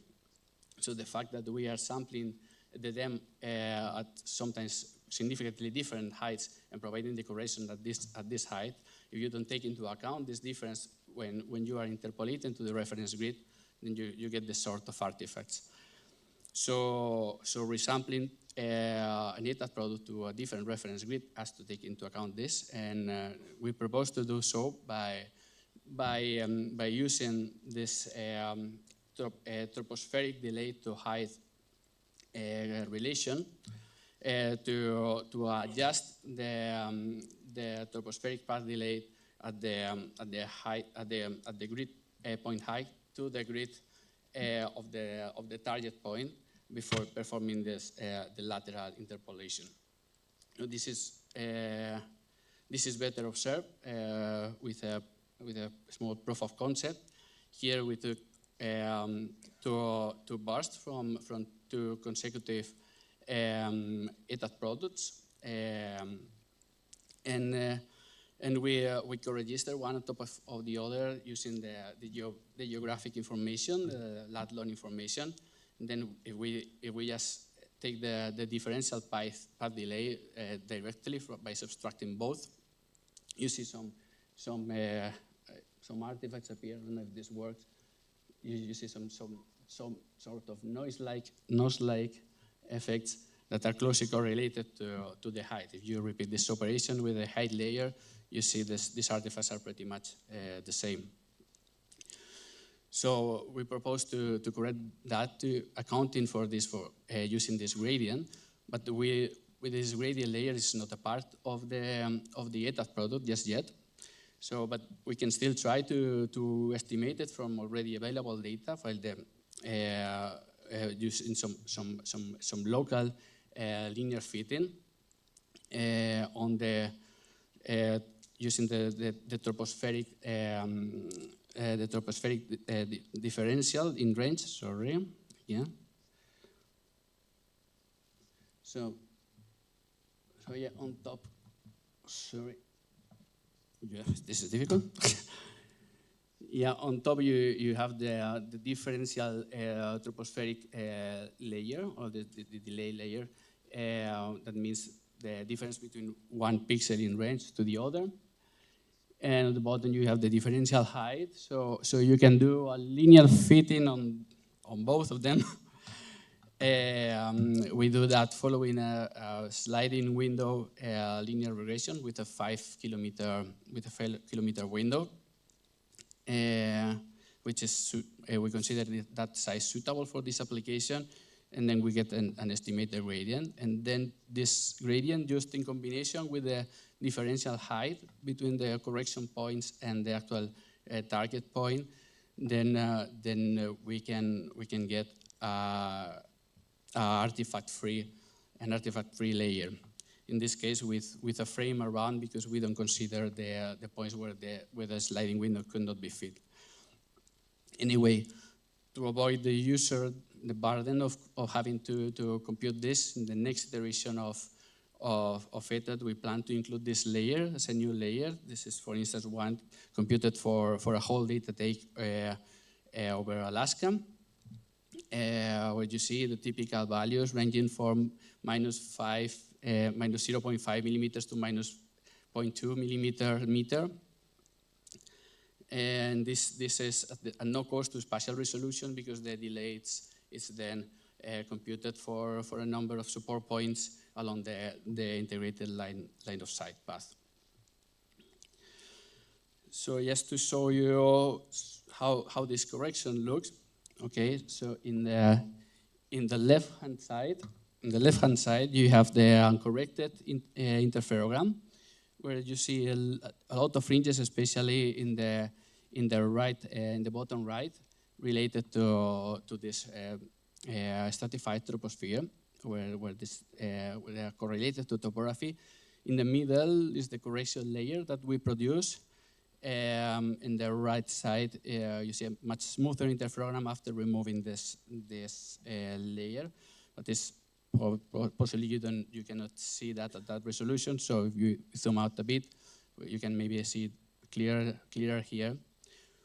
So the fact that we are sampling them at sometimes significantly different heights and providing the correction at this height, if you don't take into account this difference when you are interpolating to the reference grid, then you get this sort of artifacts. So resampling an ETAT product to a different reference grid has to take into account this, and we propose to do so by using this tropospheric delay to height relation to adjust the tropospheric path delay at the grid point height to the grid of the target point before performing the lateral interpolation. This is better observed with a small proof of concept. Here we took two bursts from two consecutive ETAT products, and we co-register one on top of the other using the geographic information, the lat-long information. And then if we just take the differential path delay directly by subtracting both, you see some artifacts appear. I don't know if this works. You see some sort of noise-like effects that are closely correlated to the height. If you repeat this operation with a height layer, you see these artifacts are pretty much the same. So we propose to correct that, to accounting for this using this gradient, but with this gradient layer is not a part of the ETAT product just yet. So, but we can still try to estimate it from already available data while using some local linear fitting on using the tropospheric differential in range. Sorry, yeah. So So yeah, on top, sorry. Yeah, this is difficult. Yeah, on top you have the differential tropospheric layer, or the delay layer. That means the difference between one pixel in range to the other. And at the bottom you have the differential height. So you can do a linear fitting on both of them. We do that following a sliding window linear regression with a 5 kilometer window. Which is, we consider that size suitable for this application, and then we get an estimated gradient. And then this gradient, just in combination with the differential height between the correction points and the actual target point, then we can get an artifact-free layer. In this case, with a frame around, because we don't consider the points where the sliding window could not be fit. Anyway, to avoid the user the burden of having to compute this in the next iteration of ETAT, we plan to include this layer as a new layer. This is, for instance, one computed for a whole data take over Alaska, where you see the typical values ranging from minus 0.5 millimeters to minus 0.2 meter. And this is at no cost to spatial resolution, because the delay is then computed for a number of support points along the integrated line of sight path. So just to show you how this correction looks, okay. So in the left-hand side, you have the uncorrected interferogram, where you see a lot of fringes, especially in the right, in the bottom right, related to this stratified troposphere, where they are correlated to topography. In the middle is the correction layer that we produce. In the right side, you see a much smoother interferogram after removing this layer, but this possibly you cannot see that at that resolution. So if you zoom out a bit, you can maybe see it clearer here,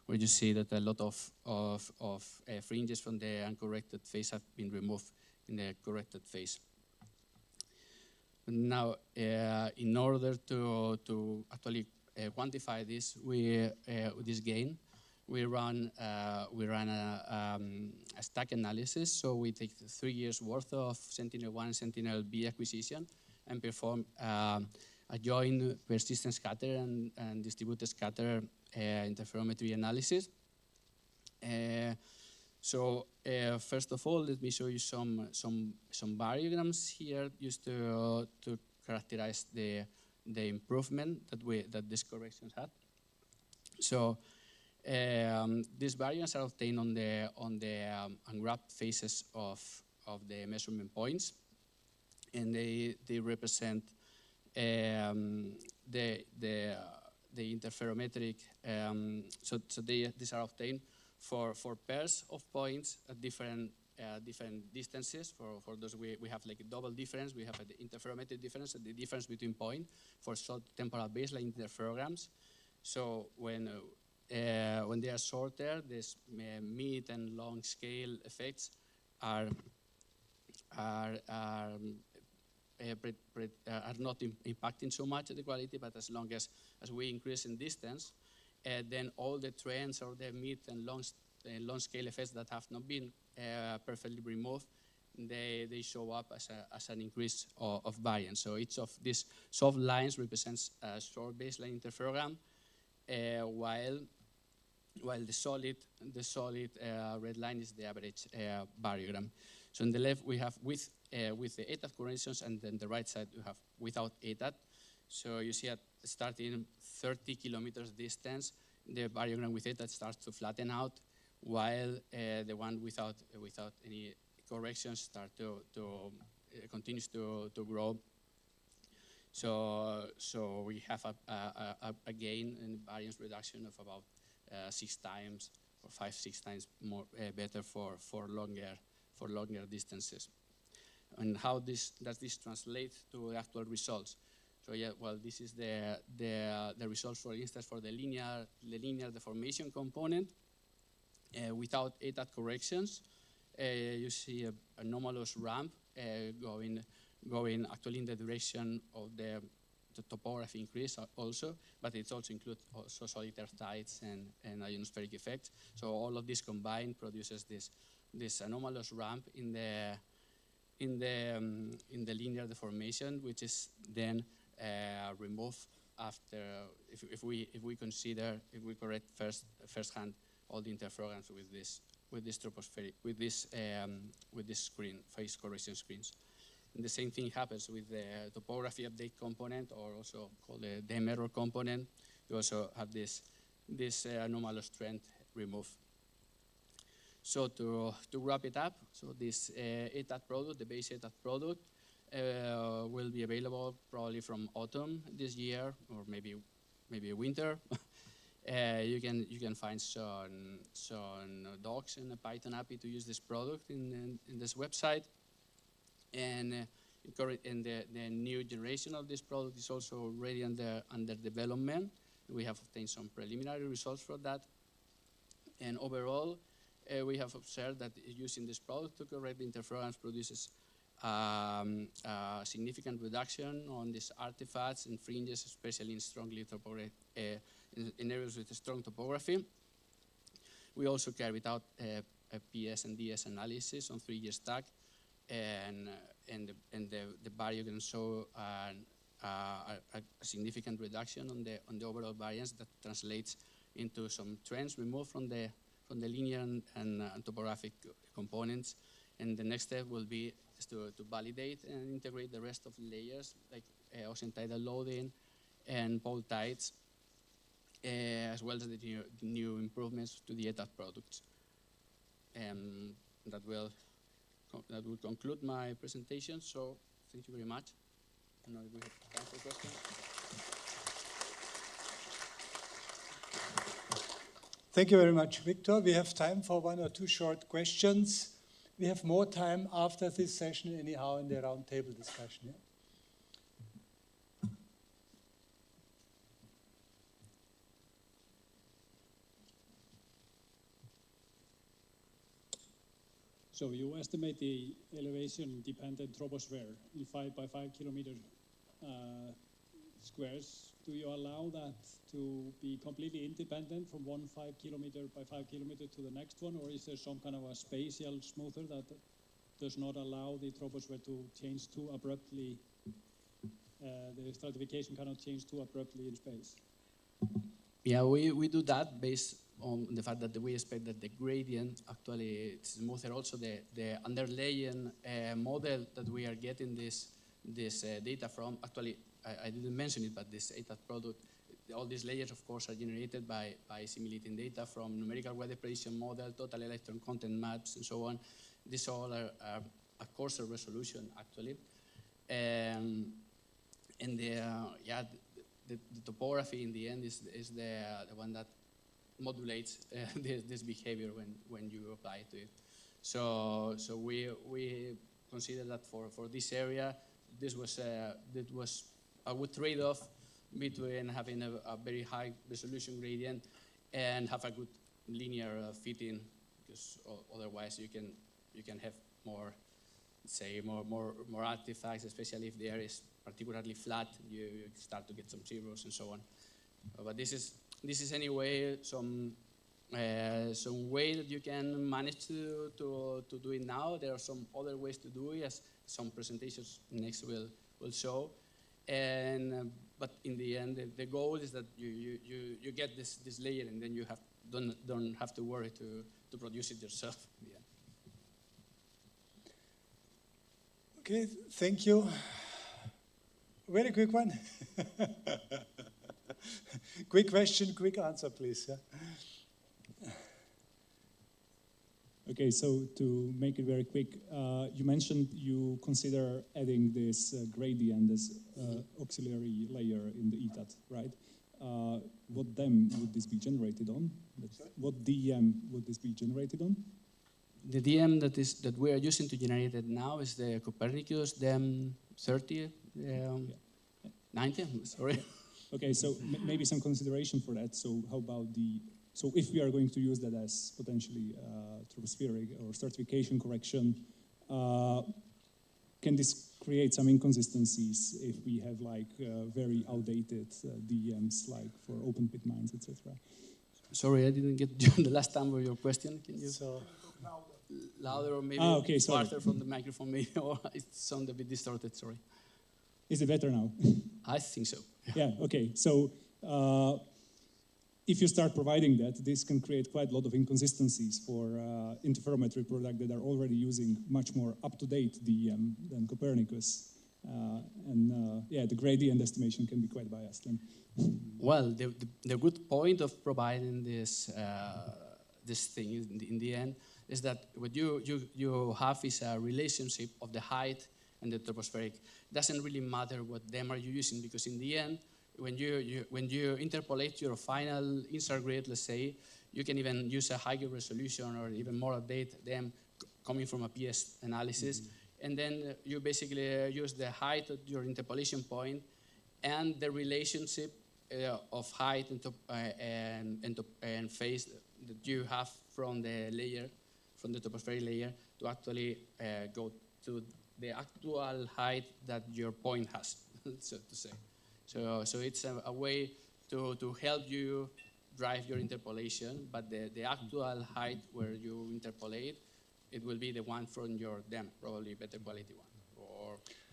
where you see that a lot of fringes from the uncorrected phase have been removed in the corrected phase. Now, in order to actually quantify this gain, we run a stack analysis. So we take 3 years worth of Sentinel-1 and Sentinel-B acquisition and perform a joint persistent scatter and distributed scatter interferometry analysis. First of all, let me show you some variograms here, just to characterize the improvement that these corrections had. So these variants are obtained on the unwrapped faces of the measurement points, and they represent the interferometric. These are obtained for pairs of points at different distances. For those we have like a double difference. We have the interferometric difference and the difference between point for short temporal baseline interferograms. So when they are shorter, these mid and long scale effects are not impacting so much the quality, but as long as we increase in distance, then all the trends or the mid and long scale effects that have not been perfectly removed, they show up as an increase of variance. So each of these soft lines represents a short baseline interferogram, while the solid red line is the average variogram. So on the left we have with the ETAT corrections, and then the right side we have without ETAT. So you see at starting 30 kilometers distance, the variogram with ETAT starts to flatten out, while the one without any corrections continues to grow. So we have a gain in variance reduction of about 6 times or 5-6 times more better for longer distances. and how does this translate to the actual results. So yeah, well, this is the results, for instance, for the linear deformation component without ATAT corrections. You see a anomalous ramp going actually in the direction of the topography increase also, but it also includes also solitary tides and ionospheric effects. So all of this combined produces this anomalous ramp in the linear deformation, which is then removed after if we correct firsthand all the interference with this tropospheric with this screen phase correction screens. And the same thing happens with the topography update component, or also called the DEM error component. You also have this anomalous trend removed. So to wrap it up, so this ATAT product, the base ATAT product, will be available probably from autumn this year, or maybe winter. You can find some docs and a Python API to use this product in this website. And the new generation of this product is also already under development. We have obtained some preliminary results for that. And overall, we have observed that using this product to correct the interference produces a significant reduction on these artifacts and fringes, especially in strongly in areas with a strong topography. We also carried out a PS and DS analysis on 3-year stack, and the barrier can show a significant reduction on the overall variance that translates into some trends removed from the linear and topographic components. And the next step will be to validate and integrate the rest of the layers, like ocean tidal loading and pole tides, as well as the new improvements to the ATAT products. That will conclude my presentation. So thank you very much. I don't know if we have time for questions. Thank you very much, Victor. We have time for 1 or 2 short questions. We have more time after this session anyhow in the roundtable discussion. Yeah? So you estimate the elevation-dependent troposphere in 5 by 5 kilometer squares. Do you allow that to be completely independent from one 5 kilometer by 5 kilometer to the next one, or is there some kind of a spatial smoother that does not allow the troposphere to change too abruptly? The stratification cannot change too abruptly in space. Yeah, we do that based on the fact that we expect that the gradient actually is smoother. Also, the underlying model that we are getting this data from, actually, I didn't mention it, but this ATAT product, all these layers, of course, are generated by assimilating data from numerical weather prediction model, total electron content maps, and so on. These all are a coarser resolution, actually. And the topography in the end is the one that modulates this behavior when you apply to it. So we consider that for this area, this was a good trade-off between having a very high resolution gradient and have a good linear fitting, because otherwise you can have more, say, more artifacts, especially if the area is particularly flat. You start to get some zeros and so on. But this is anyway some way that you can manage to do it now. There are some other ways to do it, as some presentations next will show. And but in the end, the goal is that you get this layer, and then you don't have to worry to produce it yourself. Yeah. Okay, thank you. Very quick one. Quick question, quick answer, please. Yeah. Okay, so to make it very quick, you mentioned you consider adding this gradient, this auxiliary layer in the ETAT, right? What DEM would this be generated on? What DEM would this be generated on? The DM that we are using to generate it now is the Copernicus DM 30, 90. Sorry. Okay, so maybe some consideration for that. So how about so if we are going to use that as potentially tropospheric or stratification correction, can this create some inconsistencies if we have like very outdated DMs like for open pit mines, etc.? Sorry, I didn't get the last time of your question. Can you louder or maybe farther from the microphone, maybe, or it sounds a bit distorted, sorry. Is it better now? I think so. Yeah, okay. So if you start providing that, this can create quite a lot of inconsistencies for interferometry products that are already using much more up-to-date DM than Copernicus. The gradient estimation can be quite biased then. Well, the good point of providing this this thing in the end is that what you have is a relationship of the height and the tropospheric. It doesn't really matter what them are you using, because in the end, when you interpolate your final INSAR grid, let's say, you can even use a higher resolution or even more update them coming from a PS analysis. And then you basically use the height of your interpolation point and the relationship of height and phase that you have from the layer, from the tropospheric layer, to actually go to the actual height that your point has, so to say. So it's a way to help you drive your interpolation, but the actual height where you interpolate, it will be the one from your DEM, probably better quality one,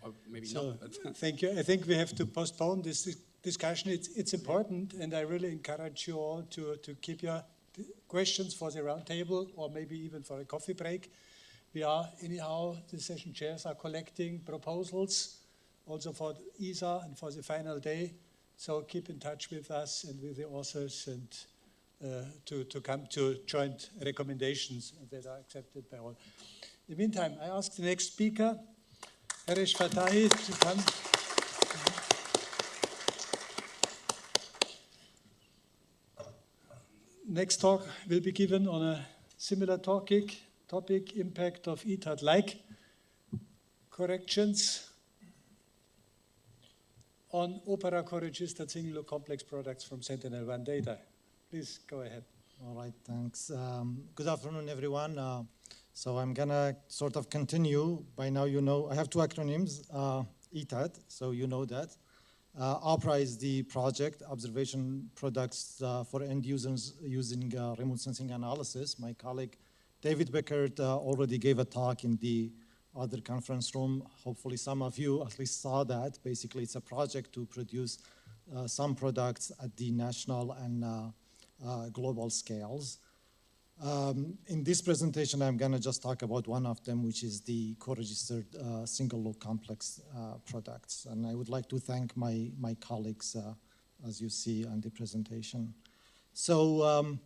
or maybe not. But thank you. I think we have to postpone this discussion. It's important, and I really encourage you all to keep your questions for the roundtable, or maybe even for a coffee break. We are, anyhow, the session chairs are collecting proposals, also for ESA and for the final day. So keep in touch with us and with the authors, and to come to joint recommendations that are accepted by all. In the meantime, I ask the next speaker, Harish Fatahi, to come. Next talk will be given on a similar topic, impact of ETAD-like corrections on Opera co-registered single complex products from Sentinel-1 data. Please go ahead. All right, thanks. Good afternoon, everyone. So I'm gonna sort of continue. By now, you know, I have two acronyms, ETAD, so you know that. Opera is the project, observation products for end users using remote sensing analysis. My colleague, David Beckert, already gave a talk in the other conference room. Hopefully some of you at least saw that. Basically, it's a project to produce some products at the national and global scales. In this presentation, I'm gonna just talk about one of them, which is the co-registered single-loop complex products. And I would like to thank my colleagues, as you see on the presentation. So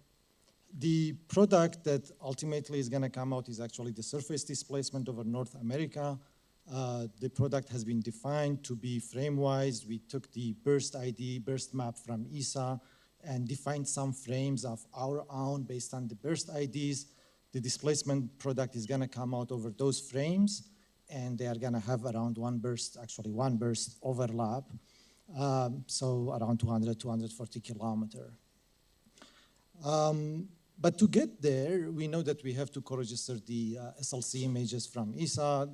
the product that ultimately is gonna come out is actually the surface displacement over North America. The product has been defined to be frame-wise. We took the burst ID, burst map from ESA, and defined some frames of our own based on the burst IDs. The displacement product is gonna come out over those frames, and they are gonna have around one burst overlap, so around 200, 240 kilometer. But to get there, we know that we have to co-register the SLC images from ESA.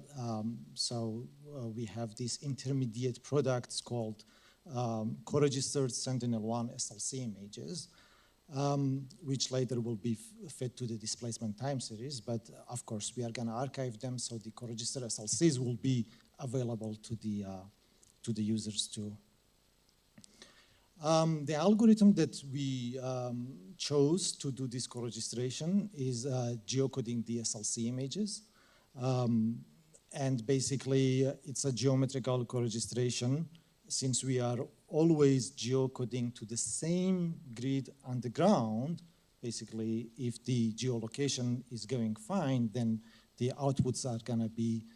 We have these intermediate products called co-registered Sentinel-1 SLC images, which later will be fed to the displacement time series. But of course, we are going to archive them, so the co-registered SLCs will be available to the users too. The algorithm that we chose to do this co-registration is geocoding the SLC images. And basically, it's a geometrical co-registration. Since we are always geocoding to the same grid on the ground, basically, if the geolocation is going fine, then the outputs are going to be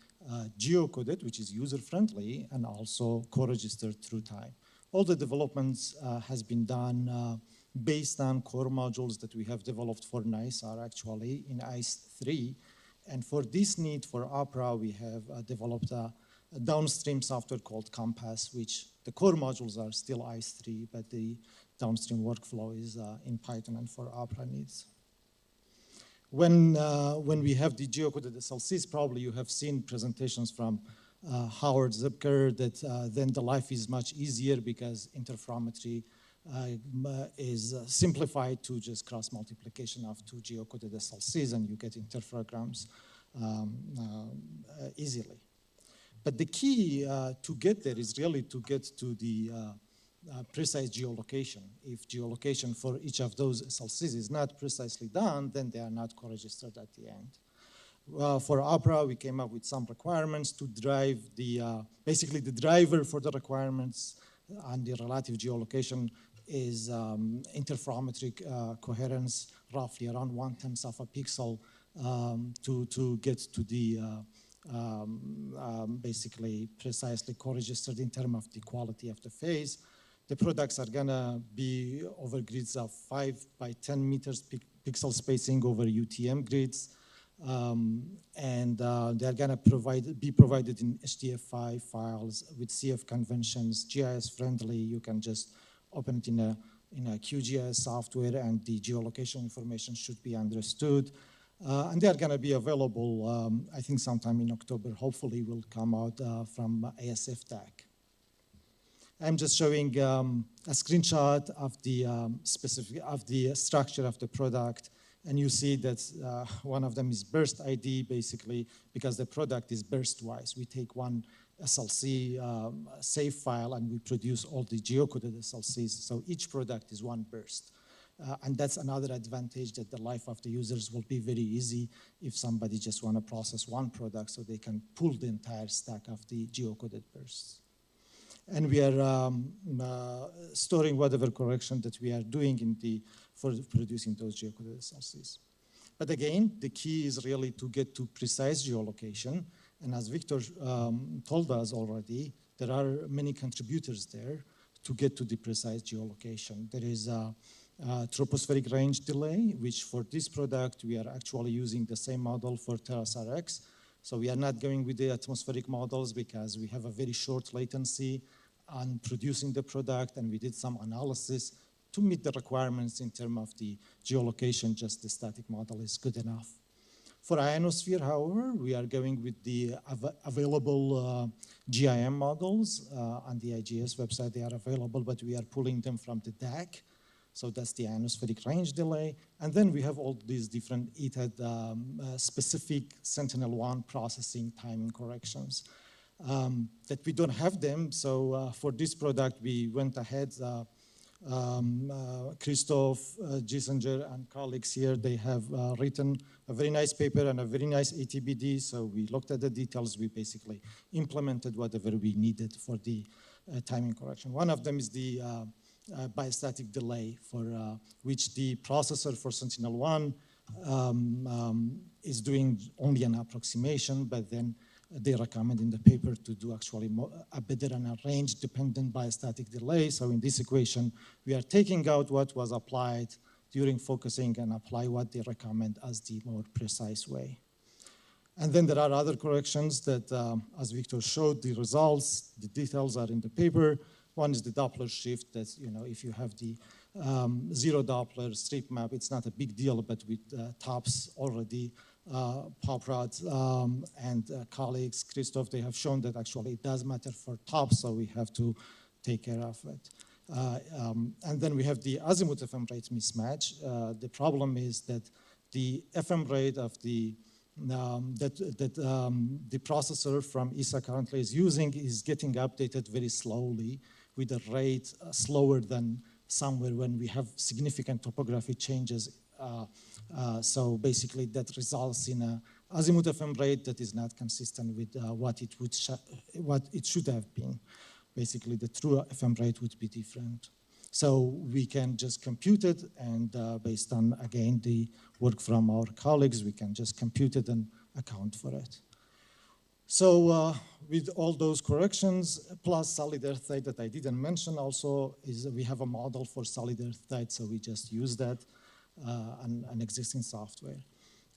geocoded, which is user-friendly, and also co-registered through time. All the developments has been done based on core modules that we have developed for NICER, actually, in ICE 3. And for this need for Opera, we have developed a downstream software called Compass, which the core modules are still ICE3, but the downstream workflow is in Python and for Opera needs. When we have the geocoded SLCs, probably you have seen presentations from Howard Zipker that then the life is much easier because interferometry is simplified to just cross multiplication of two geocoded SLCs and you get interferograms easily. But the key to get there is really to get to the precise geolocation. If geolocation for each of those SLCs is not precisely done, then they are not co-registered at the end. For Opera, we came up with some requirements to drive the, basically the driver for the requirements and the relative geolocation is interferometric coherence, roughly around 1/10 of a pixel to get to the basically precisely co-registered in terms of the quality of the phase. The products are gonna be over grids of 5 by 10 meters pixel spacing over UTM grids. They're gonna be provided in HDF5 files with CF conventions, GIS friendly. You can just open it in a QGIS software and the geolocation information should be understood. And they're gonna be available, I think sometime in October, hopefully will come out from ASF TAC. I'm just showing a screenshot of the structure of the product, and you see that one of them is burst ID, basically, because the product is burst-wise. We take one SLC save file and we produce all the geocoded SLCs, so each product is one burst. And that's another advantage, that the life of the users will be very easy if somebody just want to process one product so they can pull the entire stack of the geocoded bursts. And we are storing whatever correction that we are doing for producing those geocoded SLCs. But again, the key is really to get to precise geolocation. And as Victor told us already, there are many contributors there to get to the precise geolocation. There is a tropospheric range delay, which for this product, we are actually using the same model for TerraSAR-X. So we are not going with the atmospheric models because we have a very short latency on producing the product, and we did some analysis to meet the requirements in terms of the geolocation. Just the static model is good enough. For ionosphere, however, we are going with the available GIM models. On the IGS website, they are available, but we are pulling them from the DAC. So that's the ionospheric range delay. And then we have all these different ETAD specific Sentinel-1 processing timing corrections that we don't have them. So for this product, we went ahead. Christoph Giesinger and colleagues here, they have written a very nice paper and a very nice ATBD. So we looked at the details. We basically implemented whatever we needed for the timing correction. One of them is the biostatic delay, for which the processor for Sentinel-1 is doing only an approximation, but then they recommend in the paper to do actually a better and a range-dependent biostatic delay. So in this equation, we are taking out what was applied during focusing and apply what they recommend as the more precise way. And then there are other corrections that, as Victor showed, the results, the details are in the paper. One is the Doppler shift. That's, if you have the zero Doppler strip map, it's not a big deal, but with TOPS already, Poprad and colleagues, Christoph, they have shown that actually it does matter for TOPS, so we have to take care of it. And then we have the azimuth FM rate mismatch. The problem is that the FM rate of the the processor from ESA currently is using is getting updated very slowly, with a rate slower than somewhere when we have significant topography changes. So basically that results in a azimuth FM rate that is not consistent with what it should have been. Basically the true FM rate would be different. So we can just compute it, and based on, again, the work from our colleagues, we can just compute it and account for it. So with all those corrections, plus solid earth-tide that I didn't mention also, is we have a model for solid earth-tide, so we just use that, an existing software.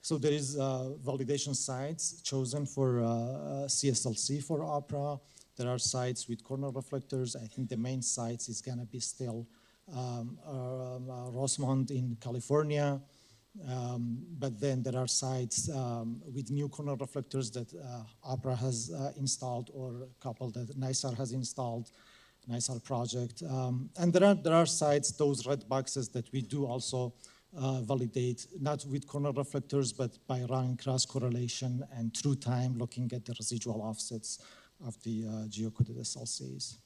So there is validation sites chosen for CSLC for Opera. There are sites with corner reflectors. I think the main sites is gonna be still Rosemont in California. But then there are sites with new corner reflectors that Opera has installed, or a couple that NISAR has installed, NISAR project. And there are sites, those red boxes, that we do also validate, not with corner reflectors, but by running cross correlation and through time looking at the residual offsets of the geocoded SLCs.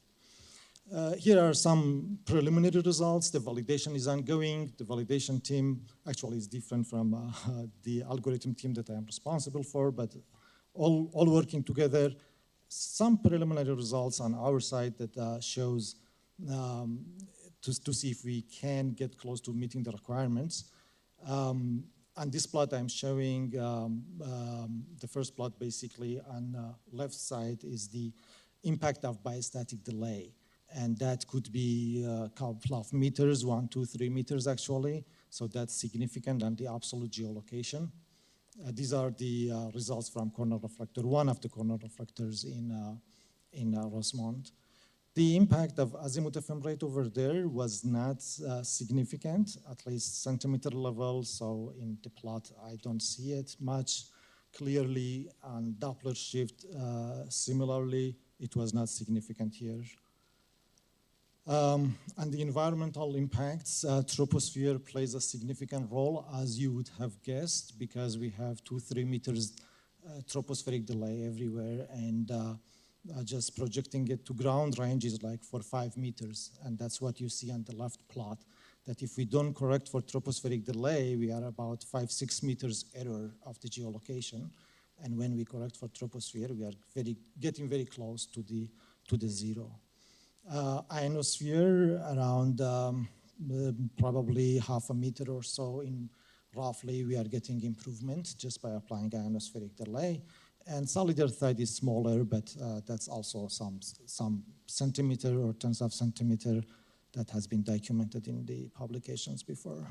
Here are some preliminary results. The validation is ongoing. The validation team actually is different from the algorithm team that I am responsible for, but all working together. Some preliminary results on our side that shows to see if we can get close to meeting the requirements. On this plot, I'm showing the first plot basically on the left side is the impact of biostatic delay. And that could be a couple of meters, 1, 2, 3 meters actually. So that's significant on the absolute geolocation. These are the results from corner reflector, one of the corner reflectors in Rosemont. The impact of azimuth FM rate over there was not significant, at least centimeter level. So in the plot, I don't see it much. Clearly on Doppler shift, similarly, it was not significant here. And the environmental impacts, troposphere plays a significant role, as you would have guessed, because we have 2-3 meters tropospheric delay everywhere, and just projecting it to ground range is like 4-5 meters, and that's what you see on the left plot, that if we don't correct for tropospheric delay, we are about 5-6 meters error of the geolocation, and when we correct for troposphere, we are getting very close to the zero. Ionosphere around probably half a meter or so in roughly we are getting improvement just by applying ionospheric delay. And solid earth side is smaller, but that's also some centimeter or tens of centimeter that has been documented in the publications before.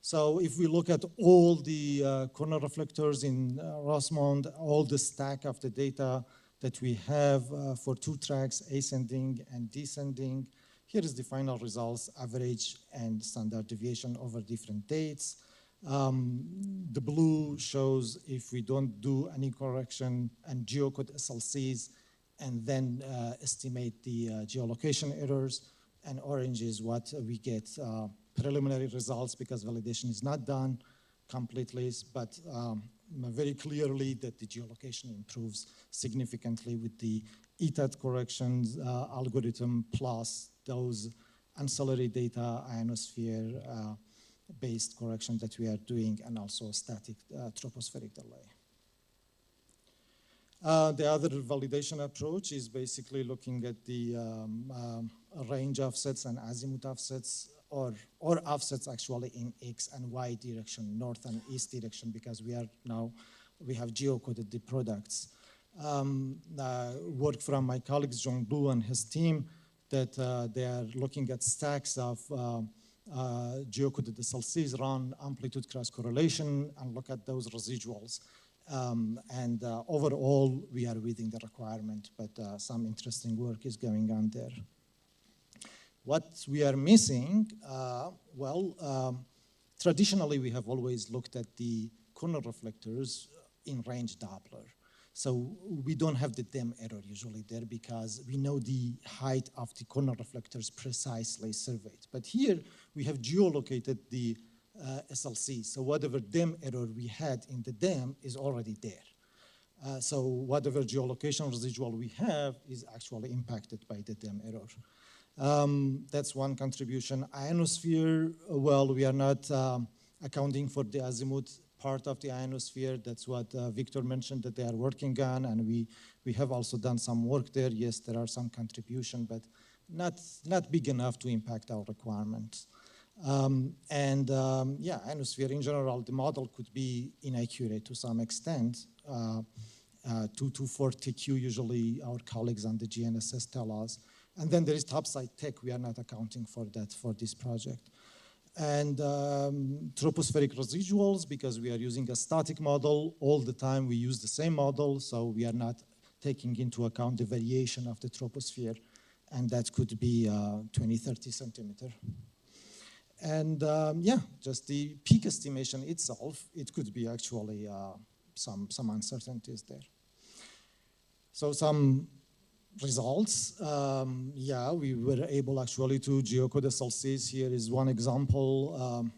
So if we look at all the corner reflectors in Rosemont, all the stack of the data that we have for 2 tracks, ascending and descending. Here is the final results, average and standard deviation over different dates. The blue shows if we don't do any correction and geocode SLCs and then estimate the geolocation errors. And orange is what we get preliminary results because validation is not done completely, but very clearly that the geolocation improves significantly with the ETAT corrections algorithm plus those ancillary data ionosphere based corrections that we are doing and also static tropospheric delay. The other validation approach is basically looking at the range offsets and azimuth offsets or offsets actually in X and Y direction, north and east direction, because we have geocoded the products. Work from my colleagues, John Blue and his team, that they are looking at stacks of geocoded SLCs, run amplitude cross correlation, and look at those residuals. Overall, we are within the requirement, but some interesting work is going on there. What we are missing, traditionally we have always looked at the corner reflectors in range Doppler. So we don't have the dim error usually there because we know the height of the corner reflectors precisely surveyed. But here we have geolocated the SLC. So whatever dim error we had in the dim is already there. So whatever geolocation residual we have is actually impacted by the dim error. That's one contribution. Ionosphere, we are not accounting for the azimuth part of the ionosphere. That's what Victor mentioned that they are working on, and we have also done some work there. Yes, there are some contribution, but not big enough to impact our requirements. Ionosphere in general, the model could be inaccurate to some extent. 224 TQ usually our colleagues on the GNSS tell us. And then there is topside tech. We are not accounting for that for this project. And tropospheric residuals, because we are using a static model all the time, we use the same model, so we are not taking into account the variation of the troposphere, and that could be 20, 30 centimeter. And yeah, just the peak estimation itself, it could be actually some uncertainties there. So some results, yeah, we were able actually to geocode SLCs. Here is one example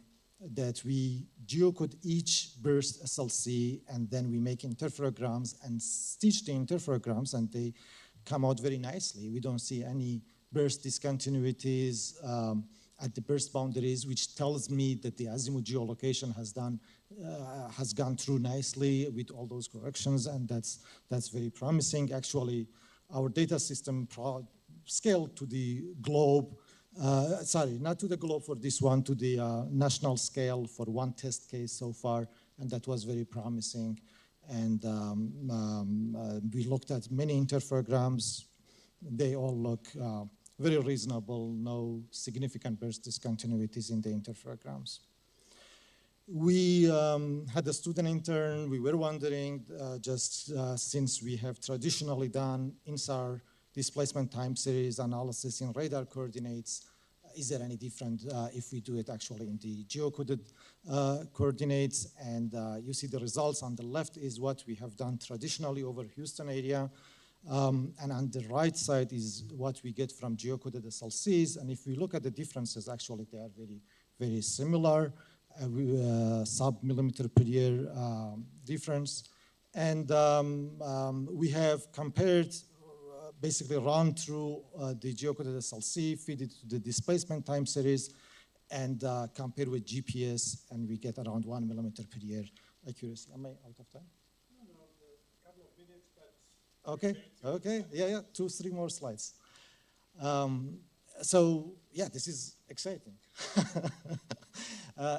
that we geocode each burst SLC, and then we make interferograms and stitch the interferograms, and they come out very nicely. We don't see any burst discontinuities at the burst boundaries, which tells me that the azimuth geolocation has gone through nicely with all those corrections, and that's very promising. Actually, our data system scaled to the globe, sorry, not to the globe for this one, to the national scale for one test case so far, and that was very promising. And we looked at many interferograms. They all look very reasonable, no significant burst discontinuities in the interferograms. We had a student intern. We were wondering, since we have traditionally done INSAR displacement time series analysis in radar coordinates, is there any different if we do it actually in the geocoded coordinates? And you see the results on the left is what we have done traditionally over Houston area. And on the right side is what we get from geocoded SLCs. And if we look at the differences, actually they are very, very similar. Sub-millimeter per year difference. And we have compared, basically run through the geocoded SLC, feed it to the displacement time series, and compare with GPS, and we get around 1 millimeter per year accuracy. Am I out of time? No, a couple of minutes, but... Okay, yeah, 2-3 more slides. So, yeah, this is exciting.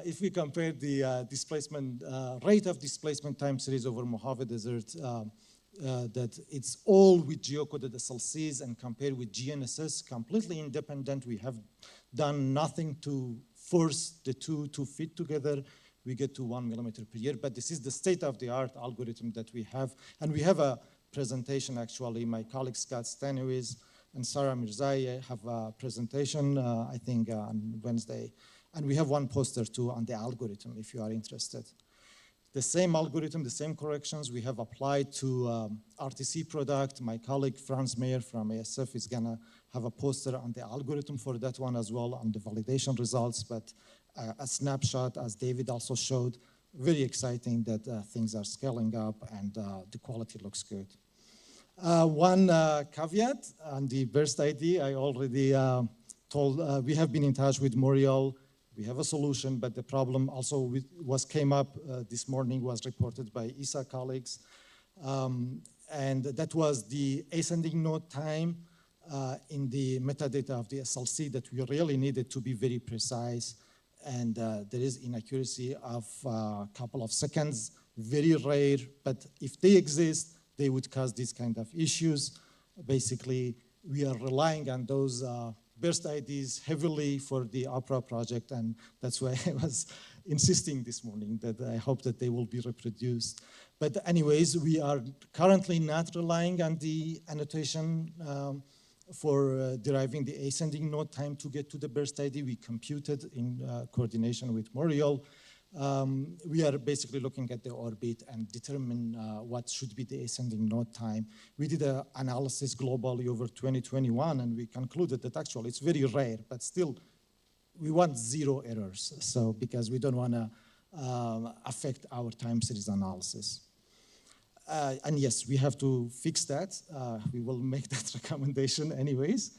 If we compare the displacement rate of displacement time series over Mojave Desert, that it's all with geocoded SLCs, and compare with GNSS, completely independent. We have done nothing to force the two to fit together. We get to 1 millimeter per year, but this is the state-of-the-art algorithm that we have. And we have a presentation, actually. My colleague Scott Stanowitz and Sarah Mirzai have a presentation, I think, on Wednesday. And we have one poster, too, on the algorithm, if you are interested. The same algorithm, the same corrections we have applied to RTC product. My colleague Franz Meyer from ASF is going to have a poster on the algorithm for that one as well, on the validation results. But a snapshot, as David also showed, very exciting that things are scaling up and the quality looks good. One caveat on the burst ID, I already told, we have been in touch with Morial. We have a solution, but the problem also came up this morning, was reported by ESA colleagues. And that was the ascending node time in the metadata of the SLC that we really needed to be very precise. And there is inaccuracy of a couple of seconds, very rare, but if they exist, they would cause these kind of issues. Basically, we are relying on those burst IDs heavily for the Opera project, and that's why I was insisting this morning that I hope that they will be reproduced. But anyways, we are currently not relying on the annotation for deriving the ascending node time to get to the burst ID. We computed in coordination with Morial. We are basically looking at the orbit and determine what should be the ascending node time. We did an analysis globally over 2021, and we concluded that actually it's very rare, but still we want 0 errors. So because we don't want to affect our time series analysis. And yes, we have to fix that. We will make that recommendation anyways,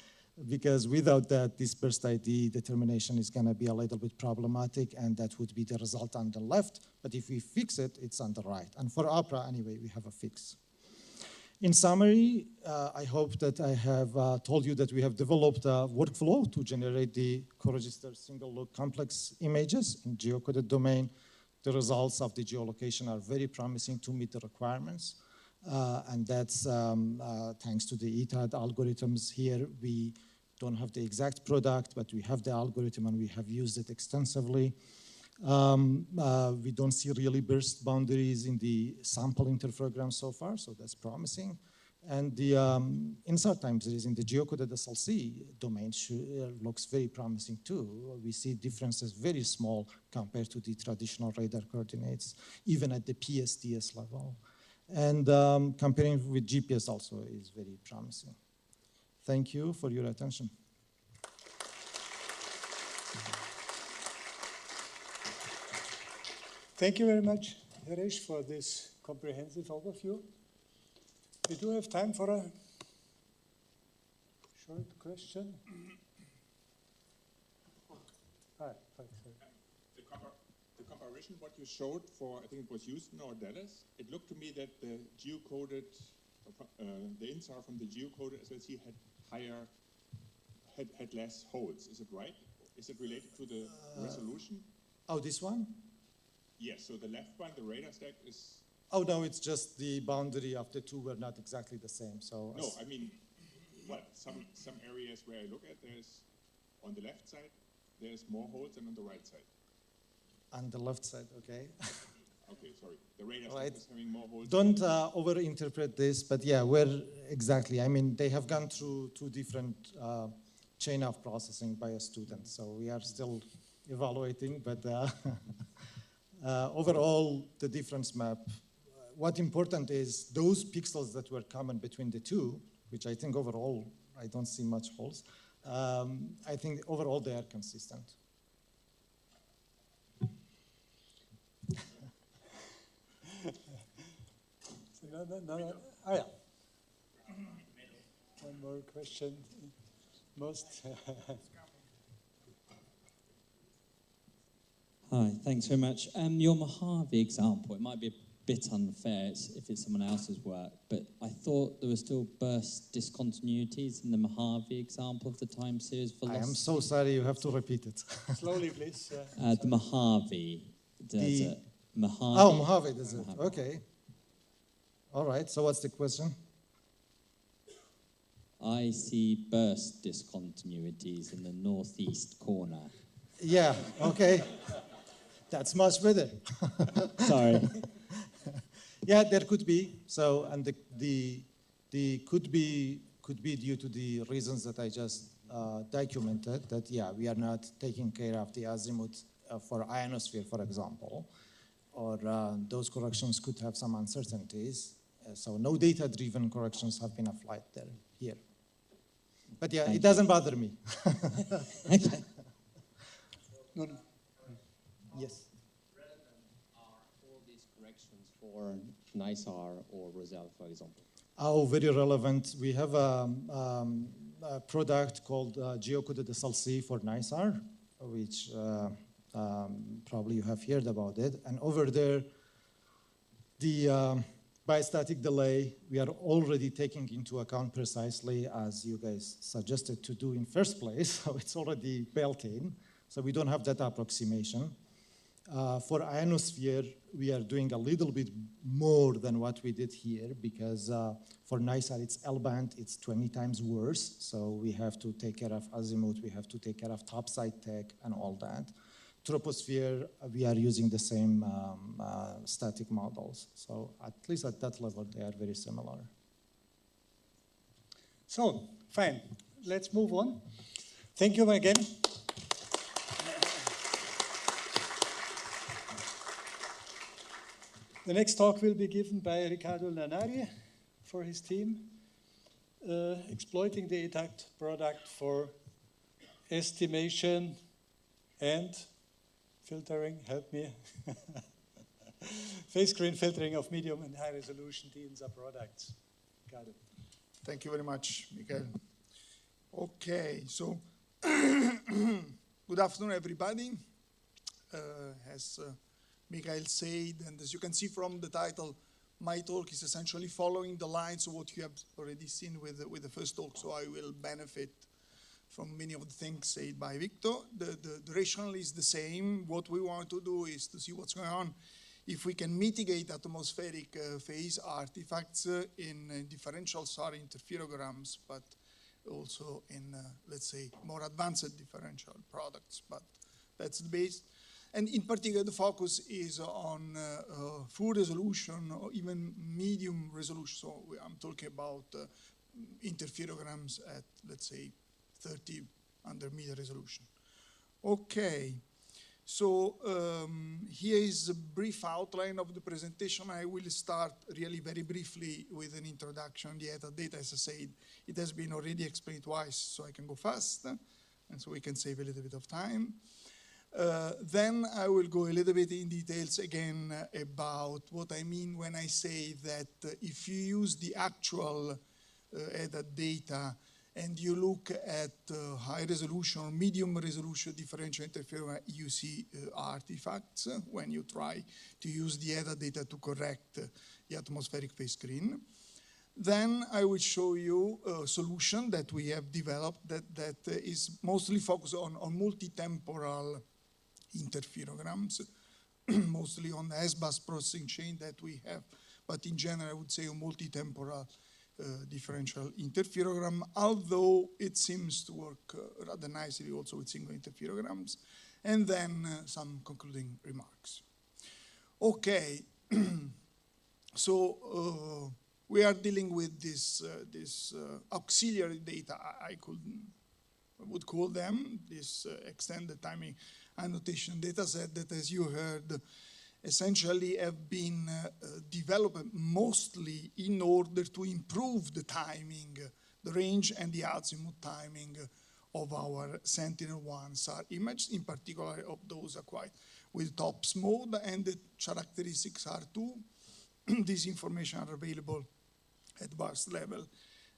because without that, this burst ID determination is going to be a little bit problematic, and that would be the result on the left. But if we fix it, it's on the right. And for Opera, anyway, we have a fix. In summary, I hope that I have told you that we have developed a workflow to generate the co-register single-look complex images in geocoded domain. The results of the geolocation are very promising to meet the requirements. And that's thanks to the ETAD algorithms here. We don't have the exact product, but we have the algorithm and we have used it extensively. We don't see really burst boundaries in the sample interferogram so far, so that's promising. And the insert time series in the geocoded SLC domain looks very promising too. We see differences very small compared to the traditional radar coordinates, even at the PSTS level. And comparing with GPS also is very promising. Thank you for your attention. Thank you very much, Harish, for this comprehensive overview. We do have time for a short question. The comparison, what you showed for, I think it was Houston or Dallas, it looked to me that the geocoded, the INSAR from the geocoded SLC had less holes. Is it right? Is it related to the resolution? Oh, this one? Yes, so the left one, the radar stack is... Oh, no, it's just the boundary of the two were not exactly the same. So no, I mean, well, some areas where I look at, there's, on the left side, there's more holes than on the right side. On the left side, okay. Okay, sorry. The radar stack is having more holes. Don't overinterpret this, but yeah, where exactly? I mean, they have gone through two different chain of processing by a student, so we are still evaluating, but overall, the difference map, what important is those pixels that were common between the two, which I think overall, I don't see much holes. I think overall they are consistent. Oh, yeah. One more question. Most. Hi, thanks very much. Your Mojave example, it might be a bit unfair if it's someone else's work, but I thought there were still burst discontinuities in the Mojave example of the time series velocity. I am so sorry, you have to repeat it. Slowly, please. The Mojave Desert. Mojave. Oh, Mojave Desert, okay. All right, so what's the question? I see burst discontinuities in the northeast corner. Yeah, okay. That's much better. Sorry. Yeah, there could be. So, and the could be due to the reasons that I just documented. That yeah, we are not taking care of the azimuth for ionosphere, for example, or those corrections could have some uncertainties. So no data-driven corrections have been applied there here. But yeah, it doesn't bother me. Okay. No. Yes. Are all these corrections for NISAR or Roselle, for example? Oh, very relevant. We have a product called Geocoded SLC for NISAR, which probably you have heard about it. And over there, the biostatic delay, we are already taking into account precisely as you guys suggested to do in first place. So it's already built in. So we don't have that approximation. For ionosphere, we are doing a little bit more than what we did here because for NISAR, it's L-band, it's 20 times worse. So we have to take care of azimuth, we have to take care of topside tech and all that. Troposphere, we are using the same static models. So at least at that level, they are very similar. So, fine. Let's move on. Thank you again. The next talk will be given by Riccardo Lanari for his team, exploiting the ETACT product for estimation and filtering, help me, phase screen filtering of medium and high resolution DINSA products. Got it. Thank you very much, Michael. Okay, so good afternoon, everybody. As Michael said, and as you can see from the title, my talk is essentially following the lines of what you have already seen with the first talk, so I will benefit from many of the things said by Victor. The rationale is the same. What we want to do is to see what's going on if we can mitigate atmospheric phase artifacts in differential SAR interferograms, but also in, let's say, more advanced differential products, but that's the base. And in particular, the focus is on full resolution or even medium resolution. So I'm talking about interferograms at, let's say, 30 under meter resolution. Okay, so here is a brief outline of the presentation. I will start really very briefly with an introduction on the ETA data. As I said, it has been already explained twice, so I can go fast, and so we can save a little bit of time. Then I will go a little bit in details again about what I mean when I say that if you use the actual ETA data and you look at high resolution or medium resolution differential interferogram, you see artifacts when you try to use the ETA data to correct the atmospheric phase screen. Then I will show you a solution that we have developed that is mostly focused on multi-temporal interferograms, mostly on the S-bus processing chain that we have, but in general, I would say a multi-temporal differential interferogram, although it seems to work rather nicely also with single interferograms, and then some concluding remarks. Okay, so we are dealing with this auxiliary data, I would call them, this extended timing annotation data set that, as you heard, essentially have been developed mostly in order to improve the timing, the range and the azimuth timing of our Sentinel-1 SAR image, in particular of those acquired with TOPS mode, and the characteristics are too. These information are available at burst level,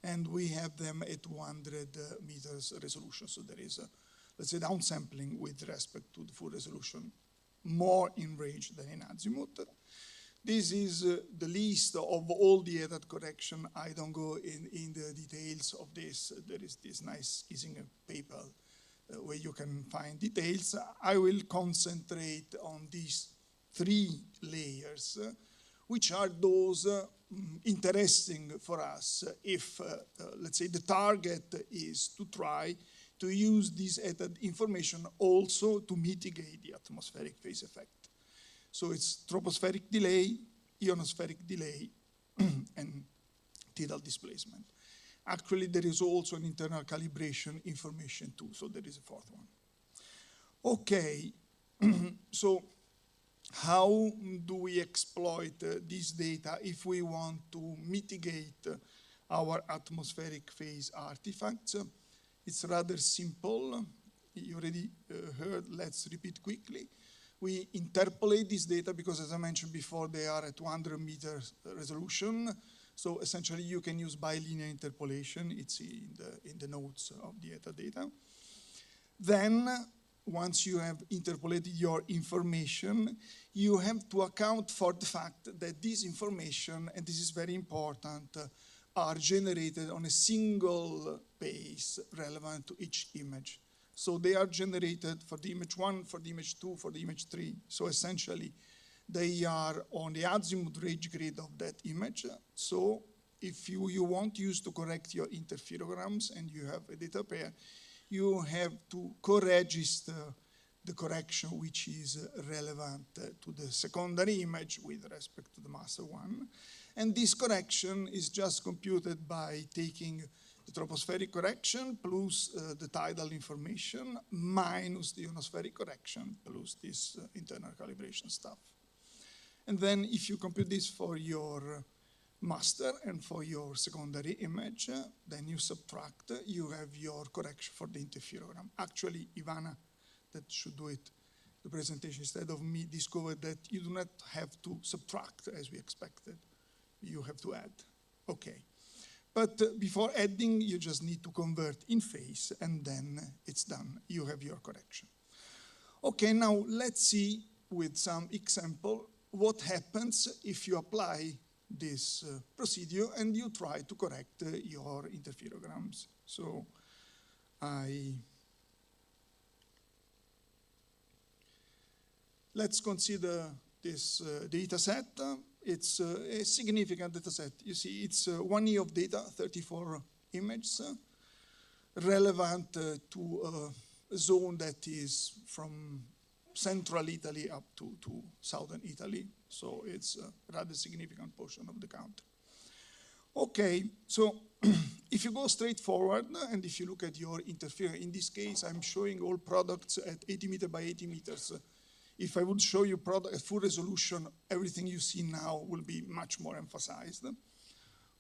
and we have them at 200 meters resolution, so there is a, let's say, downsampling with respect to the full resolution, more in range than in azimuth. This is the list of all the ETA correction. I don't go in the details of this. There is this nice Kissinger paper where you can find details. I will concentrate on these three layers, which are those interesting for us if, let's say, the target is to try to use this ETA information also to mitigate the atmospheric phase effect. So it's tropospheric delay, ionospheric delay, and tidal displacement. Actually, there is also an internal calibration information too, so there is a fourth one. Okay, so how do we exploit this data if we want to mitigate our atmospheric phase artifacts? It's rather simple. You already heard, let's repeat quickly. We interpolate this data because, as I mentioned before, they are at 200 meters resolution. So essentially, you can use bilinear interpolation. It's in the notes of the ETA data. Then, once you have interpolated your information, you have to account for the fact that this information, and this is very important, are generated on a single base relevant to each image. So they are generated for the image 1, for the image 2, for the image 3. So essentially, they are on the azimuth range grid of that image. So if you want to use to correct your interferograms and you have a data pair, you have to co-register the correction which is relevant to the secondary image with respect to the master one. And this correction is just computed by taking the tropospheric correction plus the tidal information minus the ionospheric correction plus this internal calibration stuff. And then if you compute this for your master and for your secondary image, then you subtract, you have your correction for the interferogram. Actually, Ivana, that should do it, the presentation instead of me, discovered that you do not have to subtract as we expected. You have to add. Okay. But before adding, you just need to convert in phase, and then it's done. You have your correction. Okay, now let's see with some example what happens if you apply this procedure and you try to correct your interferograms. So let's consider this data set. It's a significant data set. You see, it's 1 year of data, 34 images. relevant to a zone that is from central Italy up to southern Italy. So it's a rather significant portion of the country. Okay, so if you go straight forward and if you look at your interference, in this case, I'm showing all products at 80 meters by 80 meters. If I would show you product at full resolution, everything you see now will be much more emphasized.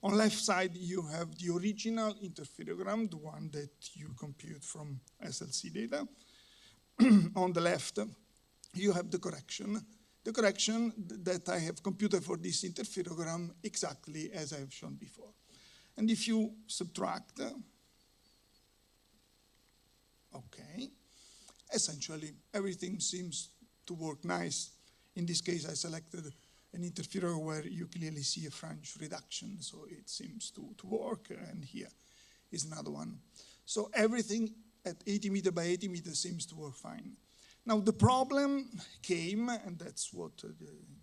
On left side, you have the original interferogram, the one that you compute from SLC data. On the left, you have the correction. The correction that I have computed for this interferogram exactly as I have shown before. And if you subtract, okay, essentially everything seems to work nice. In this case, I selected an interferer where you clearly see a fringe reduction, so it seems to work, and here is another one. So everything at 80 meters by 80 meters seems to work fine. Now the problem came, and that's what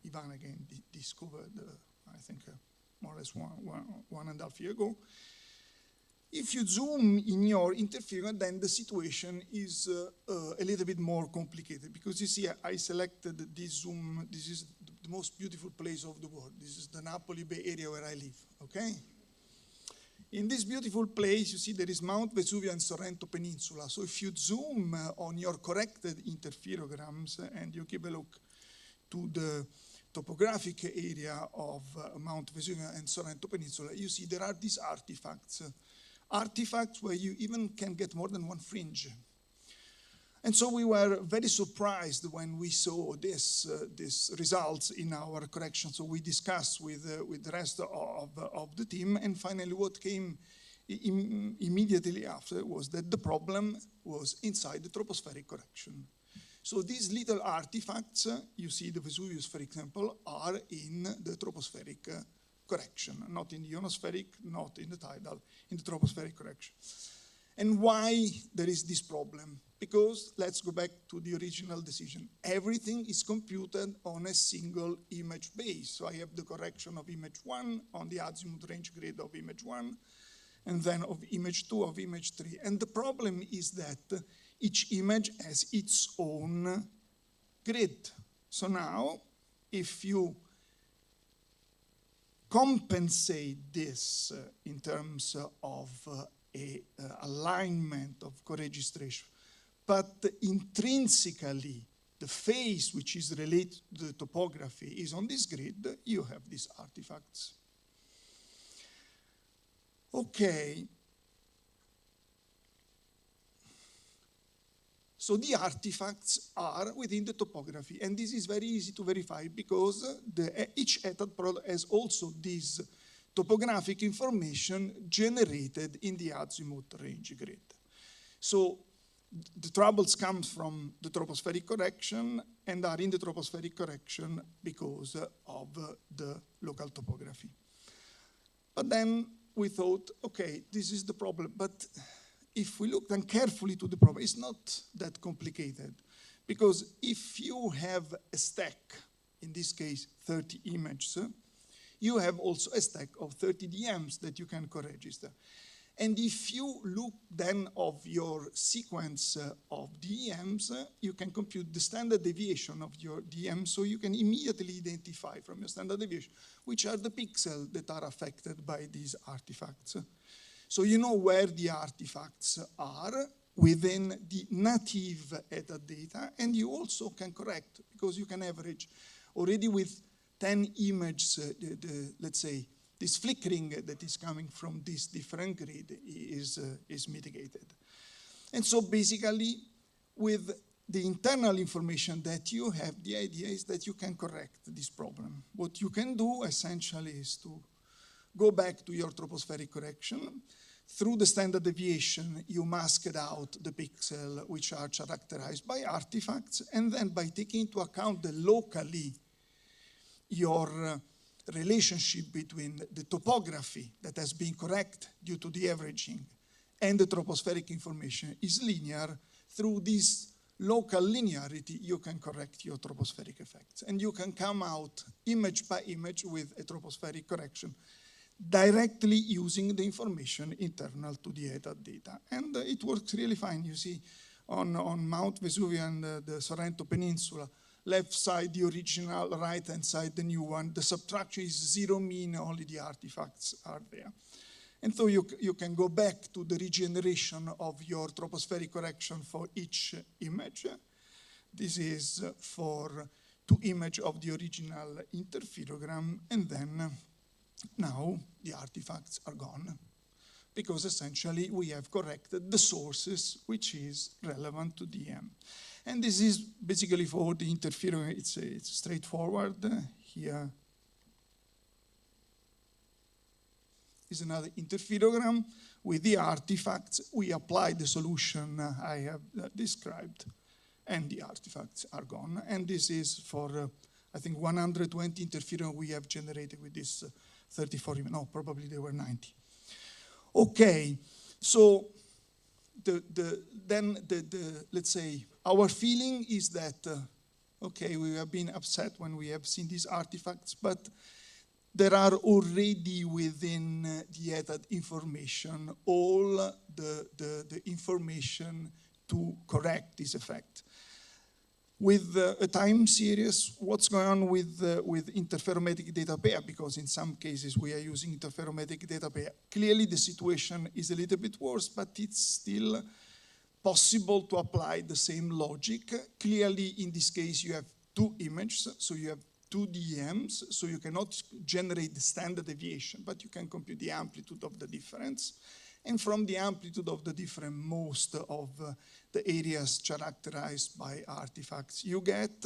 Ivan again discovered, I think more or less one and a half year ago. If you zoom in your interference, then the situation is a little bit more complicated, because you see I selected this zoom. This is the most beautiful place of the world. This is the Napoli Bay Area where I live, okay? In this beautiful place, you see there is Mount Vesuvio and Sorrento Peninsula. So if you zoom on your corrected interferograms and you give a look to the topographic area of Mount Vesuvio and Sorrento Peninsula, you see there are these artifacts. Artifacts where you even can get more than one fringe. And so we were very surprised when we saw this results in our correction. So we discussed with the rest of the team, and finally what came immediately after was that the problem was inside the tropospheric correction. So these little artifacts, you see the Vesuvius, for example, are in the tropospheric correction, not in the ionospheric, not in the tidal, in the tropospheric correction. And why there is this problem? Because let's go back to the original decision. Everything is computed on a single image base. So I have the correction of image 1 on the azimuth range grid of image 1, and then of image 2, of image 3. And the problem is that each image has its own grid. So now, if you compensate this in terms of alignment of co-registration, but intrinsically the phase which is related to the topography is on this grid, you have these artifacts. Okay. So the artifacts are within the topography, and this is very easy to verify because each ETAD product has also this topographic information generated in the azimuth range grid. So the troubles come from the tropospheric correction and are in the tropospheric correction because of the local topography. But then we thought, okay, this is the problem. But if we look then carefully to the problem, it's not that complicated. Because if you have a stack, in this case 30 images, you have also a stack of 30 DMs that you can co-register. And if you look then of your sequence of DMs, you can compute the standard deviation of your DM, so you can immediately identify from your standard deviation which are the pixels that are affected by these artifacts. So you know where the artifacts are within the native ETAD data, and you also can correct, because you can average already with 10 images, let's say, this flickering that is coming from this different grid is mitigated. And so basically, with the internal information that you have, the idea is that you can correct this problem. What you can do essentially is to go back to your tropospheric correction. Through the standard deviation, you masked out the pixels which are characterized by artifacts, and then by taking into account the locally your relationship between the topography that has been correct due to the averaging and the tropospheric information is linear. Through this local linearity, you can correct your tropospheric effects. And you can come out image by image with a tropospheric correction directly using the information internal to the ETAD data. And it works really fine. You see on Mount Vesuvio and the Sorrento Peninsula, left side the original, right-hand side the new one. The subtraction is zero mean, only the artifacts are there. And so you can go back to the regeneration of your tropospheric correction for each image. This is for 2 images of the original interferogram, and then now the artifacts are gone, because essentially we have corrected the sources which is relevant to DM. And this is basically for the interferogram, it's straightforward. Here is another interferogram with the artifacts. We apply the solution I have described, and the artifacts are gone. And this is for, I think, 120 interferogram we have generated with this 34, no, probably there were 90. Okay, so let's say, our feeling is that, okay, we have been upset when we have seen these artifacts, but there are already within the ETAD information all the information to correct this effect. With a time series, what's going on with interferometric data pair, because in some cases we are using interferometric data pair. Clearly the situation is a little bit worse, but it's still possible to apply the same logic. Clearly in this case you have 2 images, so you have 2 DMs, so you cannot generate the standard deviation, but you can compute the amplitude of the difference. And from the amplitude of the difference, most of the areas characterized by artifacts you get,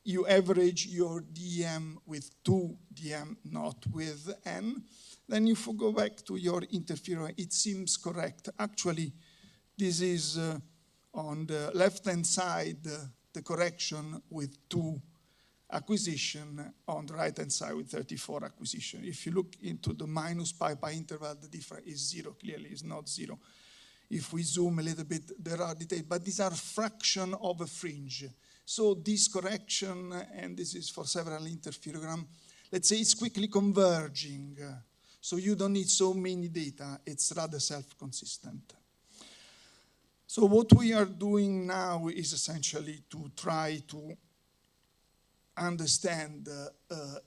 you average your DM with 2 DM, not with n. Then you go back to your interference. It seems correct. Actually, this is on the left-hand side, the correction with 2 acquisition, on the right-hand side with 34 acquisition. If you look into the minus pi interval, the difference is 0. Clearly it's not 0. If we zoom a little bit, there are details, but these are fraction of a fringe. So this correction, and this is for several interferogram, let's say it's quickly converging. So you don't need so many data. It's rather self-consistent. So what we are doing now is essentially to try to understand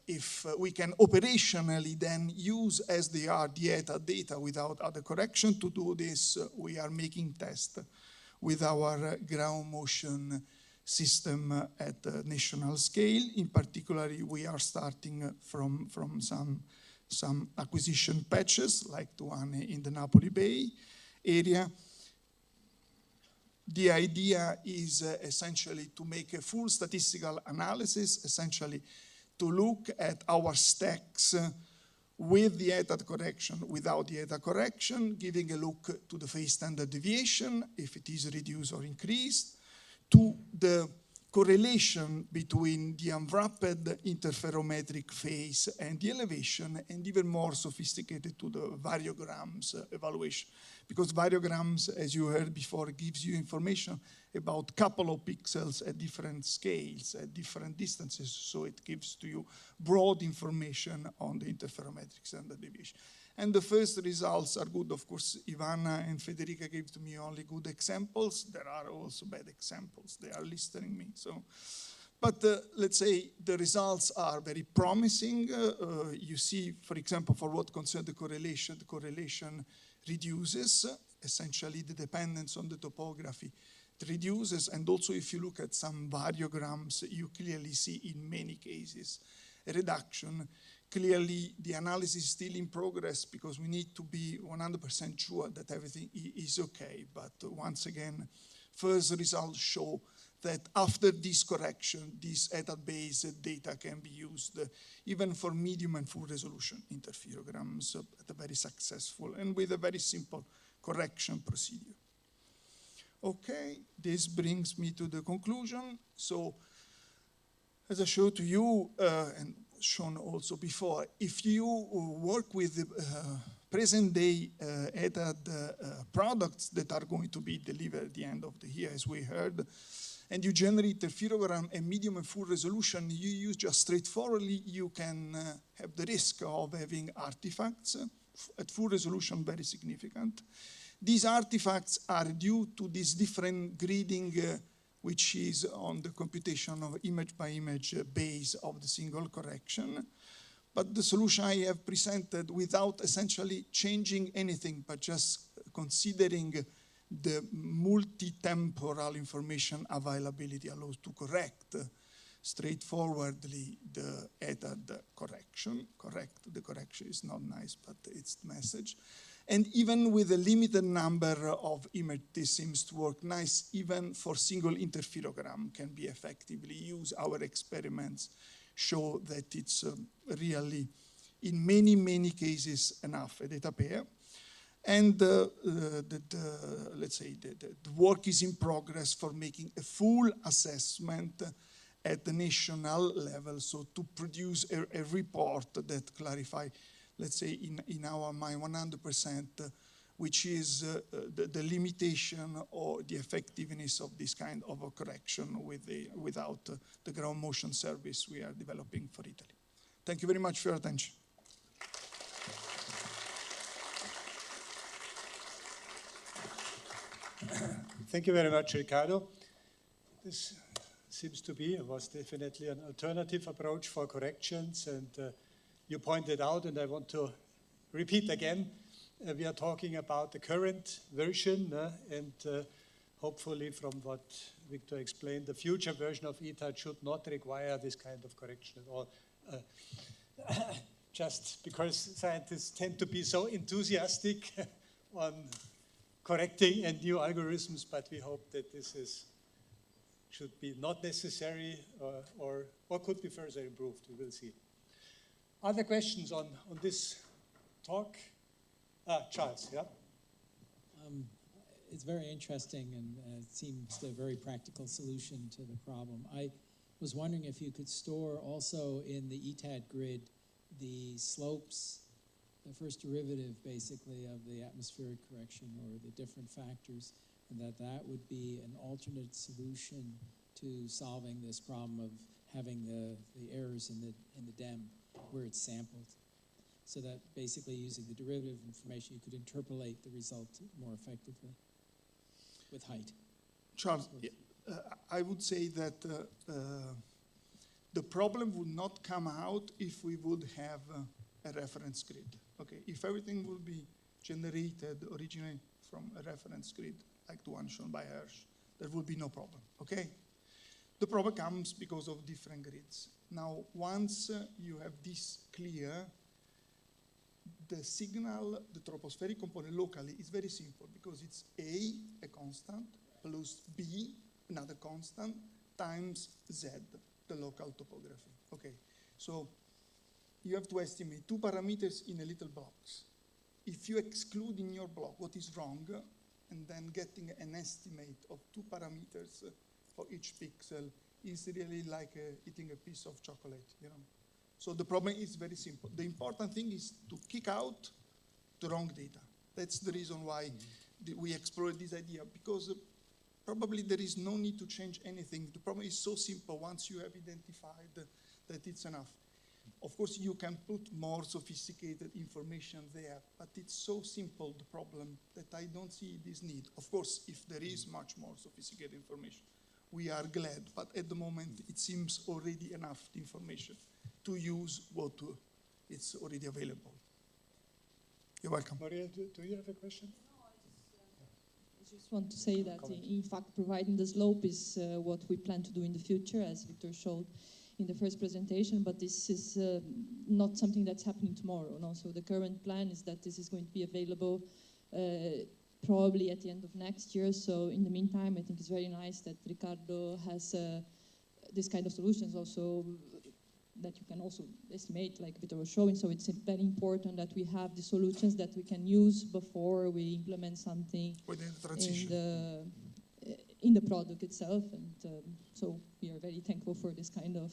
if we can operationally then use as they are the ETAD data without other correction. To do this, we are making tests with our ground motion system at the national scale. In particular, we are starting from some acquisition patches, like the one in the Napoli Bay area. The idea is essentially to make a full statistical analysis, essentially to look at our stacks with the ETAD correction, without the ETAD correction, giving a look to the phase standard deviation, if it is reduced or increased, to the correlation between the unwrapped interferometric phase and the elevation, and even more sophisticated to the variograms evaluation. Because variograms, as you heard before, gives you information about a couple of pixels at different scales, at different distances, so it gives to you broad information on the interferometric standard deviation. And the first results are good. Of course, Ivana and Federica gave to me only good examples. There are also bad examples. They are listening me. So, but let's say the results are very promising. You see, for example, for what concerns the correlation reduces. Essentially, the dependence on the topography reduces. And also, if you look at some variograms, you clearly see in many cases a reduction. Clearly, the analysis is still in progress because we need to be 100% sure that everything is okay. But once again, first results show that after this correction, this ETAD-based data can be used even for medium and full resolution interferograms at a very successful and with a very simple correction procedure. Okay, this brings me to the conclusion. So, as I showed to you, and shown also before, if you work with present-day ETAD products that are going to be delivered at the end of the year, as we heard, and you generate interferogram at medium and full resolution, you use just straightforwardly, you can have the risk of having artifacts at full resolution, very significant. These artifacts are due to this different grading, which is on the computation of image by image base of the single correction. But the solution I have presented without essentially changing anything, but just considering the multi-temporal information availability allows to correct straightforwardly the ETAD correction. The correction is not nice, but it's the message. And even with a limited number of images, this seems to work nice. Even for single interferogram can be effectively used. Our experiments show that it's really, in many, many cases, enough a data pair. And let's say the work is in progress for making a full assessment at the national level, so to produce a report that clarify, let's say, in our mind 100%, which is the limitation or the effectiveness of this kind of a correction without the ground motion service we are developing for Italy. Thank you very much for your attention. Thank you very much, Riccardo. This seems to be, was definitely an alternative approach for corrections, and you pointed out, and I want to repeat again, we are talking about the current version, and hopefully from what Victor explained, the future version of ETAD should not require this kind of correction at all. Just because scientists tend to be so enthusiastic on correcting and new algorithms, but we hope that this should be not necessary or could be further improved. We will see. Other questions on this talk? Charles, yeah? It's very interesting, and it seems a very practical solution to the problem. I was wondering if you could store also in the ETAD grid the slopes, the first derivative basically of the atmospheric correction or the different factors, and that would be an alternate solution to solving this problem of having the errors in the DEM where it's sampled. So that basically using the derivative information, you could interpolate the result more effectively with height. Charles, I would say that the problem would not come out if we would have a reference grid. Okay, if everything will be generated originally from a reference grid, like the one shown by Hirsch, there will be no problem, okay? The problem comes because of different grids. Now, once you have this clear, the signal, the tropospheric component locally is very simple because it's a constant, plus B, another constant, times Z, the local topography. Okay, so you have to estimate 2 parameters in a little box. If you exclude in your block what is wrong, and then getting an estimate of 2 parameters for each pixel is really like eating a piece of chocolate, you know. So the problem is very simple. The important thing is to kick out the wrong data. That's the reason why we explored this idea, because probably there is no need to change anything. The problem is so simple once you have identified that it's enough. Of course, you can put more sophisticated information there, but it's so simple, the problem, that I don't see this need. Of course, if there is much more sophisticated information, we are glad, but at the moment, it seems already enough information to use what it's already available. You're welcome. Maria, do you have a question? I just want to say that, in fact, providing the slope is what we plan to do in the future, as Victor showed in the first presentation, but this is not something that's happening tomorrow. No? So the current plan is that this is going to be available probably at the end of next year. So in the meantime, I think it's very nice that Riccardo has this kind of solutions also that you can also estimate, like Victor was showing. So it's very important that we have the solutions that we can use before we implement something in the product itself. And so we are very thankful for this kind of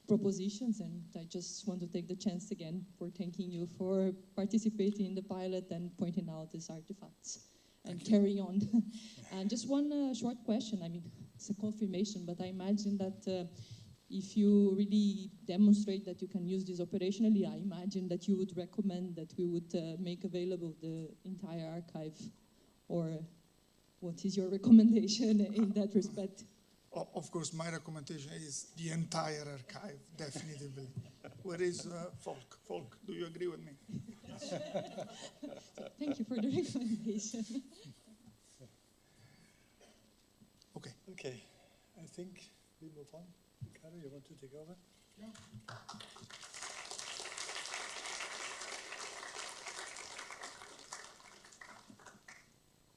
propositions. And I just want to take the chance again for thanking you for participating in the pilot and pointing out these artifacts. And carry on. And just one short question. I mean, it's a confirmation, but I imagine that if you really demonstrate that you can use this operationally, I imagine that you would recommend that we would make available the entire archive, or what is your recommendation in that respect? Of course, my recommendation is the entire archive, definitely. Where is Folk? Folk, do you agree with me? So thank you for the recommendation. Okay. Okay, I think we move on. Ricardo, you want to take over? Yeah.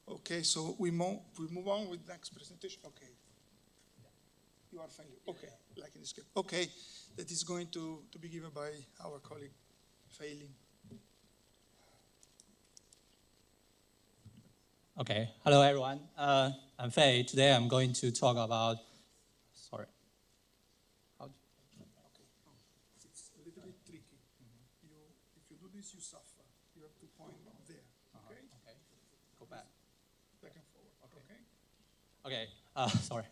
Okay, so we move on with the next presentation. Okay. You are failing. Okay, like in the script. Okay, that is going to be given by our colleague, Failing. Okay, hello everyone. I'm Fei. Today I'm going to talk about, sorry. It's a little bit tricky. If you do this, you suffer. You have to point there. Okay? Okay. Go back. Back and forward. Okay. Okay. Sorry.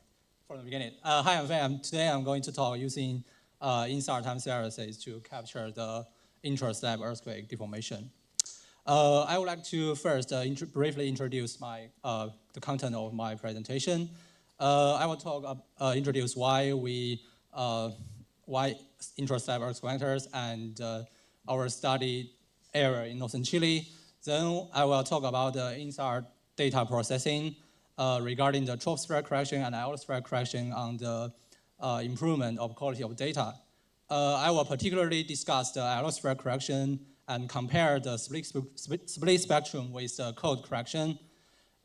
From the beginning. Hi, I'm Fei. Today I'm going to talk using INSAR time series to capture the intra-slab earthquake deformation. I would like to first briefly introduce the content of my presentation. I will introduce why intra-slab earthquakes and our study area in northern Chile. Then I will talk about the INSAR data processing regarding the troposphere correction and ionosphere correction on the improvement of quality of data. I will particularly discuss the ionosphere correction and compare the split spectrum with the code correction.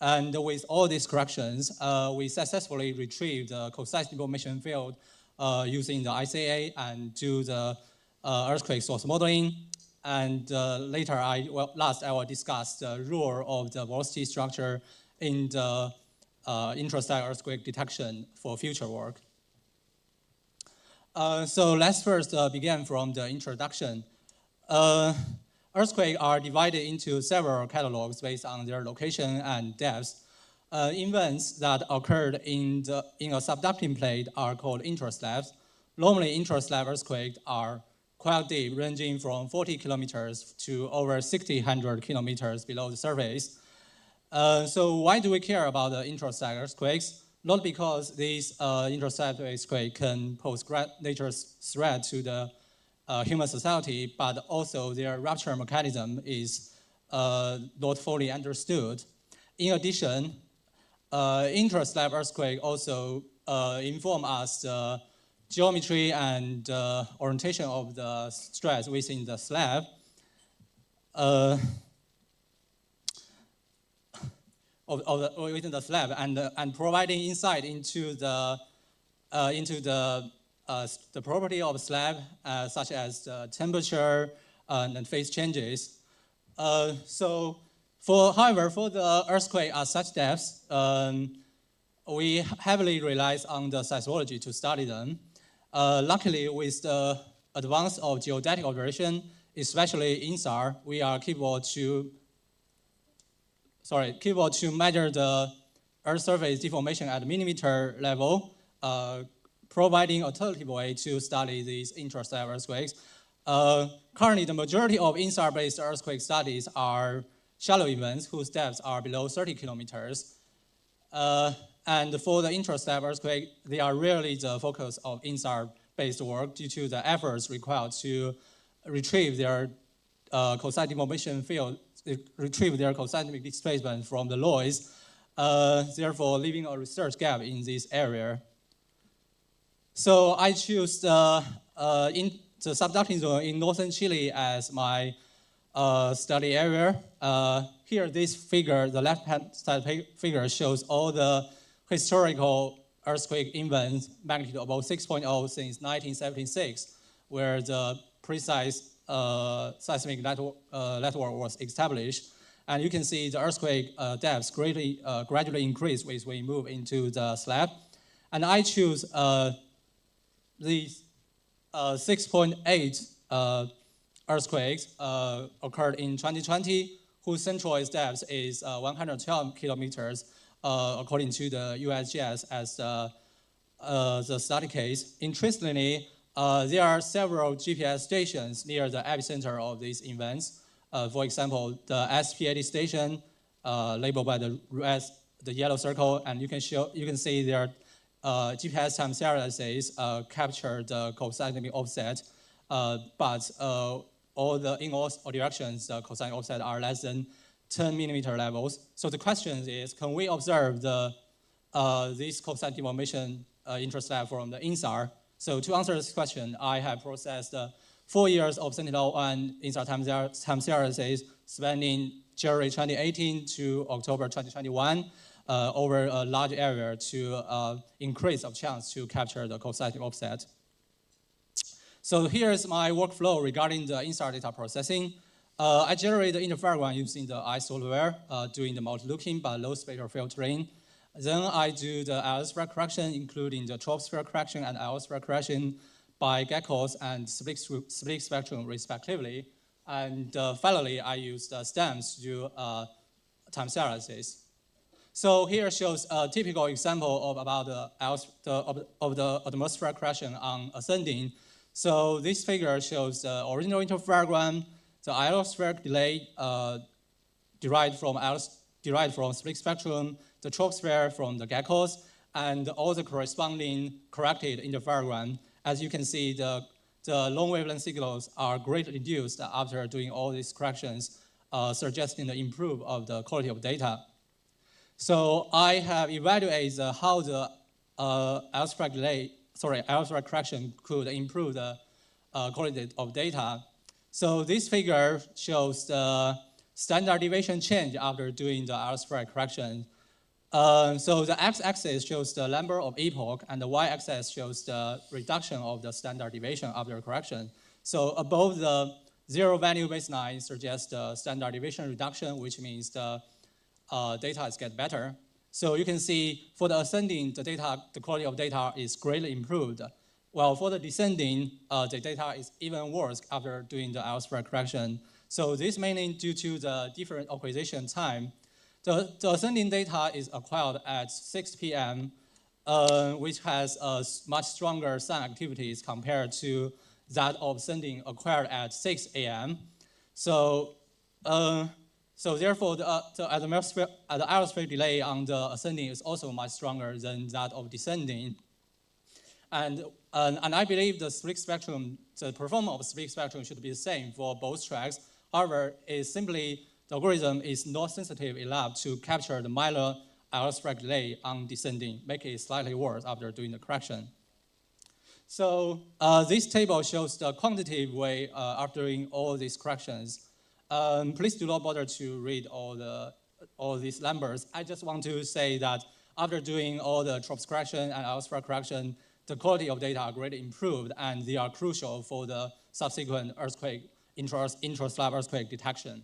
And with all these corrections, we successfully retrieved the coseismic deformation field using the ICA and do the earthquake source modeling. And later, I will discuss the role of the velocity structure in the intra-slab earthquake detection for future work. So let's first begin from the introduction. Earthquakes are divided into several catalogs based on their location and depth. Events that occurred in a subducting plate are called intraslabs. Normally, intraslab earthquakes are quite deep, ranging from 40 kilometers to over 1,600 kilometers below the surface. So why do we care about the intraslab earthquakes? Not because these intraslab earthquakes can pose great dangerous threat to the human society, but also their rupture mechanism is not fully understood. In addition, intraslab earthquake also inform us the geometry and orientation of the stress within the slab. Within the slab and providing insight into the property of slab, such as the temperature and phase changes. However, for the earthquake at such depths, we heavily rely on the seismology to study them. Luckily, with the advance of geodetic observation, especially INSAR, we are capable to measure the Earth surface deformation at millimeter level, providing an alternative way to study these intraslab earthquakes. Currently, the majority of INSAR-based earthquake studies are shallow events whose depths are below 30 kilometers. And for the intraslab earthquake, they are rarely the focus of INSAR-based work due to the efforts required to retrieve their coseismic deformation field, retrieve their coseismic displacement from the noise, therefore leaving a research gap in this area. So I choose the subducting zone in northern Chile as my study area. Here, this figure, the left-hand side figure, shows all the historical earthquake events, magnitude about 6.0 since 1976, where the precise seismic network was established. And you can see the earthquake depths gradually increase as we move into the slab. And I choose the 6.8 earthquakes occurred in 2020, whose centralized depth is 112 kilometers, according to the USGS as the study case. Interestingly, there are several GPS stations near the epicenter of these events. For example, the SP80 station, labeled by the yellow circle, and you can see their GPS time series capture the coseismic offset, but in all directions, the coseismic offset are less than 10 millimeter levels. So the question is, can we observe this coseismic deformation intercept from the INSAR? So to answer this question, I have processed 4 years of Sentinel-1 INSAR time series spanning January 2018 to October 2021 over a large area to increase of chance to capture the coseismic offset. So here's my workflow regarding the INSAR data processing. I generate the interferogram using the I software, doing the multi-looking but low spectral filtering. Then I do the ionosphere correction, including the troposphere correction and ionosphere correction by geckos and split spectrum respectively. And finally, I use the stems to do time series. So here shows a typical example of about the atmosphere correction on ascending. So this figure shows the original interferogram, the ionospheric delay derived from split spectrum, the troposphere from the geckos, and all the corresponding corrected interferogram. As you can see, the long wavelength signals are greatly reduced after doing all these corrections, suggesting the improvement of the quality of data. So I have evaluated how the ionospheric correction could improve the quality of data. So this figure shows the standard deviation change after doing the ionospheric correction. So the x-axis shows the number of epoch, and the y-axis shows the reduction of the standard deviation after correction. So above the zero value baseline suggests the standard deviation reduction, which means the data is get better. So you can see for the ascending, the quality of data is greatly improved. While for the descending, the data is even worse after doing the ionospheric correction. So this mainly due to the different acquisition time. The ascending data is acquired at 6 p.m., which has much stronger sun activities compared to that of ascending acquired at 6 a.m. So therefore, the ionospheric delay on the ascending is also much stronger than that of descending. And I believe the split spectrum, the performance of split spectrum should be the same for both tracks. However, the algorithm is not sensitive enough to capture the minor ionospheric delay on descending, making it slightly worse after doing the correction. So this table shows the quantitative way after doing all these corrections. Please do not bother to read all these numbers. I just want to say that after doing all the troposphere correction and ionospheric correction, the quality of data are greatly improved, and they are crucial for the subsequent earthquake, intra-slab earthquake detection.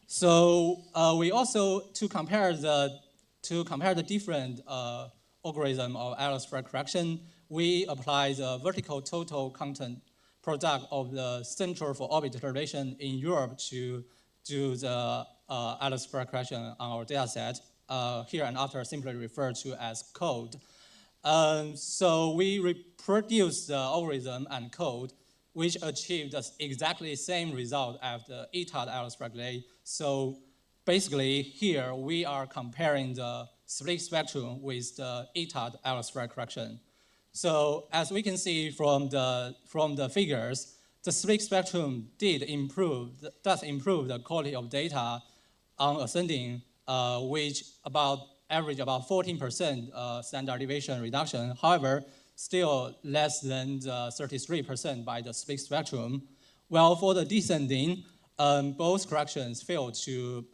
So we also, to compare the different algorithm of ionospheric correction, we apply the vertical total content product of the Center for Orbit Determination in Europe to do the ionospheric correction on our data set. Here and after simply referred to as code. So we reproduce the algorithm and code, which achieved the exactly same result as the ETAD ionospheric delay. So basically here we are comparing the split spectrum with the ETAD ionospheric correction. So as we can see from the figures, the split spectrum does improve the quality of data on ascending, which average about 14% standard deviation reduction. However, still less than the 33% by the split spectrum. While for the descending, both corrections failed to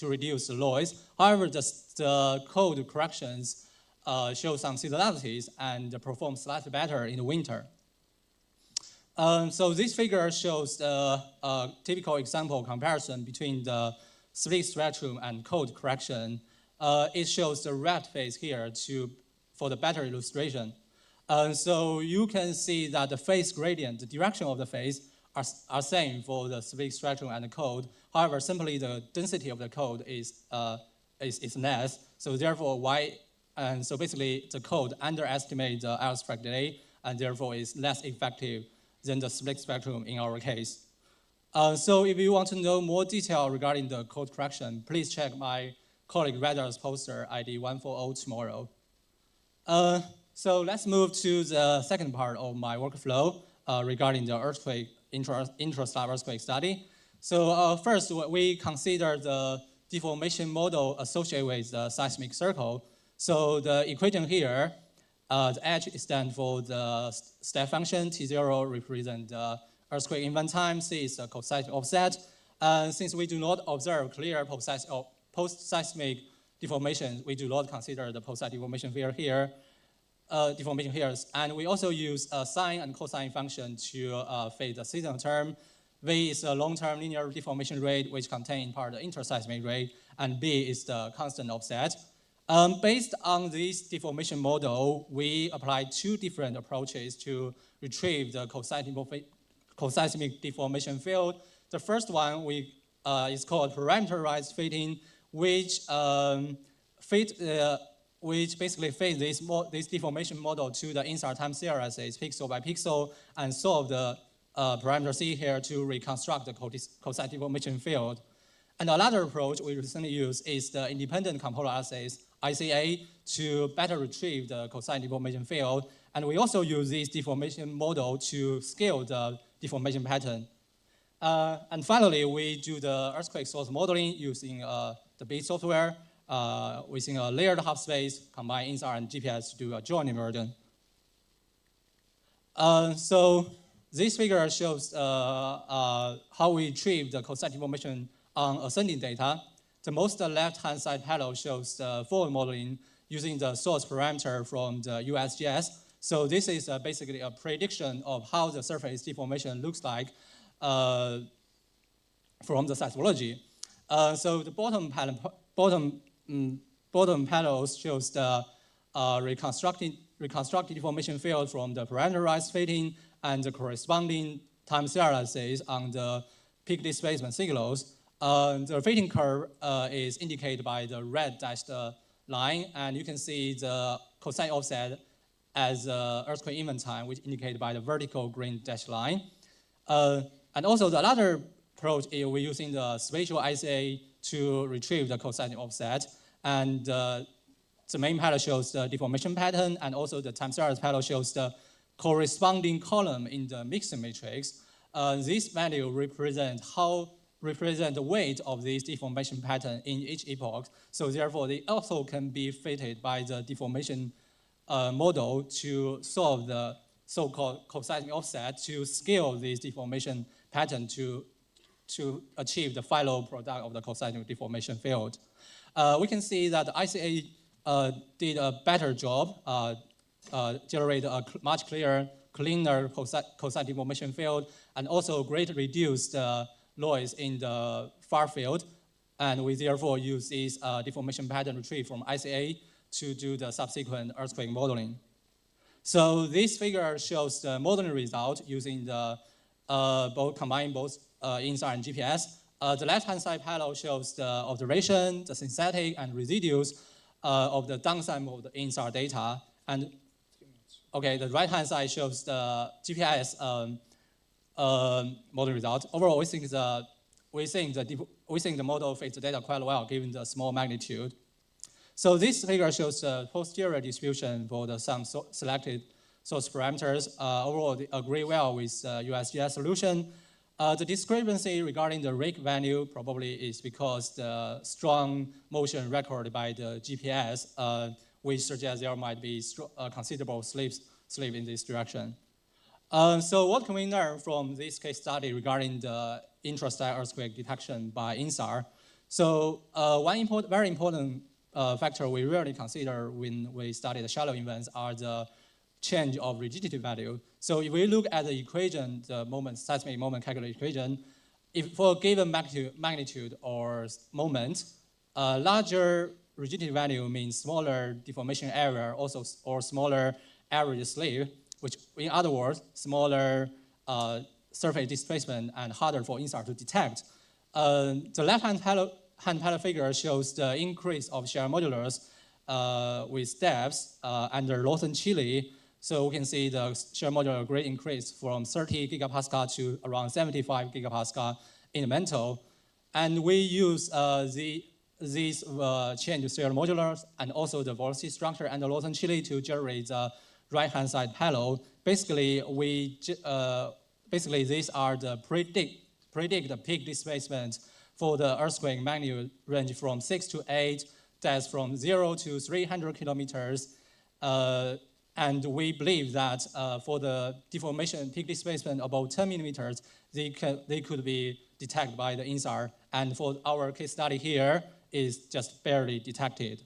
reduce the noise. However, the code corrections show some seasonalities and perform slightly better in the winter. So this figure shows the typical example comparison between the split spectrum and code correction. It shows the red phase here for the better illustration. So you can see that the phase gradient, the direction of the phase, are same for the split spectrum and the code. However, simply the density of the code is less. So therefore, so basically the code underestimates the aspect delay and therefore is less effective than the split spectrum in our case. So if you want to know more detail regarding the code correction, please check my colleague Radar's poster ID 140 tomorrow. So let's move to the second part of my workflow regarding the earthquake, intraslab earthquake study. So first, we consider the deformation model associated with the seismic circle. So the equation here, the H stands for the step function, T0 represents the earthquake event time, C is the post-seismic offset. Since we do not observe clear post-seismic deformation, we do not consider the post-seismic deformation here. And we also use a sine and cosine function to fit the seasonal term. V is the long-term linear deformation rate, which contains part of the interseismic rate, and B is the constant offset. Based on this deformation model, we apply two different approaches to retrieve the coseismic deformation field. The first one is called parameterized fitting, which basically fit this deformation model to the INSAR time series pixel by pixel and solve the parameter C here to reconstruct the cosine deformation field. And another approach we recently used is the independent component assays, ICA, to better retrieve the cosine deformation field. And we also use this deformation model to scale the deformation pattern. And finally, we do the earthquake source modeling using the BASE software using a layered half space, combine INSAR and GPS to do a joint inversion. So this figure shows how we retrieve the cosine deformation on ascending data. The most left-hand side panel shows the forward modeling using the source parameter from the USGS. So this is basically a prediction of how the surface deformation looks like from the seismology. So the bottom panel shows the reconstructed deformation field from the parameterized fitting and the corresponding time series on the peak displacement signals. The fitting curve is indicated by the red dashed line, and you can see the cosine offset as earthquake event time, which indicated by the vertical green dashed line. And also the other approach is we're using the spatial ICA to retrieve the cosine offset. And the main panel shows the deformation pattern, and also the time series panel shows the corresponding column in the mixed matrix. This value represent the weight of this deformation pattern in each epoch. So therefore, they also can be fitted by the deformation model to solve the so-called coseismic offset to scale this deformation pattern to achieve the final product of the coseismic deformation field. We can see that the ICA did a better job, generate a much cleaner cosine deformation field, and also greatly reduced noise in the far field. And we therefore use this deformation pattern retrieved from ICA to do the subsequent earthquake modeling. So this figure shows the modeling result using the combine both INSAR and GPS. The left-hand side panel shows the observation, the synthetic, and residues of the downsample of the INSAR data. And the right-hand side shows the GPS model result. Overall, we think the model fits the data quite well given the small magnitude. So this figure shows the posterior distribution for some selected source parameters. Overall, they agree well with USGS solution. The discrepancy regarding the rake value probably is because the strong motion recorded by the GPS, which suggests there might be considerable slip in this direction. So what can we learn from this case study regarding the intrastate earthquake detection by INSAR? So one very important factor we rarely consider when we study the shallow events are the change of rigidity value. So if we look at the equation, the seismic moment calculation equation, if for a given magnitude or moment, a larger rigidity value means smaller deformation area, also or smaller average slip, which in other words, smaller surface displacement and harder for INSAR to detect. The left-hand panel figure shows the increase of shear modulus with depths under Lawson Chile. So we can see the shear modular great increase from 30 gigapascal to around 75 gigapascal in the mantle. And we use these change shear modulus and also the velocity structure under Lawson Chile to generate the right-hand side panel. Basically, these are the predict the peak displacement for the earthquake magnitude range from 6 to 8, that's from 0 to 300 kilometers. And we believe that for the deformation peak displacement above 10 millimeters, they could be detected by the INSAR. And for our case study here, is just barely detected.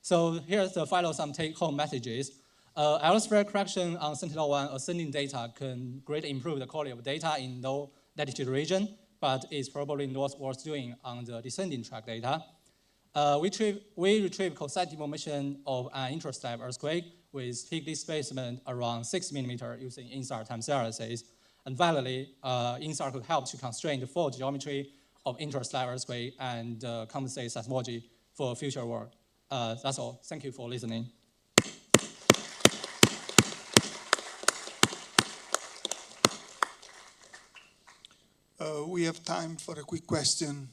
So here's the final some take-home messages. Aerospheric correction on Sentinel-1 ascending data can greatly improve the quality of data in low latitude region, but it's probably not worth doing on the descending track data. We retrieve coset deformation of an intraslab earthquake with peak displacement around 6 millimeter using INSAR time series. And finally, INSAR could help to constrain the fault geometry of intraslab earthquake and compensate seismology for future work. That's all. Thank you for listening. We have time for a quick question.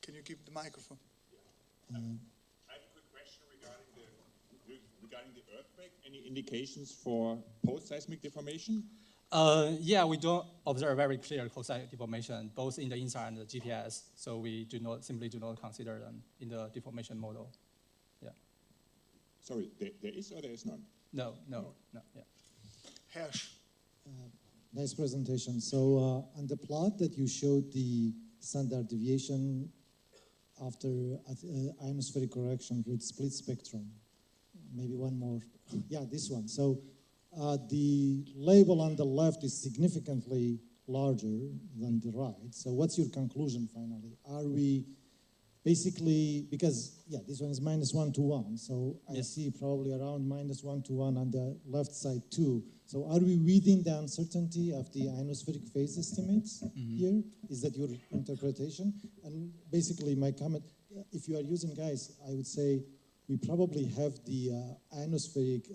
Can you give the microphone? I have a quick question regarding the earthquake. Any indications for post-seismic deformation? Yeah, we don't observe very clear coset deformation, both in the INSAR and the GPS. So we simply do not consider them in the deformation model. Yeah. Sorry, there is or there is none? No. Yeah. Hersh. Nice presentation. So on the plot that you showed the standard deviation after ionospheric correction with split spectrum, maybe one more. Yeah, this one. So the label on the left is significantly larger than the right. So what's your conclusion finally? Are we basically, because yeah, this one is -1 to 1. So I see probably around -1 to 1 on the left side too. So are we within the uncertainty of the ionospheric phase estimates here? Is that your interpretation? And basically my comment, if you are using guys, I would say we probably have the ionospheric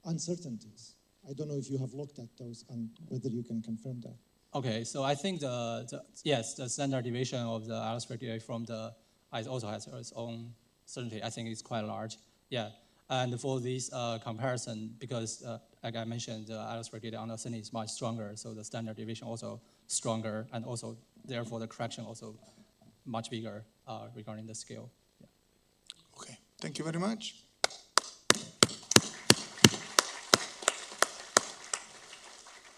uncertainties. I don't know if you have looked at those and whether you can confirm that. Okay, so I think the standard deviation of the ionospheric delay from the ice also has its own certainty. I think it's quite large. Yeah, and for this comparison, because like I mentioned, the ionospheric delay on the ascending is much stronger, so the standard deviation also stronger, and also therefore the correction also much bigger regarding the scale. Yeah. Okay, thank you very much.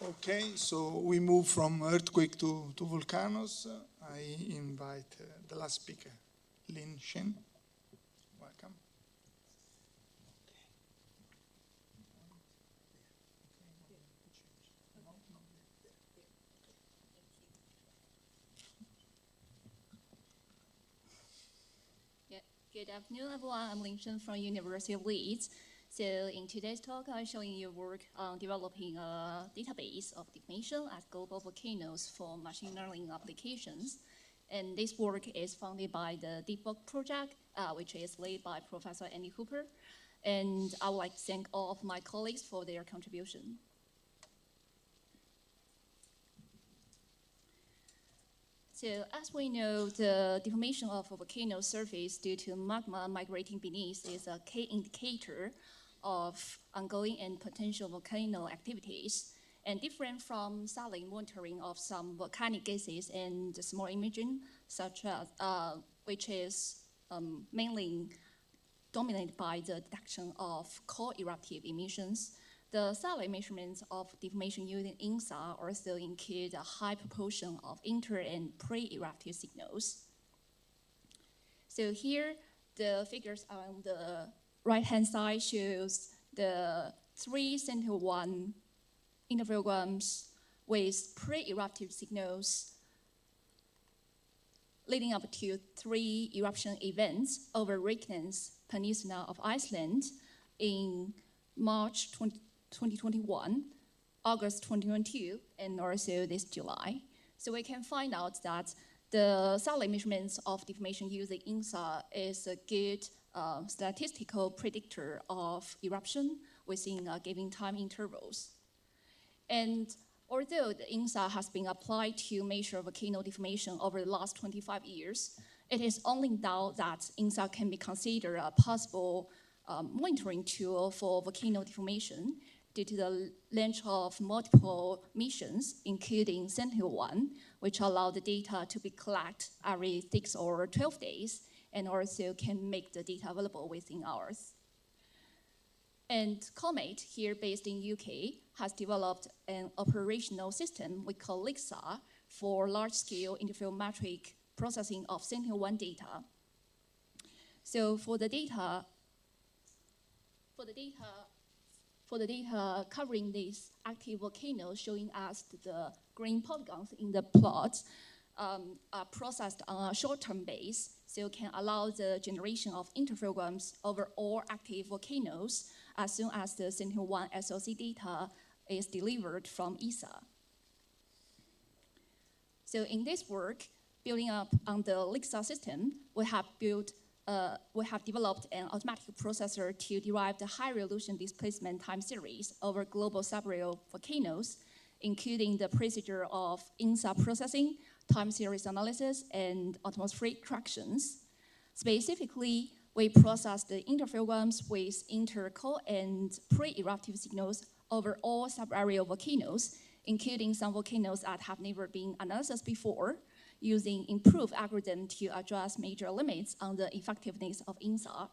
Okay, so we move from earthquake to volcanoes. I invite the last speaker, Lin Shen. Welcome. Yeah. Good afternoon, everyone. I'm Lin Shen from University of Leeds. So in today's talk, I'm showing you work on developing a database of deformation at global volcanoes for machine learning applications. And this work is funded by the DeepWalk project, which is led by Professor Andy Hooper. And I would like to thank all of my colleagues for their contribution. So as we know, the deformation of a volcano surface due to magma migrating beneath is a key indicator of ongoing and potential volcano activities, and different from silent monitoring of some volcanic gases and the small imaging, such as which is mainly dominated by the detection of co-eruptive emissions. The satellite measurements of deformation using INSAR also include a high proportion of inter- and pre-eruptive signals. So here, the figures on the right-hand side shows the 3 center-1 interferograms with pre-eruptive signals leading up to 3 eruption events over Reykjanes Peninsula of Iceland in March 2021, August 2022, and also this July. So we can find out that the satellite measurements of deformation using INSAR is a good statistical predictor of eruption within given time intervals. And although the INSAR has been applied to measure volcano deformation over the last 25 years, it is only now that INSAR can be considered a possible monitoring tool for volcano deformation due to the launch of multiple missions, including Sentinel-1, which allow the data to be collected every 6 or 12 days, and also can make the data available within hours. And Comet, here based in UK, has developed an operational system we call LIXA for large-scale interferometric processing of Sentinel-1 data. So for the data covering these active volcanoes, showing us the green polygons in the plot, are processed on a short-term base, so can allow the generation of interferograms over all active volcanoes as soon as the Sentinel-1 SOC data is delivered from ESA. So in this work, building up on the LIXA system, we have developed an automatic processor to derive the high-resolution displacement time series over global subaerial volcanoes, including the procedure of INSAR processing, time series analysis, and atmospheric corrections. Specifically, we process the interferograms with intercal and pre-eruptive signals over all subaerial volcanoes, including some volcanoes that have never been analyzed before, using improved algorithm to address major limits on the effectiveness of INSAR.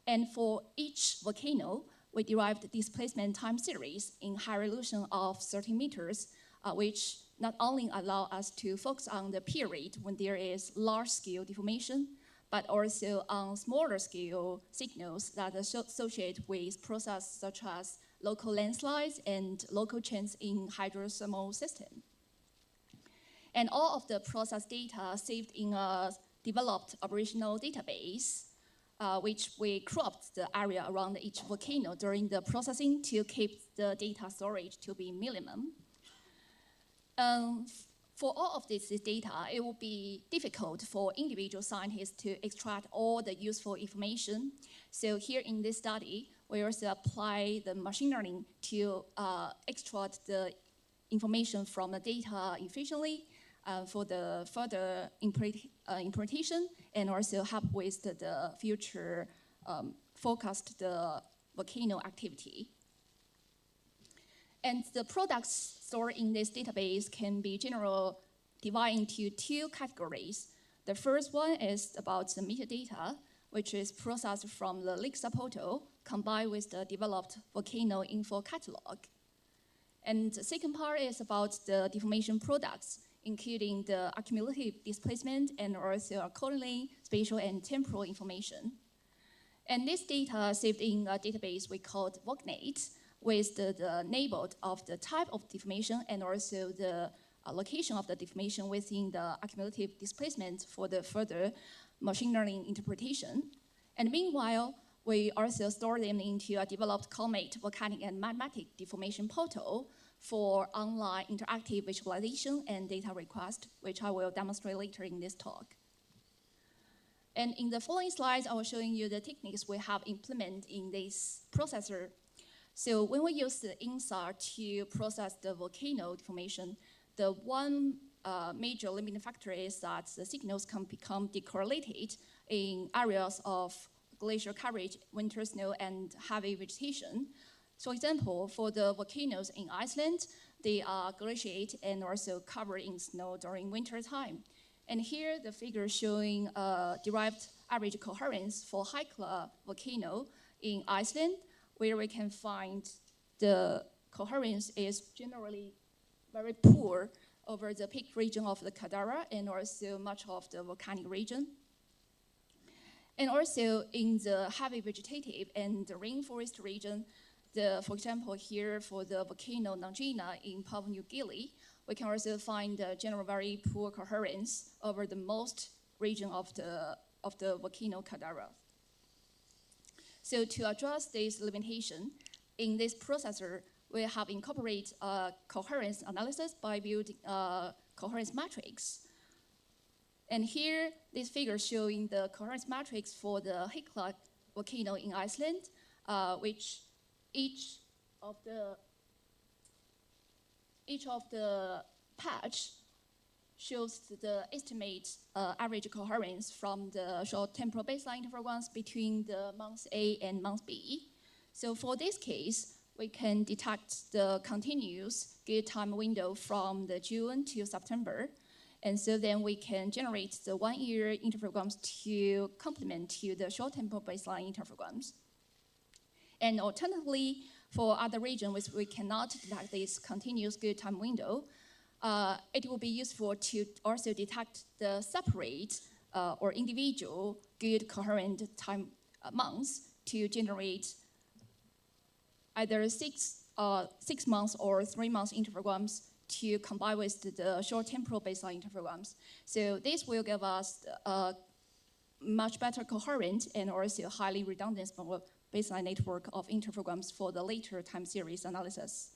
And for each volcano, we derived the displacement time series in high resolution of 30 meters, which not only allow us to focus on the period when there is large-scale deformation, but also on smaller scale signals that are associated with processes such as local landslides and local changes in hydrothermal system. And all of the process data saved in a developed operational database, which we cropped the area around each volcano during the processing to keep the data storage to be minimum. For all of this data, it will be difficult for individual scientists to extract all the useful information. So here in this study, we also apply the machine learning to extract the information from the data efficiently for the further implementation, and also help with the future forecast the volcano activity. And the products stored in this database can be generally divided into 2 categories. The first one is about the metadata, which is processed from the LIXA portal combined with the developed volcano info catalog. And the second part is about the deformation products, including the accumulative displacement and also accordingly spatial and temporal information. And this data saved in a database we called Vognate, with the neighborhood of the type of deformation and also the location of the deformation within the accumulative displacement for the further machine learning interpretation. And meanwhile, we also store them into a developed Comet volcanic and magmatic deformation portal for online interactive visualization and data request, which I will demonstrate later in this talk. And in the following slides, I will show you the techniques we have implemented in this processor. So when we use the INSAR to process the volcano deformation, the one major limiting factor is that the signals can become decorrelated in areas of glacier coverage, winter snow, and heavy vegetation. For example, for the volcanoes in Iceland, they are glaciated and also covered in snow during winter time. And here the figure showing derived average coherence for Hekla volcano in Iceland, where we can find the coherence is generally very poor over the peak region of the caldera and also much of the volcanic region. And also in the heavy vegetative and the rainforest region, for example, here for the volcano Nangina in Papua New Guinea, we can also find general very poor coherence over the most region of the volcano caldera. So to address this limitation, in this processor, we have incorporated coherence analysis by building a coherence matrix. And here, this figure showing the coherence matrix for the Hekla volcano in Iceland, which each of the patch shows the estimate average coherence from the short temporal baseline intervals between the month A and month B. So for this case, we can detect the continuous good time window from the June to September. And so then we can generate the 1 year intervals to complement to the short temporal baseline intervals. And alternatively, for other regions we cannot detect this continuous good time window, it will be useful to also detect the separate or individual good coherent time months to generate either 6 months or 3 months intervals to combine with the short temporal baseline intervals. So this will give us a much better coherent and also highly redundant baseline network of intervals for the later time series analysis.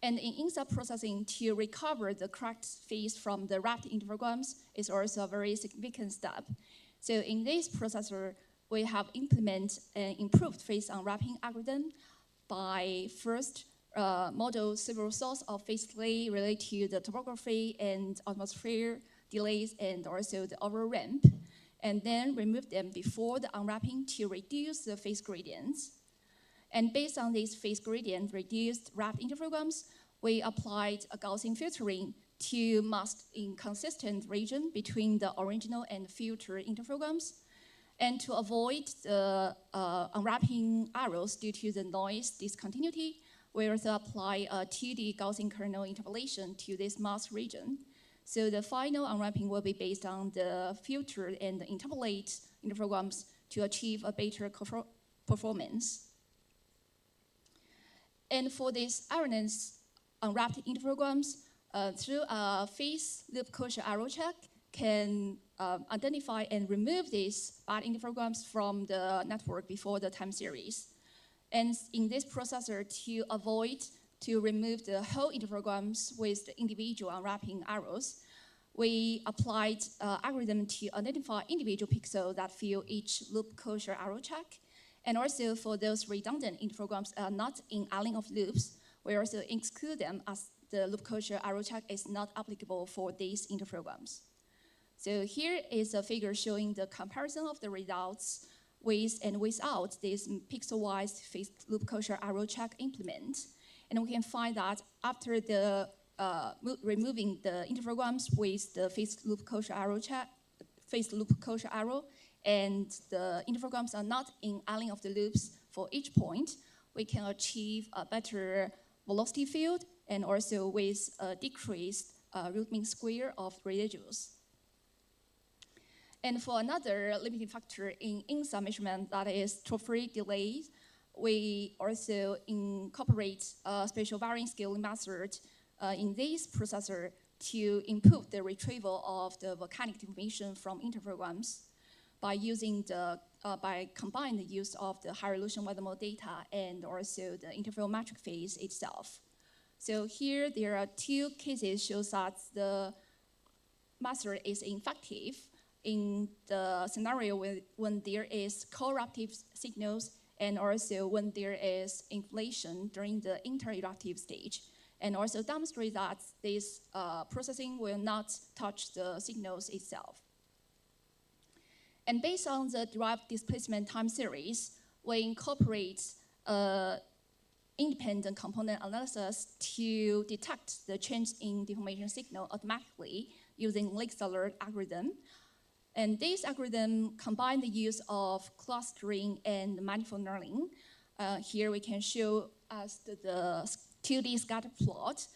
And in INSA processing, to recover the correct phase from the wrapped intervals is also a very significant step. So in this processor, we have implemented an improved phase unwrapping algorithm by first model several sources of phase delay related to the topography and atmosphere delays and also the overall ramp, and then remove them before the unwrapping to reduce the phase gradients. And based on this phase gradient reduced wrapped intervals, we applied a Gaussian filtering to mask inconsistent region between the original and filtered intervals. And to avoid the unwrapping errors due to the noise discontinuity, we also apply a 2D Gaussian kernel interpolation to this mask region. So the final unwrapping will be based on the filtered and interpolate intervals to achieve a better performance. And for this erroneous unwrapped intervals, through a phase loop kosher arrow check, can identify and remove these bad intervals from the network before the time series. And in this processor, to avoid to remove the whole intervals with the individual unwrapping arrows, we applied algorithm to identify individual pixels that fill each loop kosher arrow check. And also for those redundant intervals not in aligning of loops, we also exclude them as the loop kosher arrow check is not applicable for these intervals. So here is a figure showing the comparison of the results with and without this pixel-wise phase loop kosher arrow check implement. And we can find that after the removing the intervals with the phase loop kosher arrow check, phase loop kosher arrow, and the intervals are not in aligning of the loops for each point, we can achieve a better velocity field and also with a decreased root mean square of residuals. And for another limiting factor in INSA measurement, that is trophy delays, we also incorporate a spatial varying scaling method in this processor to improve the retrieval of the volcanic deformation from intervals by using by combining the use of the high resolution weather model data and also the interferometric phase itself. So here there are two cases shows that the method is effective in the scenario when there is co-eruptive signals and also when there is inflation during the inter-eruptive stage, and also demonstrate that this processing will not touch the signals itself. And based on the derived displacement time series, we incorporate independent component analysis to detect the change in deformation signal automatically using Lake's alert algorithm. And this algorithm combines the use of clustering and manifold learning. Here we can show as the 2D scatter plot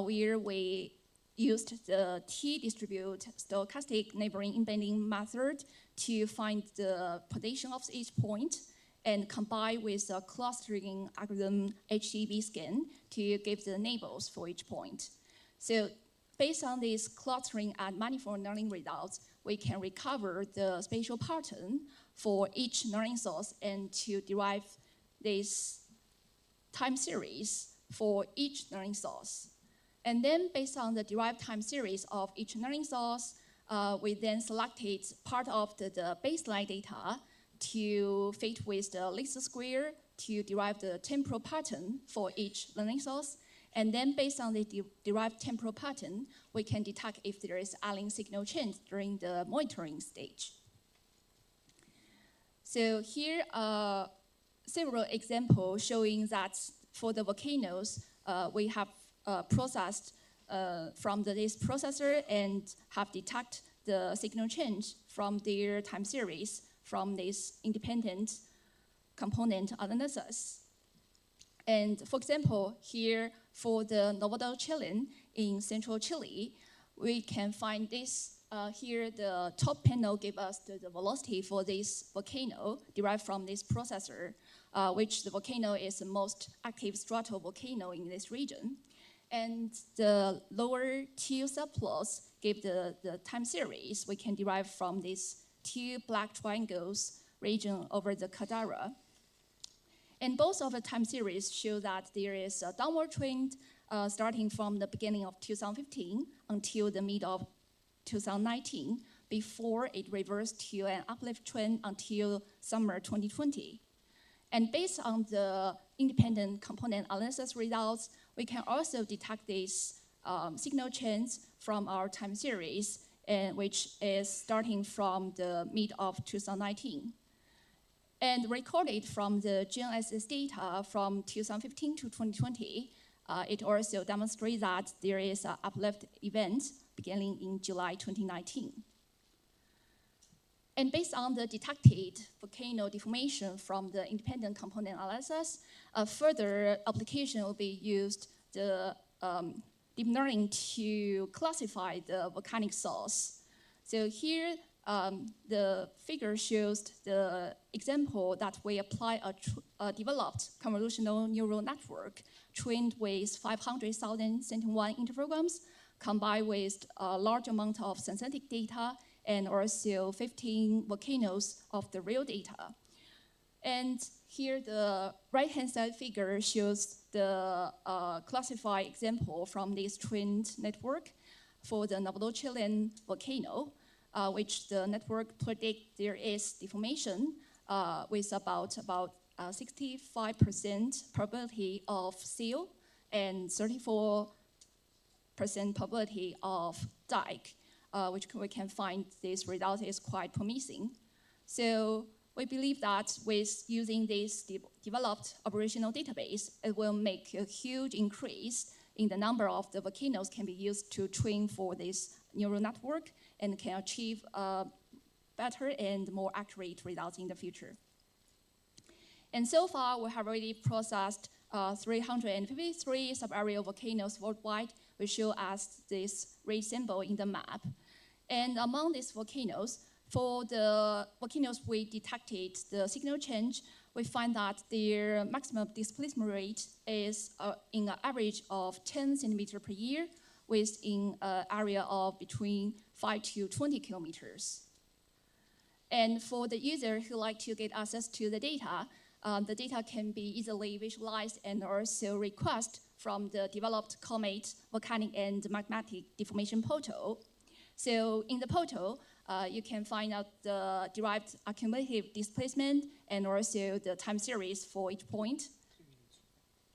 where we used the T-distribute stochastic neighboring embedding method to find the position of each point and combine with a clustering algorithm HCB scan to give the neighbors for each point. So based on these clustering and manifold learning results, we can recover the spatial pattern for each learning source and to derive this time series for each learning source. And then based on the derived time series of each learning source, we then selected part of the baseline data to fit with the least square to derive the temporal pattern for each learning source. And then based on the derived temporal pattern, we can detect if there is Allen signal change during the monitoring stage. So here are several examples showing that for the volcanoes, we have processed from this processor and have detected the signal change from their time series from this independent component analysis. And for example, here for the Novo Chilean in central Chile, we can find this. Here, the top panel gives us the velocity for this volcano derived from this processor, which the volcano is the most active stratovolcano in this region. And the lower two subplots give the time series we can derive from these two black triangles region over the Caldera. And both of the time series show that there is a downward trend starting from the beginning of 2015 until the mid of 2019, before it reversed to an uplift trend until summer 2020. And based on the independent component analysis results, we can also detect these signal changes from our time series, which is starting from the mid of 2019. And recorded from the GNSS data from 2015 to 2020, it also demonstrates that there is an uplift event beginning in July 2019. And based on the detected volcano deformation from the independent component analysis, a further application will be used the deep learning to classify the volcanic source. So here, the figure shows the example that we apply a developed convolutional neural network trained with 500,000 Sentinel-1 interferograms, combined with a large amount of synthetic data and also 15 volcanoes of the real data. And here the right-hand side figure shows the classified example from this trained network for the Novo Chilean volcano, which the network predicts there is deformation with about 65% probability of seal and 34% probability of dike, which we can find this result is quite promising. So we believe that with using this developed operational database, it will make a huge increase in the number of the volcanoes can be used to train for this neural network and can achieve better and more accurate results in the future. And so far, we have already processed 353 subaerial volcanoes worldwide, which show us this red symbol in the map. And among these volcanoes, for the volcanoes we detected the signal change, we find that their maximum displacement rate is in an average of 10 centimeters per year, within an area of between 5 to 20 kilometers. And for the user who like to get access to the data can be easily visualized and also request from the developed Comet volcanic and magmatic deformation portal. So in the portal, you can find out the derived accumulative displacement and also the time series for each point.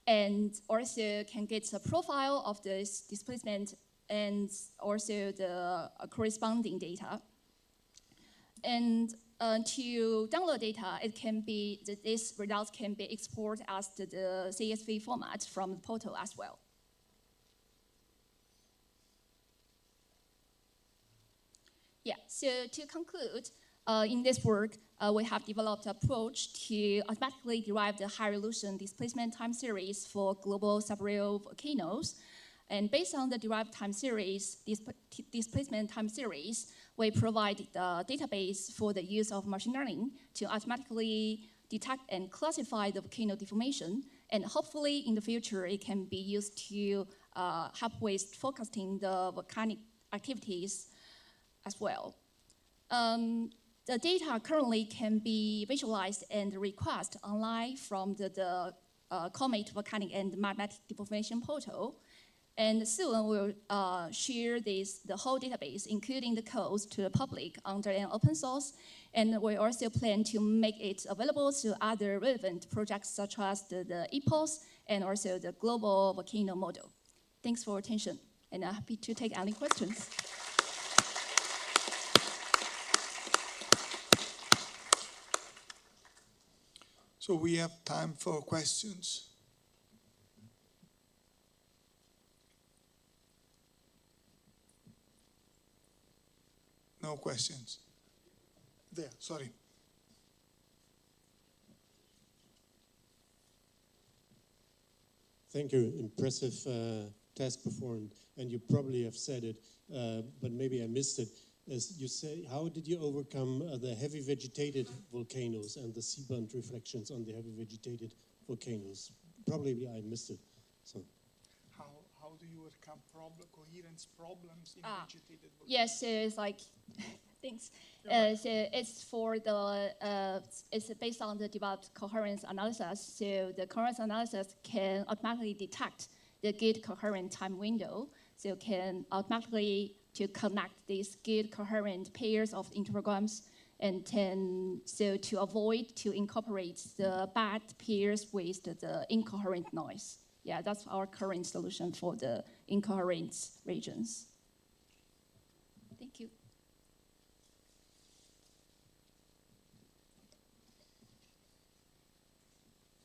And also can get a profile of this displacement and also the corresponding data. And to download data, these results can be exported as the CSV format from the portal as well. Yeah, so to conclude, in this work, we have developed an approach to automatically derive the high-resolution displacement time series for global subaerial volcanoes. And based on the derived time series, displacement time series, we provide the database for the use of machine learning to automatically detect and classify the volcano deformation. And hopefully in the future, it can be used to help with forecasting the volcanic activities as well. The data currently can be visualized and requested online from the Comet Volcanic and Magmatic Deformation portal. And soon we'll share the whole database, including the codes, to the public under an open source. And we also plan to make it available to other relevant projects such as the EPOS and also the Global Volcano Model. Thanks for your attention, and I'm happy to take any questions. So we have time for questions. No questions. There, sorry. Thank you. Impressive task performed. And you probably have said it, but maybe I missed it. As you say, how did you overcome the heavy vegetated volcanoes and the seabund reflections on the heavy vegetated volcanoes? Probably I missed it. So. How do you overcome coherence problems in vegetated volcanoes? Yes, so it's like, thanks. So it's for the, it's based on the developed coherence analysis. So the coherence analysis can automatically detect the good coherent time window. So can automatically to connect these good coherent pairs of intervalograms and so to avoid to incorporate the bad pairs with the incoherent noise. Yeah, that's our current solution for the incoherent regions. Thank you.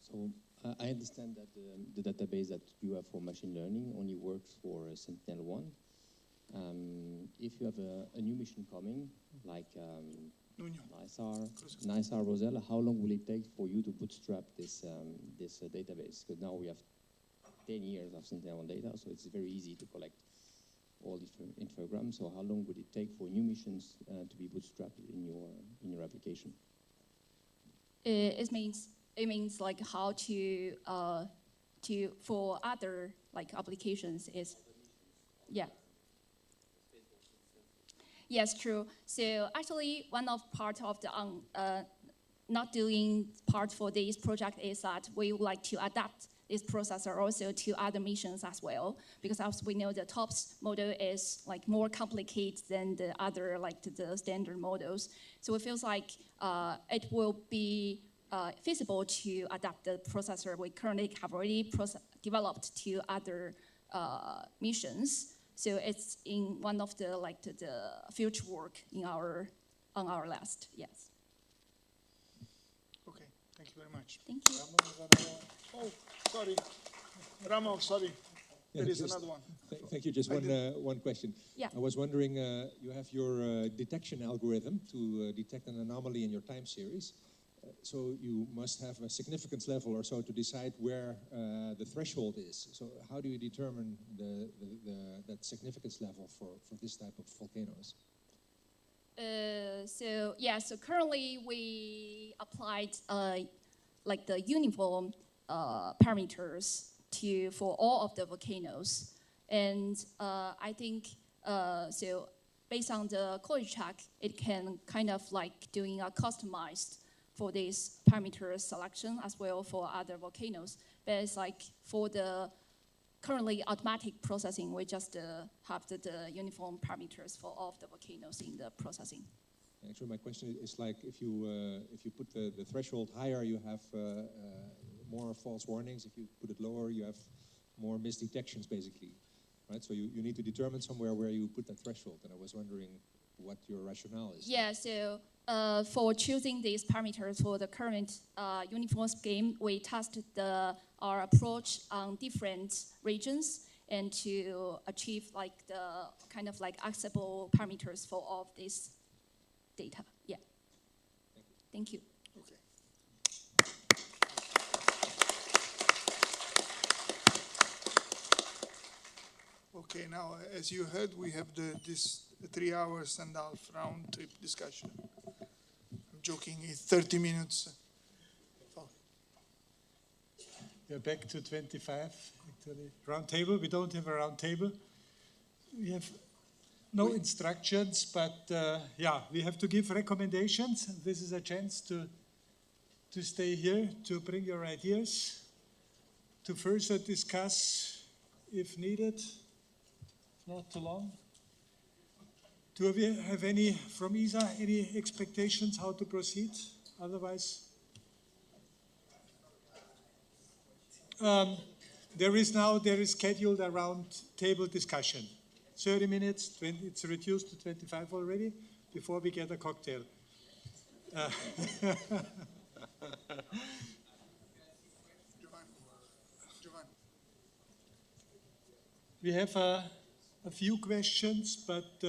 So I understand that the database that you have for machine learning only works for Sentinel-1. If you have a new mission coming, like NISAR Rosella, how long will it take for you to bootstrap this database? Because now we have 10 years of Sentinel-1 data, so it's very easy to collect all different infograms. So how long would it take for new missions to be bootstrapped in your application? It means like how to for other like applications is, yeah. Yes, true. So actually, one of part of the not doing part for this project is that we would like to adapt this processor also to other missions as well, because as we know, the TOPS model is like more complicated than the other like the standard models. So it feels like it will be feasible to adapt the processor we currently have already developed to other missions. So it's in one of the like the future work in on our list. Yes. Okay. Thank you very much. Thank you. Oh, sorry, Ramon. Sorry. Yeah, there is another one. Thank you. Just one question. Yeah. I was wondering, you have your detection algorithm to detect an anomaly in your time series. So you must have a significance level or so to decide where the threshold is. So how do you determine that significance level for this type of volcanoes? So currently we applied like the uniform parameters for all of the volcanoes, and I think so based on the quality check, it can kind of like doing a customized for this parameter selection as well for other volcanoes. But it's like for the currently automatic processing, we just have the uniform parameters for all of the volcanoes in the processing. Actually, my question is like if you put the threshold higher, you have more false warnings. If you put it lower, you have more misdetections, basically, right? So you need to determine somewhere where you put that threshold. And I was wondering what your rationale is. Yeah. So for choosing these parameters for the current uniform scheme, we tested our approach on different regions and to achieve like the kind of like acceptable parameters for all of this data. Yeah. Thank you. Okay. Okay, now, as you heard, we have this 3 hours and a half round trip discussion. I'm joking, it's 30 minutes. We're back to 25, actually. Round table, we don't have a round table. We have no instructions, but yeah, we have to give recommendations. This is a chance to stay here, to bring your ideas, to further discuss if needed, not too long. Do we have any, from Isa, any expectations how to proceed? Otherwise, there is scheduled a round table discussion. 30 minutes, it's reduced to 25 already, before we get a cocktail. We have a few questions, but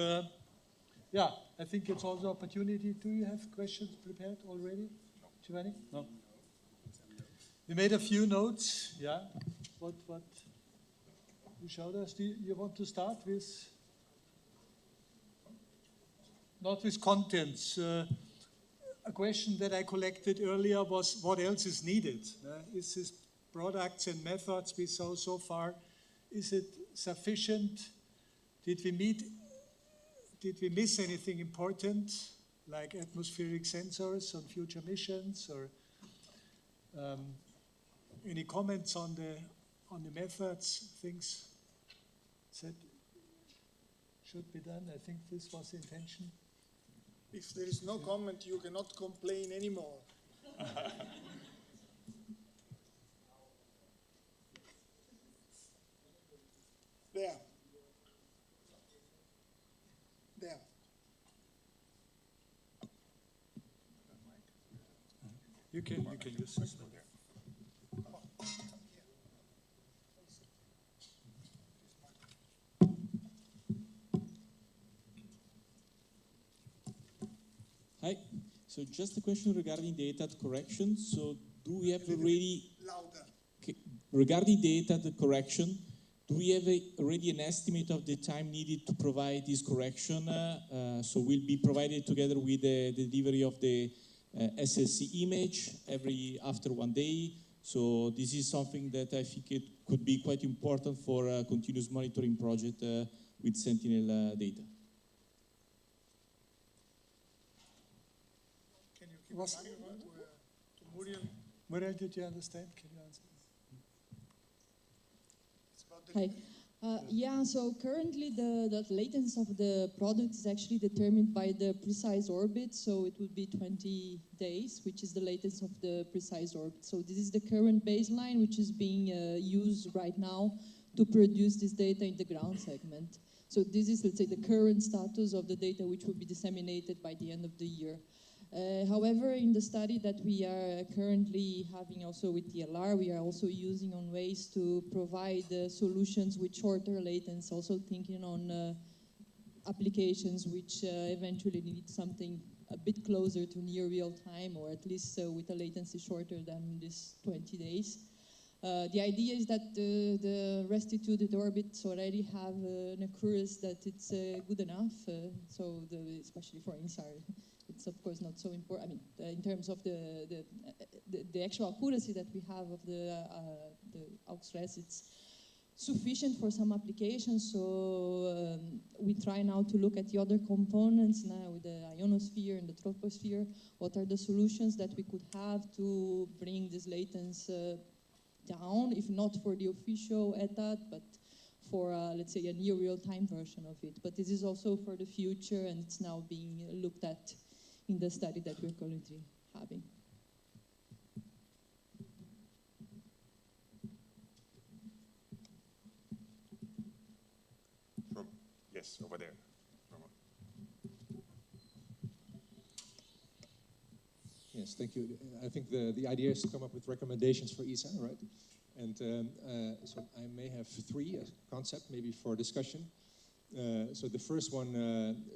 yeah, I think it's also an opportunity. Do you have questions prepared already, Giovanni? No. We made a few notes, yeah. What you showed us? Do you want to start with? Not with contents. A question that I collected earlier was, what else is needed? Is this products and methods we saw so far, is it sufficient? Did we miss anything important, like atmospheric sensors on future missions, or any comments on the methods, things that should be done? I think this was the intention. If there is no comment, you cannot complain anymore. There. There. You can use this one. Hi. So just a question regarding data correction. So do we have already... Louder. Okay. Regarding data correction, do we have already an estimate of the time needed to provide this correction? So will be provided together with the delivery of the SLC image after 1 day. So this is something that I think it could be quite important for a continuous monitoring project with Sentinel data. Muriel, did you understand? Can you answer? Hi. Yeah, so currently the latency of the product is actually determined by the precise orbit, so it would be 20 days, which is the latency of the precise orbit. So this is the current baseline, which is being used right now to produce this data in the ground segment. So this is, let's say, the current status of the data which will be disseminated by the end of the year. However, in the study that we are currently having also with TLR, we are also using on ways to provide solutions with shorter latency, also thinking on applications which eventually need something a bit closer to near real time, or at least with a latency shorter than this 20 days. The idea is that the restituted orbits already have an accuracy that it's good enough, so especially for INSAR. It's of course not so important. I mean, in terms of the actual accuracy that we have of the aux-res, it's sufficient for some applications. So we try now to look at the other components now with the ionosphere and the troposphere. What are the solutions that we could have to bring this latency down, if not for the official ETAT, but for, let's say, a near real-time version of it. But this is also for the future, and it's now being looked at in the study that we're currently having. Yes, over there. Yes, thank you. I think the idea is to come up with recommendations for ESA, right? And so I may have three concepts maybe for discussion. So the first one,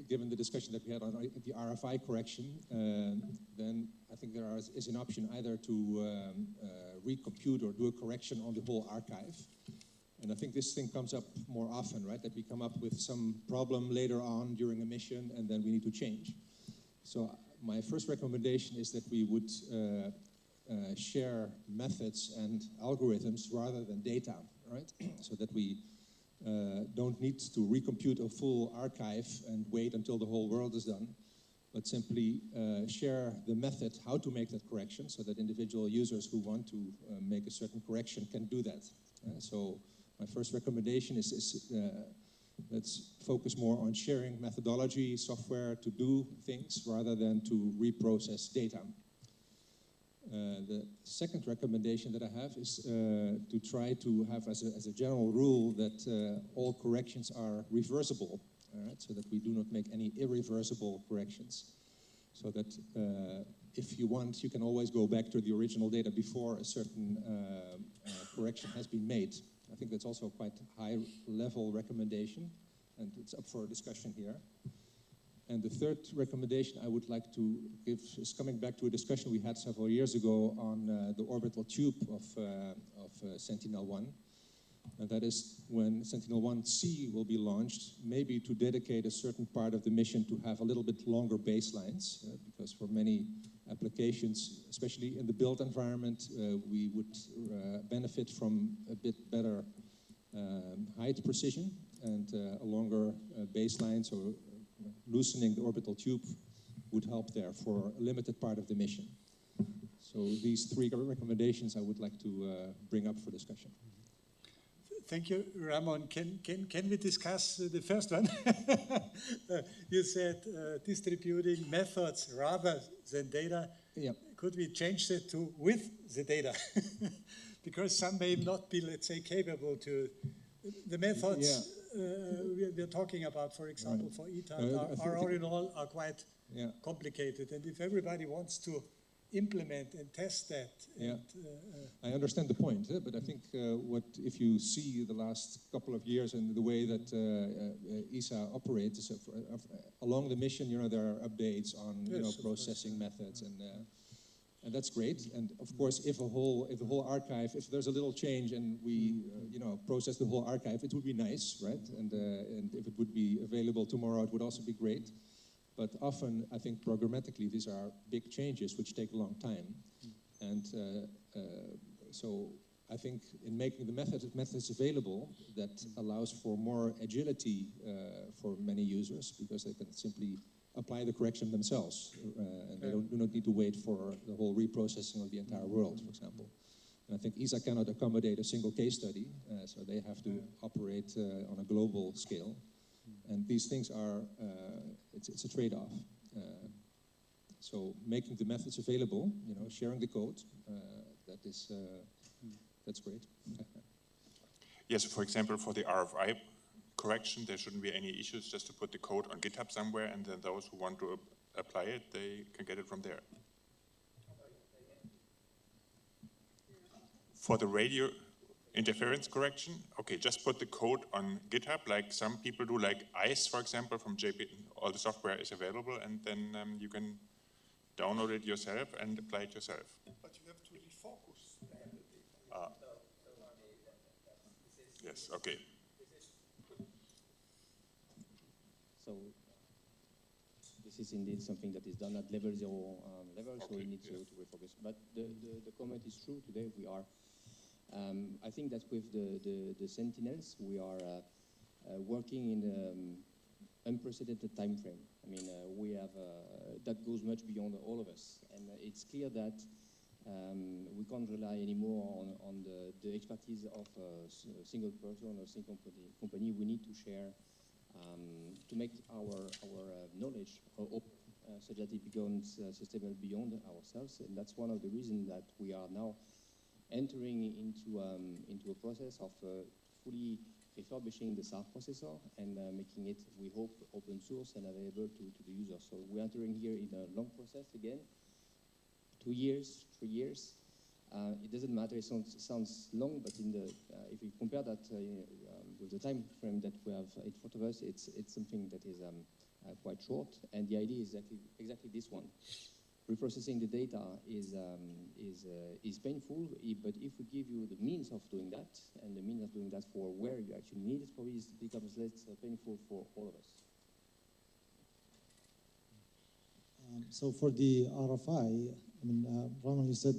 given the discussion that we had on the RFI correction, then I think there is an option either to recompute or do a correction on the whole archive. And I think this thing comes up more often, right? That we come up with some problem later on during a mission and then we need to change. So my first recommendation is that we would share methods and algorithms rather than data, right? So that we don't need to recompute a full archive and wait until the whole world is done, but simply share the method how to make that correction so that individual users who want to make a certain correction can do that. So my first recommendation is let's focus more on sharing methodology, software to do things rather than to reprocess data. The second recommendation that I have is to try to have as a general rule that all corrections are reversible, right? So that we do not make any irreversible corrections. So that if you want, you can always go back to the original data before a certain correction has been made. I think that's also a quite high-level recommendation, and it's up for discussion here. And the third recommendation I would like to give is coming back to a discussion we had several years ago on the orbital tube of Sentinel-1. And that is when Sentinel-1C will be launched, maybe to dedicate a certain part of the mission to have a little bit longer baselines, because for many applications, especially in the built environment, we would benefit from a bit better height precision and a longer baseline, so loosening the orbital tube would help there for a limited part of the mission. So these three recommendations I would like to bring up for discussion. Thank you, Ramon. Can we discuss the first one? You said distributing methods rather than data. Yeah. Could we change that to with the data? Because some may not be, let's say, capable to the methods we're talking about, for example, for ETAD, are all in all are quite complicated. And if everybody wants to implement and test that. And, I understand the point, but I think what if you see the last couple of years and the way that ESA operates, along the mission, there are updates on processing methods, and that's great. And of course, if the whole archive, if there's a little change and we process the whole archive, it would be nice, right? And if it would be available tomorrow, it would also be great. But often, I think programmatically, these are big changes which take a long time. And so I think in making the methods available, that allows for more agility for many users, because they can simply apply the correction themselves. And they do not need to wait for the whole reprocessing of the entire world, for example. And I think ESA cannot accommodate a single case study, so they have to operate on a global scale. And these things are, it's a trade-off. So making the methods available, sharing the code, that's great. Yes, for example, for the RFI correction, there shouldn't be any issues just to put the code on GitHub somewhere, and then those who want to apply it, they can get it from there. For the radio interference correction, okay, just put the code on GitHub, like some people do, like ICE, for example, from JP. All the software is available, and then you can download it yourself and apply it yourself. But you have to refocus the data. Yes, okay. So this is indeed something that is done at level 0 level, so we need to refocus. But the comment is true. Today we are. I think that with the Sentinels, we are working in an unprecedented time frame. I mean, we have that goes much beyond all of us, and it's clear that we can't rely anymore on the expertise of a single person or a single company. We need to share to make our knowledge open, so that it becomes sustainable beyond ourselves, and that's one of the reasons that we are now entering into a process of fully refurbishing the SAR processor and making it, we hope, open source and available to the user. So we're entering here in a long process again, 2 years, 3 years. It doesn't matter, it sounds long, but if we compare that with the time frame that we have in front of us, it's something that is quite short, and the idea is exactly this one. reprocessing the data is painful, but if we give you the means of doing that, and the means of doing that for where you actually need it, probably it becomes less painful for all of us. So for the RFI, I mean, Roman, you said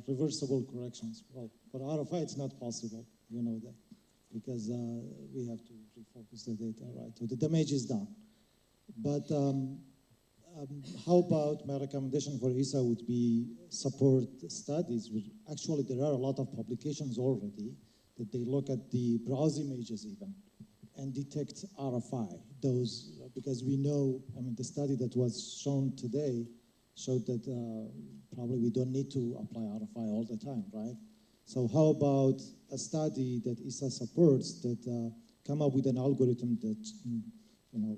reversible corrections. Well, for RFI, it's not possible, you know that, because we have to refocus the data, right? So the damage is done. But how about my recommendation for ESA would be support studies. Actually, there are a lot of publications already that they look at the browse images even and detect RFI. Those, because we know, I mean, the study that was shown today showed that probably we don't need to apply RFI all the time, right? So how about a study that ESA supports that come up with an algorithm that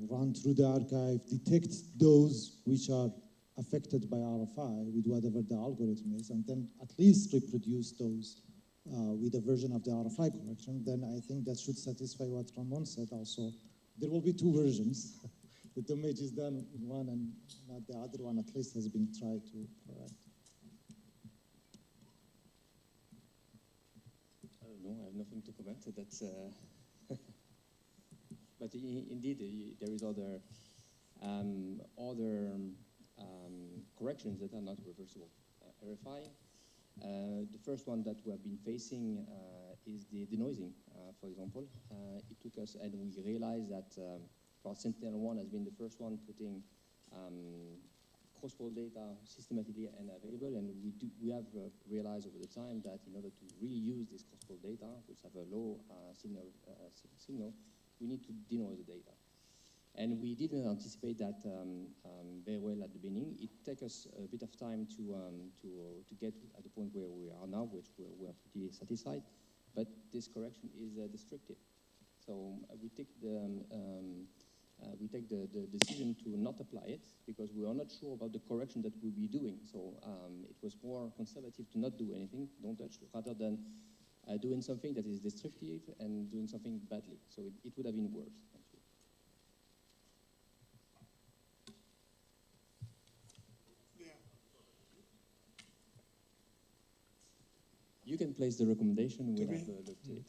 run through the archive, detect those which are affected by RFI with whatever the algorithm is, and then at least reproduce those with a version of the RFI correction, then I think that should satisfy what Ramon said also. There will be two versions. The damage is done in one and not the other one, at least has been tried to correct. I don't know, I have nothing to comment. That's, but indeed, there is other corrections that are not reversible. RFI, the first one that we have been facing is the denoising, for example. It took us, and we realized that Sentinel-1 has been the first one putting cross-poll data systematically and available, and we have realized over the time that in order to really use this cross-poll data, which have a low signal, we need to denoise the data. And we didn't anticipate that very well at the beginning. It took us a bit of time to get at the point where we are now, which we are pretty satisfied. But this correction is destructive. So we take the decision to not apply it because we are not sure about the correction that we'll be doing. So it was more conservative to not do anything, don't touch, rather than doing something that is destructive and doing something badly. So it would have been worse. You can place the recommendation. We'll have looked at it.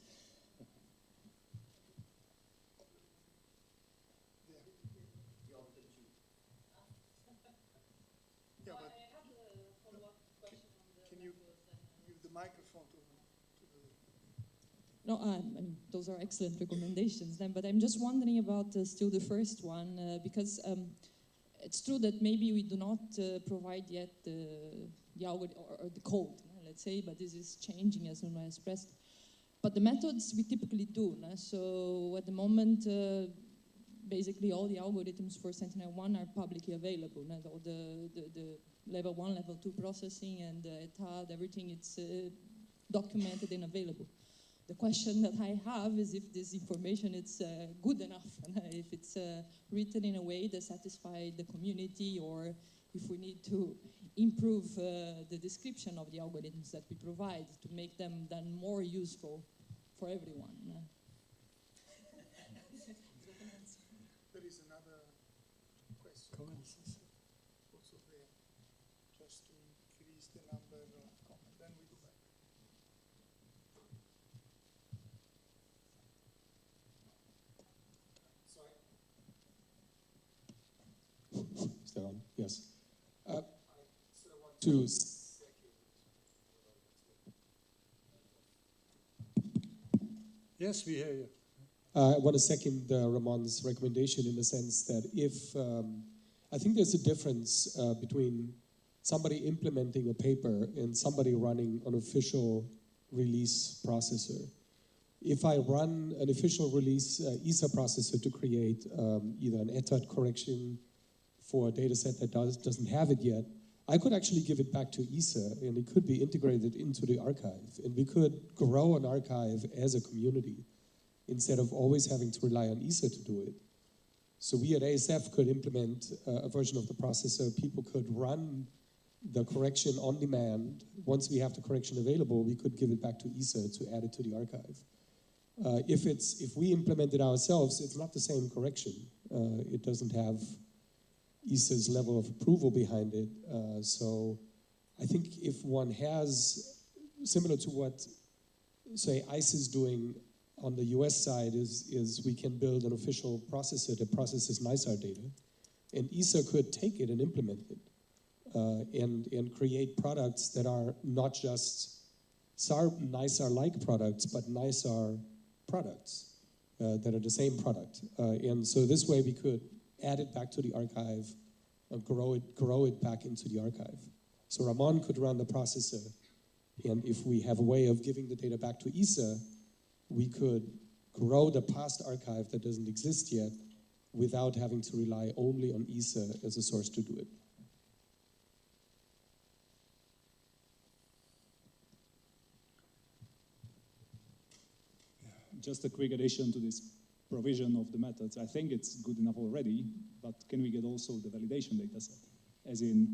Yeah, but can you give the microphone to the... No, I mean, those are excellent recommendations then, but I'm just wondering about still the first one, because it's true that maybe we do not provide yet the algorithm or the code, let's say, but this is changing as Nuno expressed. But the methods we typically do. So at the moment, basically all the algorithms for Sentinel-1 are publicly available. All the level 1, level 2 processing and ETAD, everything, it's documented and available. The question that I have is if this information is good enough, if it's written in a way that satisfies the community, or if we need to improve the description of the algorithms that we provide to make them then more useful for everyone. There is another question also there, just to increase the number of comments. Then we go back. Is that on? Yes. To Yes, we hear you. I want to second Ramon's recommendation in the sense that if, I think there's a difference between somebody implementing a paper and somebody running an official release processor. If I run an official release ESA processor to create either an ETAD correction for a data set that doesn't have it yet, I could actually give it back to ESA and it could be integrated into the archive. And we could grow an archive as a community instead of always having to rely on ESA to do it. So we at ASF could implement a version of the processor. People could run the correction on demand. Once we have the correction available, we could give it back to ESA to add it to the archive. If we implement it ourselves, it's not the same correction. It doesn't have ESA's level of approval behind it. So I think if one has, similar to what, say, ICE is doing on the US side, is we can build an official processor that processes NISAR data, and ESA could take it and implement it and create products that are not just NISAR-like products, but NISAR products that are the same product. And so this way we could add it back to the archive and grow it back into the archive. So Ramon could run the processor, and if we have a way of giving the data back to ESA, we could grow the past archive that doesn't exist yet without having to rely only on ESA as a source to do it. Just a quick addition to this provision of the methods. I think it's good enough already, but can we get also the validation data set? As in,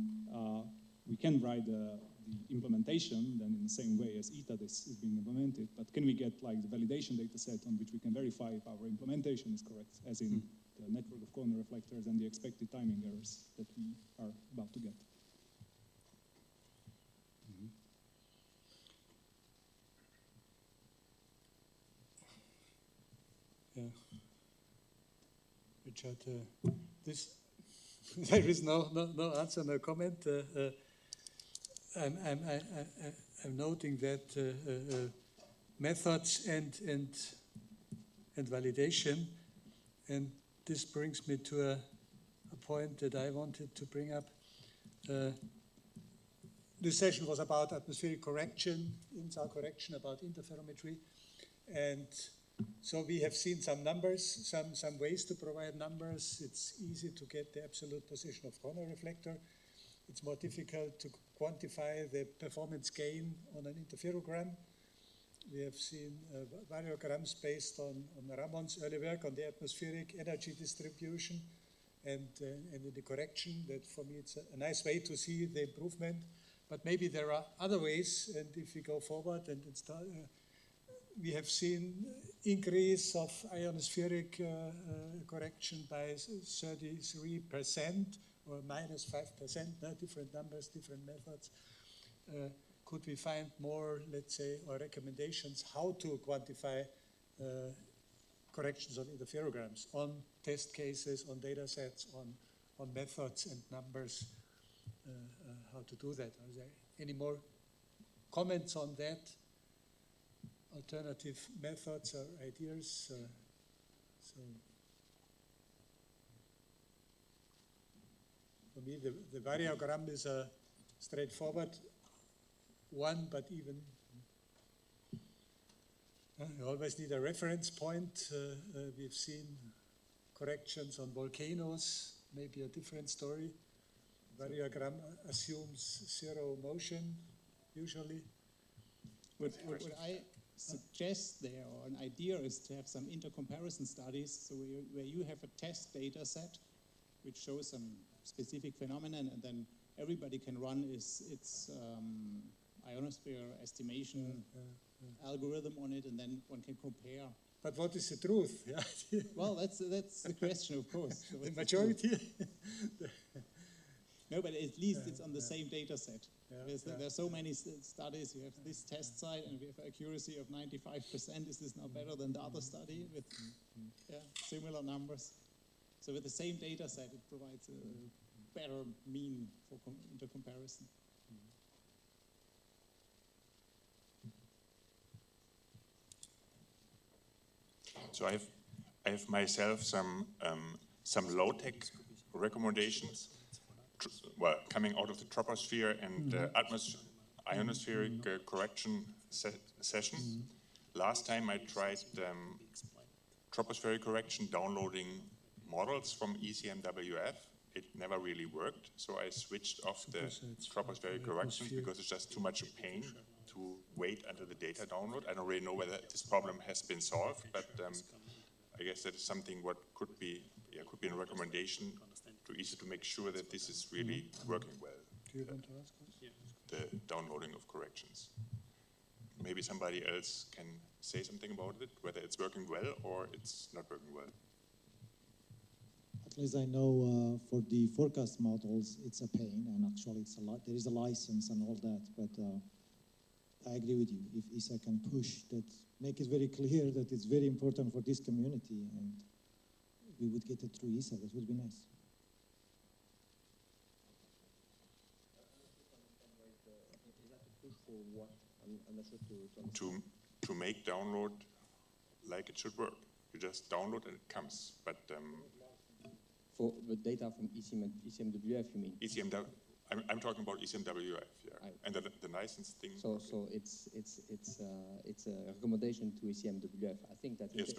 we can write the implementation then in the same way as ETAD is being implemented, but can we get like the validation data set on which we can verify if our implementation is correct, as in the network of corner reflectors and the expected timing errors that we are about to get? Yeah. Richard, there is no answer, no comment. I'm noting that methods and validation, and this brings me to a point that I wanted to bring up. This session was about atmospheric correction, INSAR correction, about interferometry, and so we have seen some numbers, some ways to provide numbers. It's easy to get the absolute position of corner reflector. It's more difficult to quantify the performance gain on an interferogram. We have seen variograms based on Ramon's early work on the atmospheric energy distribution and the correction. That for me it's a nice way to see the improvement. But maybe there are other ways, and if we go forward and start, we have seen increase of ionospheric correction by 33%. Or minus 5%, different numbers, different methods. Could we find more, let's say, or recommendations how to quantify corrections on interferograms, on test cases, on data sets, on methods and numbers, how to do that? Are there any more comments on that? Alternative methods or ideas? For me, the variogram is a straightforward one, but even you always need a reference point. We've seen corrections on volcanoes, maybe a different story. Variogram assumes zero motion, usually. What I suggest there, or an idea, is to have some intercomparison studies, so where you have a test data set which shows some specific phenomenon, and then everybody can run its ionosphere estimation algorithm on it, and then one can compare. But what is the truth? Yeah. Well, that's the question, of course. So the majority? No, but at least it's on the same data set. There are so many studies. You have this test site, and we have accuracy of 95%. Is this now better than the other study with similar numbers? So with the same data set, it provides a better mean for intercomparison. So I have myself some low-tech recommendations. Well, coming out of the troposphere and ionospheric correction session. Last time I tried tropospheric correction downloading models from ECMWF. It never really worked, so I switched off the tropospheric corrections because it's just too much a pain to wait until the data download. I don't really know whether this problem has been solved, but I guess that is something what could be a recommendation to ESA to make sure that this is really working well. Do you want to ask us? The downloading of corrections. Maybe somebody else can say something about it, whether it's working well or it's not working well. I'd Actually, as I know, for the forecast models, it's a pain, and actually it's a lot. There is a license and all that, but I agree with you. If ESA can push that, make it very clear that it's very important for this community, and we would get it through ESA, that would be nice. For what? I'm not sure to to make download like it should work. You just download and it comes. But for the data from ECMWF, you mean? I'm talking about ECMWF, yeah, and the license thing. So it's a recommendation to ECMWF. I think that yes,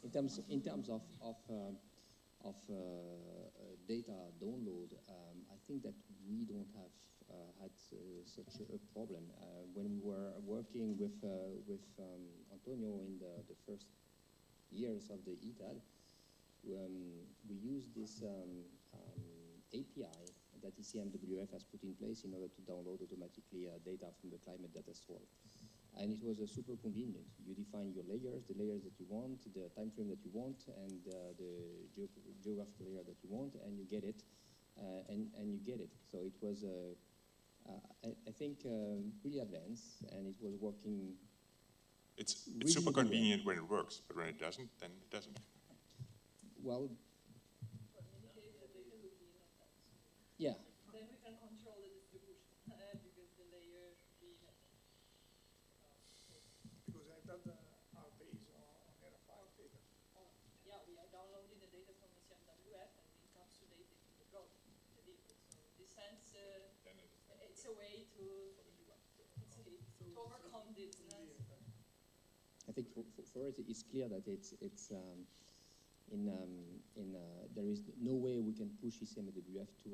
in terms of data download, I think that we don't have had such a problem. When we were working with Antonio in the first years of the ETAD, we used this API that ECMWF has put in place in order to download automatically data from the climate data store. And it was super convenient. You define your layers, the layers that you want, the time frame that you want, and the geographical layer that you want, and you get it. And you get it. So it was, I think, really advanced, and it was working. It's super convenient when it works, but when it doesn't, then it doesn't. Well, yeah. Then we can control the distribution because the layer should be. Because I've done our base on RFI data. Yeah, we are downloading the data from ECMWF and we encapsulate it in the product. So in this sense, it's a way to overcome this. I think for us it's clear that there is no way we can push ECMWF to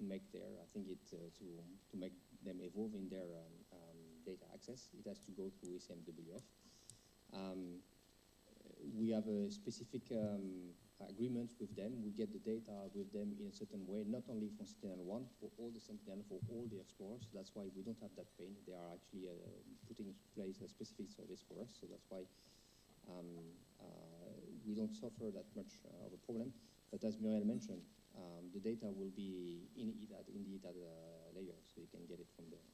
make I think to make them evolve in their data access. It has to go through ECMWF. We have a specific agreement with them. We get the data with them in a certain way, not only for Sentinel-1, for all the Sentinel, for all the explorers. That's why we don't have that pain. They are actually putting in place a specific service for us, so that's why we don't suffer that much of a problem. But as Muriel mentioned, the data will be in the ETAD layer, so you can get it from there.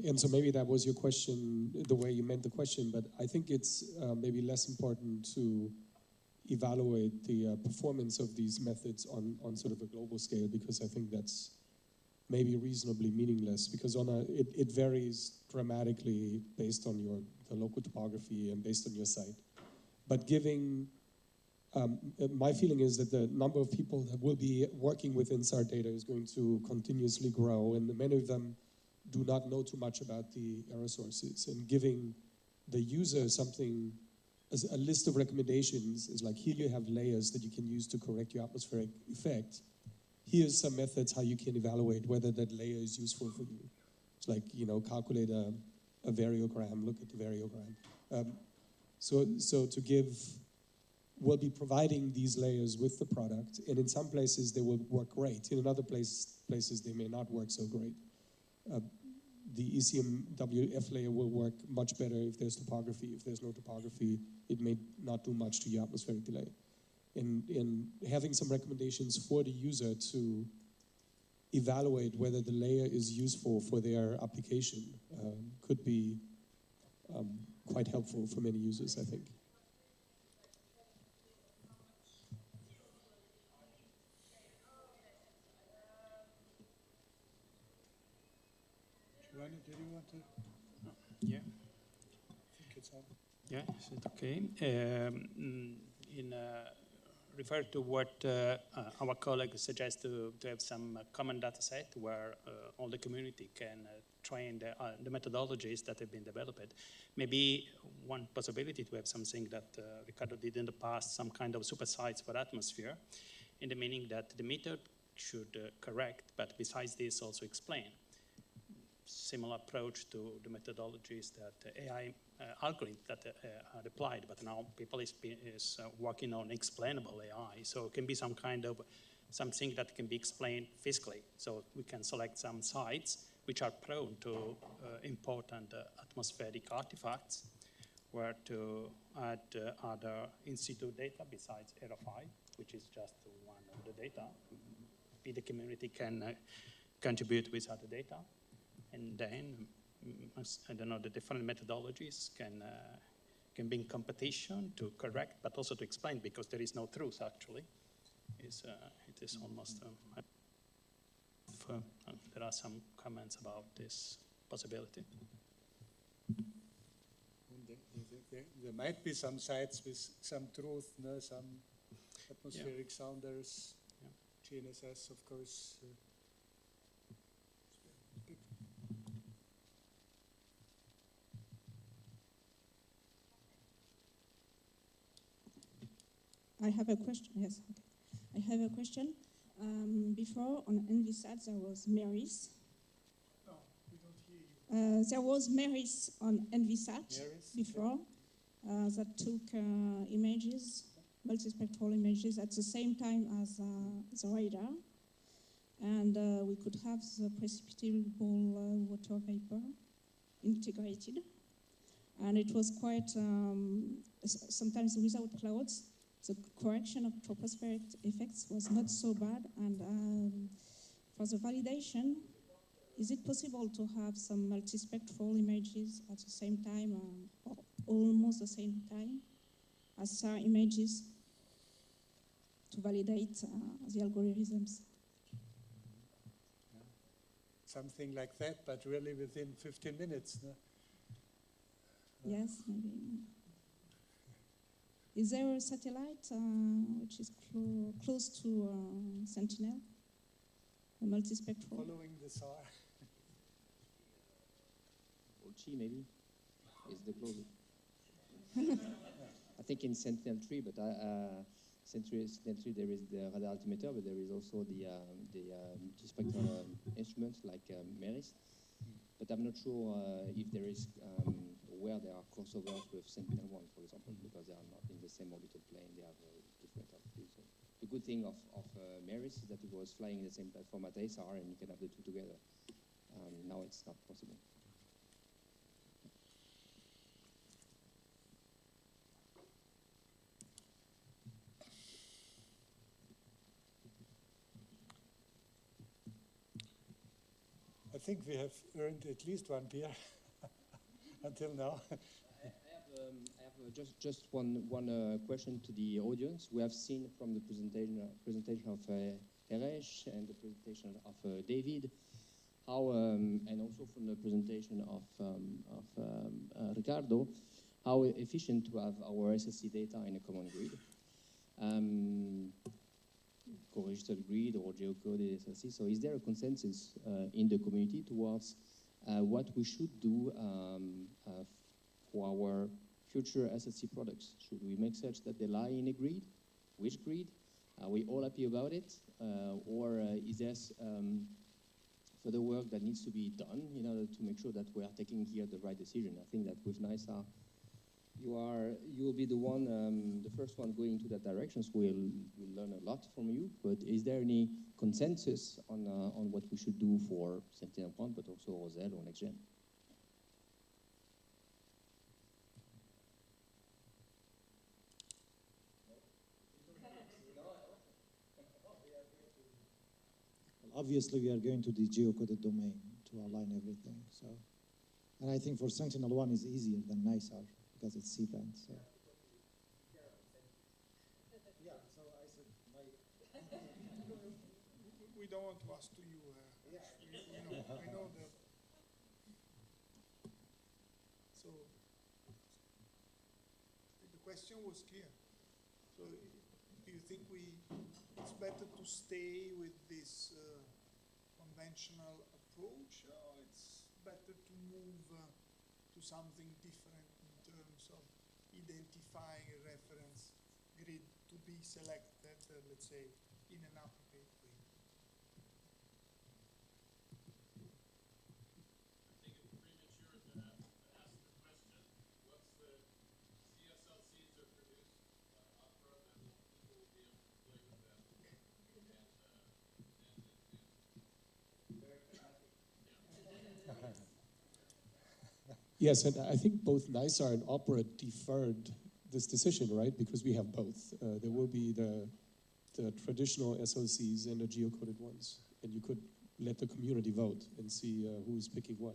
And so maybe that was your question, the way you meant the question, but I think it's maybe less important to evaluate the performance of these methods on sort of a global scale, because I think that's maybe reasonably meaningless, because it varies dramatically based on the local topography and based on your site. But my feeling is that the number of people that will be working with INSAR data is going to continuously grow, and many of them do not know too much about the error sources. And giving the user something, as a list of recommendations, is like, here you have layers that you can use to correct your atmospheric effect. Here's some methods how you can evaluate whether that layer is useful for you. It's like, calculate a variogram, look at the variogram. So to give, we'll be providing these layers with the product, and in some places they will work great. In other places they may not work so great. The ECMWF layer will work much better if there's topography. If there's no topography, it may not do much to your atmospheric delay. And having some recommendations for the user to evaluate whether the layer is useful for their application could be quite helpful for many users, I think. Did you want to? Yeah. I think it's on. Yeah, is it okay? Refer to what our colleague suggests to have some common data set where all the community can train the methodologies that have been developed. Maybe one possibility to have something that Ricardo did in the past, some kind of supersites for atmosphere, in the meaning that the method should correct, but besides this also explain. Similar approach to the methodologies that AI algorithms that are applied, but now people is working on explainable AI, so it can be some kind of something that can be explained physically. So we can select some sites which are prone to important atmospheric artifacts, where to add other in situ data besides RFI, which is just one of the data. The community can contribute with other data, and then I don't know, the different methodologies can be in competition to correct, but also to explain, because there is no truth actually. It is almost. There are some comments about this possibility. There might be some sites with some truth, no? Some atmospheric sounders, GNSS, of course. I have a question. Yes, okay. I have a question. Before on NVSAT there was Maris. No, we don't hear you. There was Maris on NVSAT before that took images, multispectral images at the same time as the radar, and we could have the precipitable water vapor integrated, and it was quite sometimes without clouds. The correction of tropospheric effects was not so bad, and for the validation, is it possible to have some multispectral images at the same time, or almost the same time, as SAR images to validate the algorithms? Something like that, but really within 15 minutes. No? Yes, maybe. Is there a satellite which is close to Sentinel, a multispectral? Following the SAR. Chi maybe is the closest. I think in Sentinel-3, but Sentinel-3 there is the radar altimeter, but there is also the multispectral instruments like Maris. But I'm not sure if there is where there are crossovers with Sentinel-1, for example, because they are not in the same orbital plane. They have different altitudes. So the good thing of Maris is that it was flying in the same platform as ASAR, and you can have the two together. Now it's not possible. I think we have earned at least one beer until now. I have just one question to the audience. We have seen from the presentation of Heresh and the presentation of David, how and also from the presentation of Ricardo, how efficient to have our SSC data in a common grid. Co-registered grid or geocoded SLC. So is there a consensus in the community towards what we should do for our future SLC products? Should we make such that they lie in a grid? Which grid? Are we all happy about it? Or is there further work that needs to be done in order to make sure that we are taking here the right decision? I think that with NISA, you will be the first one going to that direction. So we'll learn a lot from you. But is there any consensus on what we should do for Sentinel-1, but also Roselle or NextGen? Obviously, we are going to the geocoded domain to align everything. So, and I think for Sentinel-1 is easier than NISAR because it's C-band. So. Yeah, so I said, we don't want to ask to you. We know that. So the question was clear. So do you think it's better to stay with this conventional approach, or it's better to move to something different in terms of identifying a reference grid to be selected, let's say, in an appropriate way? I think it's premature to ask the question, what's the CSLCs are produced opera, then people will be able to play with that. And very pragmatic. Yeah. Yes, and I think both NISAR and Opera deferred this decision, right? Because we have both. There will be the traditional SOCs and the geocoded ones, and you could let the community vote and see who's picking what.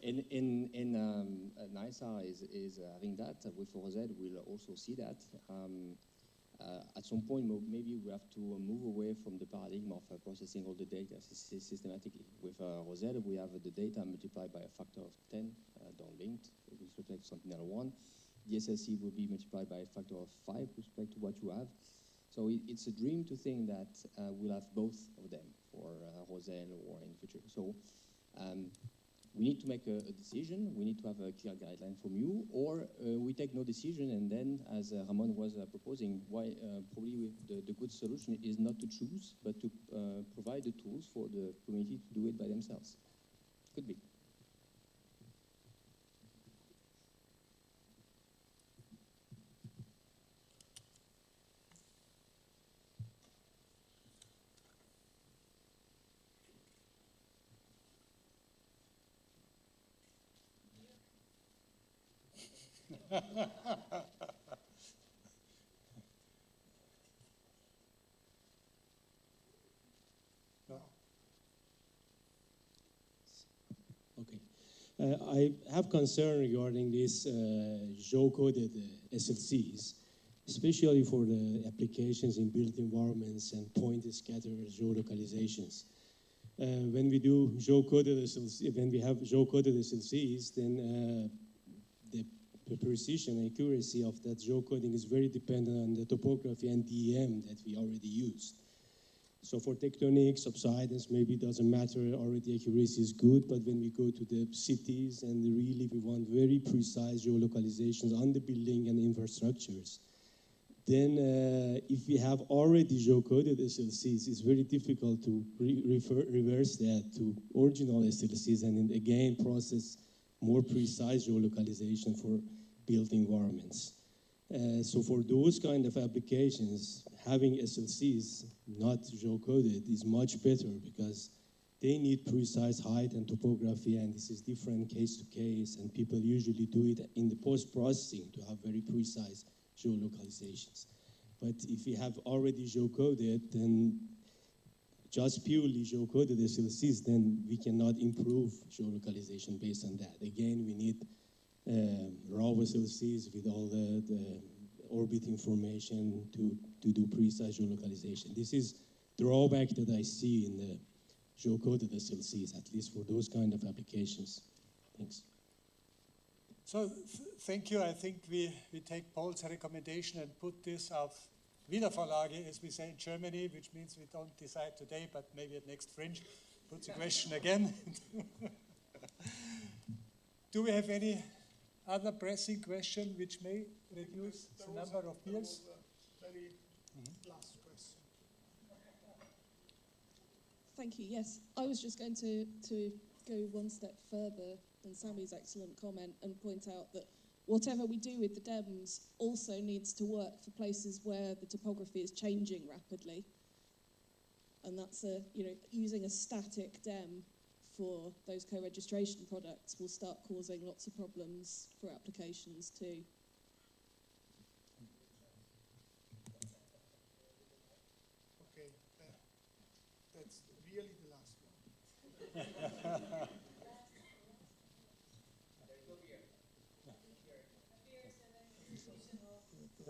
NISA is having that. With Rosette, we'll also see that. At some point, maybe we have to move away from the paradigm of processing all the data systematically. With Rosette, we have the data multiplied by a factor of 10 downlinked with respect to Sentinel-1. The SLC will be multiplied by a factor of 5 with respect to what you have. So it's a dream to think that we'll have both of them for Roselle or in the future. So we need to make a decision. We need to have a clear guideline from you, or we take no decision, and then, as Ramon was proposing, probably the good solution is not to choose, but to provide the tools for the community to do it by themselves. Could be. Okay. I have concern regarding these geocoded SLCs, especially for the applications in built environments and point-scattered geolocalizations. When we do geocoded SLCs, when we have geocoded SLCs, then the precision and accuracy of that geocoding is very dependent on the topography and DEM that we already used. So for tectonic subsidence, maybe it doesn't matter, already accuracy is good, but when we go to the cities and really we want very precise geolocalizations on the building and infrastructures, then if we have already geocoded SLCs, it's very difficult to reverse that to original SLCs and then again process more precise geolocalization for built environments. So for those kind of applications, having SLCs not geocoded is much better because they need precise height and topography, and this is different case to case, and people usually do it in the post-processing to have very precise geolocalizations. But if we have already geocoded, then just purely geocoded SLCs, then we cannot improve geolocalization based on that. Again, we need raw SLCs with all the orbit information to do precise geolocalization. This is the drawback that I see in the geocoded SLCs, at least for those kind of applications. Thanks. So thank you. I think we take Paul's recommendation and put this auf Wiedervorlage, as we say in Germany, which means we don't decide today, but maybe at next Fringe, put the question again. Do we have any other pressing question which may reduce the number of beers? Very last question. Thank you. Yes, I was just going to go one step further than Sammy's excellent comment and point out that whatever we do with the DEMs also needs to work for places where the topography is changing rapidly. And that's using a static DEM for those co-registration products will start causing lots of problems for applications too. Okay, that's really the last one.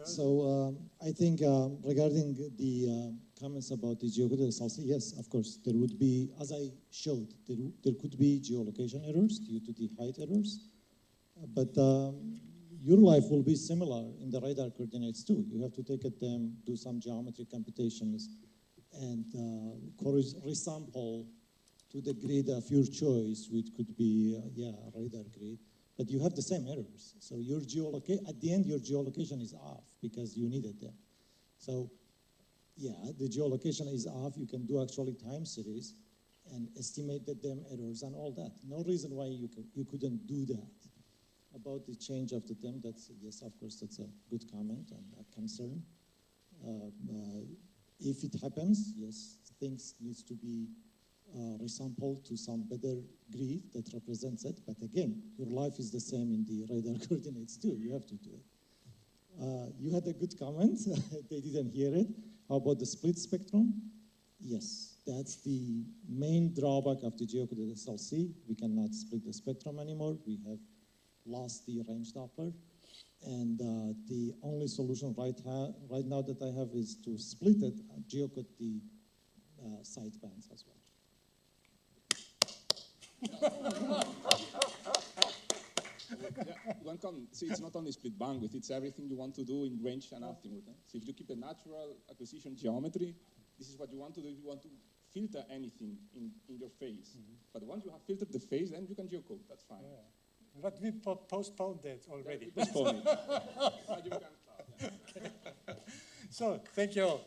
So I think regarding the comments about the geocoded SLC, yes, of course, there would be, as I showed, there could be geolocation errors due to the height errors, but your life will be similar in the radar coordinates too. You have to take them, do some geometry computations, and resample to the grid of your choice, which could be, radar grid. But you have the same errors. So your at the end, your geolocation is off because you needed them. So yeah, the geolocation is off. You can do actually time series and estimate the DEM errors and all that. No reason why you couldn't do that. About the change of the DEM, that's, yes, of course, that's a good comment and a concern. If it happens, yes, things needs to be resample to some better grid that represents it. But again, your life is the same in the radar coordinates too. You have to do it. You had a good comment. They didn't hear it. How about the split spectrum? Yes, that's the main drawback of the geocoded SLC. We cannot split the spectrum anymore. We have lost the range Doppler. And the only solution right now that I have is to split it and geocode the sidebands as well. Yeah, one can see it's not only split bandwidth, it's everything you want to do in range and azimuth. So if you keep the natural acquisition geometry, this is what you want to do. You want to filter anything in your phase. But once you have filtered the phase, then you can geocode. That's fine. Yeah. But we postponed that already. Yeah, postponed it. But you can start, yeah. So, thank you all.